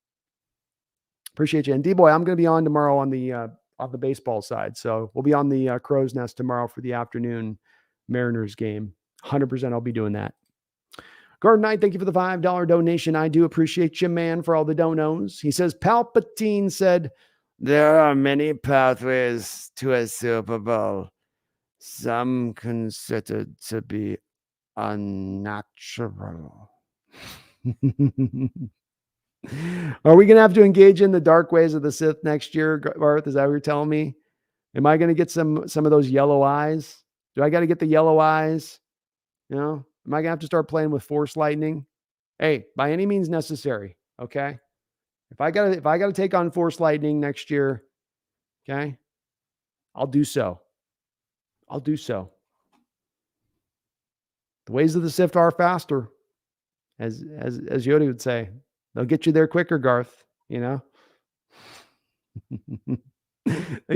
A: Appreciate you. And D-Boy, I'm going to be on tomorrow on the baseball side. So we'll be on the Crow's Nest tomorrow for the afternoon Mariners game. 100% I'll be doing that. Gordon Knight, thank you for the $5 donation. I do appreciate you, man, for all the donos. He says, Palpatine said, there are many pathways to a Super Bowl. Some considered to be unnatural. Are we going to have to engage in the dark ways of the Sith next year, Garth? Is that what you're telling me? Am I going to get some of those yellow eyes? Do I got to get the yellow eyes? Am I going to have to start playing with Force lightning? Hey, by any means necessary. Okay. If I got to take on Force lightning next year, okay, I'll do so. The ways of the Sith are faster, as Yoda would say. They'll get you there quicker, Garth. Thanks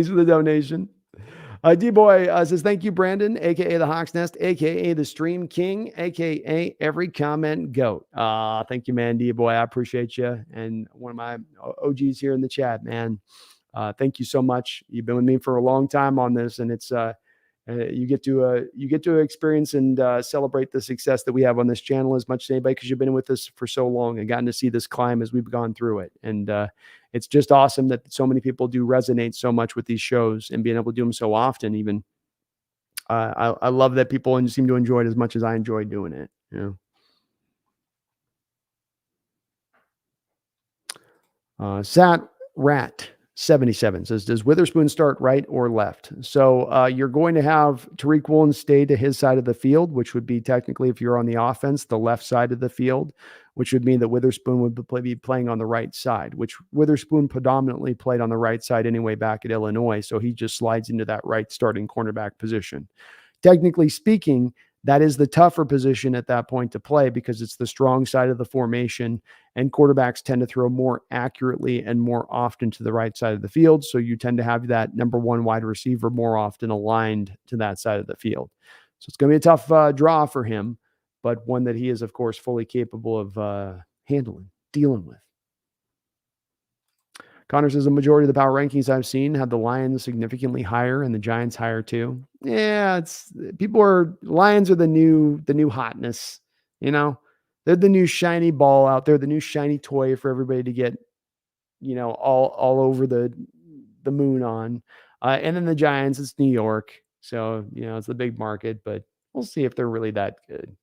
A: for the donation. D-Boy says, thank you, Brandon, a.k.a. the Hawks Nest, a.k.a. the Stream King, a.k.a. every comment goat. Thank you, man, D-Boy. I appreciate you. And one of my OGs here in the chat, man. Thank you so much. You've been with me for a long time on this, and it's you get to experience and celebrate the success that we have on this channel as much as anybody, because you've been with us for so long and gotten to see this climb as we've gone through it. And it's just awesome that so many people do resonate so much with these shows and being able to do them so often. Even I love that people seem to enjoy it as much as I enjoy doing it. Sat Rat 77 says, does Witherspoon start right or left? So you're going to have Tariq Woolen stay to his side of the field, which would be technically, if you're on the offense, the left side of the field, which would mean that Witherspoon would be playing on the right side, which Witherspoon predominantly played on the right side anyway back at Illinois. So he just slides into that right starting cornerback position. Technically speaking, that is the tougher position at that point to play because it's the strong side of the formation, and quarterbacks tend to throw more accurately and more often to the right side of the field. So you tend to have that number one wide receiver more often aligned to that side of the field. So it's going to be a tough draw for him, but one that he is, of course, fully capable of handling, dealing with. Connor says the majority of the power rankings I've seen had the Lions significantly higher and the Giants higher too. Yeah, Lions are the new hotness. They're the new shiny ball out there, the new shiny toy for everybody to get, all over the moon on. And then the Giants, it's New York, so it's the big market, but we'll see if they're really that good.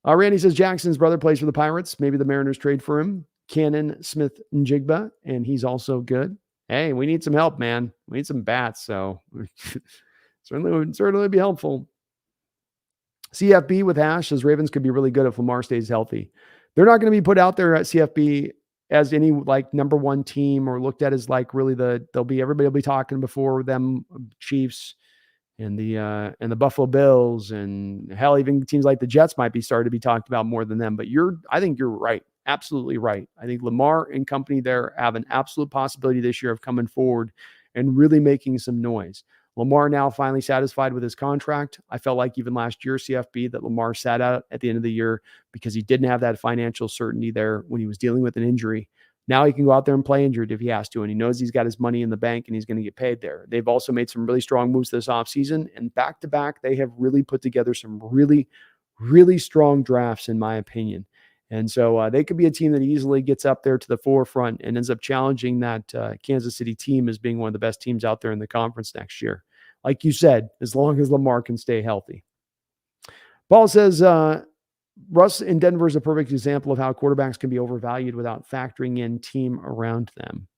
A: Randy says Jackson's brother plays for the Pirates. Maybe the Mariners trade for him. Cannon Smith Njigba, and he's also good. Hey, we need some help, man. We need some bats, so certainly be helpful. CFB with Hash says Ravens could be really good if Lamar stays healthy. They're not going to be put out there at CFB as any like number one team or looked at as like really everybody will be talking before them Chiefs and the Buffalo Bills, and hell, even teams like the Jets might be starting to be talked about more than them. But I think you're right. Absolutely right. I think Lamar and company there have an absolute possibility this year of coming forward and really making some noise. Lamar now finally satisfied with his contract. I felt like even last year, CFB, that Lamar sat out at the end of the year because he didn't have that financial certainty there when he was dealing with an injury. Now he can go out there and play injured if he has to, and he knows he's got his money in the bank and he's going to get paid there. They've also made some really strong moves this offseason, and back-to-back, they have really put together some really, really strong drafts, in my opinion. And so they could be a team that easily gets up there to the forefront and ends up challenging that Kansas City team as being one of the best teams out there in the conference next year. Like you said, as long as Lamar can stay healthy. Paul says, Russ in Denver is a perfect example of how quarterbacks can be overvalued without factoring in team around them.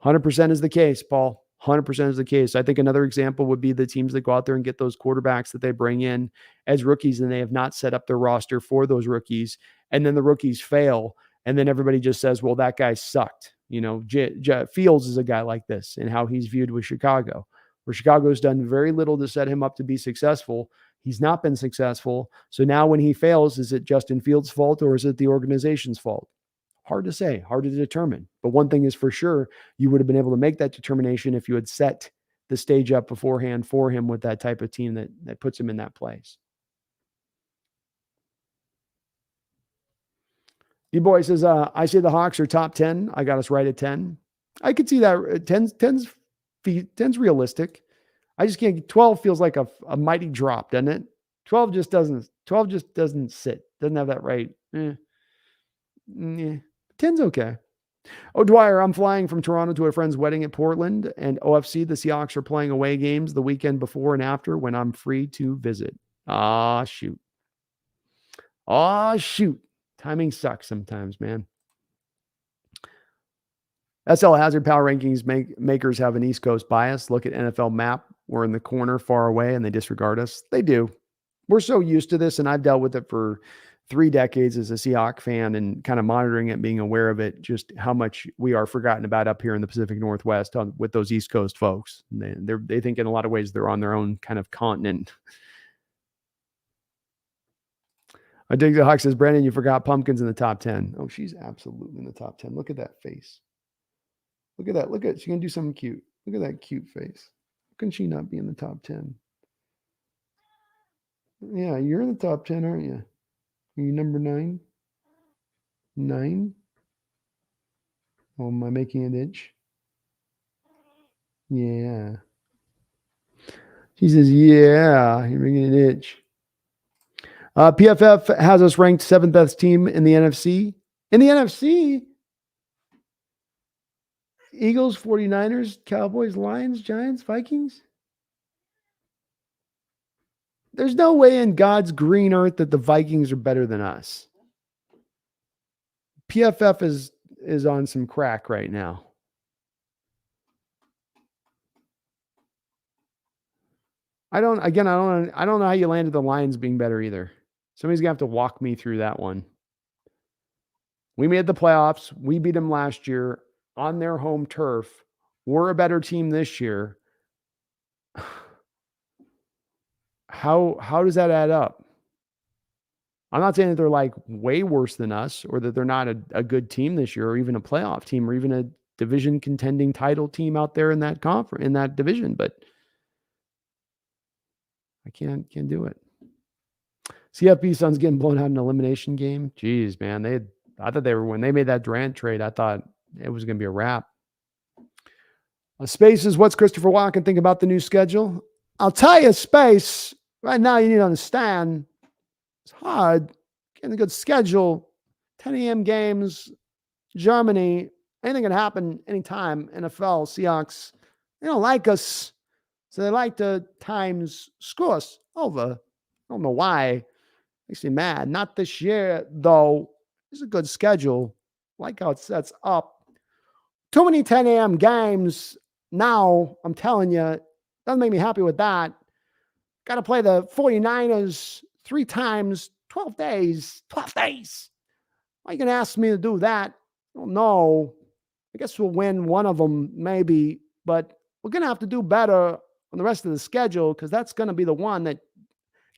A: 100% is the case, Paul. 100% is the case. I think another example would be the teams that go out there and get those quarterbacks that they bring in as rookies, and they have not set up their roster for those rookies. And then the rookies fail. And then everybody just says, well, that guy sucked. Fields is a guy like this and how he's viewed with Chicago, where Chicago's done very little to set him up to be successful. He's not been successful. So now when he fails, is it Justin Fields' fault or is it the organization's fault? Hard to say, hard to determine. But one thing is for sure, you would have been able to make that determination if you had set the stage up beforehand for him with that type of team that puts him in that place. D-Boy says, I say the Hawks are top 10. I got us right at 10. I could see that. 10's realistic. I just can't. 12 feels like a mighty drop, doesn't it? 12 just doesn't sit. Doesn't have that right. 10's okay. Oh, Dwyer, I'm flying from Toronto to a friend's wedding at Portland, and OFC, the Seahawks are playing away games the weekend before and after when I'm free to visit. Shoot. Timing sucks sometimes, man. SL Hazard Power Rankings makers have an East Coast bias. Look at NFL map. We're in the corner far away and they disregard us. They do. We're so used to this, and I've dealt with it for 3 decades as a Seahawks fan and kind of monitoring it, being aware of it, just how much we are forgotten about up here in the Pacific Northwest with those East Coast folks. They think in a lot of ways they're on their own kind of continent. I dig the Hawk says, Brandon, you forgot Pumpkins in the top 10. Oh, she's absolutely in the top 10. Look at that face. Look at that. She's going to do something cute. Look at that cute face. How can she not be in the top 10? Yeah, you're in the top 10, aren't you? Are you number 9? 9? Oh, am I making it itch? Yeah. She says, yeah, you're making it itch. PFF has us ranked 7th best team in the NFC. In the NFC? Eagles, 49ers, Cowboys, Lions, Giants, Vikings? There's no way in God's green earth that the Vikings are better than us. PFF is on some crack right now. I don't know how you landed the Lions being better either. Somebody's gonna have to walk me through that one. We made the playoffs. We beat them last year on their home turf. We're a better team this year. how does that add up? I'm not saying that they're like way worse than us or that they're not a good team this year or even a playoff team or even a division contending title team out there in that conference, in that division, but I can't do it. CFB Suns getting blown out in an elimination game. Jeez, man. I thought they were, when they made that Durant trade, I thought it was going to be a wrap. Spaces, what's Christopher Walken think about the new schedule? I'll tell you, Space, right now you need to understand it's hard getting a good schedule. 10 a.m. games, Germany, anything can happen anytime. NFL, Seahawks, they don't like us, so they like to times screw us over. I don't know why. Makes me mad. Not this year, though. It's a good schedule. Like how it sets up. Too many 10 a.m. games now, I'm telling you. Doesn't make me happy with that. Got to play the 49ers 3 times, 12 days. 12 days. Why are you going to ask me to do that? I don't know. I guess we'll win one of them, maybe. But we're going to have to do better on the rest of the schedule because that's going to be the one that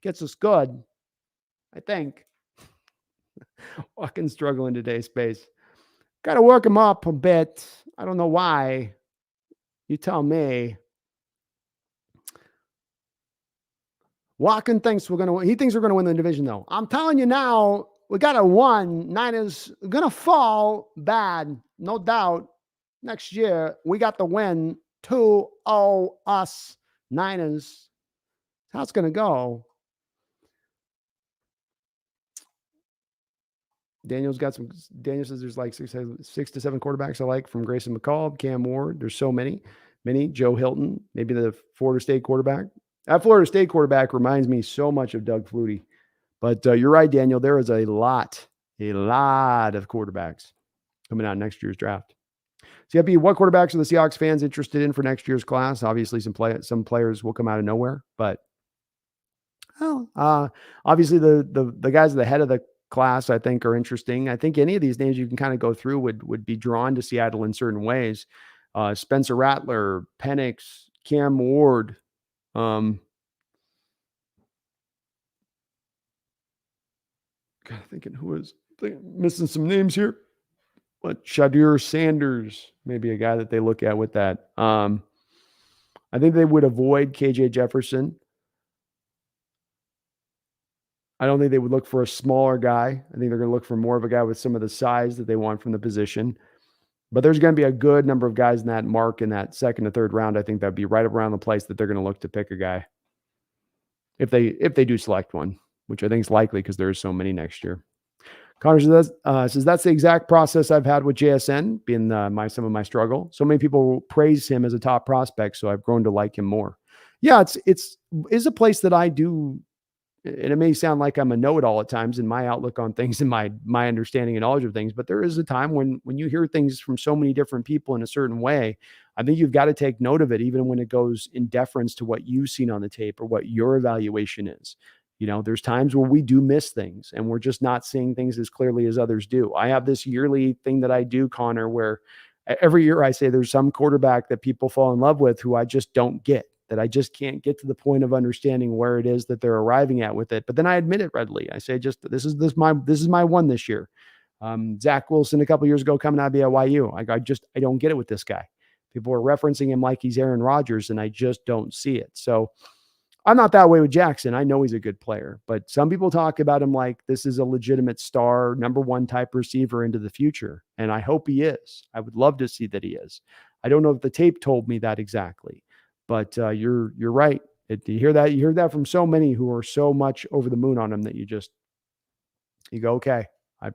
A: gets us good, I think. Fucking struggling today, Space. Got to work him up a bit. I don't know why. You tell me. Walken thinks we're going to. He thinks we're going to win the division, though. I'm telling you now, we got a 1. Niners going to fall bad, no doubt. Next year, we got the win. 2-0 us Niners. How it's going to go. Daniel says there's like 6 to 7 quarterbacks I like from Grayson McCall, Cam Ward. There's so many. Joe Hilton, maybe the Florida State quarterback. That Florida State quarterback reminds me so much of Doug Flutie. But you're right, Daniel. There is a lot of quarterbacks coming out next year's draft. CFB, what quarterbacks are the Seahawks fans interested in for next year's class? Obviously, some players will come out of nowhere, but obviously the guys at the head of the class, I think, are interesting. I think any of these names you can kind of go through would be drawn to Seattle in certain ways. Spencer Rattler, Penix, Cam Ward. God, thinking missing some names here. But Shadir Sanders, maybe a guy that they look at with that. I think they would avoid KJ Jefferson. I don't think they would look for a smaller guy. I think they're going to look for more of a guy with some of the size that they want from the position. But there's going to be a good number of guys in that mark in that second or third round. I think that'd be right around the place that they're going to look to pick a guy. If they do select one, which I think is likely because there's so many next year. Connor says that's the exact process I've had with JSN, being some of my struggle. So many people praise him as a top prospect, so I've grown to like him more. Yeah, it's a place that I do. And it may sound like I'm a know-it-all at times in my outlook on things and my understanding and knowledge of things, but there is a time when you hear things from so many different people in a certain way, I think you've got to take note of it, even when it goes in deference to what you've seen on the tape or what your evaluation is. There's times where we do miss things and we're just not seeing things as clearly as others do. I have this yearly thing that I do, Connor, where every year I say there's some quarterback that people fall in love with who I just don't get. That I just can't get to the point of understanding where it is that they're arriving at with it. But then I admit it readily. I say, this is my one this year. Zach Wilson a couple years ago coming out of BYU. I don't get it with this guy. People are referencing him like he's Aaron Rodgers, and I just don't see it. So I'm not that way with Jackson. I know he's a good player, but some people talk about him like this is a legitimate star, number 1 type receiver into the future. And I hope he is. I would love to see that he is. I don't know if the tape told me that exactly. But you're right. You hear that from so many who are so much over the moon on him that you go, okay,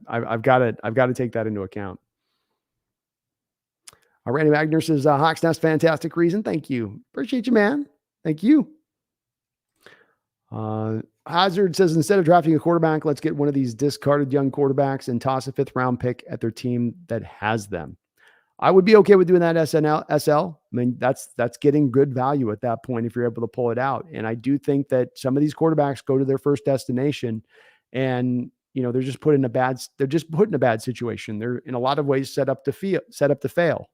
A: I've got to take that into account. Randy Wagner says Hawks Nest, fantastic reason. Thank you. Appreciate you, man. Thank you. Hazard says instead of drafting a quarterback, let's get one of these discarded young quarterbacks and toss a 5th round pick at their team that has them. I would be okay with doing that SL. I mean, that's getting good value at that point if you're able to pull it out. And I do think that some of these quarterbacks go to their first destination and, they're just put in a bad situation. They're in a lot of ways set up to fail.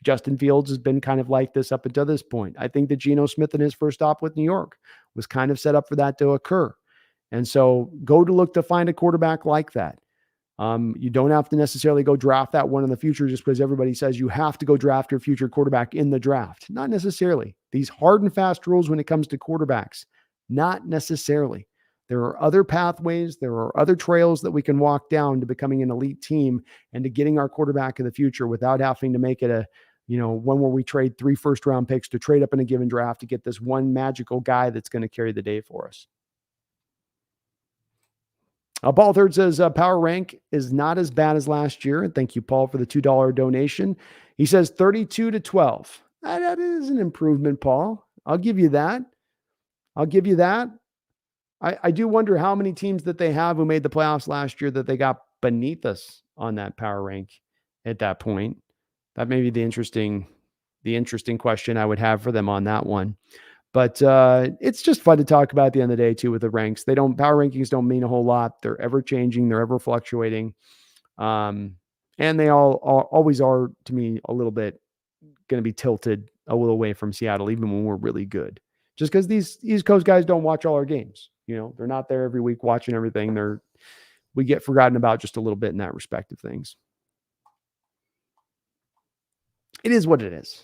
A: Justin Fields has been kind of like this up until this point. I think that Geno Smith in his first stop with New York was kind of set up for that to occur. And so go to look to find a quarterback like that. You don't have to necessarily go draft that one in the future just because everybody says you have to go draft your future quarterback in the draft. Not necessarily. These hard and fast rules when it comes to quarterbacks, not necessarily. There are other pathways. There are other trails that we can walk down to becoming an elite team and to getting our quarterback in the future without having to make it a, one where we trade 3 first-round picks to trade up in a given draft to get this one magical guy that's going to carry the day for us. Paul Third says power rank is not as bad as last year. And thank you, Paul, for the $2 donation. He says 32-12. That is an improvement, Paul. I'll give you that. I do wonder how many teams that they have who made the playoffs last year that they got beneath us on that power rank at that point. That may be the interesting question I would have for them on that one. But it's just fun to talk about at the end of the day, too, with the ranks. Power rankings don't mean a whole lot. They're ever changing. They're ever fluctuating. And they always are, to me, a little bit going to be tilted a little away from Seattle, even when we're really good. Just because these East Coast guys don't watch all our games. They're not there every week watching everything. We get forgotten about just a little bit in that respect of things. It is what it is,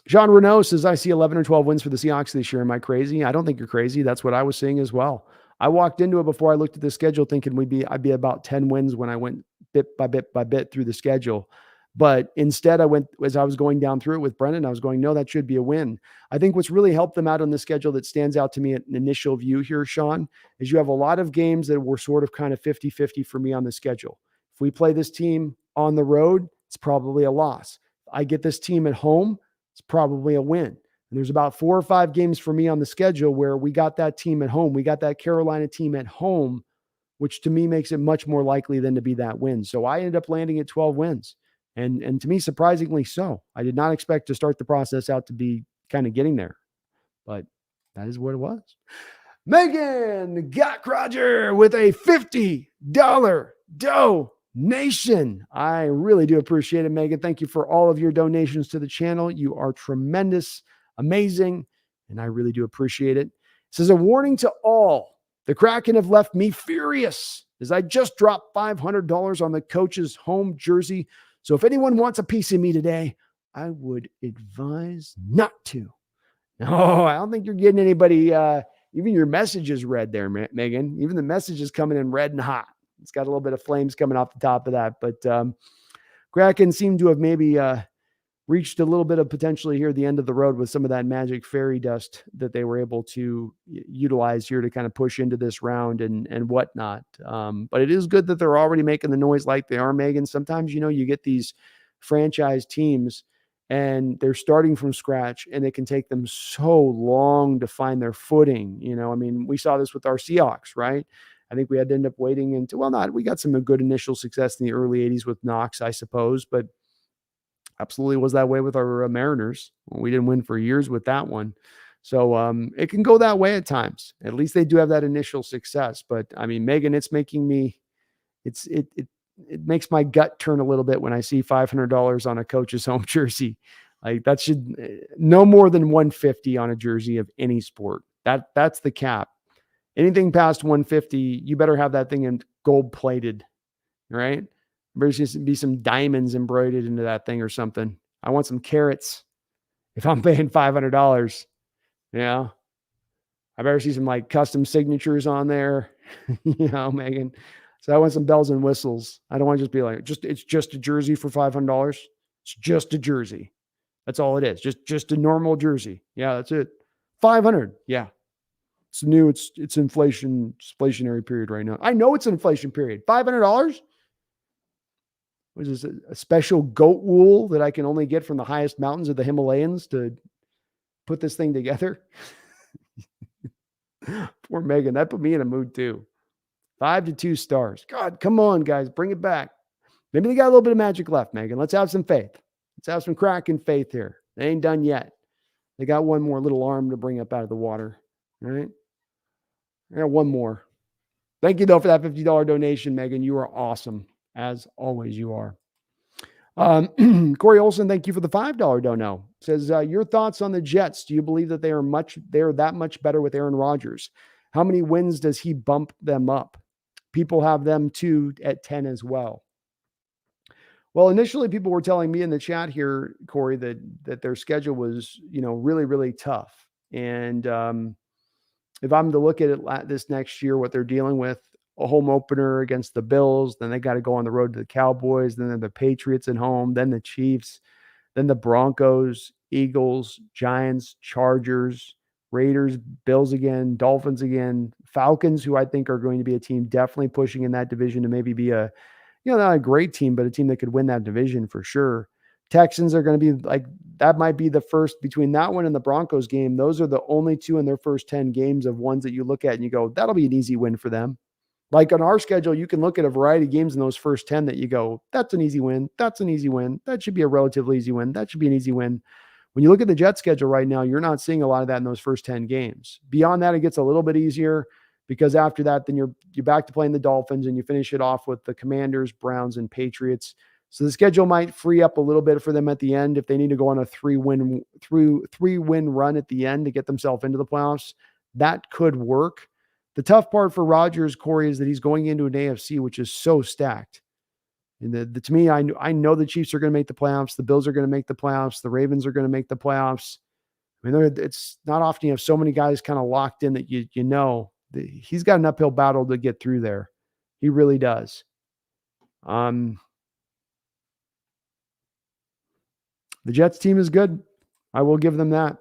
A: Jean Renault says, I see 11 or 12 wins for the Seahawks this year. Am I crazy? I don't think you're crazy. That's what I was saying as well. I walked into it before I looked at the schedule thinking I'd be about 10 wins when I went bit by bit through the schedule. But instead, as I was going down through it with Brendan, I was going, no, that should be a win. I think what's really helped them out on the schedule that stands out to me at an initial view here, Sean, is you have a lot of games that were sort of kind of 50-50 for me on the schedule. If we play this team on the road, it's probably a loss. If I get this team at home, it's probably a win. And there's about 4 or 5 games for me on the schedule where we got that team at home. We got that Carolina team at home, which to me makes it much more likely than to be that win. So I ended up landing at 12 wins. And to me, surprisingly so. I did not expect to start the process out to be kind of getting there. But that is what it was. Megan got Roger with a $50 donation. I really do appreciate it, Megan. Thank you for all of your donations to the channel. You are tremendous, amazing, and I really do appreciate it. It says, a warning to all. The Kraken have left me furious as I just dropped $500 on the coach's home jersey. So if anyone wants a piece of me today, I would advise not to. No, I don't think you're getting anybody, even your messages read there, Megan. Even the message is coming in red and hot. It's got a little bit of flames coming off the top of that. But Kraken seemed to have maybe reached a little bit of potentially here at the end of the road with some of that magic fairy dust that they were able to utilize here to kind of push into this round and whatnot. But it is good that they're already making the noise like they are, Megan. Sometimes, you get these franchise teams and they're starting from scratch and it can take them so long to find their footing. We saw this with our Seahawks, right? I think we had to end up waiting we got some good initial success in the early 80s with Knox, I suppose, but absolutely was that way with our Mariners. We didn't win for years with that one. So it can go that way at times. At least they do have that initial success. But Megan, it's making me, it makes my gut turn a little bit when I see $500 on a coach's home jersey. Like that should no more than 150 on a jersey of any sport. That's the cap. Anything past 150, you better have that thing in gold plated, right? There's just be some diamonds embroidered into that thing or something. I want some carats if I'm paying $500. Yeah. I better see some like custom signatures on there, Megan. So I want some bells and whistles. I don't want to just be like, it's just a jersey for $500. It's just a jersey. That's all it is. Just a normal jersey. Yeah, that's it. 500. Yeah. It's new. It's inflationary period right now. I know it's an inflation period. $500. What is this, a special goat wool that I can only get from the highest mountains of the Himalayas to put this thing together? Poor Megan. That put me in a mood too. 5 to 2 stars. God, come on, guys. Bring it back. Maybe they got a little bit of magic left, Megan. Let's have some faith. Let's have some Kraken faith here. They ain't done yet. They got one more little arm to bring up out of the water. All right. I got one more. Thank you, though, for that $50 donation, Megan. You are awesome. As always, you are. Corey Olson, thank you for the $5 dono. Says, your thoughts on the Jets. Do you believe that they're that much better with Aaron Rodgers? How many wins does he bump them up? People have them too at 10 as well. Well, initially people were telling me in the chat here, Corey, that their schedule was, really, really tough. And if I'm to look at it this next year, what they're dealing with, a home opener against the Bills, then they got to go on the road to the Cowboys, then the Patriots at home, then the Chiefs, then the Broncos, Eagles, Giants, Chargers, Raiders, Bills again, Dolphins again, Falcons, who I think are going to be a team definitely pushing in that division to maybe be a, not a great team, but a team that could win that division for sure. Texans are going to be like, that might be the first between that one and the Broncos game. Those are the only two in their first 10 games of ones that you look at and you go, that'll be an easy win for them. Like on our schedule, you can look at a variety of games in those first 10 that you go, that's an easy win. That's an easy win. That should be a relatively easy win. That should be an easy win. When you look at the Jets schedule right now, you're not seeing a lot of that in those first 10 games. Beyond that, it gets a little bit easier because after that, then you're back to playing the Dolphins and you finish it off with the Commanders, Browns, and Patriots. So the schedule might free up a little bit for them at the end if they need to go on a three-win run at the end to get themselves into the playoffs. That could work. The tough part for Rodgers, Corey, is that he's going into an AFC which is so stacked. And to me, I know the Chiefs are going to make the playoffs. The Bills are going to make the playoffs. The Ravens are going to make the playoffs. I mean, it's not often you have so many guys kind of locked in that he's got an uphill battle to get through there. He really does. The Jets team is good. I will give them that.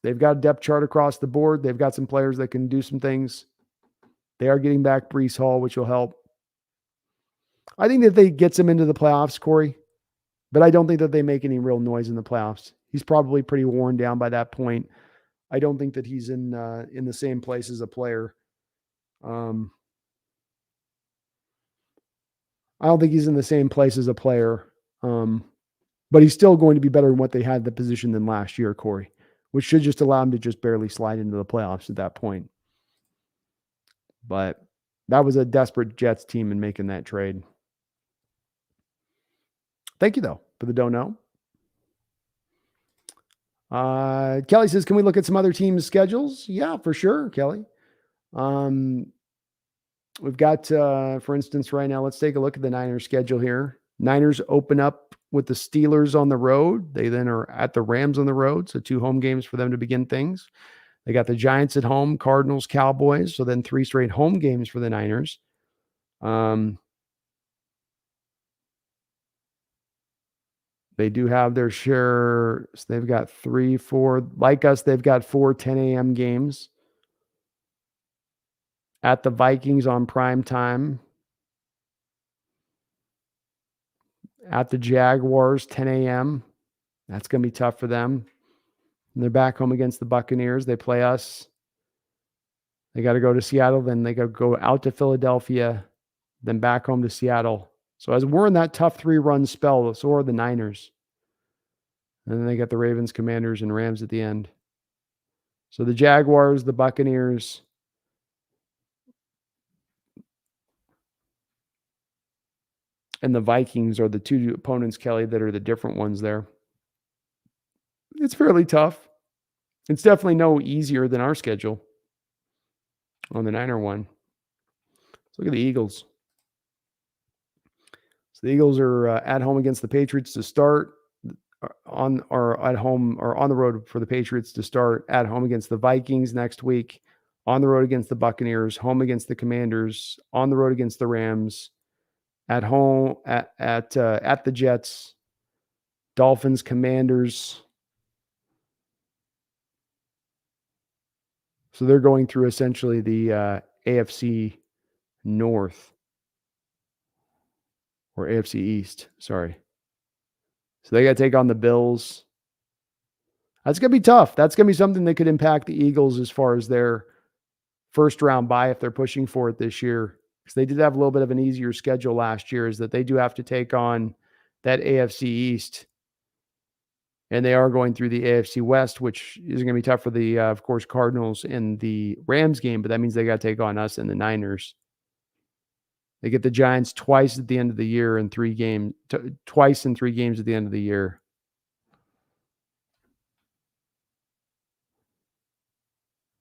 A: They've got a depth chart across the board. They've got some players that can do some things. They are getting back Breece Hall, which will help. I think that they gets him into the playoffs, Corey, but I don't think that they make any real noise in the playoffs. He's probably pretty worn down by that point. I don't think that he's in the same place as a player. I don't think he's in the same place as a player, but he's still going to be better than what they had at the position than last year, Corey, which should just allow him to just barely slide into the playoffs at that point. But that was a desperate Jets team in making that trade. Thank you, though, for the don't know. Kelly says, can we look at some other teams' schedules? Yeah, for sure, Kelly. We've got, for instance, right now, let's take a look at the Niners schedule here. Niners open up with the Steelers on the road. They then are at the Rams on the road, so 2 home games for them to begin things. They got the Giants at home, Cardinals, Cowboys, so then 3 straight home games for the Niners. They do have their share. So they've got 3, 4. Like us, they've got 4 10 a.m. games. At the Vikings on prime time. At the Jaguars, 10 a.m. That's going to be tough for them. And they're back home against the Buccaneers. They play us. They got to go to Seattle. Then they got to go out to Philadelphia. Then back home to Seattle. So as we're in that tough 3-run spell, so are the Niners. And then they got the Ravens, Commanders, and Rams at the end. So the Jaguars, the Buccaneers, and the Vikings are the 2 opponents, Kelly, that are the different ones there. It's fairly tough. It's definitely no easier than our schedule on the Niner one. Let's look at the Eagles. So the Eagles are at home against the Patriots to start, at home or on the road for the Patriots to start, at home against the Vikings next week, on the road against the Buccaneers, home against the Commanders, on the road against the Rams, at home at the Jets, Dolphins, Commanders. So they're going through essentially the AFC North or AFC East. Sorry. So they got to take on the Bills. That's going to be tough. That's going to be something that could impact the Eagles as far as their first round bye if they're pushing for it this year. Because they did have a little bit of an easier schedule last year, is that they do have to take on that AFC East. And they are going through the AFC West, which is going to be tough for the, of course, Cardinals in the Rams game. But that means they got to take on us and the Niners. They get the Giants twice at the end of the year in 3 games, twice in 3 games at the end of the year.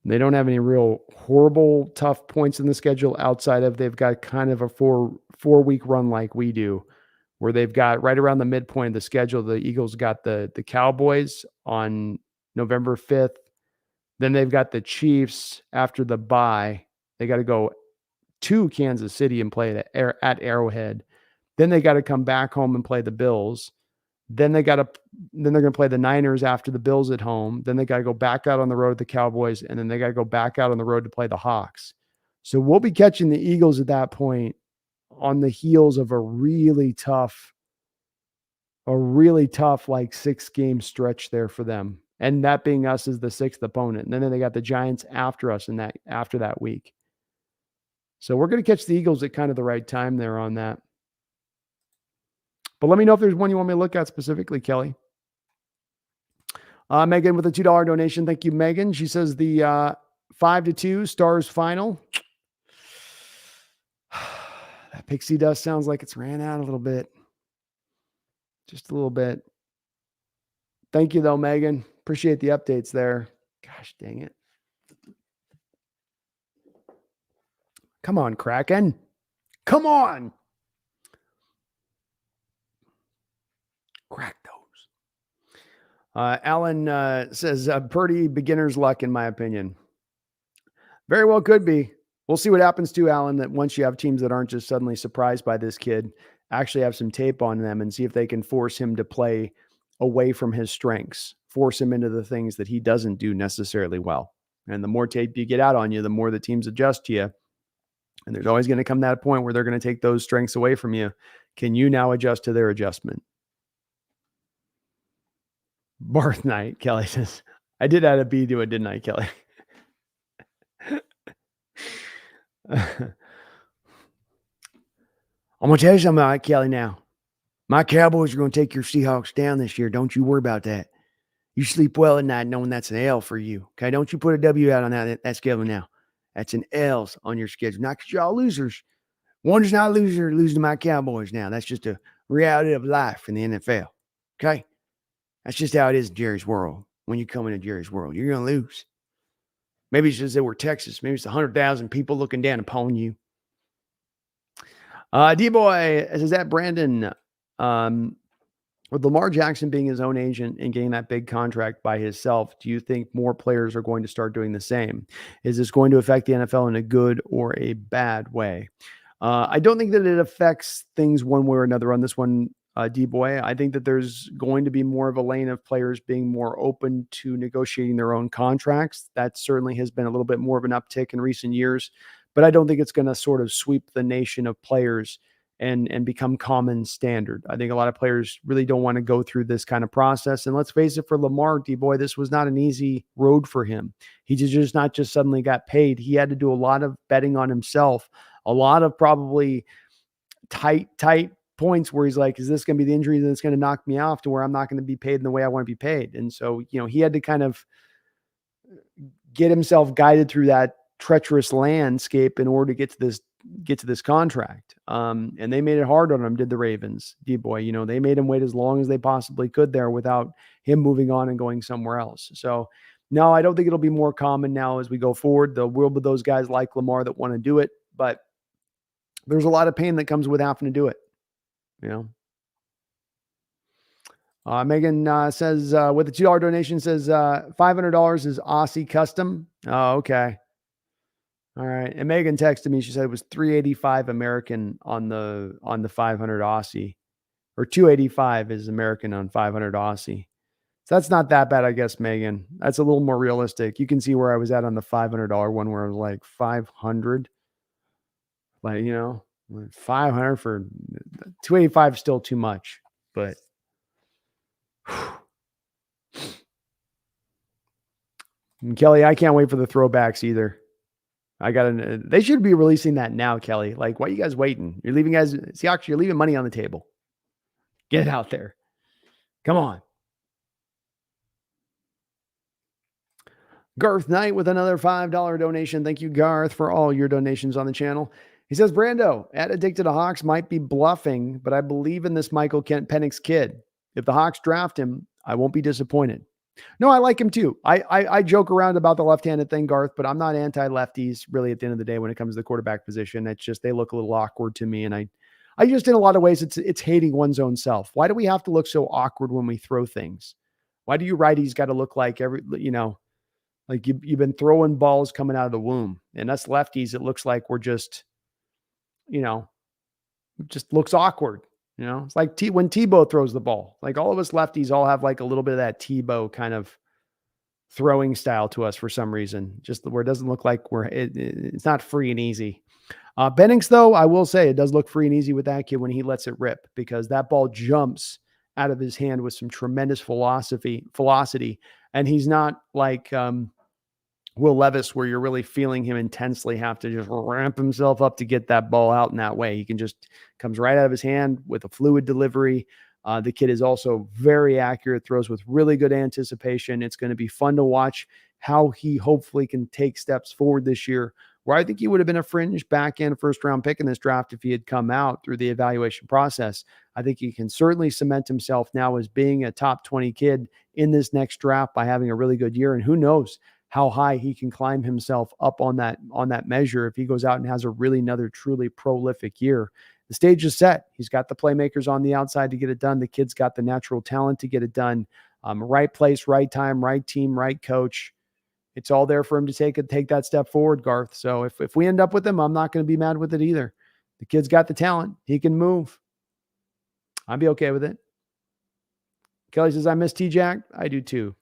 A: They don't have any real horrible tough points in the schedule outside of they've got kind of a 4-week run like we do, where they've got right around the midpoint of the schedule. The Eagles got the Cowboys on November 5th. Then they've got the Chiefs after the bye. They got to go to Kansas City and play at Arrowhead. Then they got to come back home and play the Bills. Then they're going to play the Niners after the Bills at home. Then they got to go back out on the road to the Cowboys, and then they got to go back out on the road to play the Hawks. So we'll be catching the Eagles at that point on the heels of a really tough like 6-game stretch there for them. And that being us as the 6th opponent. And then they got the Giants after us after that week. So we're going to catch the Eagles at kind of the right time there on that. But let me know if there's one you want me to look at specifically, Kelly. Megan with a $2 donation. Thank you, Megan. She says the 5-2 Stars final. That pixie dust sounds like it's ran out a little bit. Just a little bit. Thank you, though, Megan. Appreciate the updates there. Gosh, dang it. Come on, Kraken. Come on. Crack those. Alan says, Purdy beginner's luck, in my opinion. Very well could be. We'll see what happens too, Alan, that once you have teams that aren't just suddenly surprised by this kid, actually have some tape on them and see if they can force him to play away from his strengths, force him into the things that he doesn't do necessarily well. And the more tape you get out on you, the more the teams adjust to you. And there's always going to come that point where they're going to take those strengths away from you. Can you now adjust to their adjustment? Barth Knight, Kelly says, I did add a B to it, didn't I, Kelly? I'm going to tell you something about it, Kelly, now. My Cowboys are going to take your Seahawks down this year. Don't you worry about that. You sleep well at night knowing that's an L for you. Okay, don't you put a W out on that schedule now. That's an L's on your schedule. Not because you're all losers. One's not a loser losing to my Cowboys now. That's just a reality of life in the NFL. Okay? That's just how it is in Jerry's world. When you come into Jerry's world, you're going to lose. Maybe it's just that we're Texas. Maybe it's 100,000 people looking down upon you. D-Boy says that Brandon, with Lamar Jackson being his own agent and getting that big contract by himself, do you think more players are going to start doing the same? Is this going to affect the NFL in a good or a bad way? I don't think that it affects things one way or another on this one, D-Boy. I think that there's going to be more of a lane of players being more open to negotiating their own contracts. That certainly has been a little bit more of an uptick in recent years, but I don't think it's going to sort of sweep the nation of players and become common standard. I think a lot of players really don't want to go through this kind of process. And let's face it, for Lamar, D-Boy, this was not an easy road for him. He just not just suddenly got paid. He had to do a lot of betting on himself, a lot of probably tight points where he's like, is this going to be the injury that's going to knock me off to where I'm not going to be paid in the way I want to be paid? And so, he had to kind of get himself guided through that treacherous landscape in order to get to this contract. And they made it hard on him, did the Ravens, D-Boy. They made him wait as long as they possibly could there without him moving on and going somewhere else. So no, I don't think it'll be more common now as we go forward. There will be those guys like Lamar that want to do it, but there's a lot of pain that comes with having to do it. Megan says, with the $2 donation, says $500 is Aussie custom. Oh, okay. All right. And Megan texted me. She said it was $385 American on the 500 Aussie, or $285 is American on 500 Aussie. So that's not that bad, I guess, Megan. That's a little more realistic. You can see where I was at on the $500 one, where I was like 500. Like, 500 for 285 is still too much, but Kelly, I can't wait for the throwbacks either. They should be releasing that now, Kelly. Like, why are you guys waiting? You're leaving Seahawks, you're leaving money on the table. Get it out there. Come on. Garth Knight with another $5 donation. Thank you, Garth, for all your donations on the channel. He says, Brando, at Addicted to Hawks might be bluffing, but I believe in this Michael Kent Penix kid. If the Hawks draft him, I won't be disappointed. No, I like him too. I joke around about the left-handed thing, Garth, but I'm not anti-lefties really at the end of the day when it comes to the quarterback position. It's just, they look a little awkward to me. And I just, in a lot of ways, it's hating one's own self. Why do we have to look so awkward when we throw things? Why do you righties got to look like like you've been throwing balls coming out of the womb? And us lefties, it looks like we're just, it just looks awkward. It's like when Tebow throws the ball, like all of us lefties all have like a little bit of that Tebow kind of throwing style to us for some reason, just where it doesn't look like it's not free and easy. Bennings, though, I will say it does look free and easy with that kid when he lets it rip, because that ball jumps out of his hand with some tremendous velocity. And he's not like Will Levis, where you're really feeling him intensely have to just ramp himself up to get that ball out in that way. He can just comes right out of his hand with a fluid delivery. The kid is also very accurate, throws with really good anticipation. It's going to be fun to watch how he hopefully can take steps forward this year, where I think he would have been a fringe back end first round pick in this draft if he had come out through the evaluation process. I think he can certainly cement himself now as being a top 20 kid in this next draft by having a really good year. And who knows how high he can climb himself up on that measure if he goes out and has a really another truly prolific year. The stage is set. He's got the playmakers on the outside to get it done. The kid's got the natural talent to get it done. Right place, right time, right team, right coach. It's all there for him to take that step forward, Garth. So if we end up with him, I'm not going to be mad with it either. The kid's got the talent. He can move. I'd be okay with it. Kelly says, I miss T-Jack. I do too.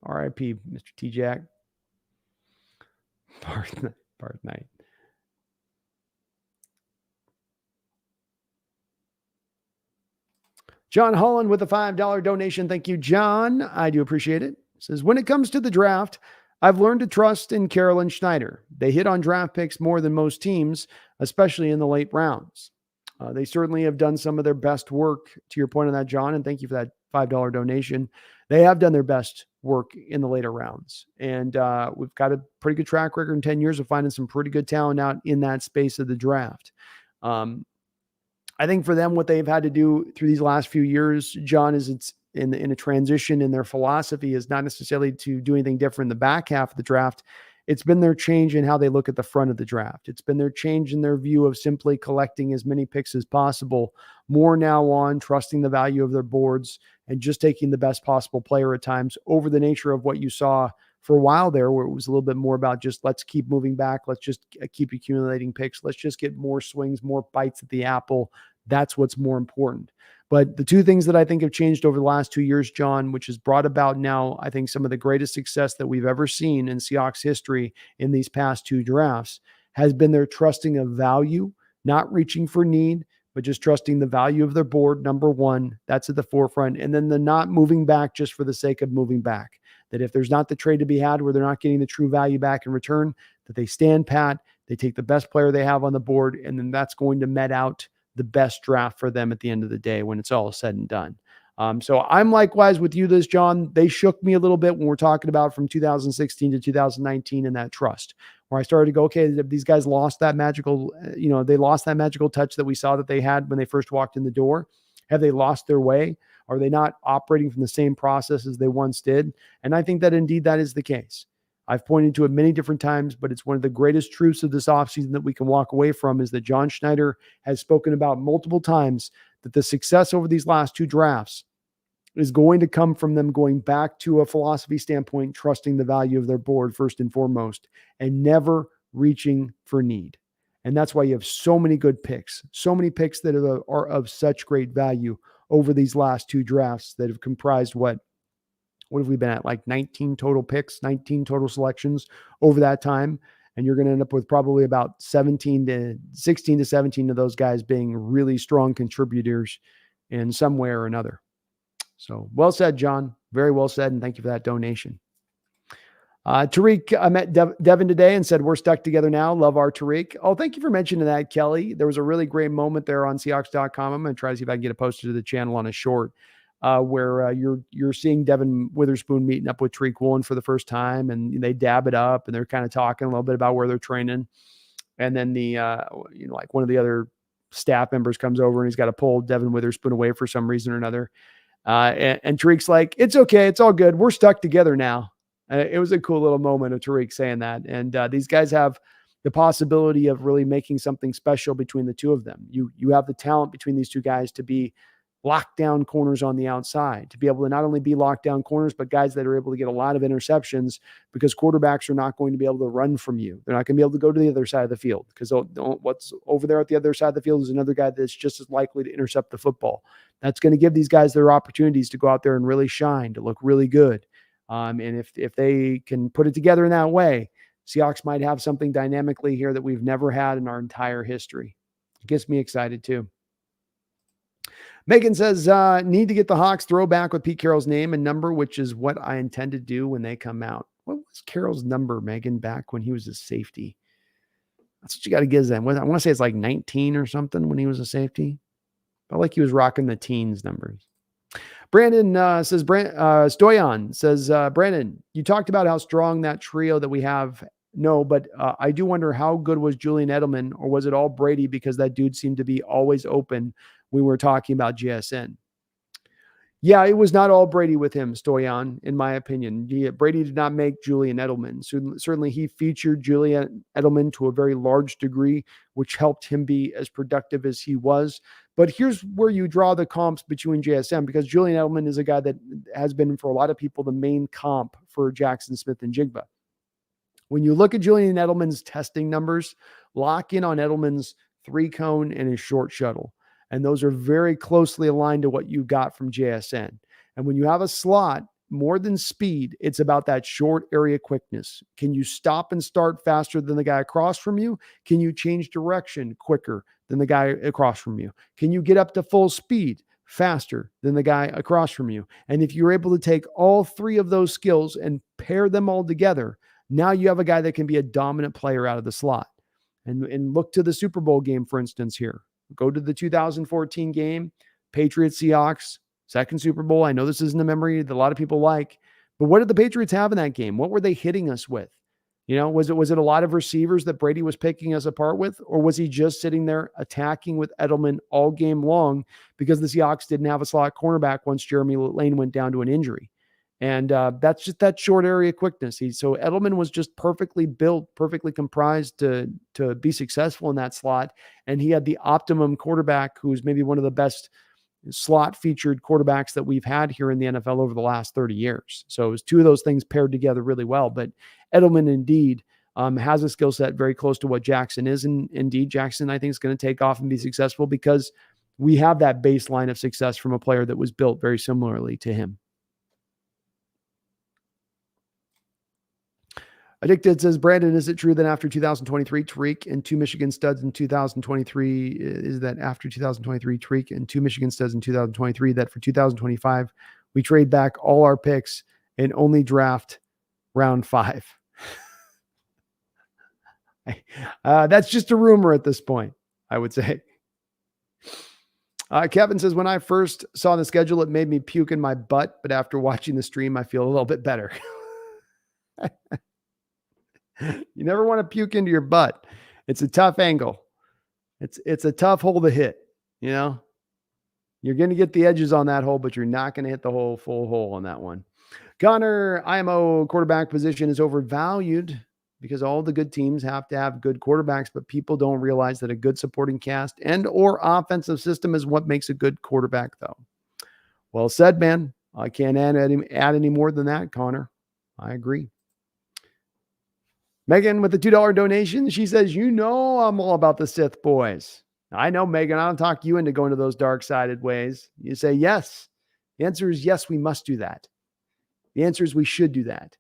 A: R.I.P. Mr. T-Jack. Part night. John Holland with a $5 donation. Thank you, John. I do appreciate it. Says, when it comes to the draft, I've learned to trust in Carroll and Schneider. They hit on draft picks more than most teams, especially in the late rounds. They certainly have done some of their best work, to your point on that, John, and thank you for that $5 donation. They have done their best work in the later rounds. And we've got a pretty good track record in 10 years of finding some pretty good talent out in that space of the draft. I think for them, what they've had to do through these last few years, John, is it's in a transition in their philosophy is not necessarily to do anything different in the back half of the draft. It's been their change in how they look at the front of the draft. It's been their change in their view of simply collecting as many picks as possible, more now on trusting the value of their boards and just taking the best possible player at times over the nature of what you saw for a while there, where it was a little bit more about just let's keep moving back. Let's just keep accumulating picks. Let's just get more swings, more bites at the apple. That's what's more important. But the two things that I think have changed over the last 2 years, John, which has brought about now, I think, some of the greatest success that we've ever seen in Seahawks history in these past two drafts, has been their trusting of value, not reaching for need, but just trusting the value of their board. Number one, that's at the forefront. And then the not moving back just for the sake of moving back. That if there's not the trade to be had where they're not getting the true value back in return, that they stand pat, they take the best player they have on the board, and then that's going to met out the best draft for them at the end of the day when it's all said and done. So I'm likewise with you, this, John. They shook me a little bit when we're talking about from 2016 to 2019 and that trust, where I started to go, okay, these guys lost that magical, they lost that magical touch that we saw that they had when they first walked in the door. Have they lost their way? Are they not operating from the same process as they once did? And I think that indeed that is the case. I've pointed to it many different times, but it's one of the greatest truths of this offseason that we can walk away from is that John Schneider has spoken about multiple times that the success over these last two drafts is going to come from them going back to a philosophy standpoint, trusting the value of their board first and foremost, and never reaching for need. And that's why you have so many good picks, so many picks that are of such great value over these last two drafts that have comprised what have we been at? Like 19 total picks, 19 total selections over that time. And you're going to end up with probably about 16 to 17 of those guys being really strong contributors in some way or another. So well said, John. Very well said. And thank you for that donation. Tariq, I met Devin today and said, we're stuck together now. Love our Tariq. Oh, thank you for mentioning that, Kelly. There was a really great moment there on Seahawks.com. I'm going to try to see if I can get it posted to the channel on a short where you're seeing Devin Witherspoon meeting up with Tariq Woolen for the first time, and they dab it up and they're kind of talking a little bit about where they're training. And then like one of the other staff members comes over and he's got to pull Devin Witherspoon away for some reason or another. And Tariq's like, it's okay. It's all good. We're stuck together now. It was a cool little moment of Tariq saying that. And these guys have the possibility of really making something special between the two of them. You have the talent between these two guys to be lockdown corners on the outside, to be able to not only be lockdown corners, but guys that are able to get a lot of interceptions, because quarterbacks are not going to be able to run from you. They're not going to be able to go to the other side of the field, because what's over there at the other side of the field is another guy that's just as likely to intercept the football. That's going to give these guys their opportunities to go out there and really shine, to look really good. And if they can put it together in that way, Seahawks might have something dynamically here that we've never had in our entire history. It gets me excited too. Megan says, need to get the Hawks throwback with Pete Carroll's name and number, which is what I intend to do when they come out. What was Carroll's number, Megan, back when he was a safety? That's what you got to give them. I want to say it's like 19 or something when he was a safety. Felt like he was rocking the teens numbers. Brandon says, Stoyan says, Brandon, you talked about how strong that trio that we have. No, but I do wonder how good was Julian Edelman, or was it all Brady because that dude seemed to be always open when we were talking about JSN? Yeah, it was not all Brady with him, Stoyan, in my opinion. Brady did not make Julian Edelman. Certainly he featured Julian Edelman to a very large degree, which helped him be as productive as he was. But here's where you draw the comps between JSN, because Julian Edelman is a guy that has been, for a lot of people, the main comp for Jackson Smith and Jigba. When you look at Julian Edelman's testing numbers, lock in on Edelman's 3-cone and his short shuttle. And those are very closely aligned to what you got from JSN. And when you have a slot, more than speed, it's about that short area quickness. Can you stop and start faster than the guy across from you? Can you change direction quicker than the guy across from you? Can you get up to full speed faster than the guy across from you? And if you're able to take all three of those skills and pair them all together, now you have a guy that can be a dominant player out of the slot. And look to the Super Bowl game, for instance, here. Go to the 2014 game, Patriots Seahawks, second Super Bowl. I know this isn't a memory that a lot of people like, but what did the Patriots have in that game? What were they hitting us with? Was it a lot of receivers that Brady was picking us apart with, or was he just sitting there attacking with Edelman all game long because the Seahawks didn't have a slot cornerback once Jeremy Lane went down to an injury? And that's just that short area quickness. So Edelman was just perfectly built, perfectly comprised to be successful in that slot. And he had the optimum quarterback, who's maybe one of the best slot featured quarterbacks that we've had here in the NFL over the last 30 years. So it was two of those things paired together really well. But Edelman indeed has a skill set very close to what Jackson is. And indeed, Jackson, I think, is going to take off and be successful because we have that baseline of success from a player that was built very similarly to him. Addicted says, Brandon, is it true that after 2023, Tariq and two Michigan studs in 2023, is that after 2023, Tariq and two Michigan studs in 2023, that for 2025, we trade back all our picks and only draft round 5? That's just a rumor at this point, I would say. Kevin says, when I first saw the schedule, it made me puke in my butt, but after watching the stream, I feel a little bit better. You never want to puke into your butt. It's a tough angle. It's a tough hole to hit. You're going to get the edges on that hole, but you're not going to hit the whole full hole on that one. Connor, IMO quarterback position is overvalued because all the good teams have to have good quarterbacks, but people don't realize that a good supporting cast and or offensive system is what makes a good quarterback, though. Well said, man. I can't add any more than that, Connor. I agree. Megan with the $2 donation, she says, I'm all about the Sith boys. I know, Megan, I don't talk you into going to those dark-sided ways. You say yes. The answer is yes, we must do that. The answer is we should do that.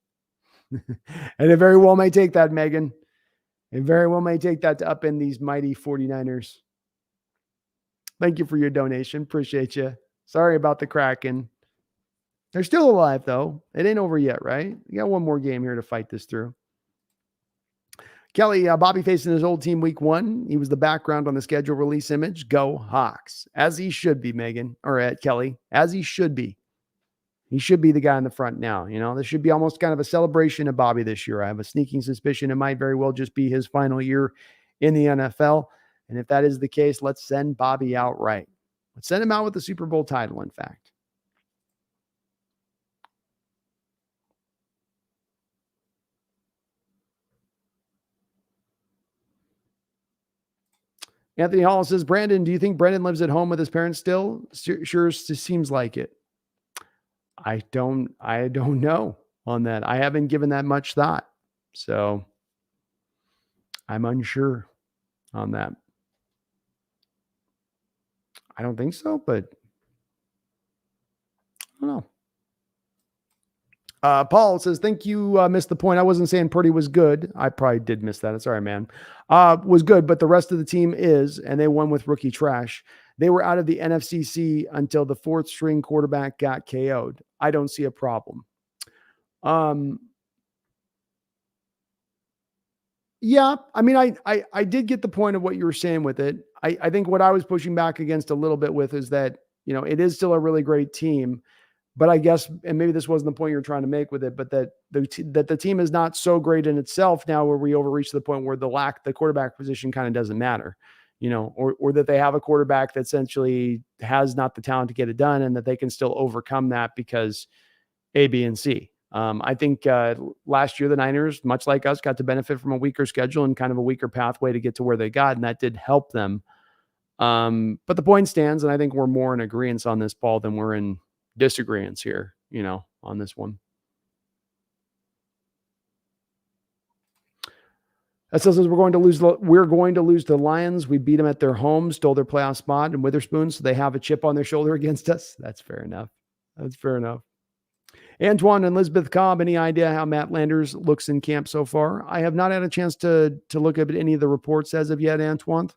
A: And it very well may take that, Megan. It very well may take that to upend these mighty 49ers. Thank you for your donation. Appreciate you. Sorry about the Kraken. They're still alive, though. It ain't over yet, right? You got one more game here to fight this through. Kelly, Bobby facing his old team week 1. He was the background on the schedule release image. Go Hawks. As he should be, Megan, or Kelly, as he should be. He should be the guy in the front now. This should be almost kind of a celebration of Bobby this year. I have a sneaking suspicion it might very well just be his final year in the NFL. And if that is the case, let's send Bobby outright. Let's send him out with the Super Bowl title, in fact. Anthony Hall says, Brandon, do you think Brendon lives at home with his parents still? Sure seems like it. I don't know on that. I haven't given that much thought. So I'm unsure on that. I don't think so, but I don't know. Paul says, think you missed the point. I wasn't saying Purdy was good. I probably did miss that. It's all right, man. Was good, but the rest of the team is, and they won with rookie trash. They were out of the NFCC until the fourth string quarterback got KO'd. I don't see a problem. Yeah, I mean, I did get the point of what you were saying with it. I think what I was pushing back against a little bit with is that, it is still a really great team. But I guess, and maybe this wasn't the point you're trying to make with it, but that the team is not so great in itself now where we overreach to the point where the quarterback position kind of doesn't matter, or that they have a quarterback that essentially has not the talent to get it done and that they can still overcome that because A, B, and C. I think last year the Niners, much like us, got to benefit from a weaker schedule and kind of a weaker pathway to get to where they got, and that did help them. But the point stands, and I think we're more in agreement on this, Paul, than we're in disagreements here, on this one. That says we're going to lose the Lions. We beat them at their home, stole their playoff spot in Witherspoon, so they have a chip on their shoulder against us. That's fair enough. Antoine and Elizabeth Cobb, any idea how Matt Landers looks in camp so far? I have not had a chance to look at any of the reports as of yet, Antoine.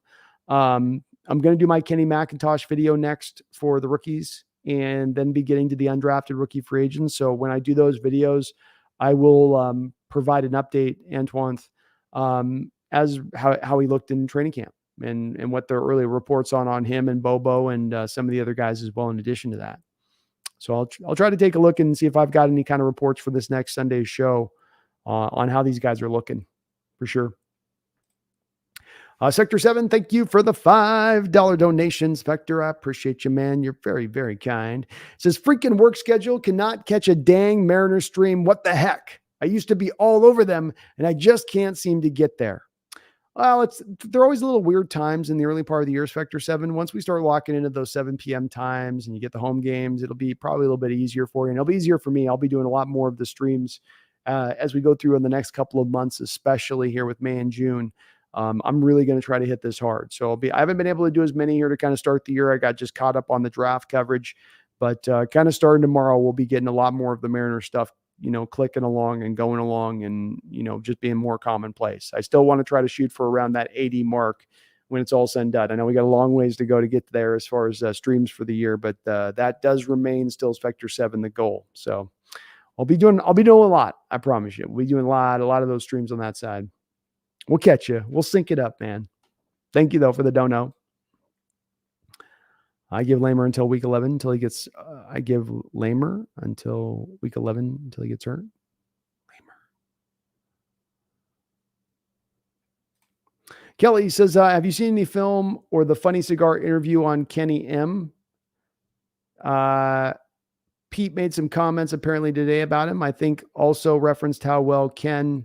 A: I'm going to do my Kenny McIntosh video next for the rookies, and then be getting to the undrafted rookie free agents. So when I do those videos, I will provide an update, Antoine, as how he looked in training camp and what the early reports on him and Bobo and some of the other guys as well, in addition to that. So I'll try to take a look and see if I've got any kind of reports for this next Sunday's show on how these guys are looking, for sure. Sector 7, thank you for the $5 donation. Spectre, I appreciate you, man. You're very, very kind. It says, freaking work schedule, cannot catch a dang Mariners stream. What the heck? I used to be all over them, and I just can't seem to get there. Well, there are always a little weird times in the early part of the year, Spectre 7. Once we start locking into those 7 p.m. times and you get the home games, it'll be probably a little bit easier for you. And it'll be easier for me. I'll be doing a lot more of the streams as we go through in the next couple of months, especially here with May and June. I'm really going to try to hit this hard. So I haven't been able to do as many here to kind of start the year. I got just caught up on the draft coverage, but kind of starting tomorrow, we'll be getting a lot more of the Mariner stuff, clicking along and going along and, just being more commonplace. I still want to try to shoot for around that 80 mark when it's all said and done. I know we got a long ways to go to get there as far as streams for the year, but that does remain still Spectre 7, the goal. So I'll be doing a lot. I promise you. We'll be doing a lot of those streams on that side. We'll catch you. We'll sync it up, man. Thank you, though, for the dono. I give Lamer until week 11 until he gets. I give Lamer until week 11 until he gets hurt. Lamer. Kelly says, "Have you seen any film or the Funny Cigar interview on Kenny M?" Pete made some comments apparently today about him. I think also referenced how well Kenny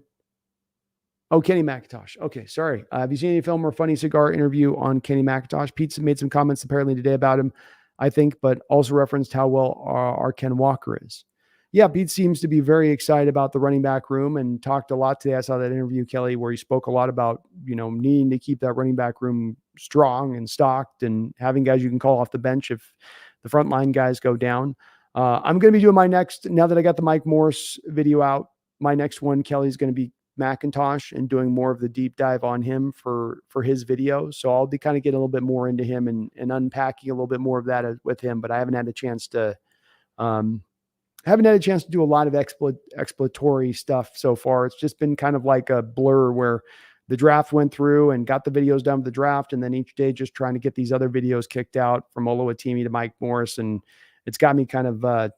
A: McIntosh. Okay, sorry. Have you seen any film or Funny Cigar interview on Kenny McIntosh? Pete made some comments apparently today about him, I think, but also referenced how well our Ken Walker is. Yeah, Pete seems to be very excited about the running back room and talked a lot today. I saw that interview, Kelly, where he spoke a lot about, needing to keep that running back room strong and stocked and having guys you can call off the bench if the frontline guys go down. I'm going to be doing my next, now that I got the Mike Morris video out, my next one, Kelly's going to be McIntosh and doing more of the deep dive on him for his video. So I'll be kind of getting a little bit more into him and unpacking a little bit more of that with him, but I haven't had a chance to do a lot of exploratory stuff so far. It's just been kind of like a blur where the draft went through and got the videos done with the draft. And then each day just trying to get these other videos kicked out from Oluwatimi to Mike Morris. And it's got me kind of,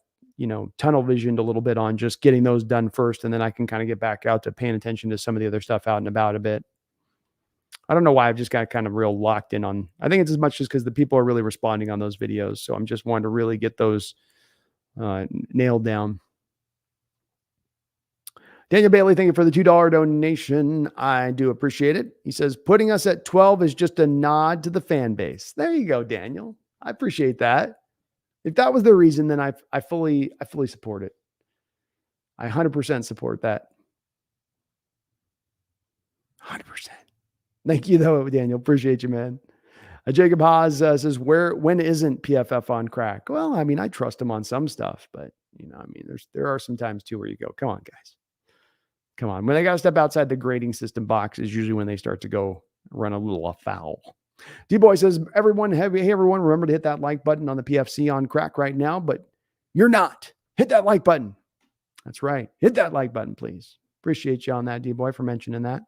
A: tunnel visioned a little bit on just getting those done first. And then I can kind of get back out to paying attention to some of the other stuff out and about a bit. I don't know why I've just got kind of real locked in on. I think it's as much just because the people are really responding on those videos. So I'm just wanting to really get those nailed down. Daniel Bailey, thank you for the $2 donation. I do appreciate it. He says, putting us at 12 is just a nod to the fan base. There you go, Daniel. I appreciate that. If that was the reason, then I fully support it. I 100% support that. 100%. Thank you, though, Daniel. Appreciate you, man. Jacob Haas says, when isn't PFF on crack? Well, I mean, I trust him on some stuff, but there are some times too where you go, come on, guys. Come on. When they got to step outside the grading system box is usually when they start to go run a little afoul. D-Boy says, hey, everyone, remember to hit that like button on the PFC on crack right now, but you're not. Hit that like button. That's right. Hit that like button, please. Appreciate you on that, D-Boy, for mentioning that.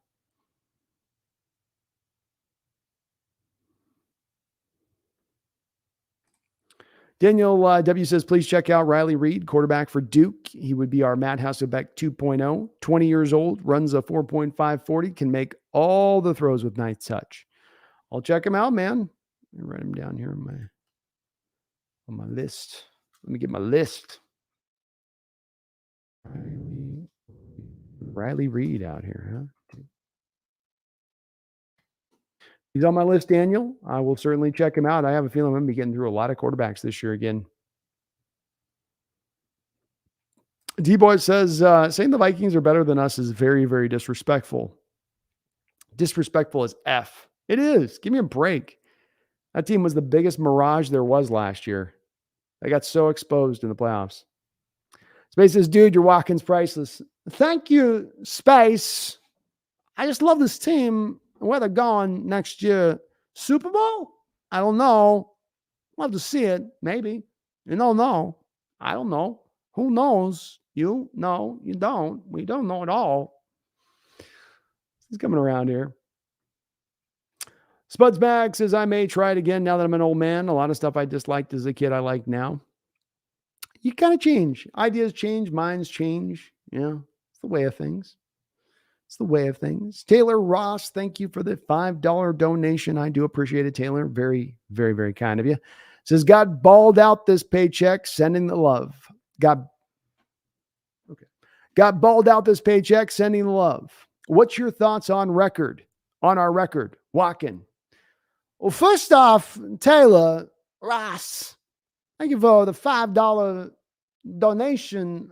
A: Daniel W. says, please check out Riley Reed, quarterback for Duke. He would be our Matt Hasselbeck 2.0. 20 years old, runs a 4.540, can make all the throws with nice touch. I'll check him out, man. Let me write him down here on my list. Let me get my list. Riley Reed out here, huh? He's on my list, Daniel. I will certainly check him out. I have a feeling I'm going to be getting through a lot of quarterbacks this year again. D-Boy says, saying the Vikings are better than us is very, very disrespectful. Disrespectful as F. It is. Give me a break. That team was the biggest mirage there was last year. They got so exposed in the playoffs. Space says, dude, your walk-in's priceless. Thank you, Space. I just love this team. Where they're going next year. Super Bowl? I don't know. Love to see it. Maybe. You don't know. I don't know. Who knows? You know. You don't. We don't know at all. He's coming around here. Spuds Bag says, I may try it again now that I'm an old man. A lot of stuff I disliked as a kid I like now. You kind of change. Ideas change. Minds change. It's the way of things. It's the way of things. Taylor Ross, thank you for the $5 donation. I do appreciate it, Taylor. Very, very, very kind of you. Says, got balled out this paycheck, sending the love. Got balled out this paycheck, sending the love. What's your thoughts on our record? Walking. Well, first off, Taylor Ross, thank you for the $5 donation.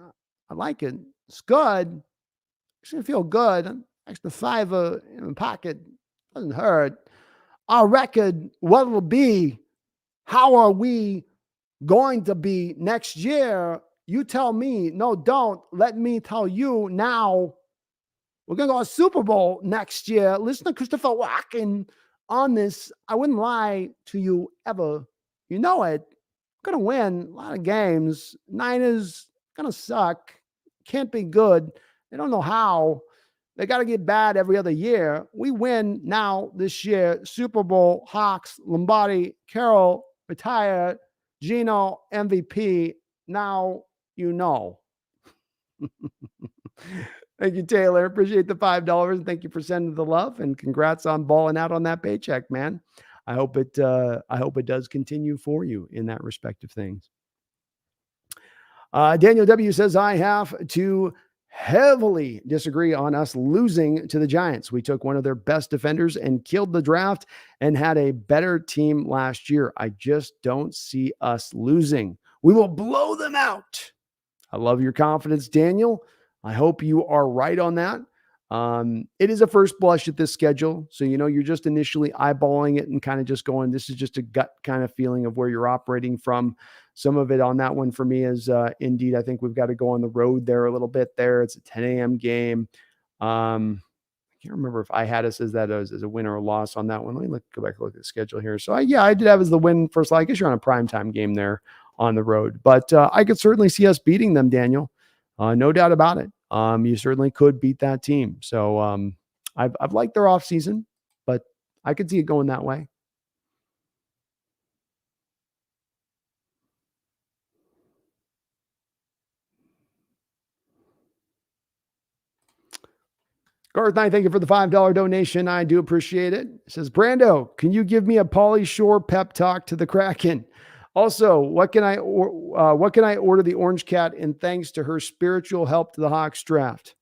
A: I like it. It's good. It's going to feel good. Extra $5 in the pocket doesn't hurt. Our record, what will be? How are we going to be next year? You tell me. No, don't. Let me tell you now. We're going to go to Super Bowl next year. Listen to Christopher Walken on this. I wouldn't lie to you ever. You know it. We're going to win a lot of games. Niners going to suck. Can't be good. They don't know how. They got to get bad every other year. We win now this year. Super Bowl, Hawks, Lombardi, Carroll, retired, Gino, MVP. Now you know. Thank you, Taylor. Appreciate the $5. And thank you for sending the love. And congrats on balling out on that paycheck, man. I hope it does continue for you in that respect of things. Daniel W. says, I have to heavily disagree on us losing to the Giants. We took one of their best defenders and killed the draft and had a better team last year. I just don't see us losing. We will blow them out. I love your confidence, Daniel. I hope you are right on that. It is a first blush at this schedule. So, you're just initially eyeballing it and kind of just going, this is just a gut kind of feeling of where you're operating from. Some of it on that one for me is indeed, I think we've got to go on the road there a little bit there. It's a 10 a.m. game. I can't remember if I had us as that as a win or a loss on that one. Let me go back and look at the schedule here. So, I did have as the win first. I guess you're on a primetime game there on the road. But I could certainly see us beating them, Daniel. No doubt about it. You certainly could beat that team. So I've liked their offseason, but I could see it going that way. Garth Knight, thank you for the $5 donation. I do appreciate it. It says, Brando, can you give me a Pauly Shore pep talk to the Kraken? Also, what can I order the Orange Cat in thanks to her spiritual help to the Hawks draft?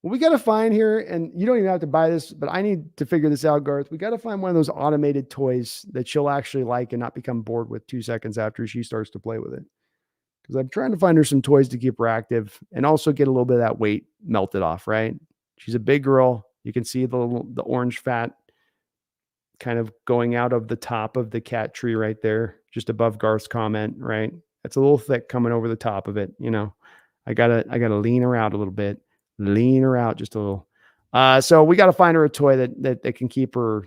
A: Well, we got to find here, and you don't even have to buy this, but I need to figure this out, Garth. We got to find one of those automated toys that she'll actually like and not become bored with 2 seconds after she starts to play with it. Because I'm trying to find her some toys to keep her active and also get a little bit of that weight melted off, right? She's a big girl. You can see the orange fat kind of going out of the top of the cat tree right there, just above Garth's comment, right? That's a little thick coming over the top of it. You know, I gotta lean her out a little bit, lean her out just a little. So we got to find her a toy that can keep her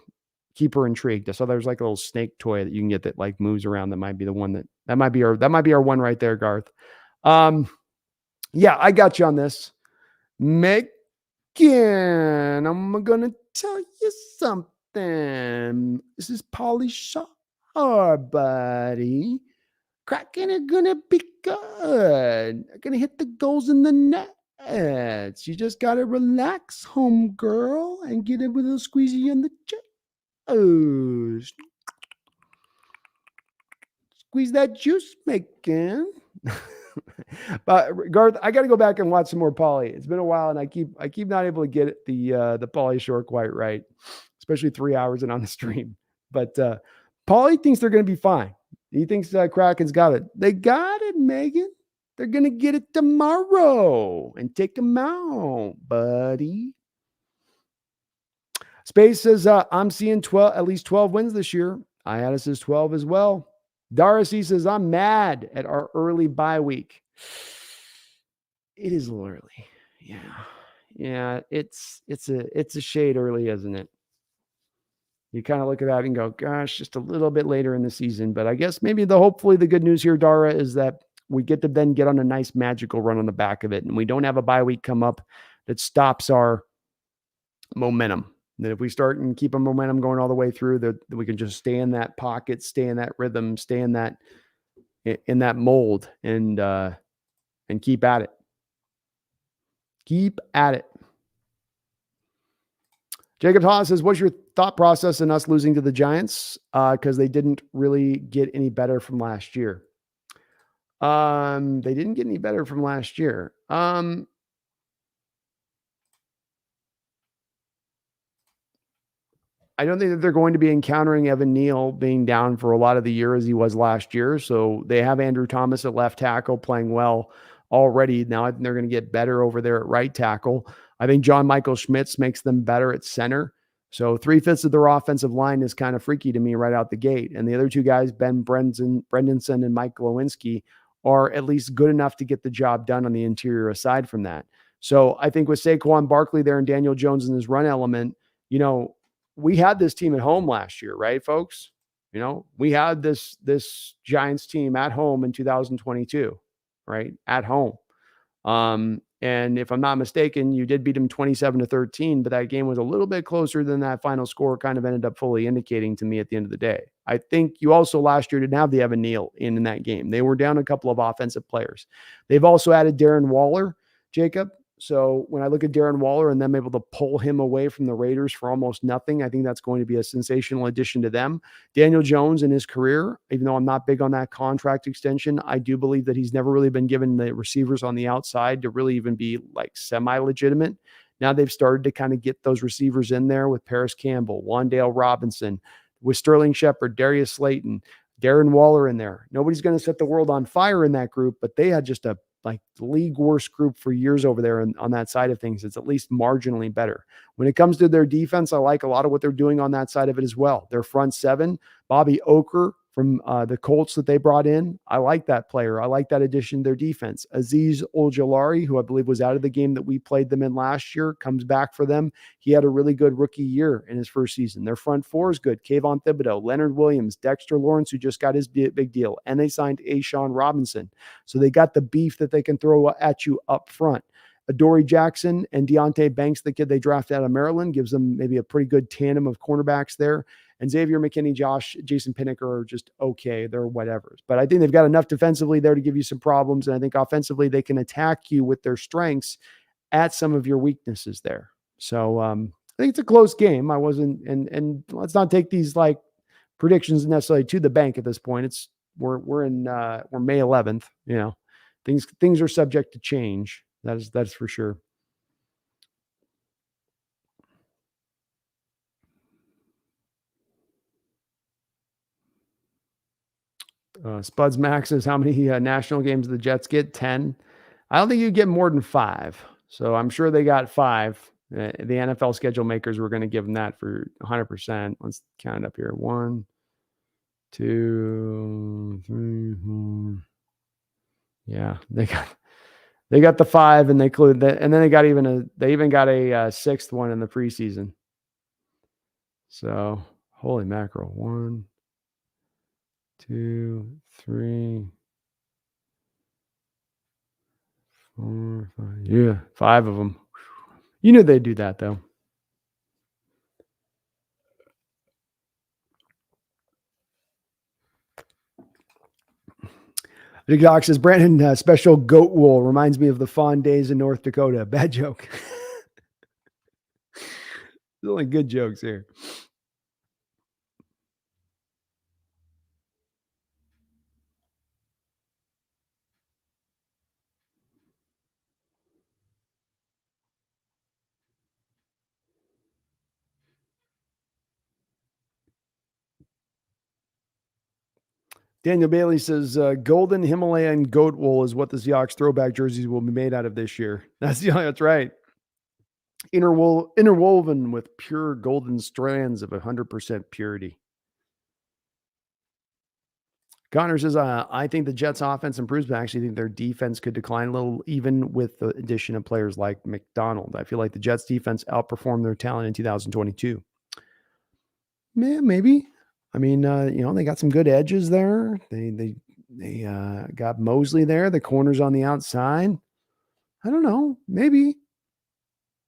A: intrigued. So there's like a little snake toy that you can get that like moves around. That might be the one that might be our one right there, Garth. Yeah, I got you on this. Megan, I'm gonna tell you something. This is Pauly Shore, buddy. Kraken are gonna be good. They're gonna hit the goals in the net. You just gotta relax, home girl, and get it with a squeezy on the chest. Oh, squeeze that juice, Megan. But Garth, I got to go back and watch some more Pauly. It's been a while, and I keep not able to get the Pauly Shore quite right, especially 3 hours and on the stream. But Pauly thinks they're going to be fine. He thinks Kraken's got it. They got it, Megan. They're going to get it tomorrow and take them out, buddy. Space says, I'm seeing at least 12 wins this year. Iata says 12 as well. Darcy says, I'm mad at our early bye week. It is a little early. Yeah. It's a shade early, isn't it? You kind of look at that and go, gosh, just a little bit later in the season. But I guess maybe hopefully the good news here, Dara, is that we get to then get on a nice magical run on the back of it. And we don't have a bye week come up that stops our momentum. That if we start and keep a momentum going all the way through, that we can just stay in that pocket, stay in that rhythm, stay in that mold, and keep at it. Keep at it. Jacob Haas says, what's your thought process in us losing to the Giants? Because they didn't really get any better from last year. They didn't get any better from last year. I don't think that they're going to be encountering Evan Neal being down for a lot of the year as he was last year. So they have Andrew Thomas at left tackle playing well already. Now I think they're going to get better over there at right tackle. I think John Michael Schmitz makes them better at center. So 3/5 of their offensive line is kind of freaky to me right out the gate. And the other two guys, Ben Brendanson and Mike Lewinsky, are at least good enough to get the job done on the interior aside from that. So I think with Saquon Barkley there and Daniel Jones in his run element, we had this team at home last year, right, folks? We had this Giants team at home in 2022, right? At home. And if I'm not mistaken, you did beat them 27-13, but that game was a little bit closer than that final score kind of ended up fully indicating to me at the end of the day. I think you also last year didn't have the Evan Neal in that game. They were down a couple of offensive players. They've also added Darren Waller, Jacob. So when I look at Darren Waller and them able to pull him away from the Raiders for almost nothing, I think that's going to be a sensational addition to them. Daniel Jones in his career, even though I'm not big on that contract extension, I do believe that he's never really been given the receivers on the outside to really even be like semi-legitimate. Now they've started to kind of get those receivers in there with Paris Campbell, Wan'Dale Robinson, with Sterling Shepard, Darius Slayton, Darren Waller in there. Nobody's going to set the world on fire in that group, but they had just a league worst group for years over there on that side of things. It's at least marginally better. When it comes to their defense, I like a lot of what they're doing on that side of it as well. Their front seven, Bobby Oker from the Colts that they brought in. I like that player. I like that addition to their defense. Azeez Ojulari, who I believe was out of the game that we played them in last year, comes back for them. He had a really good rookie year in his first season. Their front four is good. Kayvon Thibodeau, Leonard Williams, Dexter Lawrence, who just got his big deal. And they signed Ashawn Robinson. So they got the beef that they can throw at you up front. Adoree Jackson and Deontay Banks, the kid they drafted out of Maryland, gives them maybe a pretty good tandem of cornerbacks there. And Xavier McKinney, Jason Pinnock are just okay. They're whatever. But I think they've got enough defensively there to give you some problems. And I think offensively, they can attack you with their strengths at some of your weaknesses there. So I think it's a close game. I wasn't, and let's not take these like predictions necessarily to the bank at this point. It's we're May 11th. You know, things are subject to change. That's for sure. Spuds Max says, how many national games the Jets get? 10. I don't think you get more than 5. So I'm sure they got 5. The NFL schedule makers were going to give them that for 100%. Let's count it up here. 1, 2, 3, 4. Yeah, they got the 5, and they include that, and then they even got a 6th one in the preseason. So holy mackerel! 1, 2, 3, 4, 5. Yeah, 5 of them. You knew they'd do that, though. The doc says, Brandon, special goat wool reminds me of the fond days in North Dakota. Bad joke. There's only good jokes here. Daniel Bailey says, golden Himalayan goat wool is what the Seahawks throwback jerseys will be made out of this year. That's right. Interwoven with pure golden strands of 100% purity. Connor says, I think the Jets offense improves, but I actually think their defense could decline a little, even with the addition of players like McDonald. I feel like the Jets defense outperformed their talent in 2022. Yeah, maybe. I mean, they got some good edges there. They got Mosley there. The corners on the outside. I don't know. Maybe.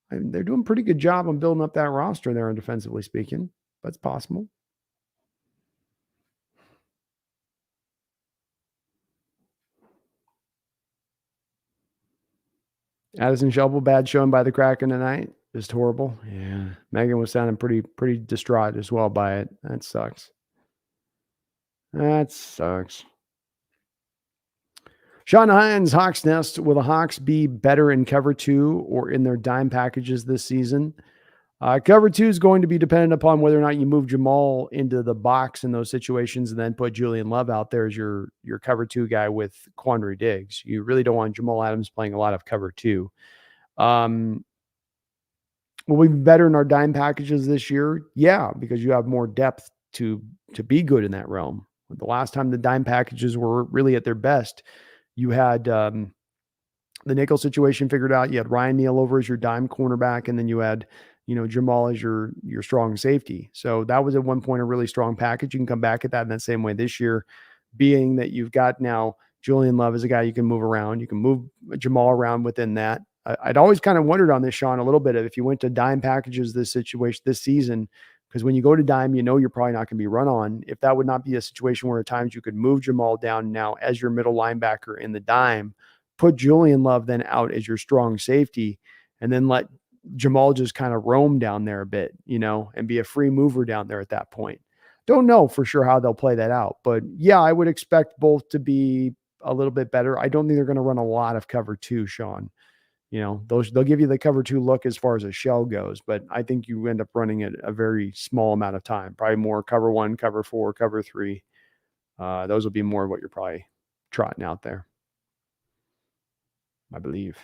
A: They're doing a pretty good job on building up that roster there, defensively speaking. That's possible. Addison Shovel, bad showing by the Kraken tonight. Just horrible. Yeah. Megan was sounding pretty distraught as well by it. That sucks. Sean Hines, Hawks Nest. Will the Hawks be better in cover 2 or in their dime packages this season? Cover 2 is going to be dependent upon whether or not you move Jamal into the box in those situations and then put Julian Love out there as your cover 2 guy with Quandary Diggs. You really don't want Jamal Adams playing a lot of cover 2. Will we be better in our dime packages this year? Yeah, because you have more depth to be good in that realm. The last time the dime packages were really at their best, you had the nickel situation figured out. You had Ryan Neal over as your dime cornerback, and then you had Jamal as your strong safety. So that was at one point a really strong package. You can come back at that in that same way this year, being that you've got now Julian Love as a guy you can move around. You can move Jamal around within that. I'd always kind of wondered on this, Sean, a little bit of if you went to dime packages this season, because when you go to dime, you're probably not going to be run on. If that would not be a situation where at times you could move Jamal down now as your middle linebacker in the dime, put Julian Love then out as your strong safety, and then let Jamal just kind of roam down there a bit, and be a free mover down there at that point. Don't know for sure how they'll play that out, but yeah, I would expect both to be a little bit better. I don't think they're going to run a lot of cover 2, Sean. They'll give you the cover 2 look as far as a shell goes, but I think you end up running it a very small amount of time, probably more cover 1, cover 4, cover 3. Those will be more of what you're probably trotting out there, I believe.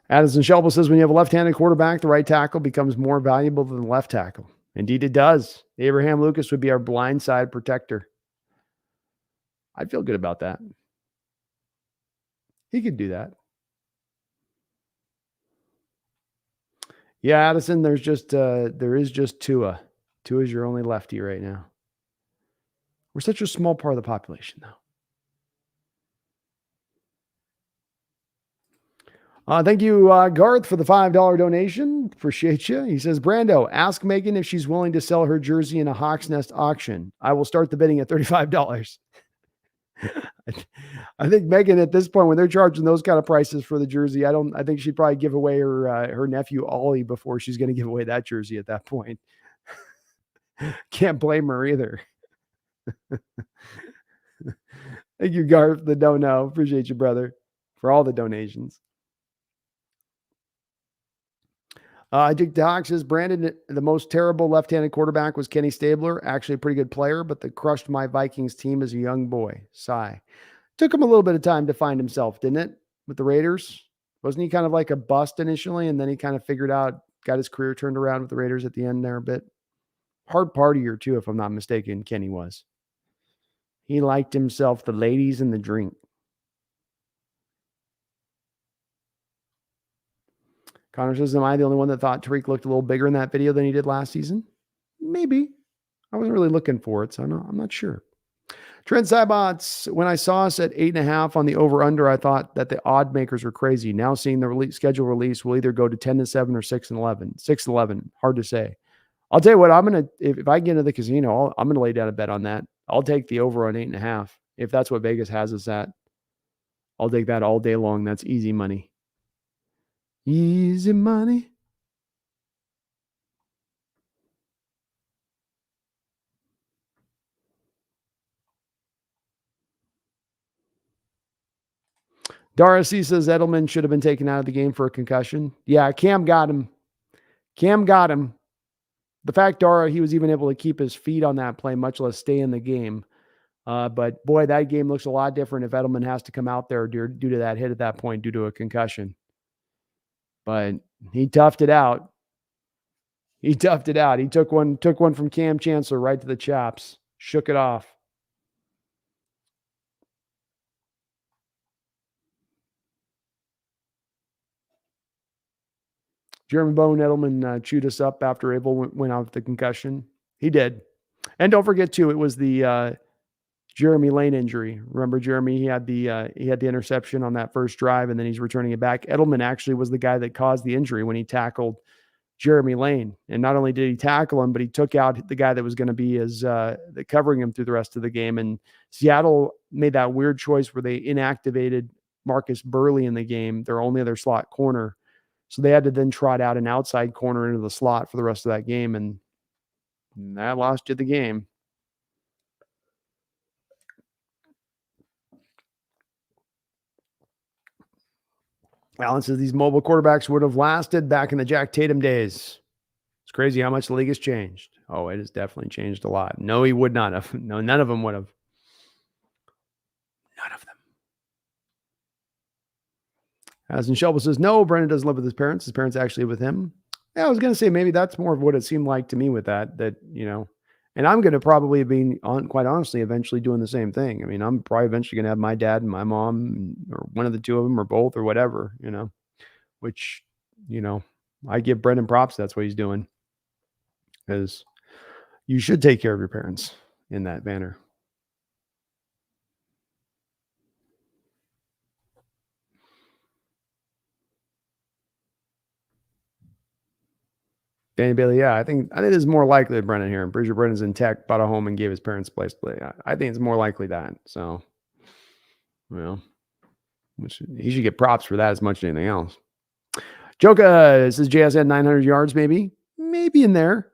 A: Addison Shelby says, when you have a left-handed quarterback, the right tackle becomes more valuable than the left tackle. Indeed, it does. Abraham Lucas would be our blindside protector. I'd feel good about that. He could do that. Yeah, Addison, there is just Tua. Tua is your only lefty right now. We're such a small part of the population, though. Thank you, Garth, for the $5 donation. Appreciate you. He says, Brando, ask Megan if she's willing to sell her jersey in a Hawks Nest auction. I will start the bidding at $35. I think Megan, at this point, when they're charging those kind of prices for the jersey, I think she'd probably give away her nephew Ollie before she's going to give away that jersey at that point. Can't blame her either. Thank you, Garth, the don't know. Appreciate you, brother, for all the donations. Dick Doc says, Brandon, the most terrible left-handed quarterback was Kenny Stabler. Actually a pretty good player, but that crushed my Vikings team as a young boy. Sigh. Took him a little bit of time to find himself, didn't it? With the Raiders. Wasn't he kind of like a bust initially, and then he kind of figured out, got his career turned around with the Raiders at the end there a bit? Hard partier too, if I'm not mistaken, Kenny was. He liked himself the ladies and the drink. Connor says, am I the only one that thought Tariq looked a little bigger in that video than he did last season? Maybe. I wasn't really looking for it, so I'm not sure. Trent Cybots, when I saw us at 8.5 on the over-under, I thought that the odd makers were crazy. Now seeing the schedule release, we'll either go to 10-7 or 6-11. 6-11, hard to say. I'll tell you what, if I get into the casino, I'm going to lay down a bet on that. I'll take the over on 8.5. If that's what Vegas has us at, I'll take that all day long. That's easy money. Easy money. Dara C says Edelman should have been taken out of the game for a concussion. Yeah, Cam got him. The fact, Dara, he was even able to keep his feet on that play, much less stay in the game. But boy, that game looks a lot different if Edelman has to come out there due to that hit at that point due to a concussion. But he toughed it out. He took one from Cam Chancellor right to the chops, shook it off. Jeremy Bone Edelman chewed us up after Abel went out with the concussion. He did. And don't forget, too, it was the Jeremy Lane injury. Remember, Jeremy, he had the interception on that first drive, and then he's returning it back. Edelman actually was the guy that caused the injury when he tackled Jeremy Lane. And not only did he tackle him, but he took out the guy that was going to be covering him through the rest of the game. And Seattle made that weird choice where they inactivated Marcus Burley in the game, their only other slot corner. So they had to then trot out an outside corner into the slot for the rest of that game, and that lost you the game. Alan says these mobile quarterbacks would have lasted back in the Jack Tatum days. It's crazy how much the league has changed. Oh, it has definitely changed a lot. No, he would not have. No, none of them would have. None of them. As in Shelby says, no, Brendan doesn't live with his parents. His parents actually live with him. Yeah, I was going to say maybe that's more of what it seemed like to me with that, and I'm going to probably be, quite honestly, eventually doing the same thing. I mean, I'm probably eventually going to have my dad and my mom, or one of the two of them, or both, or whatever, which, I give Brendan props. That's what he's doing, because you should take care of your parents in that manner. Danny Bailey, yeah, I think it's more likely that Brendan here. I'm pretty sure Brendan's in tech, bought a home, and gave his parents a place to play. I think it's more likely that. So, which he should get props for that as much as anything else. Joka says JS had 900 yards, maybe in there.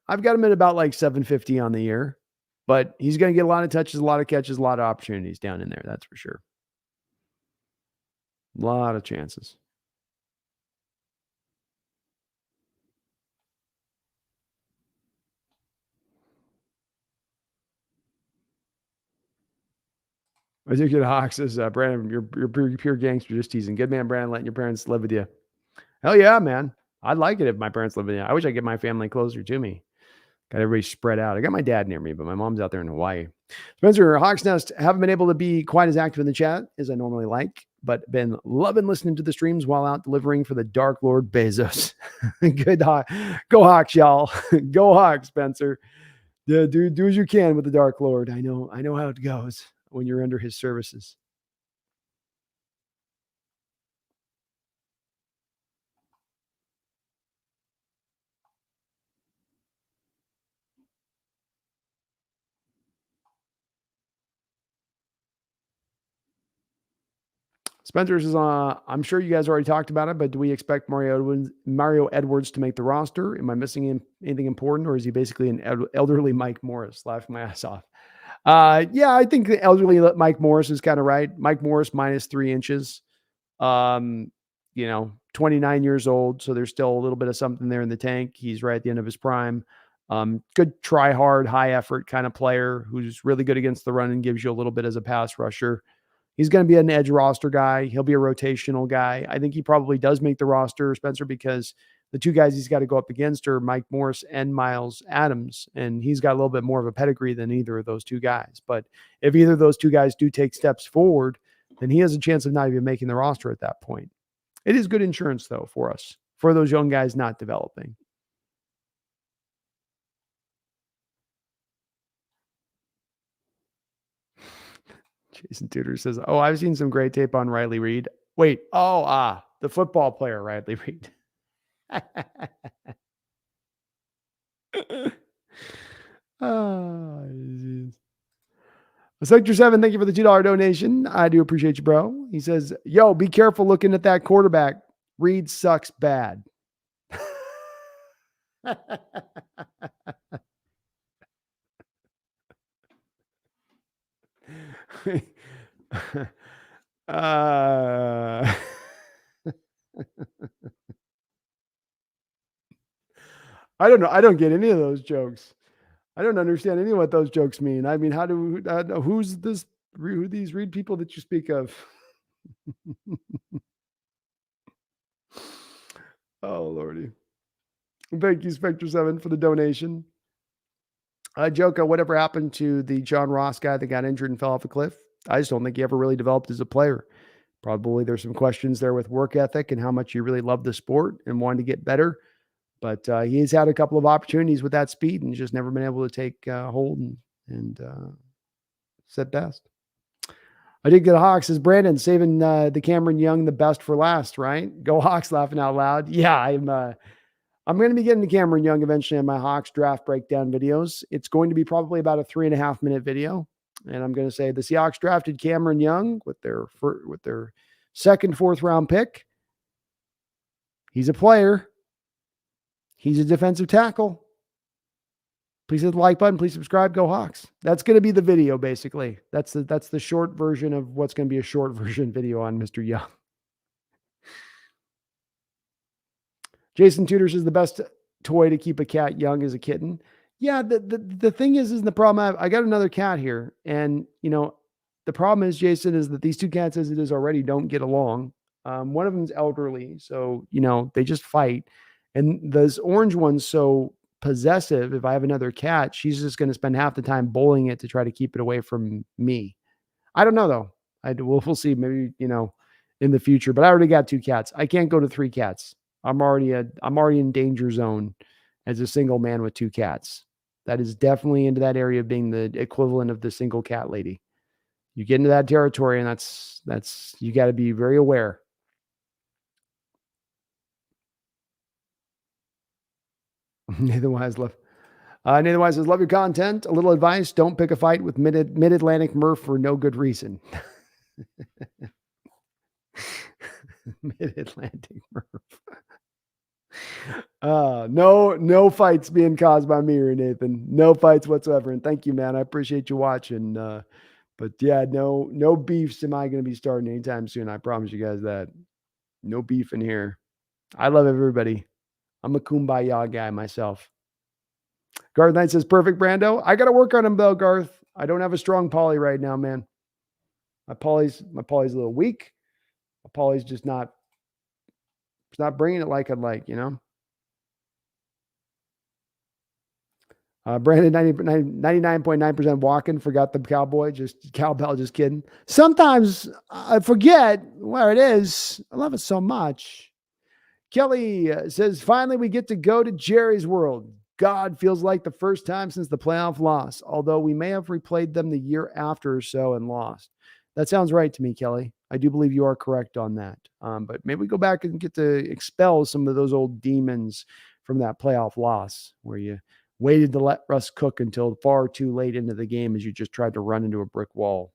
A: I've got him at about like 750 on the year, but he's going to get a lot of touches, a lot of catches, a lot of opportunities down in there. That's for sure. A lot of chances. I think the Hawks says, Brandon, you're pure gangster, just teasing. Good man, Brandon, letting your parents live with you. Hell yeah, man. I'd like it if my parents lived with me. I wish I could get my family closer to me. Got everybody spread out. I got my dad near me, but my mom's out there in Hawaii. Spencer, Hawks Nest, haven't been able to be quite as active in the chat as I normally like, but been loving listening to the streams while out delivering for the Dark Lord Bezos. Good. Go Hawks, y'all. Go Hawks, Spencer. Yeah, do as you can with the Dark Lord. I know how it goes when you're under his services. Spencer says, I'm sure you guys already talked about it, but do we expect Mario Edwards to make the roster? Am I missing anything important, or is he basically an elderly Mike Morris? Laughing my ass off. Yeah, I think the elderly Mike Morris is kind of right. Mike Morris minus 3 inches. 29 years old, so there's still a little bit of something there in the tank. He's right at the end of his prime. Good try hard, high effort kind of player who's really good against the run and gives you a little bit as a pass rusher. He's going to be an edge roster guy. He'll be a rotational guy. I think he probably does make the roster, Spencer, because the two guys he's got to go up against are Mike Morris and Miles Adams, and he's got a little bit more of a pedigree than either of those two guys. But if either of those two guys do take steps forward, then he has a chance of not even making the roster at that point. It is good insurance, though, for us, for those young guys not developing. Jason Tudor says, I've seen some great tape on Riley Reed. Wait, the football player, Riley Reed. Sector 7, thank you for the $2 donation. I do appreciate you, bro. He says, yo, be careful looking at that quarterback. Reed sucks bad. I don't know. I don't get any of those jokes. I don't understand any of what those jokes mean. I mean, who these Reed people that you speak of? Oh, Lordy. Thank you, Spectre 7, for the donation. Joka, whatever happened to the John Ross guy that got injured and fell off a cliff? I just don't think he ever really developed as a player. Probably there's some questions there with work ethic and how much you really love the sport and wanted to get better. But he's had a couple of opportunities with that speed and just never been able to take hold and set best. I did get a Hawks. Says Brandon, saving the Cameron Young the best for last, right? Go Hawks, laughing out loud. Yeah, I'm going to be getting to Cameron Young eventually in my Hawks draft breakdown videos. It's going to be probably about a 3.5 minute video. And I'm going to say the Seahawks drafted Cameron Young with their second, 4th round pick. He's a player. He's a defensive tackle. Please hit the like button. Please subscribe. Go Hawks. That's going to be the video, basically. That's the short version of what's going to be a short version video on Mr. Young. Jason Tudor says the best toy to keep a cat young is a kitten. Yeah, the thing is the problem. I got another cat here, and the problem is, Jason, is that these two cats, as it is already, don't get along. One of them's elderly, so they just fight. And this orange one's so possessive. If I have another cat, she's just going to spend half the time bullying it to try to keep it away from me. I don't know though. We'll see. Maybe in the future. But I already got 2 cats. I can't go to 3 cats. I'm already in danger zone as a single man with 2 cats. That is definitely into that area of being the equivalent of the single cat lady. You get into that territory, and that's you got to be very aware. Nathan Wise says, love your content. A little advice: don't pick a fight with Mid-Atlantic Murph for no good reason. Mid-Atlantic Murph. No fights being caused by me or Nathan. No fights whatsoever. And thank you, man. I appreciate you watching. But yeah, no beefs am I going to be starting anytime soon. I promise you guys that. No beef in here. I love everybody. I'm a kumbaya guy myself. Garth Knight says, perfect, Brando. I got to work on him, though, Garth. I don't have a strong poly right now, man. My poly's a little weak. My poly's just not bringing it like I'd like, Brandon, 99.9% walking. Forgot the cowboy. Just cowbell. Just kidding. Sometimes I forget where it is. I love it so much. Kelly says, finally, we get to go to Jerry's World. God, feels like the first time since the playoff loss, although we may have replayed them the year after or so and lost. That sounds right to me, Kelly. I do believe you are correct on that. But maybe we go back and get to expel some of those old demons from that playoff loss where you waited to let Russ cook until far too late into the game as you just tried to run into a brick wall.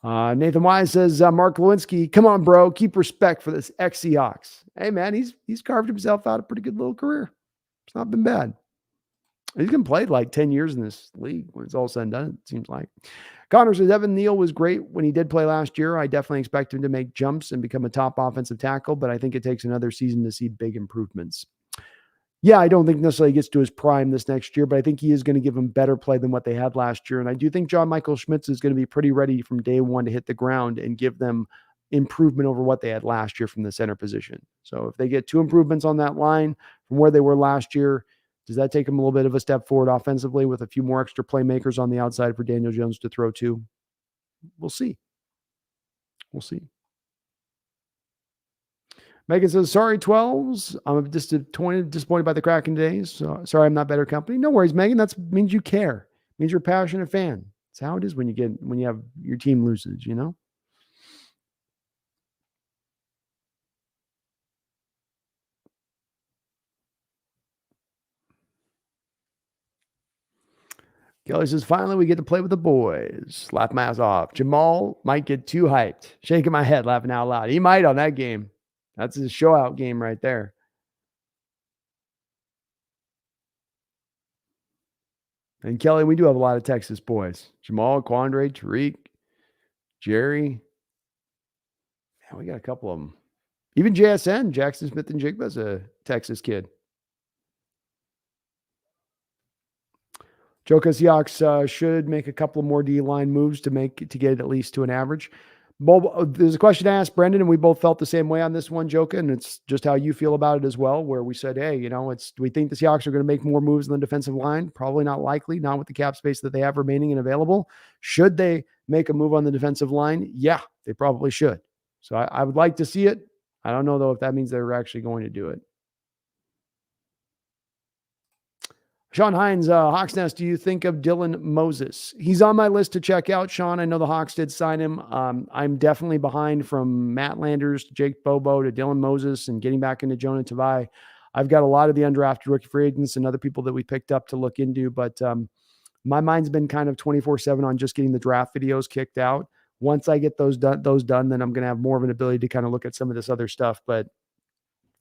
A: Nathan Wise says, Mark Lewinsky, come on, bro. Keep respect for this ex-Seahawks. Hey, man, he's carved himself out a pretty good little career. It's not been bad. He's going to play like 10 years in this league when it's all said and done, it seems like. Connor says, Evan Neal was great when he did play last year. I definitely expect him to make jumps and become a top offensive tackle, but I think it takes another season to see big improvements. Yeah, I don't think necessarily he gets to his prime this next year, but I think he is going to give them better play than what they had last year. And I do think John Michael Schmitz is going to be pretty ready from day one to hit the ground and give them improvement over what they had last year from the center position. So if they get 2 improvements on that line from where they were last year, does that take them a little bit of a step forward offensively with a few more extra playmakers on the outside for Daniel Jones to throw to? We'll see. We'll see. Megan says, sorry, 12s. I'm just disappointed by the Kraken today. So sorry I'm not better company. No worries, Megan. That means you care. It means you're a passionate fan. It's how it is when you have your team loses, you know? Kelly says, finally we get to play with the boys. Laugh my ass off. Jamal might get too hyped. Shaking my head, laughing out loud. He might on that game. That's his show out game right there. And Kelly, we do have a lot of Texas boys. Jamal, Quandre, Tariq, Jerry. Man, we got a couple of them. Even JSN, Jackson Smith and Jigba's a Texas kid. Joka Seahawks should make a couple more D-line moves to get it at least to an average. There's a question I asked Brendon, and we both felt the same way on this one, Joka, and it's just how you feel about it as well, where we said, hey, do we think the Seahawks are going to make more moves in the defensive line? Probably not likely, not with the cap space that they have remaining and available. Should they make a move on the defensive line? Yeah, they probably should. So I would like to see it. I don't know, though, if that means they're actually going to do it. Sean Hines, Hawks Nest, do you think of Dylan Moses? He's on my list to check out, Sean. I know the Hawks did sign him. I'm definitely behind from Matt Landers to Jake Bobo to Dylan Moses and getting back into Jonah Tavai. I've got a lot of the undrafted rookie free agents and other people that we picked up to look into, but my mind's been kind of 24/7 on just getting the draft videos kicked out. Once I get those done, then I'm going to have more of an ability to kind of look at some of this other stuff, but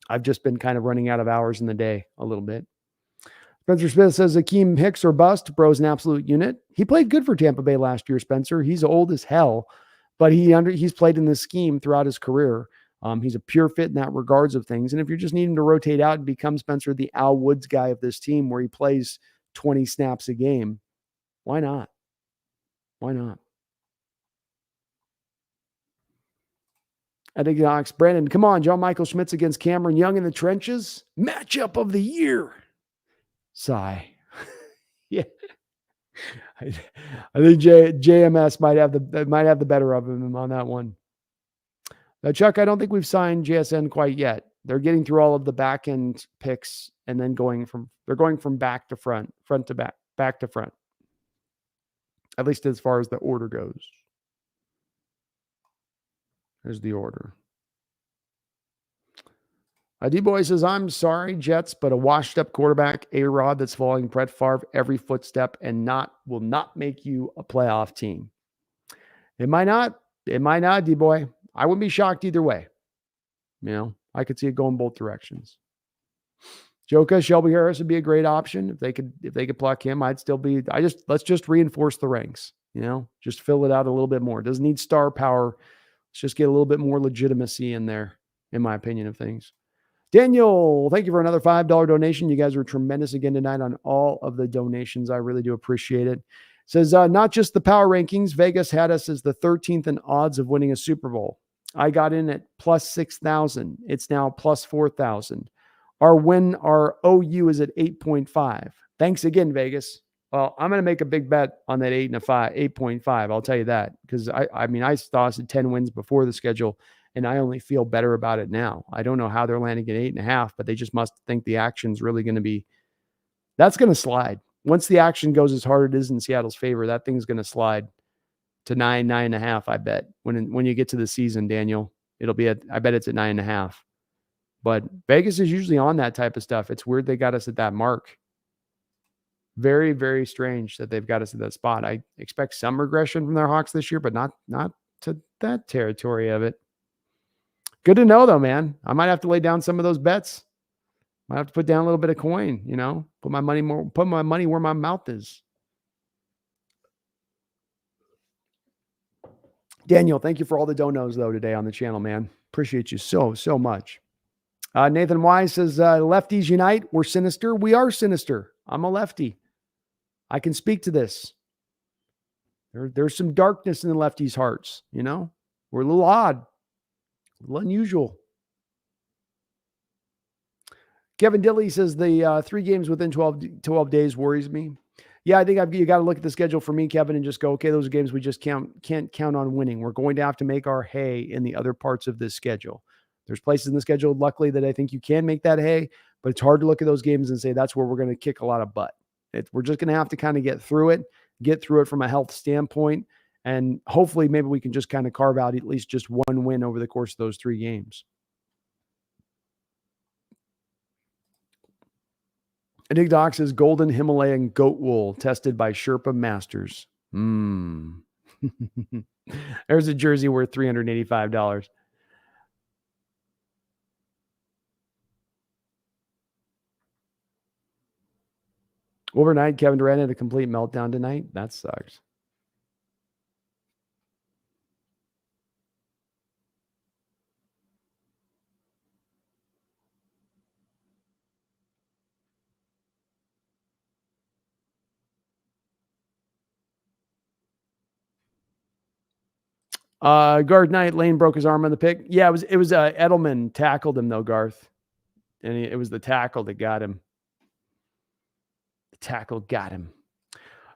A: I've just been kind of running out of hours in the day a little bit. Spencer Smith says Akeem Hicks or bust. Bro's an absolute unit. He played good for Tampa Bay last year, Spencer. He's old as hell, but he's played in this scheme throughout his career. He's a pure fit in that regards of things. And if you're just needing to rotate out and become, Spencer, the Al Woods guy of this team where he plays 20 snaps a game, why not? Why not? I think Alex Brandon, come on, John Michael Schmitz against Cameron Young in the trenches. Matchup of the year. Sigh. Yeah. I think JMS might have the better of him on that one. Now, Chuck, I don't think we've signed JSN quite yet. They're getting through all of the back end picks and then they're going from back to front to back to front. At least as far as the order goes. There's the order. D-Boy says, I'm sorry, Jets, but a washed-up quarterback, A-Rod, that's following Brett Favre every footstep and will not make you a playoff team. It might not, D-Boy. I wouldn't be shocked either way. I could see it going both directions. Joka, Shelby Harris would be a great option. If they could pluck him, let's just reinforce the ranks, just fill it out a little bit more. It doesn't need star power. Let's just get a little bit more legitimacy in there, in my opinion of things. Daniel, thank you for another $5 donation. You guys were tremendous again tonight on all of the donations. I really do appreciate it. Says, not just the power rankings. Vegas had us as the 13th in odds of winning a Super Bowl. I got in at plus 6,000. It's now plus 4,000. Our OU is at 8.5. Thanks again, Vegas. Well, I'm going to make a big bet on that 8.5. I'll tell you that, because I saw us at 10 wins before the schedule, and I only feel better about it now. I don't know how they're landing at 8.5, but they just must think the action's really going to be. That's going to slide. Once the action goes as hard as it is in Seattle's favor, that thing's going to slide to 9.5. I bet when you get to the season, Daniel, it'll be I bet it's at 9.5. But Vegas is usually on that type of stuff. It's weird they got us at that mark. Very, very strange that they've got us at that spot. I expect some regression from their Hawks this year, but not to that territory of it. Good to know, though, man. I might have to lay down some of those bets. Might have to put down a little bit of coin, put my money where my mouth is. Daniel, thank you for all the donos, though, today on the channel, man. Appreciate you so much. Nathan Wise says, lefties unite. We're sinister. We are sinister. I'm a lefty. I can speak to this. There's some darkness in the lefties' hearts, We're a little odd, a little unusual. Kevin Dilly says the 3 games within 12 days worries me. Yeah, I think you got to look at the schedule for me, Kevin, and just go, okay, those are games we just can't count on winning. We're going to have to make our hay in the other parts of this schedule. There's places in the schedule, luckily, that I think you can make that hay, but it's hard to look at those games and say that's where we're going to kick a lot of butt. We're just going to have to kind of get through it from a health standpoint, and hopefully maybe we can just kind of carve out at least just one win over the course of those 3 games. Nick Doc says golden Himalayan goat wool tested by Sherpa Masters. There's a jersey worth $385. Overnight, Kevin Durant had a complete meltdown tonight. That sucks. Garth Knight, Lane broke his arm on the pick. Yeah, it was Edelman tackled him though, Garth. And it was the tackle that got him. The tackle got him.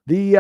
A: The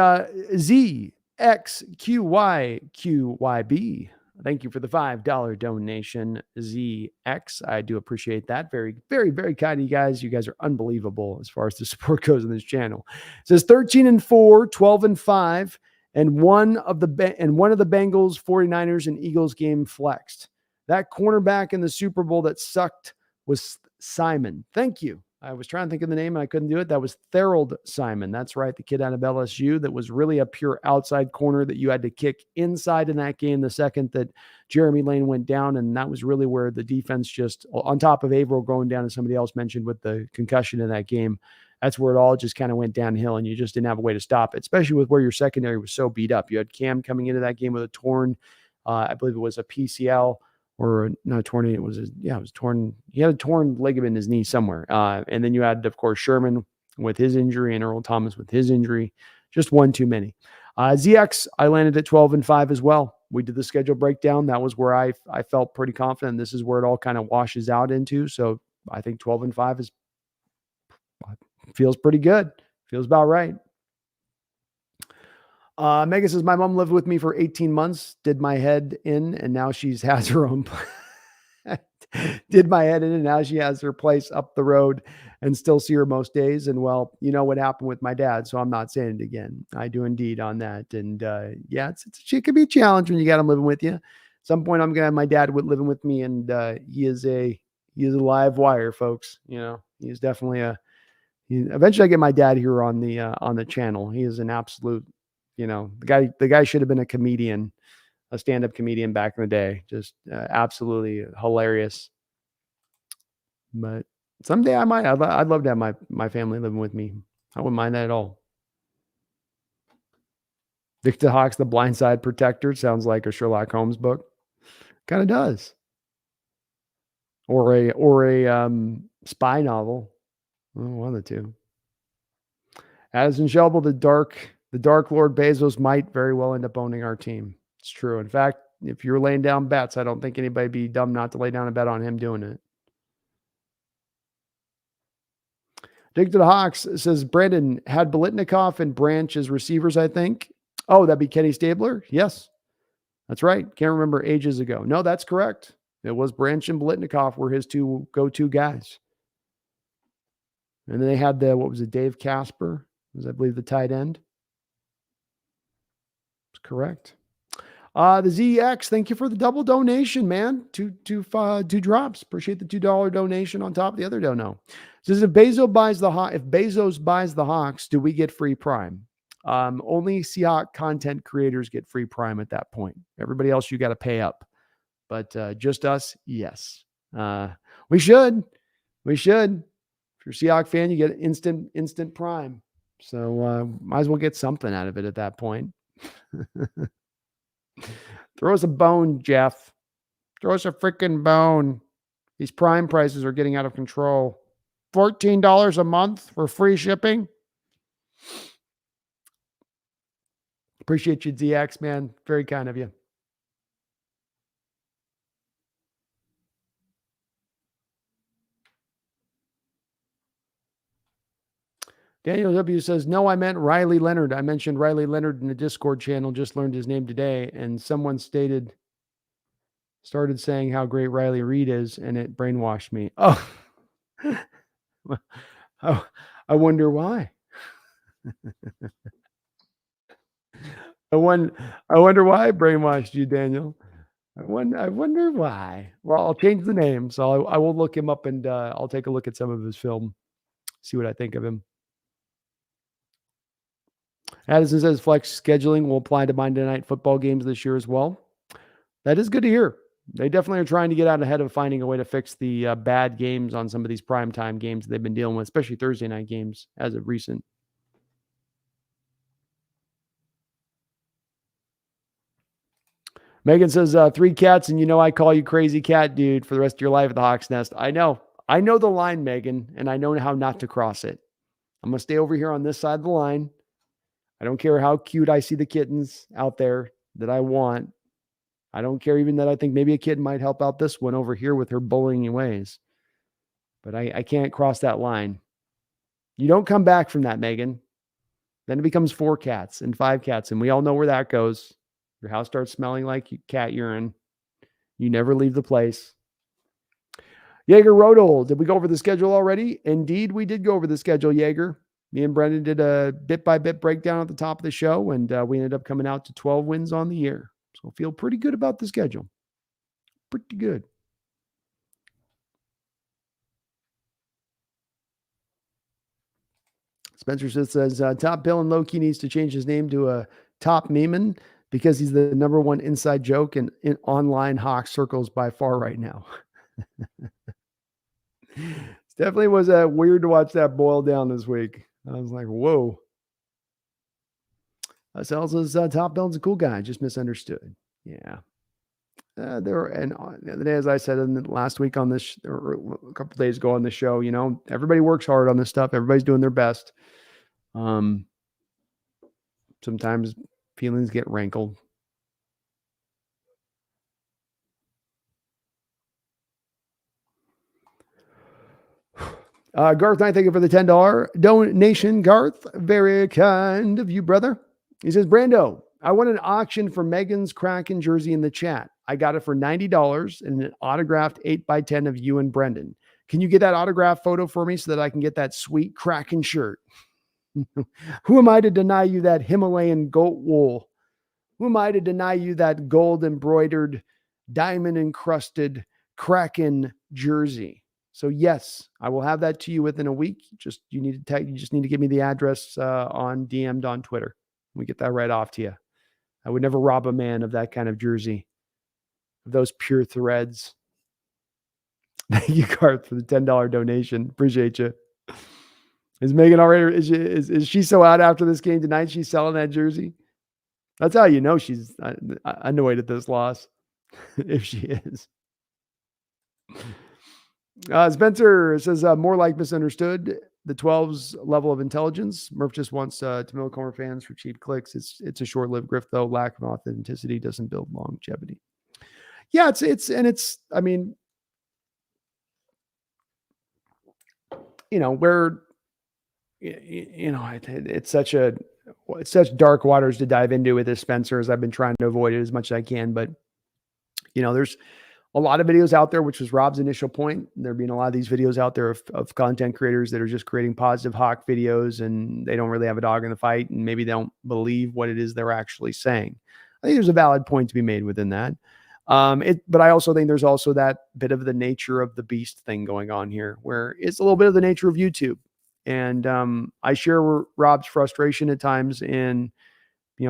A: ZXQYQYB. Thank you for the $5 donation, ZX. I do appreciate that. Very, very, very kind of you guys. You guys are unbelievable as far as the support goes on this channel. It says 13-4, 12-5. And one of the Bengals, 49ers, and Eagles game flexed. That cornerback in the Super Bowl that sucked was Simon. Thank you. I was trying to think of the name and I couldn't do it. That was Thorold Simon. That's right. The kid out of LSU that was really a pure outside corner that you had to kick inside in that game the second that Jeremy Lane went down. And that was really where the defense just, on top of Averill going down, as somebody else mentioned with the concussion in that game, that's where it all just kind of went downhill and you just didn't have a way to stop it, especially with where your secondary was so beat up. You had Cam coming into that game with a torn, I believe it was a PCL or not a torn. It was torn. He had a torn ligament in his knee somewhere. And then you had, of course, Sherman with his injury and Earl Thomas with his injury. Just one too many. ZX, I landed at 12-5 as well. We did the schedule breakdown. That was where I felt pretty confident. This is where it all kind of washes out into. So I think 12-5 feels pretty good. Feels about right. Megan says, my mom lived with me for 18 months, did my head in, and now she has her own did my head in, and now she has her place up the road and still see her most days. And well, you know what happened with my dad, so I'm not saying it again. I do indeed on that. And yeah, it could be a challenge when you got him living with you. At some point, I'm going to have my dad living with me, and he is a live wire, folks. He's definitely eventually I get my dad here on the channel. He is an absolute, the guy should have been a comedian, a stand-up comedian back in the day. Just absolutely hilarious. But someday I might. I'd love to have my family living with me. I wouldn't mind that at all. Victor Hawks, The Blind Side Protector, sounds like a Sherlock Holmes book. Kind of does. Or a spy novel. One of the two. Addison Shelby, the Dark Lord Bezos might very well end up owning our team. It's true. In fact, if you're laying down bets, I don't think anybody'd be dumb not to lay down a bet on him doing it. Dig to the Hawks says, Brandon had Biletnikoff and Branch as receivers, I think. Oh, that'd be Kenny Stabler? Yes. That's right. Can't remember ages ago. No, that's correct. It was Branch and Biletnikoff were his two go-to guys. And then they had Dave Casper, was I believe the tight end. That's correct. The ZX, thank you for the double donation, man. Two drops. Appreciate the $2 donation on top of the other dono. Says if Bezos buys the Hawks, do we get free prime? Only Seahawks content creators get free Prime at that point. Everybody else, you got to pay up. But just us, yes. We should. If you're a Seahawks fan, you get instant Prime. So might as well get something out of it at that point. Throw us a bone, Jeff. Throw us a freaking bone. These Prime prices are getting out of control. $14 a month for free shipping. Appreciate you, DX, man. Very kind of you. Daniel W. says, no, I meant Riley Leonard. I mentioned Riley Leonard in the Discord channel, just learned his name today, and someone started saying how great Riley Reid is, and it brainwashed me. Oh, I wonder why. I wonder why I brainwashed you, Daniel. I wonder why. Well, I'll change the name, so I will look him up, and I'll take a look at some of his film, see what I think of him. Addison says flex scheduling will apply to Monday night football games this year as well. That is good to hear. They definitely are trying to get out ahead of finding a way to fix the bad games on some of these primetime games they've been dealing with, especially Thursday night games as of recent. Megan says, 3 cats, and I call you crazy cat dude for the rest of your life at the Hawks Nest. I know the line, Megan, and I know how not to cross it. I'm going to stay over here on this side of the line. I don't care how cute I see the kittens out there that I want. I don't care even that I think maybe a kitten might help out this one over here with her bullying ways. But I can't cross that line. You don't come back from that, Megan. Then it becomes 4 cats and 5 cats, and we all know where that goes. Your house starts smelling like cat urine. You never leave the place. Jaeger Rodol, did we go over the schedule already? Indeed, we did go over the schedule, Jaeger. Me and Brendan did a bit-by-bit breakdown at the top of the show, and we ended up coming out to 12 wins on the year. So I feel pretty good about the schedule. Pretty good. Spencer says, Top Bill and Loki needs to change his name to a Top Meeman because he's the number one inside joke in online Hawk circles by far right now. It definitely was weird to watch that boil down this week. I was like, whoa. Sal says, Top Bill's a cool guy, just misunderstood. Yeah. And the other day, as I said last week on this, or a couple of days ago on the show, everybody works hard on this stuff. Everybody's doing their best. Sometimes feelings get rankled. Garth, I thank you for the $10 donation. Garth, very kind of you, brother. He says, Brando, I won an auction for Megan's Kraken jersey in the chat. I got it for $90 and an autographed 8x10 of you and Brendan. Can you get that autograph photo for me so that I can get that sweet Kraken shirt? Who am I to deny you that Himalayan goat wool? Who am I to deny you that gold embroidered, diamond encrusted Kraken jersey? So yes, I will have that to you within a week. You just need to give me the address on DM'd on Twitter. We get that right off to you. I would never rob a man of that kind of jersey, of those pure threads. Thank you, Garth, for the $10 donation. Appreciate you. Is Megan already? Is she so out after this game tonight? She's selling that jersey. That's how you know she's annoyed at this loss, if she is. Spencer says, more like misunderstood. The 12's level of intelligence. Murph just wants to milk Homer fans for cheap clicks. It's a short-lived grift, though. Lack of authenticity doesn't build longevity. Yeah, I mean, it's such dark waters to dive into with this, Spencer, as I've been trying to avoid it as much as I can. But, there's a lot of videos out there, which was Rob's initial point. There being a lot of these videos out there of content creators that are just creating positive Hawk videos, and they don't really have a dog in the fight, and maybe they don't believe what it is they're actually saying. I think there's a valid point to be made within that. But I also think there's also that bit of the nature of the beast thing going on here, where it's a little bit of the nature of YouTube. And I share Rob's frustration at times, and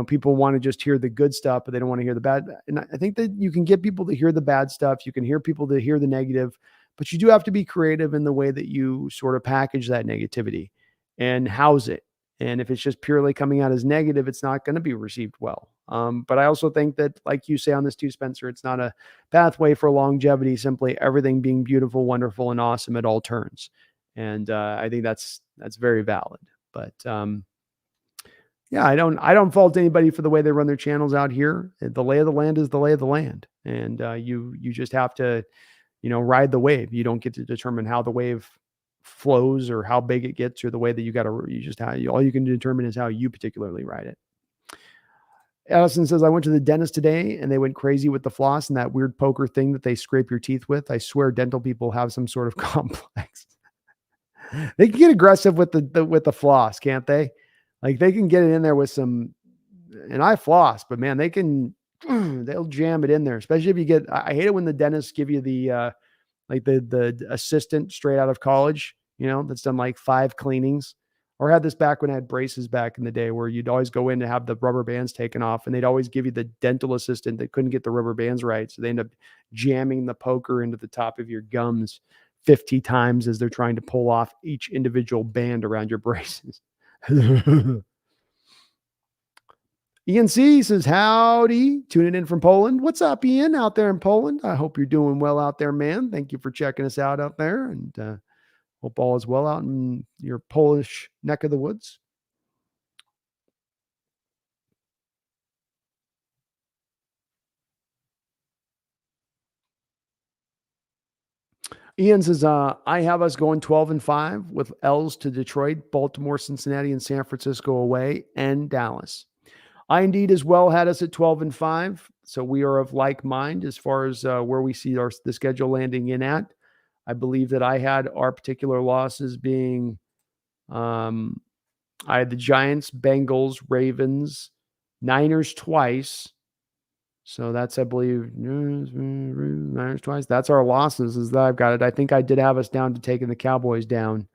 A: people want to just hear the good stuff, but they don't want to hear the bad. And I think that you can get people to hear the bad stuff. You can hear people to hear the negative, but you do have to be creative in the way that you sort of package that negativity and house it. And if it's just purely coming out as negative, it's not going to be received well. But I also think that, like you say on this too, Spencer, it's not a pathway for longevity, simply everything being beautiful, wonderful, and awesome at all turns. And I think that's very valid. But yeah, I don't fault anybody for the way they run their channels out here. The lay of the land is the lay of the land. And you just have to, ride the wave. You don't get to determine how the wave flows or how big it gets or the way that all you can determine is how you particularly ride it. Allison says, I went to the dentist today and they went crazy with the floss and that weird poker thing that they scrape your teeth with. I swear dental people have some sort of complex. They can get aggressive with the floss, can't they? Like they can get it in there with some, and I floss, but man, they'll jam it in there, especially if you get, I hate it when the dentists give you the, like the assistant straight out of college, that's done like 5 cleanings. Or had this back when I had braces back in the day where you'd always go in to have the rubber bands taken off and they'd always give you the dental assistant that couldn't get the rubber bands right. So they end up jamming the poker into the top of your gums 50 times as they're trying to pull off each individual band around your braces. Ian C says, howdy, tuning in from Poland. What's up, Ian, out there in Poland? I hope you're doing well out there, man. Thank you for checking us out there, and hope all is well out in your Polish neck of the woods. Ian says, I have us going 12-5 with L's to Detroit, Baltimore, Cincinnati, and San Francisco away, and Dallas. I indeed as well had us at 12-5. So we are of like mind as far as where we see the schedule landing in at. I believe that I had our particular losses being, I had the Giants, Bengals, Ravens, Niners twice. So that's, I believe, Niners twice. That's our losses as I've got it. I think I did have us down to taking the Cowboys down,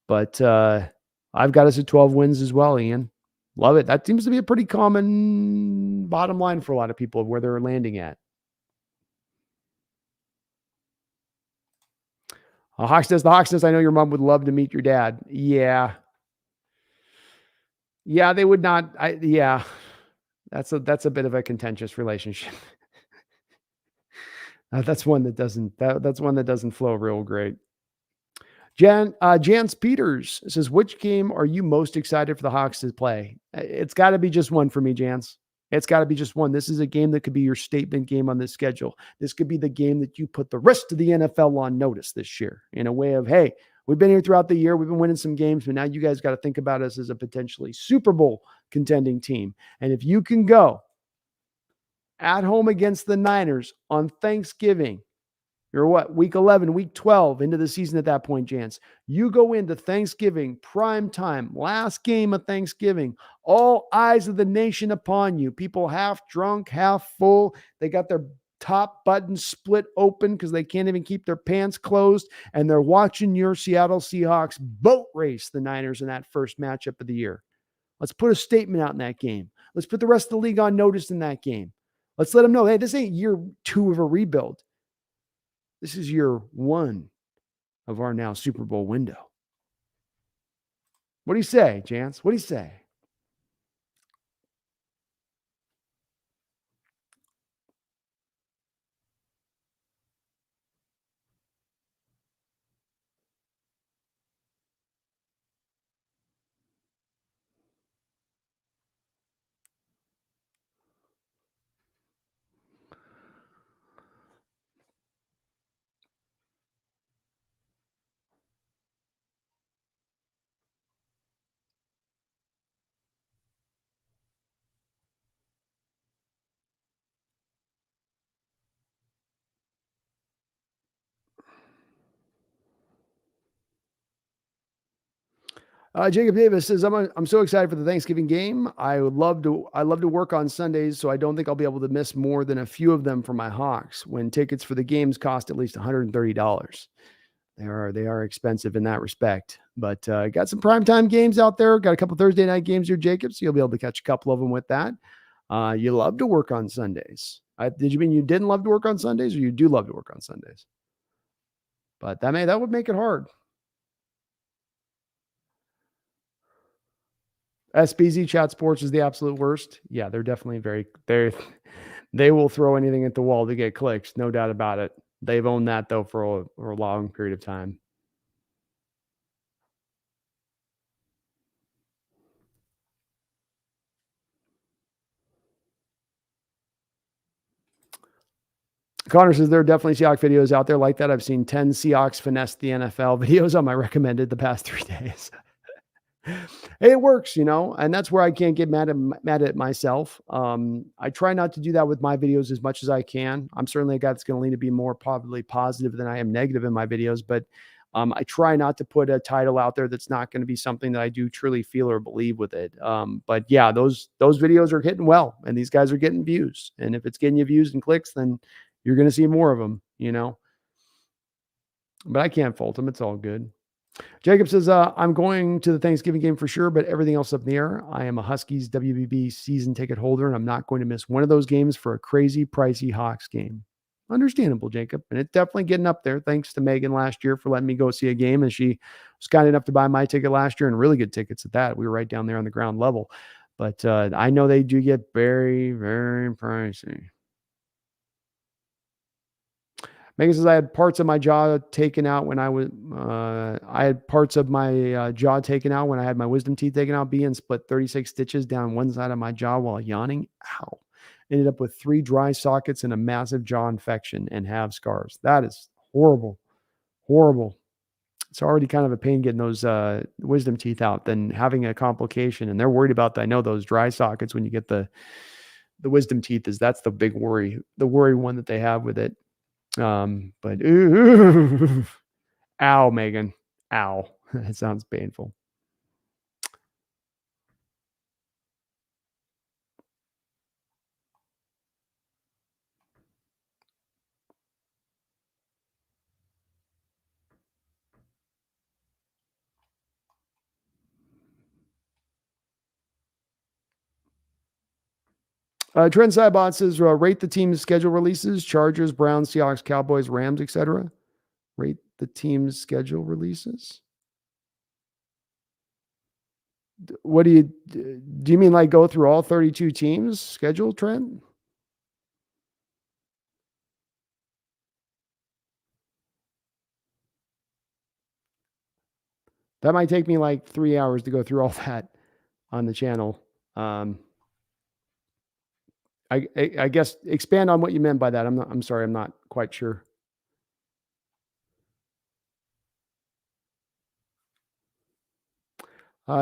A: but I've got us at 12 wins as well, Ian. Love it. That seems to be a pretty common bottom line for a lot of people of where they're landing at. Hawksnest, I know your mom would love to meet your dad. Yeah. Yeah, they would not. Yeah. That's a bit of a contentious relationship. That's one that doesn't flow real great. Jans Peters says, which game are you most excited for the Hawks to play? It's got to be just one for me, Jans. It's got to be just one. This is a game that could be your statement game on this schedule. This could be the game that you put the rest of the NFL on notice this year in a way of, hey, we've been here throughout the year. We've been winning some games, but now you guys got to think about us as a potentially Super Bowl contending team. And if you can go at home against the Niners on Thanksgiving, you're what, week 11, week 12 into the season at that point, Jance. You go into Thanksgiving, prime time, last game of Thanksgiving, all eyes of the nation upon you. People half drunk, half full. They got their top button split open because they can't even keep their pants closed, and they're watching your Seattle Seahawks boat race the Niners in that first matchup of the year. Let's put a statement out in that game. Let's put the rest of the league on notice in that game. Let's let them know, hey, this ain't year 2 of a rebuild. This is year 1 of our now Super Bowl window. What do you say, Jance? What do you say? Jacob Davis says, I'm so excited for the Thanksgiving game. I love to work on Sundays, so I don't think I'll be able to miss more than a few of them for my Hawks when tickets for the games cost at least $130. They are expensive in that respect, but got some primetime games out there. Got a couple Thursday night games here, Jacob. So you'll be able to catch a couple of them with that. You love to work on Sundays. Did you mean you didn't love to work on Sundays, or you do love to work on Sundays? But that would make it hard. SBZ Chat Sports is the absolute worst. Yeah, they're definitely they will throw anything at the wall to get clicks, no doubt about it. They've owned that though for a long period of time. Connor says there are definitely Seahawks videos out there like that. I've seen 10 Seahawks finesse the NFL videos on my recommended the past 3 days. Hey, it works, and that's where I can't get mad at myself. I try not to do that with my videos as much as I can. I'm certainly a guy that's going to lean to be more probably positive than I am negative in my videos, but I try not to put a title out there that's not going to be something that I do truly feel or believe with it. But yeah, those videos are hitting well, and these guys are getting views. And if it's getting you views and clicks, then you're going to see more of them, But I can't fault them. It's all good. Jacob says, I'm going to the Thanksgiving game for sure, but everything else up in the air. I am a Huskies WBB season ticket holder, and I'm not going to miss one of those games for a crazy, pricey Hawks game. Understandable, Jacob. And it's definitely getting up there. Thanks to Megan last year for letting me go see a game. And she was kind enough to buy my ticket last year, and really good tickets at that. We were right down there on the ground level. But I know they do get very, very pricey. Megan says, I had parts of my jaw taken out when I had parts of my jaw taken out when I had my wisdom teeth taken out, being split 36 stitches down one side of my jaw while yawning. Ow. Ended up with 3 dry sockets and a massive jaw infection and have scars. That is horrible. Horrible. It's already kind of a pain getting those wisdom teeth out than having a complication. And they're worried about that. I know those dry sockets when you get the wisdom teeth that's the big worry, the worry one that they have with it. But ow, Megan, ow. That sounds painful. Trent Sidebot says, rate the team's schedule releases: Chargers, Browns, Seahawks, Cowboys, Rams, etc. Rate the team's schedule releases. What do you mean, like go through all 32 teams schedule, Trent? That might take me like 3 hours to go through all that on the channel. I guess expand on what you meant by that. I'm sorry, I'm not quite sure.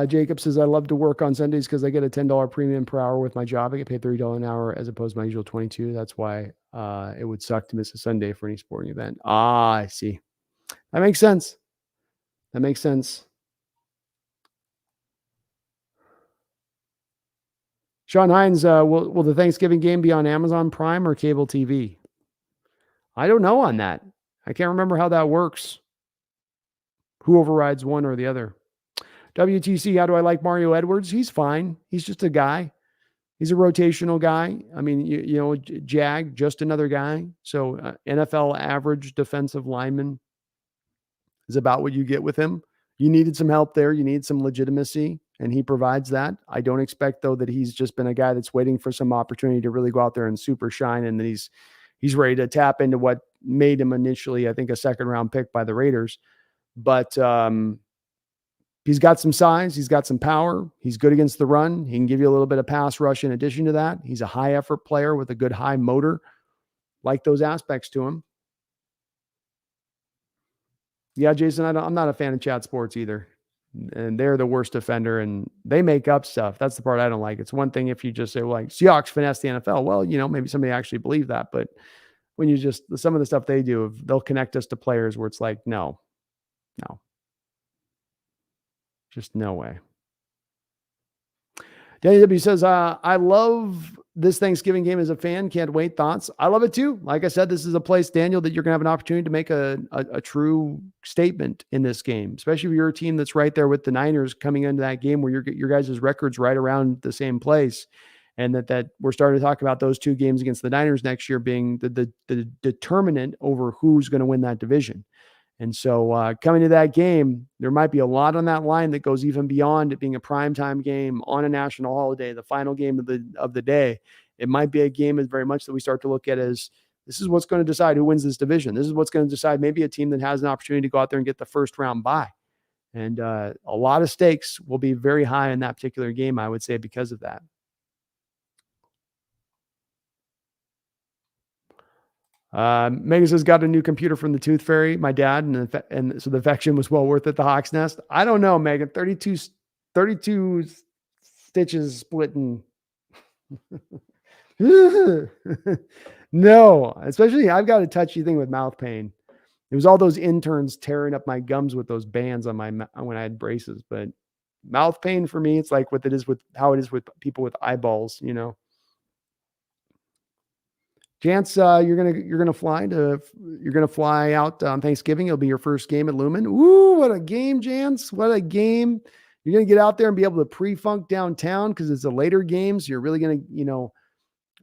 A: Jacob says, I love to work on Sundays because I get a $10 premium per hour with my job. I get paid $30 an hour as opposed to my usual 22. That's why it would suck to miss a Sunday for any sporting event. I see. That makes sense. That makes sense. Sean Hines, will the Thanksgiving game be on Amazon Prime or cable TV? I don't know on that. I can't remember how that works. Who overrides one or the other? WTC, how do I like Mario Edwards? He's fine. He's just a guy. He's a rotational guy. I mean, Jag, just another guy. So NFL average defensive lineman is about what you get with him. You needed some help there. You need some legitimacy, and he provides that. I don't expect, though, that he's just been a guy that's waiting for some opportunity to really go out there and super shine, and that he's ready to tap into what made him initially, I think, a second-round pick by the Raiders. But he's got some size. He's got some power. He's good against the run. He can give you a little bit of pass rush in addition to that. He's a high-effort player with a good high motor. Like those aspects to him. Yeah, Jason, I'm not a fan of Chat Sports either. And they're the worst offender, and they make up stuff. That's the part I don't like. It's one thing if you just say, well, like, Seahawks finesse the NFL. Well, maybe somebody actually believed that. But when you some of the stuff they do, they'll connect us to players where it's like, no. Just no way. Danny W says, I love this Thanksgiving game as a fan. Can't wait. Thoughts? I love it too. Like I said, this is a place, Daniel, that you're going to have an opportunity to make a true statement in this game, especially if you're a team that's right there with the Niners coming into that game where your guys' records right around the same place. And that we're starting to talk about those two games against the Niners next year being the determinant over who's going to win that division. And so coming to that game, there might be a lot on that line that goes even beyond it being a primetime game on a national holiday, the final game of the day. It might be a game as very much that we start to look at as this is what's going to decide who wins this division. This is what's going to decide maybe a team that has an opportunity to go out there and get the first round bye. And a lot of stakes will be very high in that particular game, I would say, because of that. Megan says, got a new computer from the Tooth Fairy, my dad, and so the affection was well worth it, the Hawks Nest. I don't know, Megan. 32 stitches splitting. No, especially I've got a touchy thing with mouth pain. It was all those interns tearing up my gums with those bands on when I had braces. But mouth pain for me, it's like how it is with people with eyeballs, you know. Chance, you're gonna fly out on Thanksgiving. It'll be your first game at Lumen. Ooh, what a game, Chance! What a game! You're gonna get out there and be able to pre-funk downtown because it's a later game. So you're really gonna,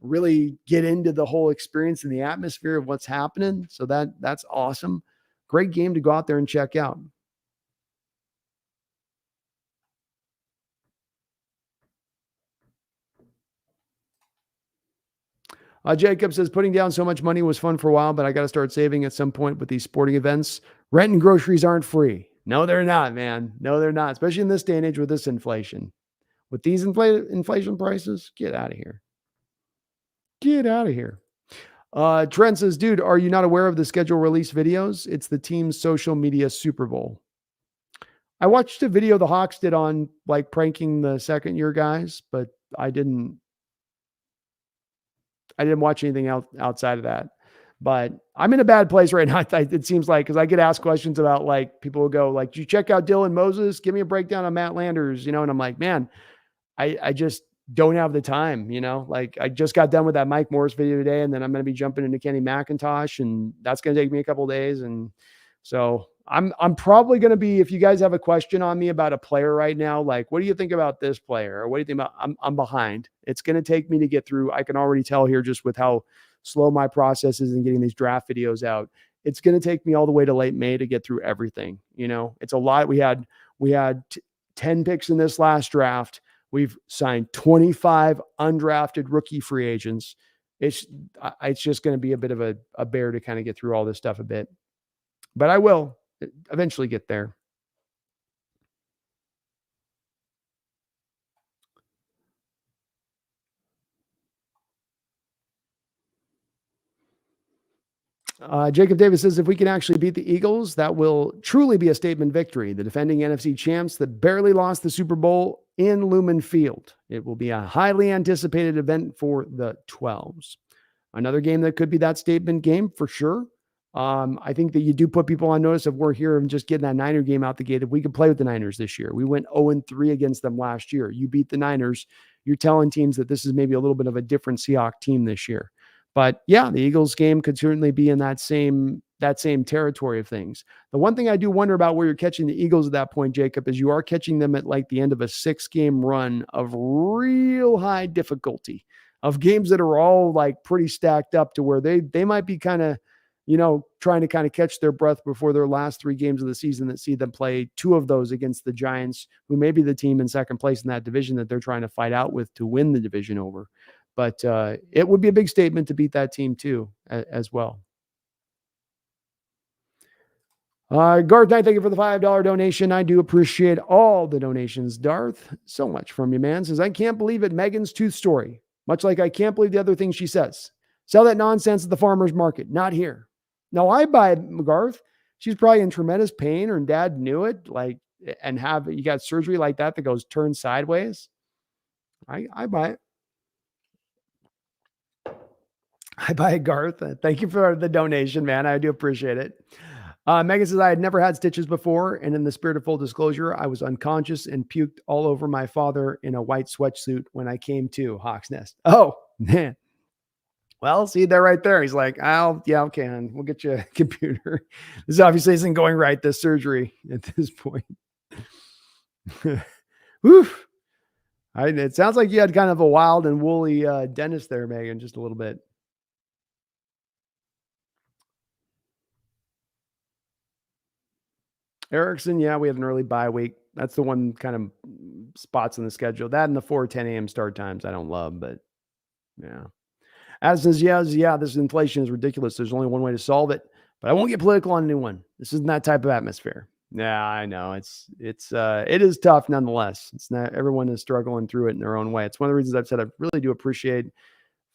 A: really get into the whole experience and the atmosphere of what's happening. So that's awesome. Great game to go out there and check out. Jacob says, putting down so much money was fun for a while, but I got to start saving at some point with these sporting events. Rent and groceries aren't free. No, they're not, man. No, they're not, especially in this day and age with this inflation. With these inflation prices, get out of here. Get out of here. Trent says, dude, are you not aware of the schedule release videos? It's the team's social media Super Bowl. I watched a video the Hawks did on like pranking the second year guys, but I didn't watch anything else outside of that. But I'm in a bad place right now. It seems like, because I get asked questions about like people will go like, "Did you check out Dylan Moses? Give me a breakdown on Matt Landers," and I'm like, man, I just don't have the time, like I just got done with that Mike Morris video today, and then I'm going to be jumping into Kenny McIntosh, and that's going to take me a couple of days. And so I'm probably going to be, if you guys have a question on me about a player right now, like, what do you think about this player? Or what do you think about, I'm behind. It's going to take me to get through. I can already tell here just with how slow my process is in getting these draft videos out. It's going to take me all the way to late May to get through everything. It's a lot. We had 10 picks in this last draft. We've signed 25 undrafted rookie free agents. It's just going to be a bit of a bear to kind of get through all this stuff a bit, but I will eventually get there. Jacob Davis says, if we can actually beat the Eagles, that will truly be a statement victory. The defending NFC champs that barely lost the Super Bowl in Lumen Field. It will be a highly anticipated event for the 12s. Another game that could be that statement game for sure. I think that you do put people on notice if we're here and just getting that Niner game out the gate. If we could play with the Niners this year, we went 0-3 against them last year. You beat the Niners. You're telling teams that this is maybe a little bit of a different Seahawks team this year. But yeah, the Eagles game could certainly be in that same territory of things. The one thing I do wonder about where you're catching the Eagles at that point, Jacob, is you are catching them at like the end of a 6-game run of real high difficulty, of games that are all like pretty stacked up to where they might be kind of, trying to kind of catch their breath before their last 3 games of the season that see them play 2 of those against the Giants, who may be the team in second place in that division that they're trying to fight out with to win the division over. But it would be a big statement to beat that team too, as well. Garth Knight, thank you for the $5 donation. I do appreciate all the donations. Darth, so much from you, man. Says, I can't believe it. Megan's tooth story. Much like I can't believe the other things she says. Sell that nonsense at the farmer's market. Not here. No, I buy it, Garth. She's probably in tremendous pain. Her dad knew it. And you got surgery like that goes turned sideways. I buy it. I buy it, Garth. Thank you for the donation, man. I do appreciate it. Megan says, I had never had stitches before, and in the spirit of full disclosure, I was unconscious and puked all over my father in a white sweatsuit when I came to Hawks Nest. Oh, Well, see that right there. He's like, okay, hon, we'll get you a computer. This obviously isn't going right, this surgery at this point. Whew. It sounds like you had kind of a wild and woolly dentist there, Megan, just a little bit. Erickson, yeah, we have an early bye week. That's the one kind of spots in the schedule. That and the 4:10 a.m. start times I don't love, but yeah. Addison says, yeah, this inflation is ridiculous. There's only one way to solve it, but I won't get political on anyone. This isn't that type of atmosphere. Yeah, I know. It is tough nonetheless. It's not, everyone is struggling through it in their own way. It's one of the reasons I've said I really do appreciate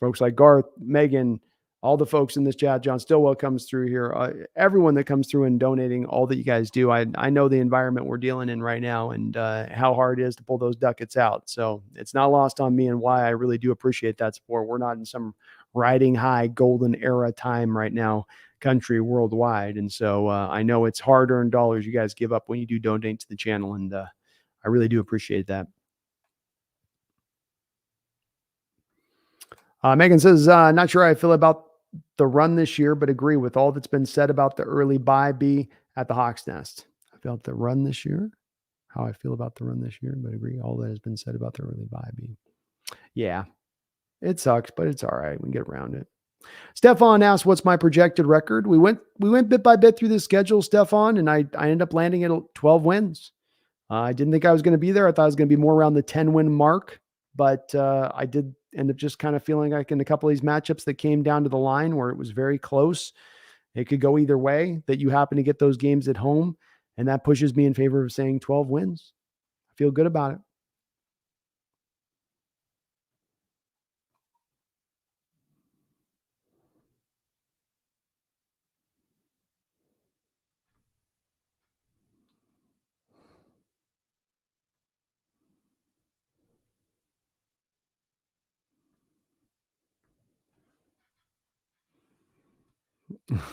A: folks like Garth, Megan, all the folks in this chat. John Stillwell comes through here. Everyone that comes through and donating all that you guys do. I know the environment we're dealing in right now and how hard it is to pull those ducats out. So it's not lost on me and why I really do appreciate that support. We're not in some riding high golden era time right now, country worldwide. And so I know it's hard earned dollars you guys give up when you do donate to the channel. And I really do appreciate that. Megan says, not sure how I feel about the run this year, but agree with all that's been said about the early bye B at the Hawks Nest. I felt the run this year, how I feel about the run this year, but agree all that has been said about the early bye B. Yeah, it sucks, but it's all right. We can get around it. Stefan asked, what's my projected record? We went bit by bit through the schedule, Stefan, and I ended up landing at 12 wins. I didn't think I was going to be there. I thought it was going to be more around the 10-win mark, but I did end up just kind of feeling like in a couple of these matchups that came down to the line where it was very close, it could go either way, that you happen to get those games at home, and that pushes me in favor of saying 12 wins. I feel good about it.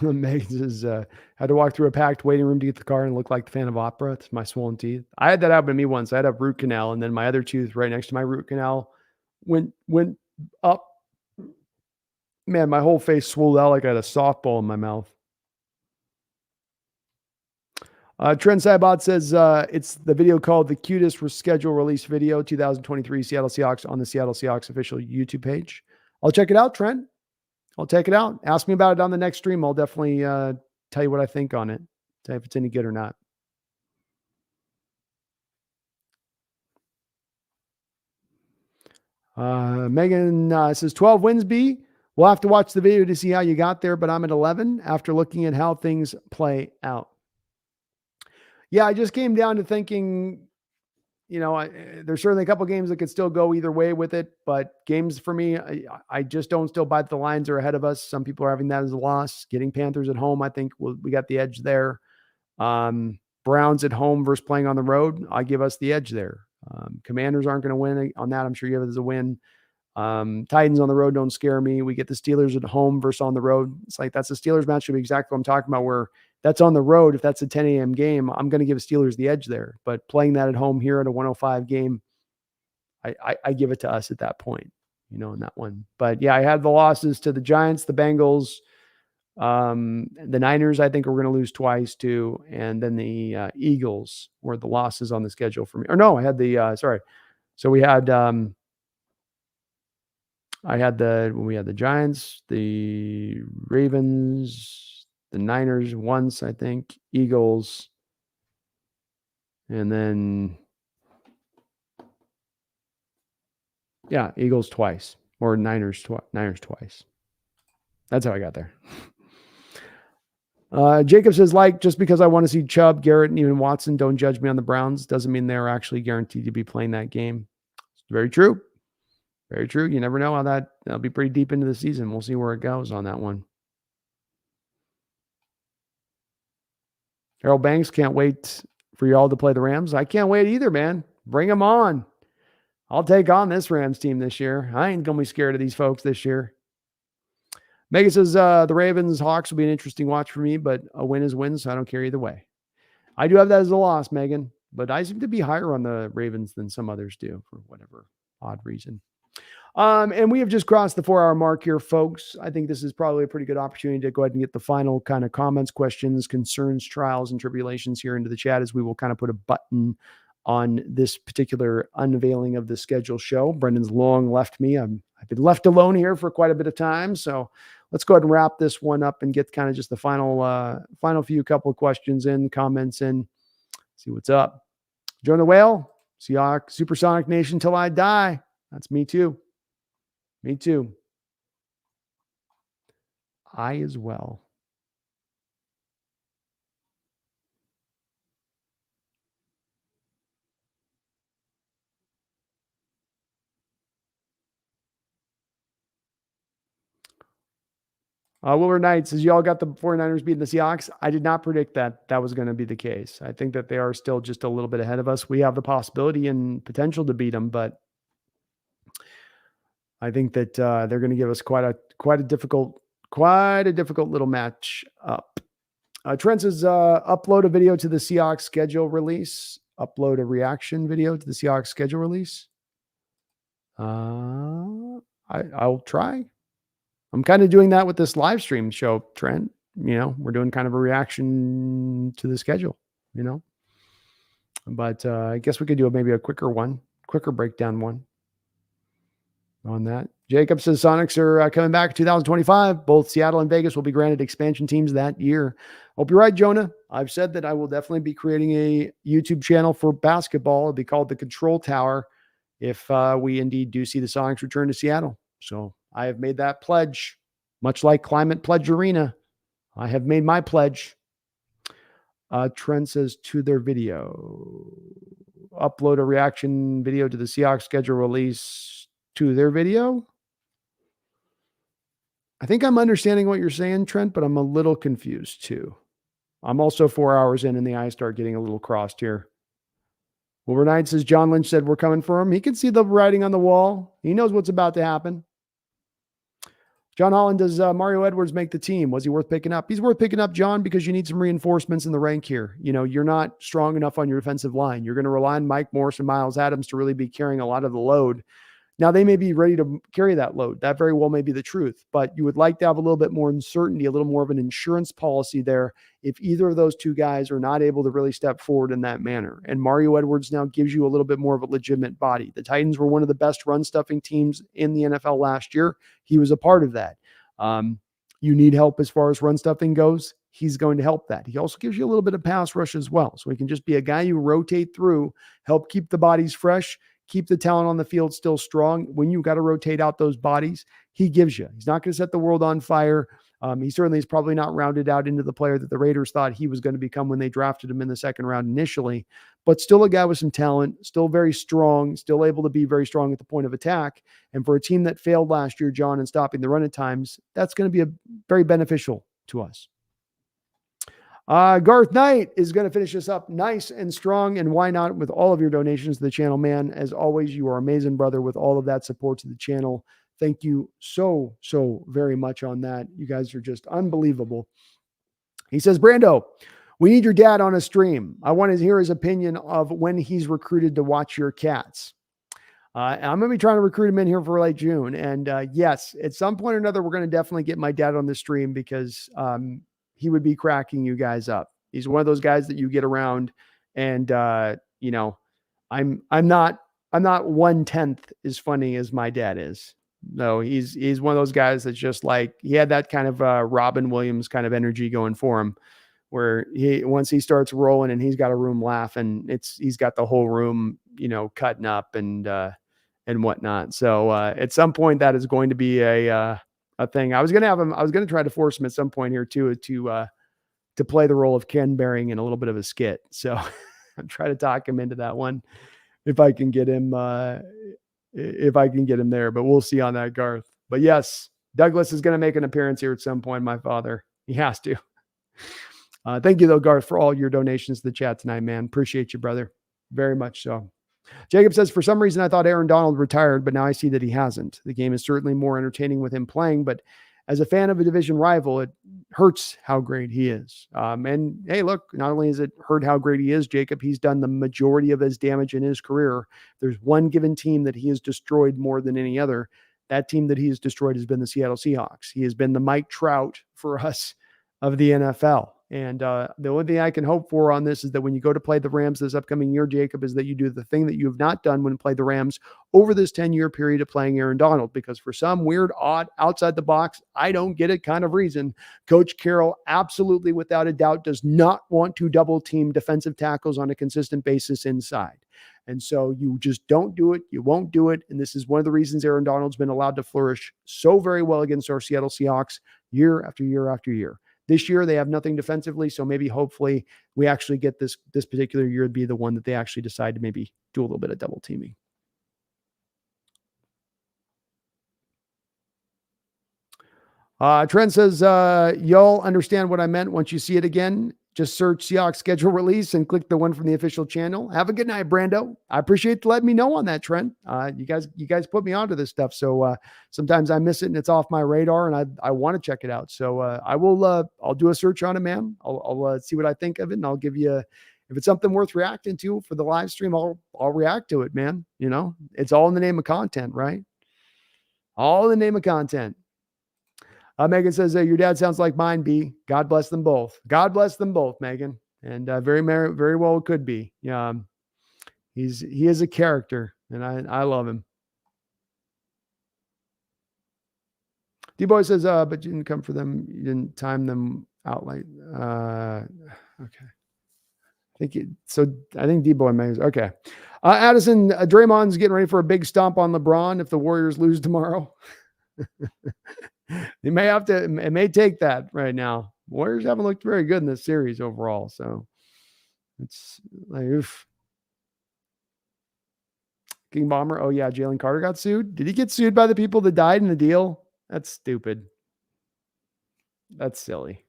A: Meg says, had to walk through a packed waiting room to get the car and look like the Phantom of Opera. It's my swollen teeth. I had that happen to me once. I had a root canal, and then my other tooth right next to my root canal went up. Man, my whole face swelled out like I had a softball in my mouth. Trent Saibot says it's the video called The Cutest Reschedule Release Video 2023 Seattle Seahawks on the Seattle Seahawks official YouTube page. I'll check it out, Trent. I'll take it out. Ask me about it on the next stream. I'll definitely tell you what I think on it. Tell you if it's any good or not. Megan says 12 wins, B. We'll have to watch the video to see how you got there, but I'm at 11 after looking at how things play out. Yeah, I just came down to thinking, there's certainly a couple games that could still go either way with it, but games for me, I just don't still buy that the Lions are ahead of us. Some people are having that as a loss. Getting Panthers at home, I think we got the edge there. Browns at home versus playing on the road, I give us the edge there. Commanders aren't going to win on that. I'm sure you have it as a win. Titans on the road don't scare me. We get the Steelers at home versus on the road. It's like that's the Steelers matchup, exactly what I'm talking about, where that's on the road. If that's a 10 a.m. game, I'm going to give Steelers the edge there. But playing that at home here at a 105 game, I give it to us at that point, in that one. But yeah, I had the losses to the Giants, the Bengals, the Niners. I think we're going to lose twice too, and then the Eagles were the losses on the schedule for me. Or no, I had the sorry. So we had we had the Giants, the Ravens, the Niners once, I think, Eagles, and then Eagles twice, or Niners twice. That's how I got there. Jacob says, just because I want to see Chubb, Garrett, and even Watson, don't judge me on the Browns, doesn't mean they're actually guaranteed to be playing that game. It's very true. Very true. You never know how that'll be pretty deep into the season. We'll see where it goes on that one. Harold Banks, can't wait for y'all to play the Rams. I can't wait either, man. Bring them on. I'll take on this Rams team this year. I ain't going to be scared of these folks this year. Megan says, the Ravens Hawks will be an interesting watch for me, but a win is win, so I don't care either way. I do have that as a loss, Megan, but I seem to be higher on the Ravens than some others do for whatever odd reason. And we have just crossed the 4-hour mark here, folks. I think this is probably a pretty good opportunity to go ahead and get the final kind of comments, questions, concerns, trials, and tribulations here into the chat as we will kind of put a button on this particular unveiling of the schedule show. Brendan's long left me. I've been left alone here for quite a bit of time. So let's go ahead and wrap this one up and get kind of just the final few couple of questions in, comments in, see what's up. Join the whale, Seahawks, Supersonic Nation till I die. That's me too. Me too. I as well. Willard Knight says, y'all got the 49ers beating the Seahawks. I did not predict that was going to be the case. I think that they are still just a little bit ahead of us. We have the possibility and potential to beat them, but I think that they're going to give us quite a difficult little match up. Trent says, upload a video to the Seahawks schedule release. Upload a reaction video to the Seahawks schedule release. I'll try. I'm kind of doing that with this live stream show, Trent. We're doing kind of a reaction to the schedule, but I guess we could do maybe a quicker breakdown one on that. Jacob says Sonics are coming back in 2025. Both Seattle and Vegas will be granted expansion teams that year. Hope you're right, Jonah. I've said that I will definitely be creating a YouTube channel for basketball. It'll be called The Control Tower if we indeed do see the Sonics return to Seattle. So I have made that pledge, much like Climate Pledge Arena. I have made my pledge. Trent says to their video, upload a reaction video to the Seahawks schedule release to their video. I think I'm understanding what you're saying, Trent, but I'm a little confused too. I'm also 4 hours in and the eyes start getting a little crossed here. Wilbur Knight says, John Lynch said we're coming for him. He can see the writing on the wall. He knows what's about to happen. John Holland, does Mario Edwards make the team? Was he worth picking up? He's worth picking up, John, because you need some reinforcements in the rank here. You're not strong enough on your defensive line. You're going to rely on Mike Morris and Miles Adams to really be carrying a lot of the load. Now, they may be ready to carry that load. That very well may be the truth, but you would like to have a little bit more uncertainty, a little more of an insurance policy there if either of those two guys are not able to really step forward in that manner. And Mario Edwards now gives you a little bit more of a legitimate body. The Titans were one of the best run stuffing teams in the NFL last year. He was a part of that. You need help as far as run stuffing goes. He's going to help that. He also gives you a little bit of pass rush as well. So he can just be a guy you rotate through, help keep the bodies fresh, keep the talent on the field still strong. When you got to rotate out those bodies, he gives you. He's not going to set the world on fire. He certainly is probably not rounded out into the player that the Raiders thought he was going to become when they drafted him in the second round initially, but still a guy with some talent, still very strong, still able to be very strong at the point of attack. And for a team that failed last year, John, in stopping the run at times, that's going to be very beneficial to us. Garth Knight is going to finish this up nice and strong, and why not with all of your donations to the channel, man. As always, you are amazing, brother, with all of that support to the channel. Thank you so very much on that. You guys are just unbelievable. He says, Brando, we need your dad on a stream. I want to hear his opinion of when he's recruited to watch your cats. I'm going to be trying to recruit him in here for late June. And yes, at some point or another, we're going to definitely get my dad on the stream because he would be cracking you guys up. He's one of those guys that you get around and, I'm not 1/10 as funny as my dad is. No, he's one of those guys that's just like, he had that kind of Robin Williams kind of energy going for him, where once he starts rolling and he's got a room laughing, he's got the whole room, cutting up and whatnot. So at some point that is going to be a thing. I was going to try to force him at some point here too, to play the role of Ken Bearing in a little bit of a skit. So I'm trying to talk him into that one if I can get him there, but we'll see on that, Garth. But yes, Douglas is going to make an appearance here at some point. My father, he has to. Thank you though, Garth, for all your donations to the chat tonight, man. Appreciate you, brother. Very much so. Jacob says, for some reason, I thought Aaron Donald retired, but now I see that he hasn't. The game is certainly more entertaining with him playing, but as a fan of a division rival, it hurts how great he is. And hey, look, not only has it hurt how great he is, Jacob, he's done the majority of his damage in his career. There's one given team that he has destroyed more than any other. That team that he has destroyed has been the Seattle Seahawks. He has been the Mike Trout for us of the NFL. And the only thing I can hope for on this is that when you go to play the Rams this upcoming year, Jacob, is that you do the thing that you have not done when you play the Rams over this 10-year period of playing Aaron Donald, because for some weird, odd, outside the box, I don't get it kind of reason, Coach Carroll absolutely, without a doubt, does not want to double team defensive tackles on a consistent basis inside. And so you just don't do it. You won't do it. And this is one of the reasons Aaron Donald's been allowed to flourish so very well against our Seattle Seahawks year after year after year. This year, they have nothing defensively, so maybe hopefully we actually get this particular year to be the one that they actually decide to maybe do a little bit of double teaming. Trent says, y'all understand what I meant. Once you see it again, just search Seahawks schedule release and click the one from the official channel. Have a good night, Brando. I appreciate you letting me know on that, Trent. You guys put me onto this stuff. So sometimes I miss it and it's off my radar and I want to check it out. So I'll do a search on it, man. I'll see what I think of it, and I'll give you if it's something worth reacting to for the live stream, I'll react to it, man. You know, it's all in the name of content, right? All in the name of content. Megan says, your dad sounds like mine, B. God bless them both. God bless them both, Megan. And very well it could be. He is a character, and I love him. D-Boy says, but you didn't come for them. You didn't time them out like, okay. I think D-Boy may. Okay. Addison, Draymond's getting ready for a big stomp on LeBron if the Warriors lose tomorrow. It may take that right now. Warriors haven't looked very good in this series overall. So it's like, oof. King Bomber. Oh yeah. Jalen Carter got sued. Did he get sued by the people that died in the deal? That's stupid. That's silly.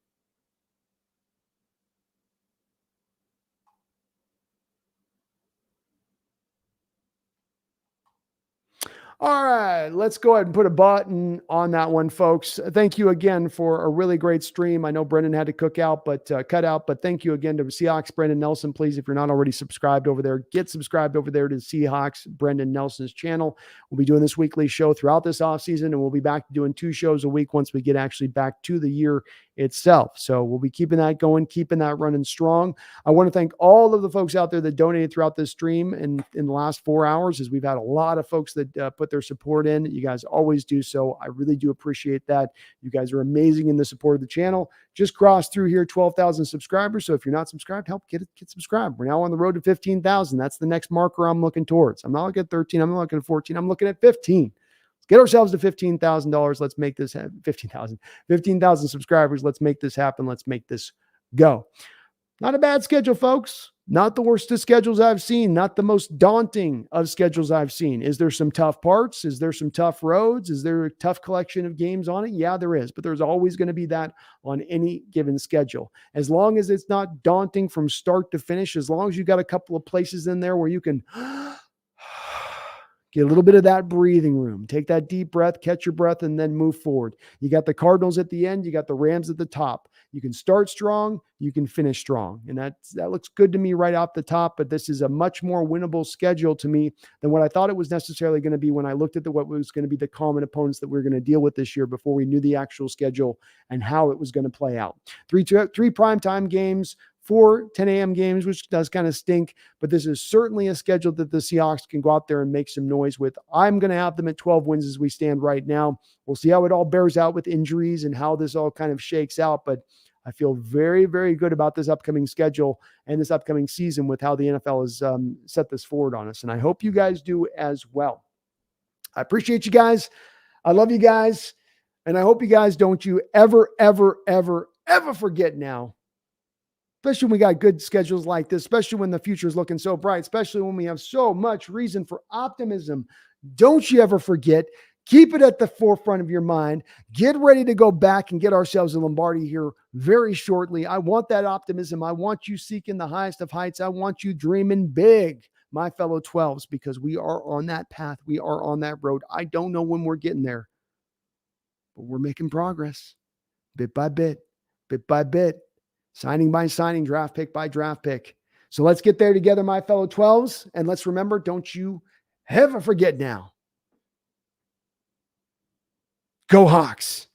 A: All right, let's go ahead and put a button on that one, folks. Thank you again for a really great stream. I know Brendan had to cut out, but thank you again to Seahawks Brendon Nelson. Please, if you're not already subscribed over there, get subscribed over there to Seahawks Brendon Nelson's channel. We'll be doing this weekly show throughout this offseason, and we'll be back to doing 2 shows a week once we get actually back to the year itself. So we'll be keeping that going, keeping that running strong. I want to thank all of the folks out there that donated throughout this stream in the last 4 hours, as we've had a lot of folks that put their support in. You guys always do so. I really do appreciate that. You guys are amazing in the support of the channel. Just crossed through here 12,000 subscribers. So if you're not subscribed, help get subscribed. We're now on the road to 15,000. That's the next marker I'm looking towards. I'm not looking at 13. I'm not looking at 14. I'm looking at 15. Let's get ourselves to $15,000. Let's make this happen. 15,000 subscribers. Let's make this happen. Let's make this go. Not a bad schedule, folks. Not the worst of schedules I've seen. Not the most daunting of schedules I've seen. Is there some tough parts? Is there some tough roads? Is there a tough collection of games on it? Yeah, there is. But there's always going to be that on any given schedule. As long as it's not daunting from start to finish, as long as you got a couple of places in there where you can get a little bit of that breathing room, take that deep breath, catch your breath, and then move forward. You got the Cardinals at the end. You got the Rams at the top. You can start strong. You can finish strong. And that looks good to me right off the top, but this is a much more winnable schedule to me than what I thought it was necessarily going to be when I looked at what was going to be the common opponents that we we're going to deal with this year before we knew the actual schedule and how it was going to play out. Three primetime games, 4 10 a.m. games, which does kind of stink, but this is certainly a schedule that the Seahawks can go out there and make some noise with. I'm going to have them at 12 wins as we stand right now. We'll see how it all bears out with injuries and how this all kind of shakes out, but I feel very, very good about this upcoming schedule and this upcoming season with how the NFL has set this forward on us, and I hope you guys do as well. I appreciate you guys. I love you guys, and I hope you guys don't you ever, ever, ever, ever forget now, especially when we got good schedules like this, especially when the future is looking so bright, especially when we have so much reason for optimism. Don't you ever forget, keep it at the forefront of your mind. Get ready to go back and get ourselves a Lombardi here very shortly. I want that optimism. I want you seeking the highest of heights. I want you dreaming big, my fellow 12s, because we are on that path. We are on that road. I don't know when we're getting there, but we're making progress bit by bit, signing by signing, draft pick by draft pick. So let's get there together, my fellow 12s. And let's remember, don't you ever forget now. Go Hawks.